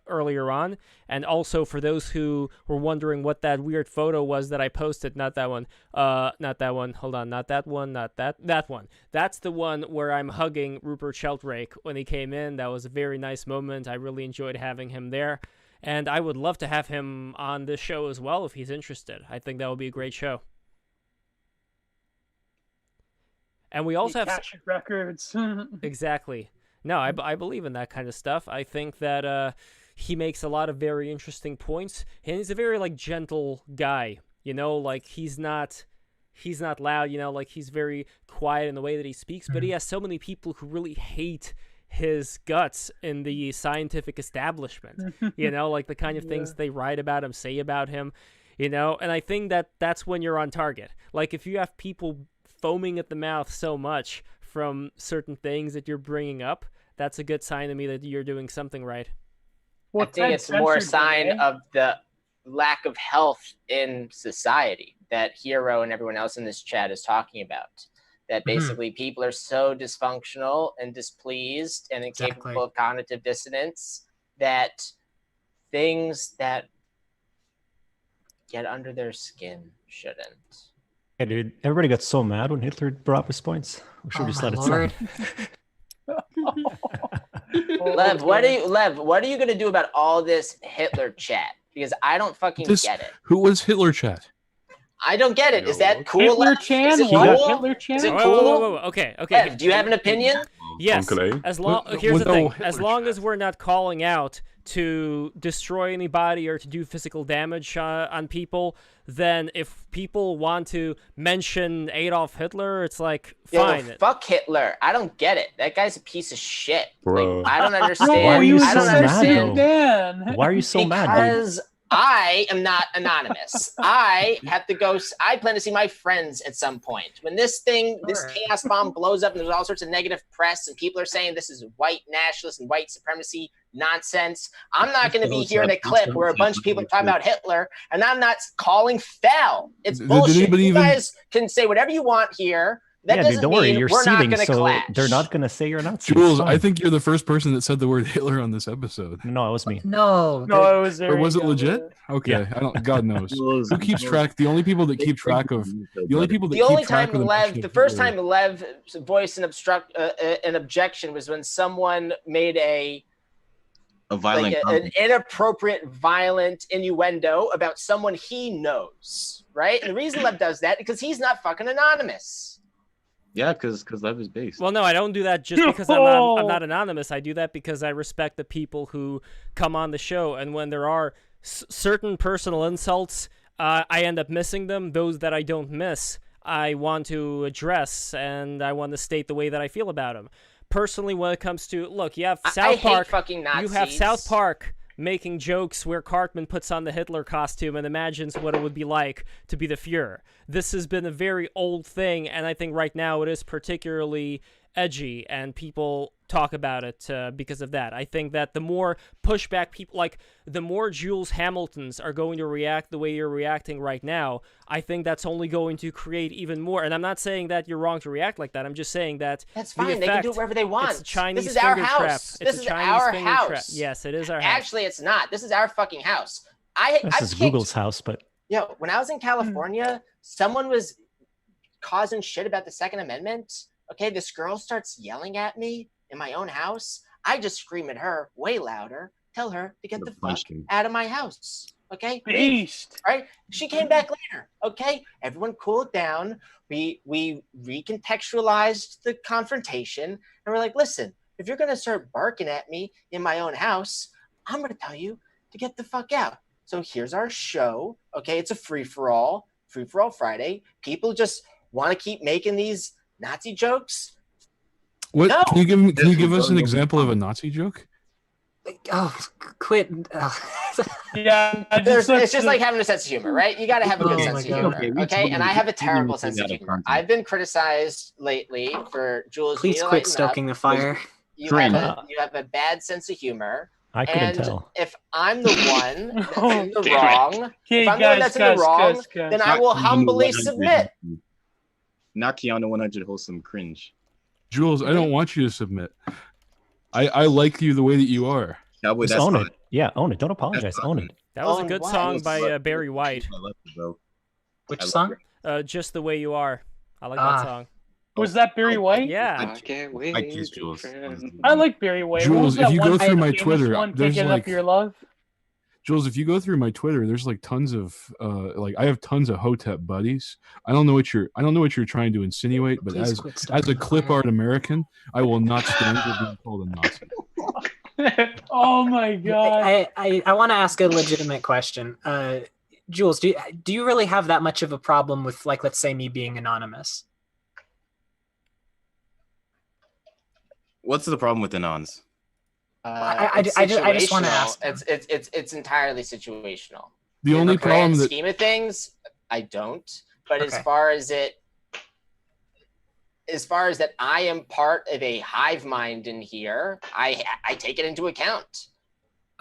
earlier on, and also for those who were wondering what that weird photo was that I posted, not that one, hold on, not that one, that one. That's the one where I'm hugging Rupert Sheldrake when he came in. That was a very nice moment. I really enjoyed having him there, and I would love to have him on this show as well if he's interested. I think that would be a great show. And we also have Akashic records. Exactly. No, I believe in that kind of stuff. I think that he makes a lot of very interesting points, and he's a very like gentle guy. You know, like he's not loud. You know, like he's very quiet in the way that he speaks. But he has so many people who really hate his guts in the scientific establishment. You know, like the kind of things they write about him, say about him. You know, and I think that that's when you're on target. Like if you have people foaming at the mouth so much from certain things that you're bringing up, that's a good sign to me that you're doing something right. I think it's more a sign of the lack of health in society that Hero and everyone else in this chat is talking about. That basically people are so dysfunctional and displeased and incapable of cognitive dissonance that things that get under their skin shouldn't. Yeah, dude, everybody got so mad when Hitler brought up his points. We should just let it slide. Lev, what are you gonna do about all this Hitler chat? Because I don't fucking get it. Who was Hitler chat? I don't get it. Is that cool? Hitler Chan? Is it What? cool? Hitler Chan? Is it Whoa, cool? whoa, whoa, whoa. Okay. Lev, do you have an opinion? Yes. As long here's the thing. Hitler As long as we're not calling out to destroy anybody or to do physical damage on people, then if people want to mention Adolf Hitler, it's like fine. Yo, fuck Hitler. I don't get it. That guy's a piece of shit. Bro. Like, I don't understand. Why are you I don't so understand. mad, though? Why are you so mad, dude? Because I am not anonymous. I have to go. I plan to see my friends at some point. When this chaos bomb blows up and there's all sorts of negative press and people are saying this is white nationalist and white supremacy nonsense, I'm not going to be here in a clip where a bunch of people are talking about Hitler and I'm not calling foul. It's bullshit. You guys can say whatever you want here. That doesn't dude, don't worry, you're we're not seething, going to so clash. they're not going to say you're not. Jules, I think you're the first person that said the word Hitler on this episode. No, it was me. No, it was or was it legit? Okay, Yeah. I don't. God knows. Who keeps track? The only people that keep track of the first time Lev voiced an objection was when someone made an inappropriate, violent innuendo about someone he knows, right? And the reason Lev does that is because he's not fucking anonymous. Yeah, because Lev is based. Well, no, I don't do that just because I'm not anonymous. I do that because I respect the people who come on the show, and when there are certain personal insults, I end up missing them. Those that I don't miss, I want to address, and I want to state the way that I feel about them. Personally, when it comes to you have South Park. Hate fucking Nazis. You have South Park making jokes where Cartman puts on the Hitler costume and imagines what it would be like to be the Fuhrer. This has been a very old thing, and I think right now it is particularly edgy, and people talk about it because of that. I think that the more pushback people, the more Jules Hamiltons are going to react the way you're reacting right now, I think that's only going to create even more. And I'm not saying that you're wrong to react like that. I'm just saying that that's fine. They can do whatever they want. It's a Chinese this is our finger house. trap. This is our house. Yes, it is our house. Actually, it's not. This is our fucking house. This is Google's house, but when I was in California, someone was causing shit about the Second Amendment. Okay, this girl starts yelling at me in my own house. I just scream at her way louder, tell her to get the fuck out of my house. Okay? Beast. Right? She came back later. Okay? Everyone cooled down. We recontextualized the confrontation, and we're like, listen, if you're gonna start barking at me in my own house, I'm gonna tell you to get the fuck out. So here's our show. Okay, it's a free-for-all Friday. People just want to keep making these Nazi jokes. What? No. Can you give us an example of a Nazi joke? Oh, quit. Yeah, it's just like having a sense of humor, right? You got to have a good sense of humor, okay? And I have a terrible sense of humor. I've been criticized lately for Jules. Please quit stoking the fire. you have a bad sense of humor. I couldn't tell. If I'm the one that's in the wrong, if I'm the one that's in the wrong, then I will humbly submit. Not Keanu 100 wholesome cringe. Jules, I don't want you to submit. I like you the way that you are. Cowboy, just own it. Yeah, own it. Don't apologize. Own it. That was a good song by Barry White. Which song? Just the Way You Are. I like that song. Was that Barry White? Yeah. I can't wait. I kiss Jules. I like Barry White. Jules, if you go through my Twitter, there's like your love. Jules, if you go through my Twitter, there's like tons of I have tons of Hotep buddies. I don't know what you're trying to insinuate, but as a clip art American, I will not stand for being called a Nazi. Oh my god. I want to ask a legitimate question. Jules, do you really have that much of a problem with, like, let's say me being anonymous? What's the problem with anons? I just want to ask. It's entirely situational. The only problem that scheme of things, I don't. But as far as that I am part of a hive mind in here, I take it into account.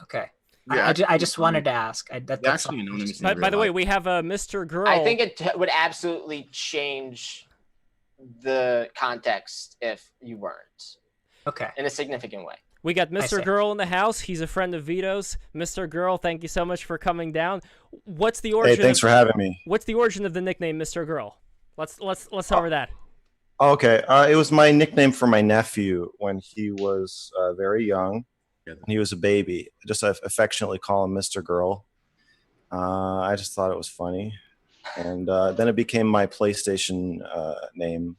Okay. Yeah, I just wanted to ask. That's by the way, we have a Mr. Girl. I think it would absolutely change the context if you weren't. Okay. In a significant way. We got Mr. Girl in the house. He's a friend of Vito's. Mr. Girl, thank you so much for coming down. What's the origin? Hey, thanks for having me. What's the origin of the nickname Mr. Girl? Let's cover that. Okay, it was my nickname for my nephew when he was very young. And he was a baby. I affectionately call him Mr. Girl. I just thought it was funny, and then it became my PlayStation name,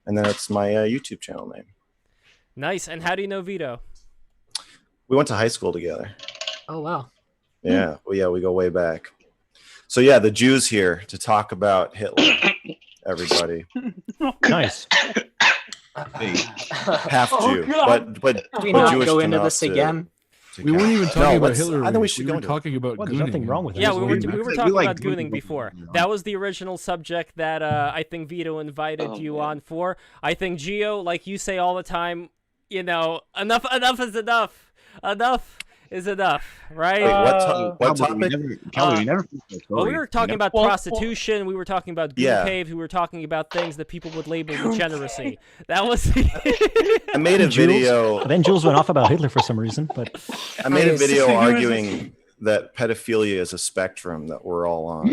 and then it's my YouTube channel name. Nice. And how do you know Vito? We went to high school together. Oh, wow. Yeah. Well, yeah, we go way back. So yeah, the Jews here to talk about Hitler. Everybody. Nice. Half Jew, but do we not Jewish go into this again? We weren't even talking about Hitler. I think we should go into talking about there's gooning. nothing wrong with it. Yeah, we were talking about gooning before. That was the original subject that I think Vito invited you on for. I think Geo, like you say all the time, enough is enough. Enough is enough, right? Wait, what topic? We were talking about prostitution. We were talking about Goon Cave. We were talking about things that people would label degeneracy. That was. I made a video. Then Jules went off about Hitler for some reason, but I made a video arguing that pedophilia is a spectrum that we're all on.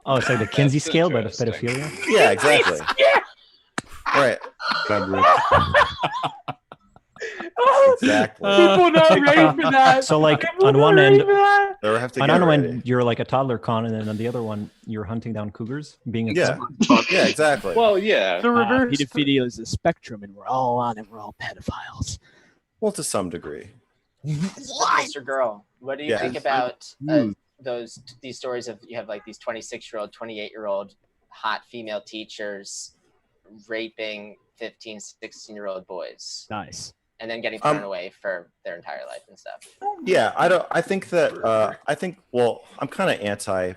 Oh, it's like the Kinsey scale, but of pedophilia. Yeah, exactly. Right. Exactly. People not ready for that. So, like, on one end, you're like a toddler con, and then on the other one, you're hunting down cougars, being a yeah, exactly. Well, yeah. The reverse. Pedophilia is a spectrum, and we're all on it. We're all pedophiles. Well, to some degree. Mr. Girl, what do you think about these stories of you have like these 26-year-old, 28-year-old hot female teachers raping 15, 16-year-old boys? Nice. And then getting thrown away for their entire life and stuff. Yeah, I think I'm kind of anti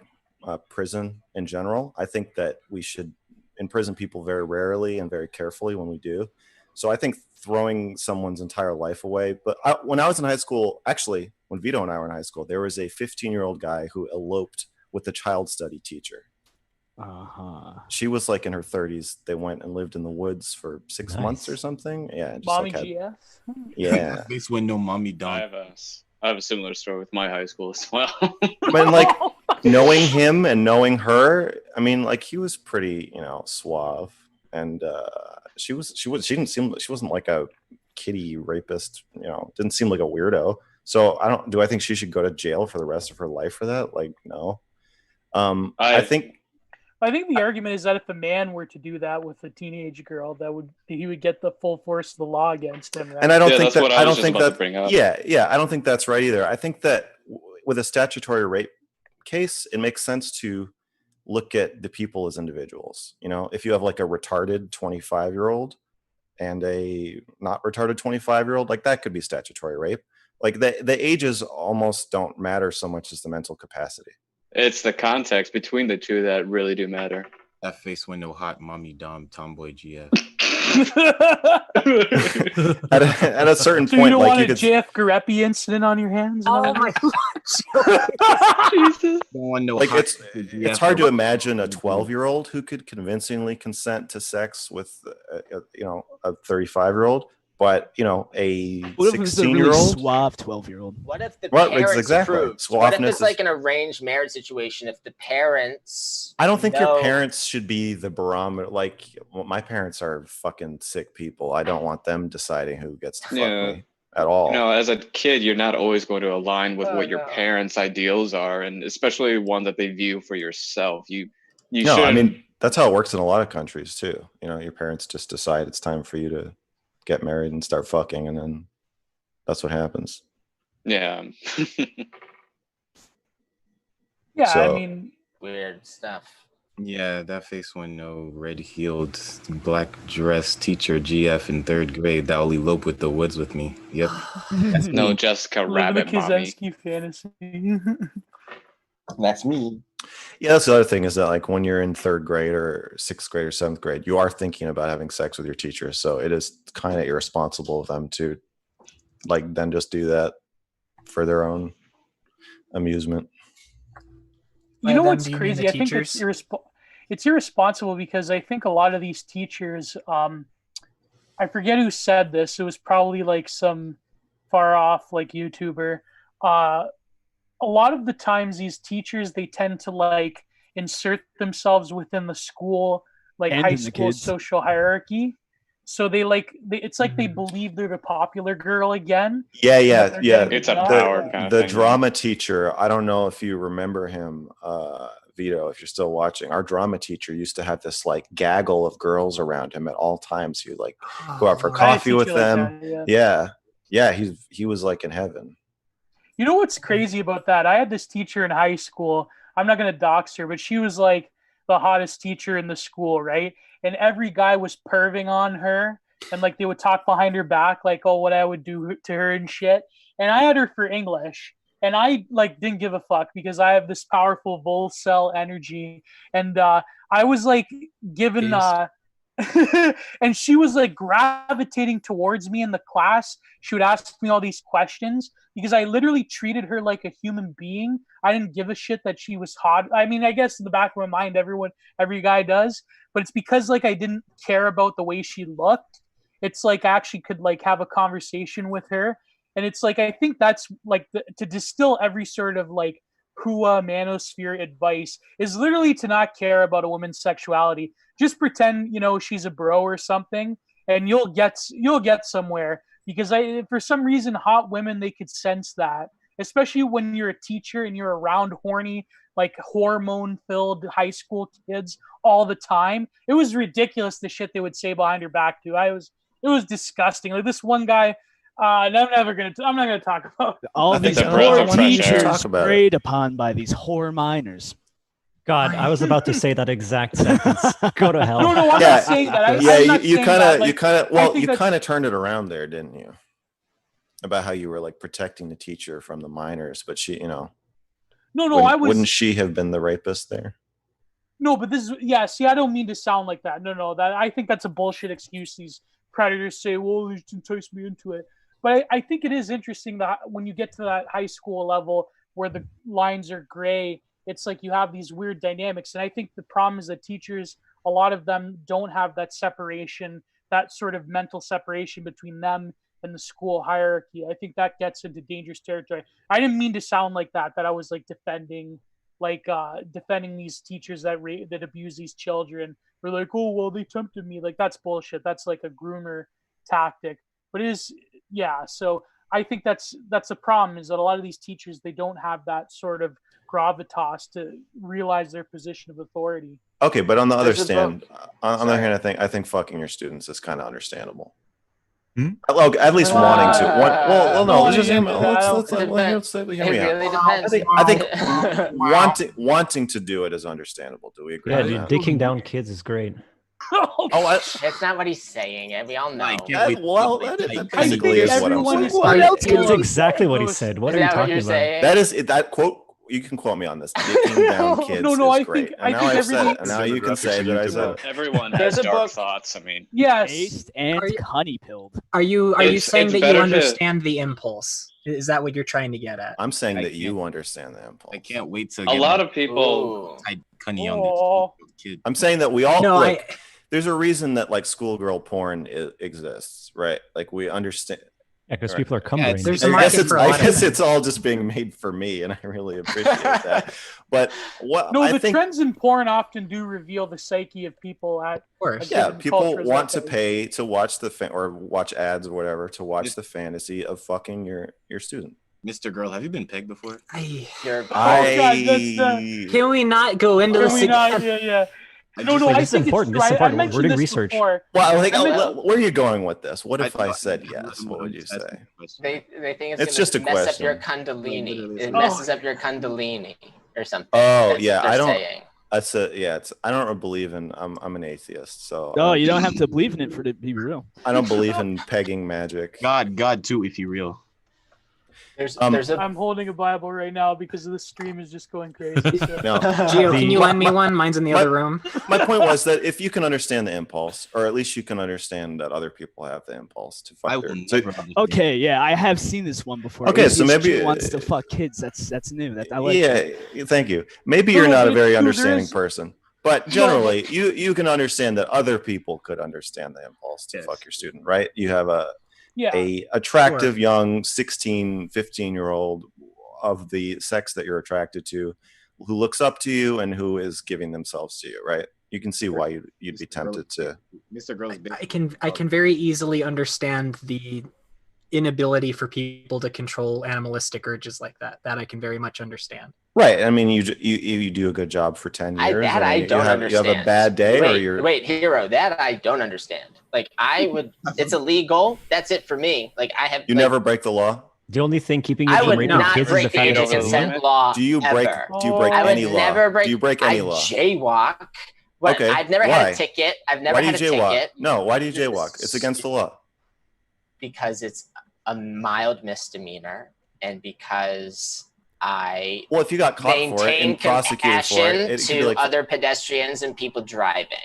prison in general. I think that we should imprison people very rarely and very carefully when we do. So I think throwing someone's entire life away. But when I was in high school, actually, when Vito and I were in high school, there was a 15-year-old guy who eloped with the child study teacher. She was like in her 30s. They went and lived in the woods for 6 months or something. Yeah, just mommy like GS. Yeah. This when no mommy died. I have a similar story with my high school as well. But like knowing him and knowing her, I mean, like he was pretty, suave, and she wasn't like a kiddie rapist. Didn't seem like a weirdo. So I think she should go to jail for the rest of her life for that? Like, no. I think the argument is that if a man were to do that with a teenage girl, he would get the full force of the law against him. Right? And I don't think that's right either. I think that with a statutory rape case, it makes sense to look at the people as individuals. If you have like a retarded 25-year-old and a not retarded 25-year-old, like that could be statutory rape. Like the ages almost don't matter so much as the mental capacity. It's the context between the two that really do matter. That face window hot mommy dumb tomboy GF. at a certain So point, you don't like want you a could. JF Garepi incident on your hands? Oh my Jesus. Like it's hard to imagine a 12-year-old who could convincingly consent to sex with a 35-year-old, but a What if it's a really 16-year-old suave 12-year-old? What if the Well, parents exactly. approved? What if Suaveness it's like is- an arranged marriage situation? If the parents, I don't think know- your parents should be the barometer. Like, my parents are fucking sick people. I don't want them deciding who gets to fuck me at all. You know, as a kid, you're not always going to align with what your parents' ideals are, and especially one that they view for yourself. You No, shouldn't. I mean, that's how it works in a lot of countries too. You know, your parents just decide it's time for you to get married and start fucking, and then that's what happens. Yeah. Yeah, So- I mean, weird stuff. Yeah, that face one, no red-heeled, black dress teacher GF in 3rd grade that will elope with the woods with me. Yep. That's No, me. Jessica living the Rabbit mommy. Kaczynski fantasy. That's me. Yeah, that's the other thing is that like when you're in 3rd grade or 6th grade or 7th grade, you are thinking about having sex with your teacher. So it is kind of irresponsible of them to like then just do that for their own amusement. You know them, what's do you mean crazy? the I think it's teachers? it's irresponsible because I think a lot of these teachers, I forget who said this. It was probably like some far off like YouTuber. A lot of the times these teachers, they tend to like insert themselves within the school, like And high in the school kids. social hierarchy. So it's like they believe they're the popular girl again. Yeah, and yeah, that they're yeah. getting It's a enough. power kind of The thing. drama teacher, I don't know if you remember him, Vito, if you're still watching. Our drama teacher used to have this like gaggle of girls around him at all times. He would like go out for I had a coffee with teacher like them. that, Yeah, he was like in heaven. You know what's crazy about that? I had this teacher in high school. I'm not going to dox her, but she was like the hottest teacher in the school, right? And every guy was perving on her, and like they would talk behind her back, like, oh, what I would do to her and shit. And I had her for English, and I like didn't give a fuck because I have this powerful Vol cell energy, and I was like given and she was like gravitating towards me in the class. She would ask me all these questions because I literally treated her like a human being. I didn't give a shit that she was hot. I mean, I guess in the back of my mind, every guy does, but it's because like I didn't care about the way she looked. It's like I actually could like have a conversation with her, and it's like I think that's like to distill every sort of like Hua manosphere advice is literally to not care about a woman's sexuality. Just pretend, she's a bro or something, and you'll get somewhere. Because for some reason, hot women, they could sense that, especially when you're a teacher and you're around horny, like hormone-filled high school kids all the time. It was ridiculous the shit they would say behind your back too. It was disgusting. Like this one guy. I'm not gonna talk about All these poor teachers preyed upon by these whore minors. God, I was about to say that exact sentence. Go to hell. No, I'm not saying that. You kind of turned it around there, didn't you? About how you were like protecting the teacher from the minors, but she, wouldn't she have been the rapist there? No, but this is See, I don't mean to sound like that. No, that I think that's a bullshit excuse. These predators say, "Well, they enticed me into it." But I think it is interesting that when you get to that high school level where the lines are gray, it's like you have these weird dynamics. And I think the problem is that teachers, a lot of them don't have that separation, that sort of mental separation between them and the school hierarchy. I think that gets into dangerous territory. I didn't mean to sound like that I was like defending these teachers that abuse these children. We're like, oh, well, they tempted me. Like, that's bullshit. That's like a groomer tactic. But it is, so I think that's the problem is that a lot of these teachers, they don't have that sort of gravitas to realize their position of authority. Okay, but on the other hand, I think fucking your students is kind of understandable. Well, at least wanting to. I think wanting to do it is understandable. Do we agree? Yeah, dude, dicking down kids is great. That's not what he's saying, and we all know. That basically is what I'm saying. That's exactly what he said. What are you talking about? That you can quote me on this. Dicking down kids is great. And now I've said it. And now you can say that I said it. Everyone has dark thoughts. I mean, yes. And honey pilled. Are you saying that you understand the impulse? Is that what you're trying to get at? I'm saying that you understand the impulse. I can't wait to. A lot of people. I'm saying that we all. No, there's a reason that like schoolgirl porn exists, right? Like we understand. Yeah, because people are cumbering. I guess it's all just being made for me, and I really appreciate that. But the trends in porn often do reveal the psyche of people at. Yeah, people want to pay to watch or watch ads or whatever to watch the fantasy of fucking your student. Mr. Girl, have you been pegged before? Can we not go into this again? Yeah. No, I think important. It's important. We're doing research. Well, where are you going with this? What if I said yes? What would you say? They think it's just a mess question. Up your kundalini. It messes up your kundalini or something. Oh yeah, I don't. Saying. That's I don't believe in. I'm an atheist, so. No, you don't have to believe in it for it to be real. I don't believe in pegging magic. God too, if you real. I'm holding a Bible right now because the stream is just going crazy. So. No. Gio, can you lend me one? Mine's in the other room. My point was that if you can understand the impulse, or at least you can understand that other people have the impulse to fuck Okay, yeah, I have seen this one before. Okay, so maybe he wants to fuck kids. That's new. I like thank you. Maybe you're not a very understanding person. But generally, you can understand that other people could understand the impulse to fuck your student, right? You have a attractive young 16, 15-year-old of the sex that you're attracted to who looks up to you and who is giving themselves to you, right? You can see why you'd be tempted to. Mr. Girl's I can very easily understand the inability for people to control animalistic urges like that. That I can very much understand. Right. I mean, you do a good job for 10 years. I don't understand. You have a bad day, Wait, Hero. That I don't understand. Like I would, it's illegal. That's it for me. Like I have. You never break the law. The only thing keeping you from raping kids is the fact that it's illegal. Law. Do you break any law? Do you break any law? I jaywalk. Okay. I've never had a ticket. I've never had a ticket. No. Why do you jaywalk? It's against the law. Because it's a mild misdemeanor, and because if you got caught for it and prosecuted for it, to like other pedestrians and people driving.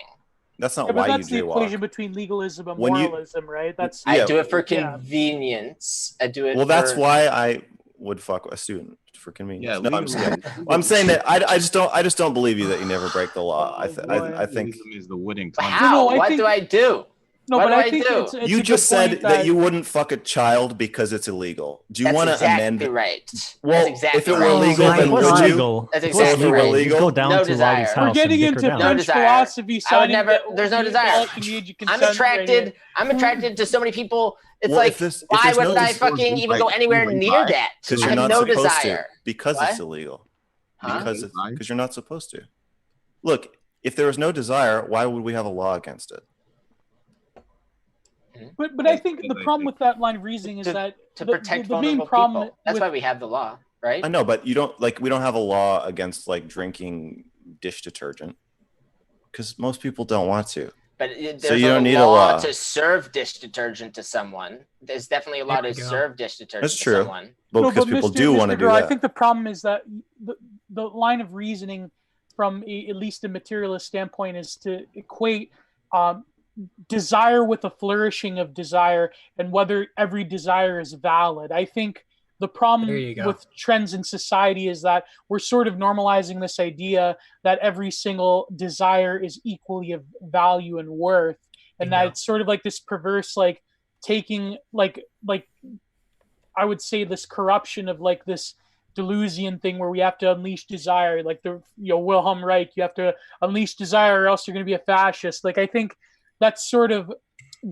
That's not why you jaywalk. That's the equation between legalism and moralism, right? I do it for convenience. I do it. Well, that's why I would fuck a student for convenience. Yeah, no, I'm just kidding. I'm saying that I just don't believe you that you never break the law. I think is the wooden. How? What do I do? No, what but do I do? It's you just said that you wouldn't fuck a child because it's illegal. Do you want to amend? Right. Well, if it were illegal, then would you? That's exactly if it were right. illegal, go down to Lottie's house. We're getting into French philosophy. I would never. There's no desire. I'm attracted to so many people. It's like, why would I fucking even go anywhere near that? Because you're not supposed to. Because it's illegal. Because you're not supposed to. Look, if there was no desire, why would we have a law against it? But I think the problem with that line of reasoning is that to protect the main vulnerable problem people. That's why we have the law, right? I know, but we don't have a law against like drinking dish detergent because most people don't want to. But there's so you don't need a law to serve dish detergent to someone. There's definitely a law to serve dish detergent That's to true. someone. But because people do want to do that. I think the problem is that the line of reasoning from at least a materialist standpoint is to equate desire with a flourishing of desire and whether every desire is valid. I think the problem with trends in society is that we're sort of normalizing this idea that every single desire is equally of value and worth, and that it's sort of like this perverse, like taking like I would say this corruption of like this Deleuzian thing where we have to unleash desire, like the Wilhelm Reich, you have to unleash desire or else you're going to be a fascist. Like I think that sort of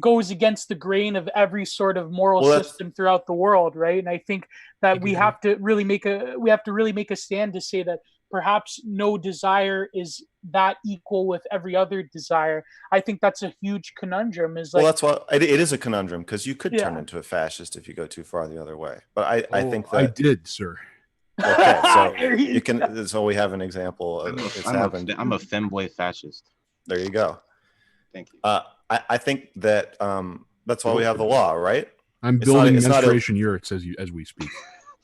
goes against the grain of every sort of moral system throughout the world, right? And I think that we have to really make a stand to say that perhaps no desire is that equal with every other desire. I think that's a huge conundrum. That's why it is a conundrum, because you could turn into a fascist if you go too far the other way. But I think that I did, sir. Okay, so you can. So we have an example of it's happened. I'm a femboy fascist. There you go. Thank you. I think that that's why we have the law, right? I'm building menstruation yurts as we speak.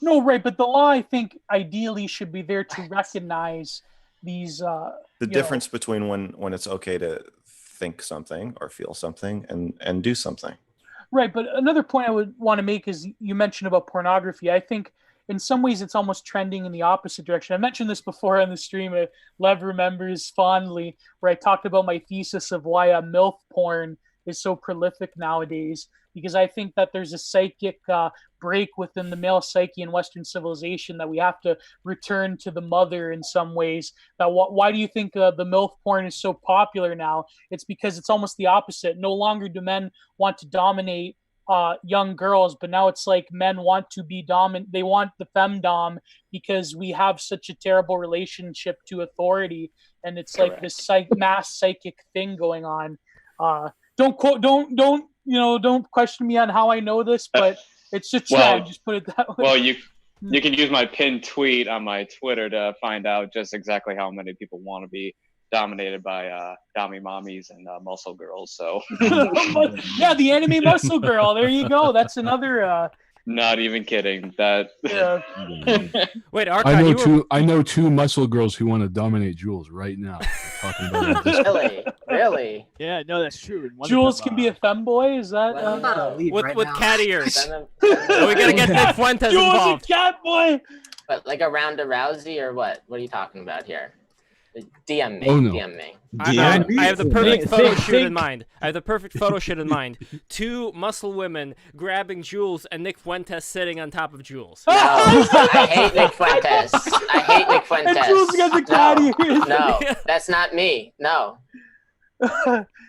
No, right, but the law, I think, ideally should be there to recognize these. The difference between when it's okay to think something or feel something and do something. Right, but another point I would want to make is you mentioned about pornography. I think in some ways it's almost trending in the opposite direction. I mentioned this before on the stream. Lev remembers fondly where I talked about my thesis of why MILF porn is so prolific nowadays, because I think that there's a psychic break within the male psyche in Western civilization that we have to return to the mother in some ways. That why do you think the MILF porn is so popular now? It's because it's almost the opposite. No longer do men want to dominate young girls, but now it's like men want to be dominant. They want the femdom because we have such a terrible relationship to authority, and it's like this mass psychic thing going on. Don't question me on how I know this, but it's just trend. Just put it that way. Well, you can use my pinned tweet on my Twitter to find out just exactly how many people want to be dominated by Dami mommies and muscle girls. So yeah, the anime muscle girl. There you go. That's another. Not even kidding. That. Yeah. Wait, Archon, I know two muscle girls who want to dominate Jules right now. Talking about Really? Yeah, no, that's true. Jules can be a femboy. Is that with cat ears? We gotta get Nick Fuentes involved. Jules, a cat boy. But like a Ronda Rousey or what? What are you talking about here? DM me. Oh, no. DM me. I have the perfect photo shoot in mind. I have the perfect photo shoot in mind. Two muscle women grabbing Jules and Nick Fuentes sitting on top of Jules. No, I hate Nick Fuentes. I hate Nick Fuentes. And Jules got the cat ears. No, that's not me. No.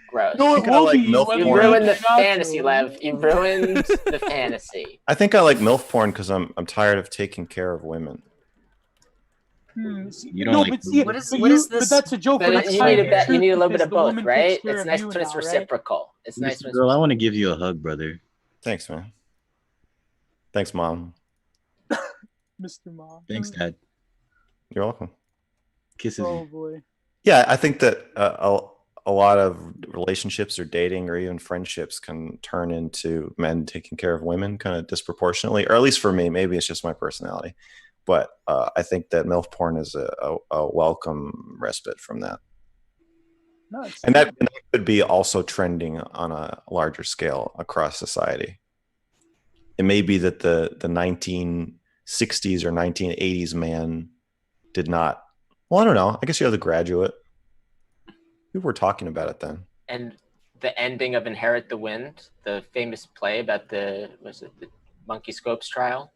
Gross. No, it will be. You ruined the fantasy, Lev. You ruined the fantasy. I think I like MILF porn because I'm tired of taking care of women. You don't like what is this? But that's a joke. But you need a little bit of both, right? It's nice when it's reciprocal. It's nice when Girl, I want to give you a hug, brother. Thanks, man. Thanks, Mom. Mr. Mom. Thanks, Dad. You're welcome. Kisses. Oh boy. Yeah, I think that a lot of relationships or dating or even friendships can turn into men taking care of women kind of disproportionately, or at least for me. Maybe it's just my personality. But I think that MILF porn is a welcome respite from that. No, and that could be also trending on a larger scale across society. It may be that the 1960s or 1980s man did not. Well, I don't know. I guess you have The Graduate. People were talking about it then. And the ending of Inherit the Wind, the famous play about the Monkey Scopes trial?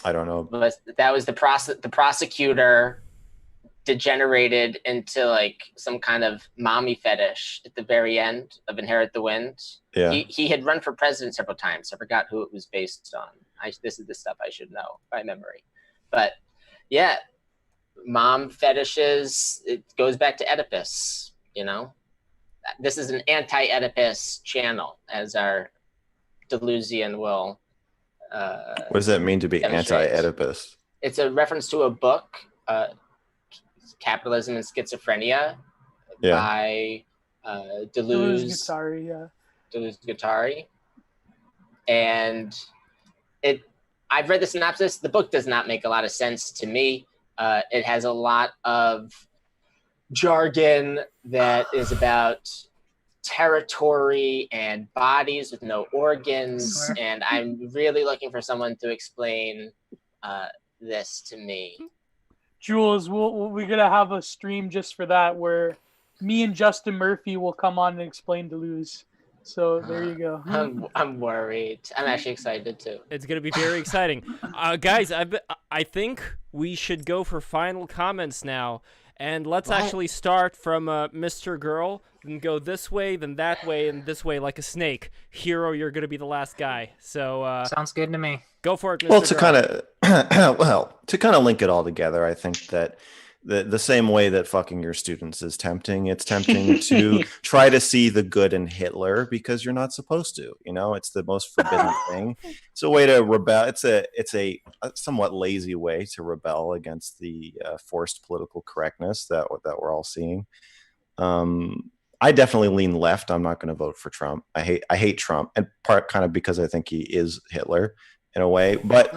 I don't know. That was the prosecutor degenerated into like some kind of mommy fetish at the very end of Inherit the Wind. Yeah. He had run for president several times. I forgot who it was based on. This is the stuff I should know by memory. But yeah, mom fetishes, it goes back to Oedipus, you know? This is an anti-Oedipus channel, as our Deleuzian will what does that mean to be anti-Oedipus? It's a reference to a book, Capitalism and Schizophrenia, by Deleuze Guattari. And I've read the synopsis. The book does not make a lot of sense to me. It has a lot of jargon that is about territory and bodies with no organs, and I'm really looking for someone to explain this to me. Jules, we're gonna have a stream just for that, where me and Justin Murphy will come on and explain Deleuze. So there you go. I'm worried. I'm actually excited too. It's gonna be very exciting, guys. I think we should go for final comments now, and let's actually start from Mr. Girl. And go this way, then that way, and this way like a snake. Hero, you're gonna be the last guy. So sounds good to me. Go for it, Mr. Well, to kind of link it all together, I think that the same way that fucking your students is tempting, it's tempting to try to see the good in Hitler because you're not supposed to. You know, it's the most forbidden thing. It's a way to rebel. It's a somewhat lazy way to rebel against the forced political correctness that we're all seeing. I definitely lean left. I'm not going to vote for Trump. I hate Trump, and part kind of because I think he is Hitler in a way. But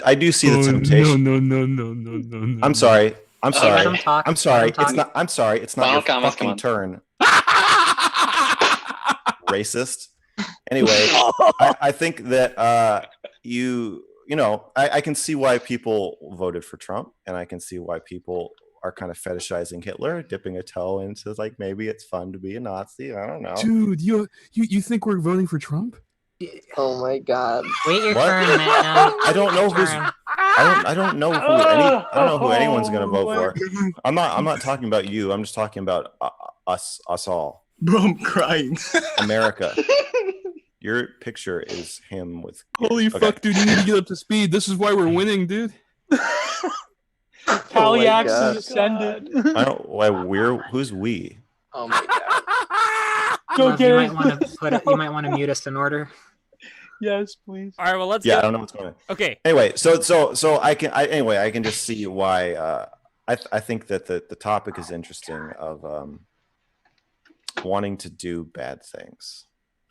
I do see the temptation. No. I'm sorry. I'm sorry. Let him talk. I'm sorry. Let him It's not. I'm sorry. It's not Final your comments, fucking come turn. Racist. Anyway, I think that you know, I can see why people voted for Trump, and I can see why people are kind of fetishizing Hitler, dipping a toe into like maybe it's fun to be a Nazi. I don't know. Dude, you think we're voting for Trump? Oh my God! Wait your What? turn, man. I don't know who's. I don't know who anyone's gonna vote for. I'm not talking about you. I'm just talking about us all. Bro, I'm crying. America. Your picture is him with. Holy fuck, dude! You need to get up to speed. This is why we're winning, dude. Palliax is ascended. I don't. Why who's we? Oh my God! Love, you might want to mute us in order. Yes, please. All right, well, let's Yeah, go. I don't know what's going on. Okay. Anyway, so I can just see why I think that the topic is interesting of wanting to do bad things.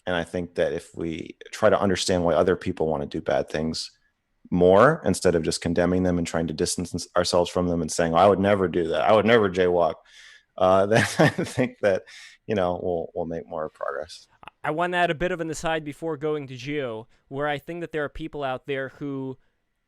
And I think that if we try to understand why other people want to do bad things more, instead of just condemning them and trying to distance ourselves from them and saying, oh, I would never do that, I would never jaywalk, then I think that, we'll make more progress. I want to add a bit of an aside before going to Geo, where I think that there are people out there who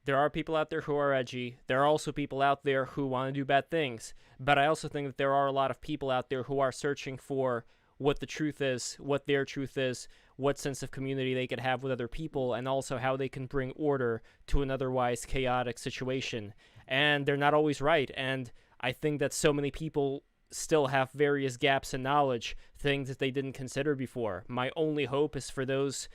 are edgy. There are also people out there who want to do bad things. But I also think that there are a lot of people out there who are searching for what the truth is, what their truth is, what sense of community they could have with other people, and also how they can bring order to an otherwise chaotic situation. And they're not always right. And I think that so many people still have various gaps in knowledge, things that they didn't consider before. My only hope is for those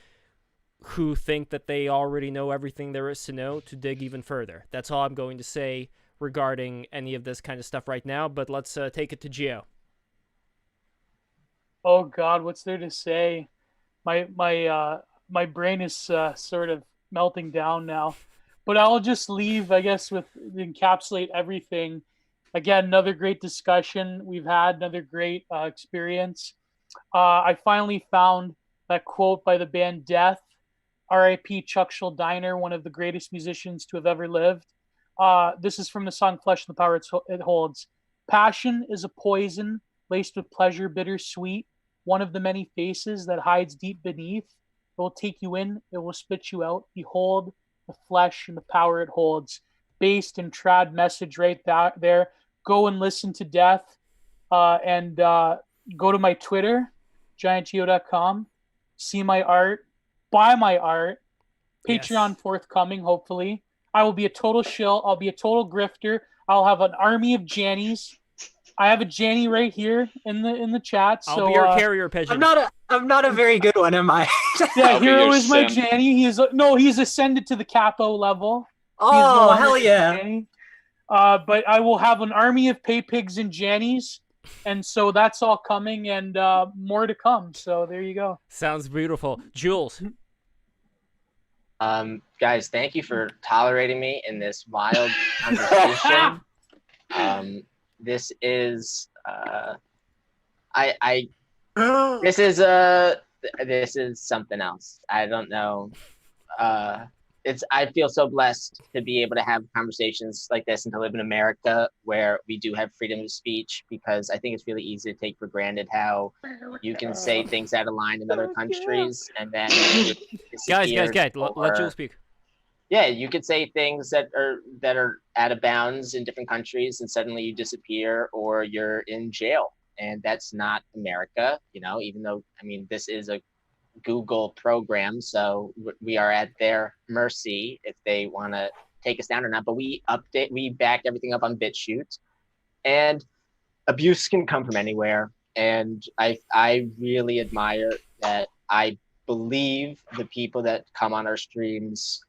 who think that they already know everything there is to know to dig even further. That's all I'm going to say regarding any of this kind of stuff right now, but let's take it to Geo. Oh God, what's there to say? My brain is sort of melting down now, but I'll just leave, I guess, with encapsulate everything. Again, another great discussion we've had, another great experience. I finally found that quote by the band Death, R.I.P. Chuck Schuldiner, one of the greatest musicians to have ever lived. This is from the song Flesh and the Power It Holds. Passion is a poison laced with pleasure, bittersweet, one of the many faces that hides deep beneath. It will take you in, it will spit you out. Behold the flesh and the power it holds. Based in trad message right there. Go and listen to Death, and go to my Twitter, giantgeo.com, see my art, buy my art, Patreon forthcoming, hopefully. I will be a total shill. I'll be a total grifter. I'll have an army of Jannies. I have a Janny right here in the chat. So I'll be your carrier pigeon. I'm not a very good one, am I? Yeah, Hero is my Janny. He's ascended to the capo level. Oh, hell yeah. But I will have an army of pay pigs and Jannies. And so that's all coming, and more to come. So there you go. Sounds beautiful. Jules. Guys, thank you for tolerating me in this wild conversation. This is this is something else. I don't know. I feel so blessed to be able to have conversations like this and to live in America where we do have freedom of speech, because I think it's really easy to take for granted how you can say things out of line in other countries and then guys, let Jules speak. Yeah, you could say things that are out of bounds in different countries and suddenly you disappear or you're in jail. And that's not America, even though, this is a Google program, so we are at their mercy if they want to take us down or not. But we back everything up on BitChute, and abuse can come from anywhere. And I really admire that. I believe the people that come on our streams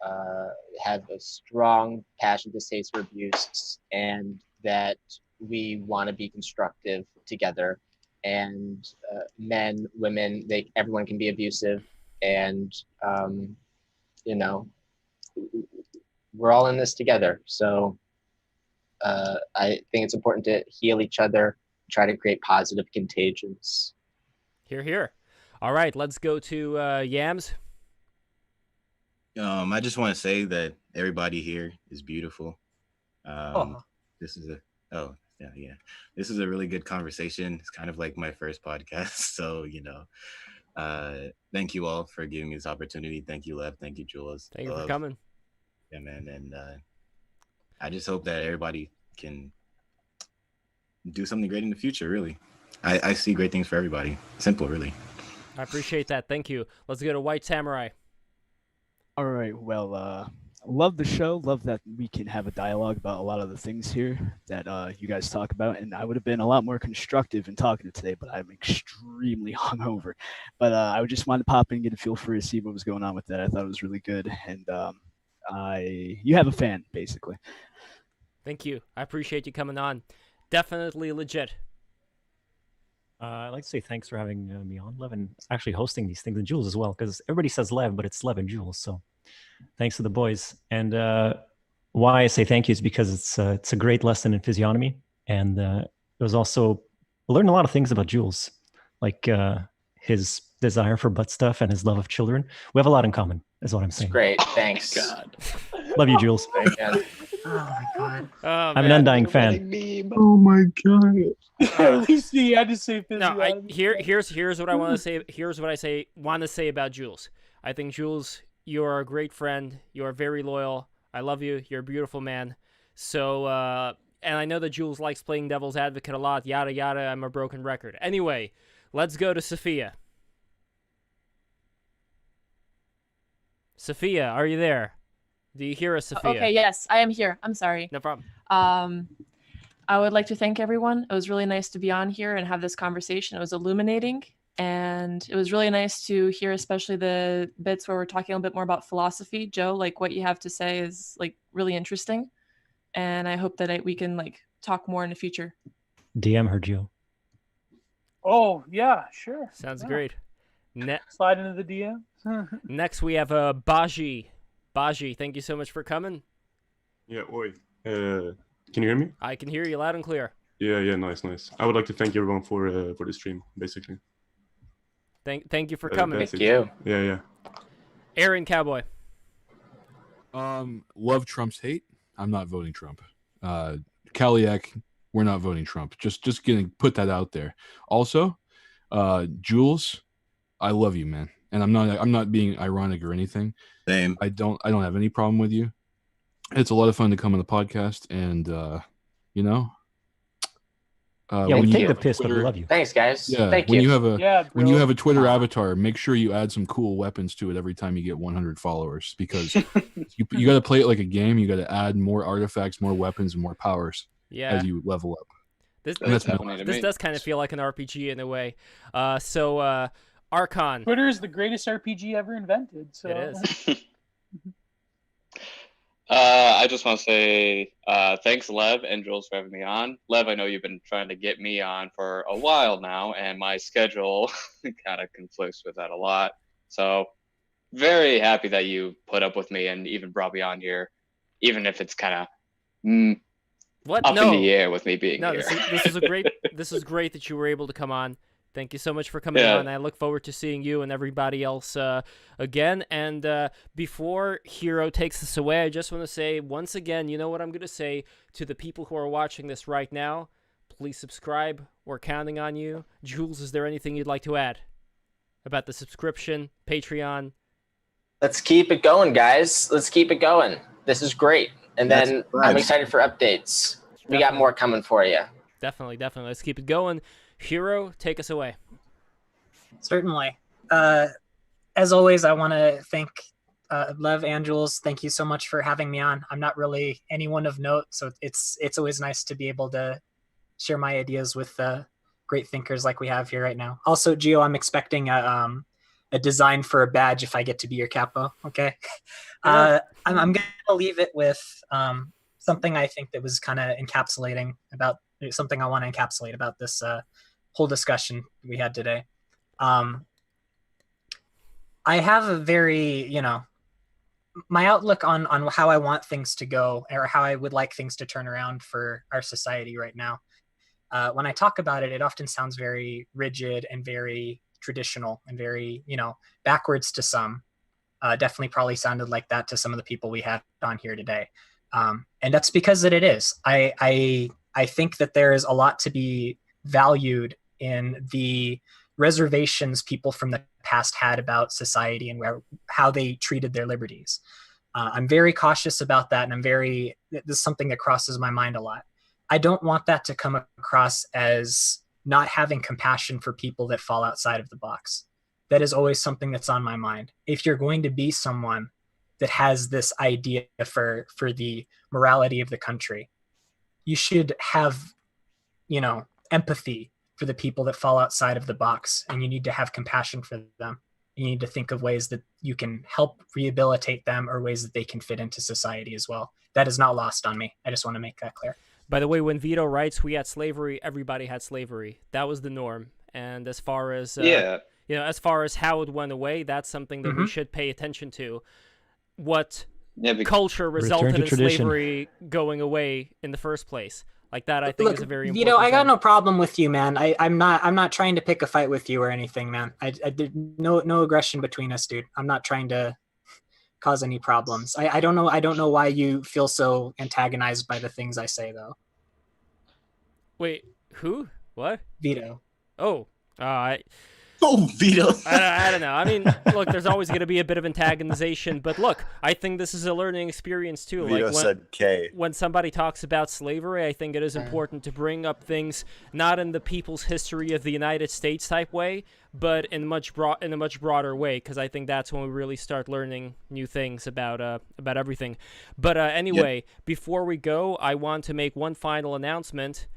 have a strong passion, distaste for abuse, and that we want to be constructive together. And men, women, everyone can be abusive, and we're all in this together. So I think it's important to heal each other, try to create positive contagions. Hear, hear. All right, let's go to Yams. I just want to say that everybody here is beautiful. This is this is a really good conversation. It's kind of like my first podcast, so thank you all for giving me this opportunity. Thank you, Lev. Thank you, Jules. Thank you for coming. Yeah, man, and I just hope that everybody can do something great in the future. Really, I see great things for everybody. Simple, really. I appreciate that. Thank you. Let's go to White Samurai. All right. Well, love the show. Love that we can have a dialogue about a lot of the things here that you guys talk about. And I would have been a lot more constructive in talking today, but I'm extremely hungover. But I just wanted to pop in, get a feel for to see what was going on with that. I thought it was really good. And you have a fan, basically. Thank you. I appreciate you coming on. Definitely legit. I'd like to say thanks for having me on, Lev, and actually hosting these things, and Jules as well, because everybody says Lev, but it's Lev and Jules. So thanks to the boys. And why I say thank you is because it's a great lesson in physiognomy. And it was also, I learned a lot of things about Jules, like his desire for butt stuff and his love of children. We have a lot in common, is what I'm saying. Great. Thanks. God. Love you, Jules. Oh my god. Oh, I'm an undying fan. Oh my god. At least he had to say No, here's what I want to say. Here's what I want to say about Jules. I think Jules, you are a great friend. You are very loyal. I love you. You're a beautiful man. So, and I know that Jules likes playing devil's advocate a lot. Yada yada. I'm a broken record. Anyway, let's go to Sophia. Sophia, are you there? Do you hear us, Sophia? Okay, yes, I am here. I'm sorry. No problem. I would like to thank everyone. It was really nice to be on here and have this conversation. It was illuminating, and it was really nice to hear, especially the bits where we're talking a bit more about philosophy. Joe, like what you have to say is like really interesting, and I hope that we can like talk more in the future. DM her, Joe. Oh yeah, sure. Sounds Yeah. great. Slide into the DM. Next, we have Baji. Baji, thank you so much for coming. Yeah, oi. Can you hear me? I can hear you loud and clear. Yeah, nice. I would like to thank everyone for the stream, basically. Thank you for coming. Thank you. Yeah. Aaron Cowboy. Love Trump's hate. I'm not voting Trump. Kaliak, we're not voting Trump. Just getting put that out there. Also, Jules, I love you, man. And I'm not being ironic or anything. Same. I don't have any problem with you. It's a lot of fun to come on the podcast, and we take the piss, but we love you. Thanks, guys. Yeah, Thank when you. You have a Twitter avatar, make sure you add some cool weapons to it every time you get 100 followers, because you got to play it like a game. You got to add more artifacts, more weapons, and more powers as you level up. This does kind of feel like an RPG in a way. Archon. Twitter is the greatest RPG ever invented. So. It is. I just want to say thanks, Lev and Jules, for having me on. Lev, I know you've been trying to get me on for a while now, and my schedule kind of conflicts with that a lot. So very happy that you put up with me and even brought me on here, even if it's kind of in the air with me being here. This is great that you were able to come on. Thank you so much for coming on. I look forward to seeing you and everybody else again. And before Hero takes us away, I just want to say once again, you know what I'm going to say to the people who are watching this right now? Please subscribe. We're counting on you. Jules, is there anything you'd like to add about the subscription, Patreon? Let's keep it going, guys. Let's keep it going. This is great. And then I'm excited for updates. We got more coming for you. Definitely. Let's keep it going. Hero, take us away. Certainly. As always, I want to thank Lev and Jules. Thank you so much for having me on. I'm not really anyone of note, so it's always nice to be able to share my ideas with great thinkers like we have here right now. Also, Gio, I'm expecting a design for a badge if I get to be your capo. Okay. I'm going to leave it with something I think that was kind of encapsulating about something I want to encapsulate about this whole discussion we had today. I have a very, my outlook on how I want things to go, or how I would like things to turn around for our society right now. When I talk about it, it often sounds very rigid and very traditional and very, backwards to some. definitely probably sounded like that to some of the people we had on here today. And that's because it is. I think that there is a lot to be valued in the reservations people from the past had about society and how they treated their liberties. I'm very cautious about that, and this is something that crosses my mind a lot. I don't want that to come across as not having compassion for people that fall outside of the box. That is always something that's on my mind. If you're going to be someone that has this idea for the morality of the country, you should have, empathy for the people that fall outside of the box, and you need to have compassion for them. You need to think of ways that you can help rehabilitate them or ways that they can fit into society as well. That is not lost on me. I just want to make that clear. By the way, when Vito writes, we had slavery, everybody had slavery. That was the norm. And as far as, as far as how it went away, that's something that we should pay attention to. What culture resulted in slavery going away in the first place? Like that, I think is a very important Vito, I got thing. no problem with you, man. I'm not trying to pick a fight with you or anything, man. I did no aggression between us, dude. I'm not trying to cause any problems. I don't know why you feel so antagonized by the things I say, though. Wait, who? What? Vito. Oh, Vito. I don't know. I mean, look, there's always going to be a bit of antagonization, but look, I think this is a learning experience too. Vito said K. When somebody talks about slavery, I think it is important to bring up things not in the people's history of the United States type way, but in a much broader way, because I think that's when we really start learning new things about everything. But anyway, before we go, I want to make one final announcement.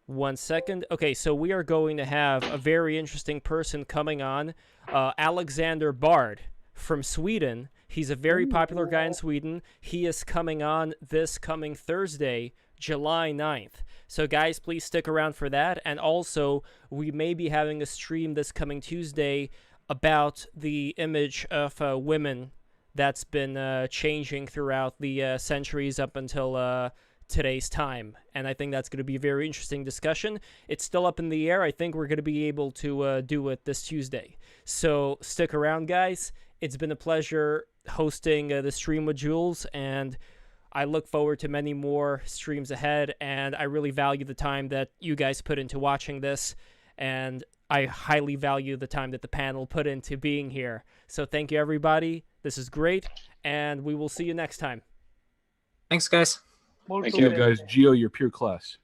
1 second. Okay, so we are going to have a very interesting person coming on, Alexander Bard from Sweden. He's a very popular guy in Sweden. He is coming on this coming Thursday, July 9th. So guys, please stick around for that. And also, we may be having a stream this coming Tuesday about the image of women that's been changing throughout the centuries up until today's time, and I think that's going to be a very interesting discussion. It's still up in the air. I think we're going to be able to do it this Tuesday, so stick around, guys. It's been a pleasure hosting the stream with Jules, and I look forward to many more streams ahead, and I really value the time that you guys put into watching this, and I highly value the time that the panel put into being here. So thank you, everybody. This is great, and we will see you next time. Thanks, guys. Thank you, guys. Geo, you're pure class.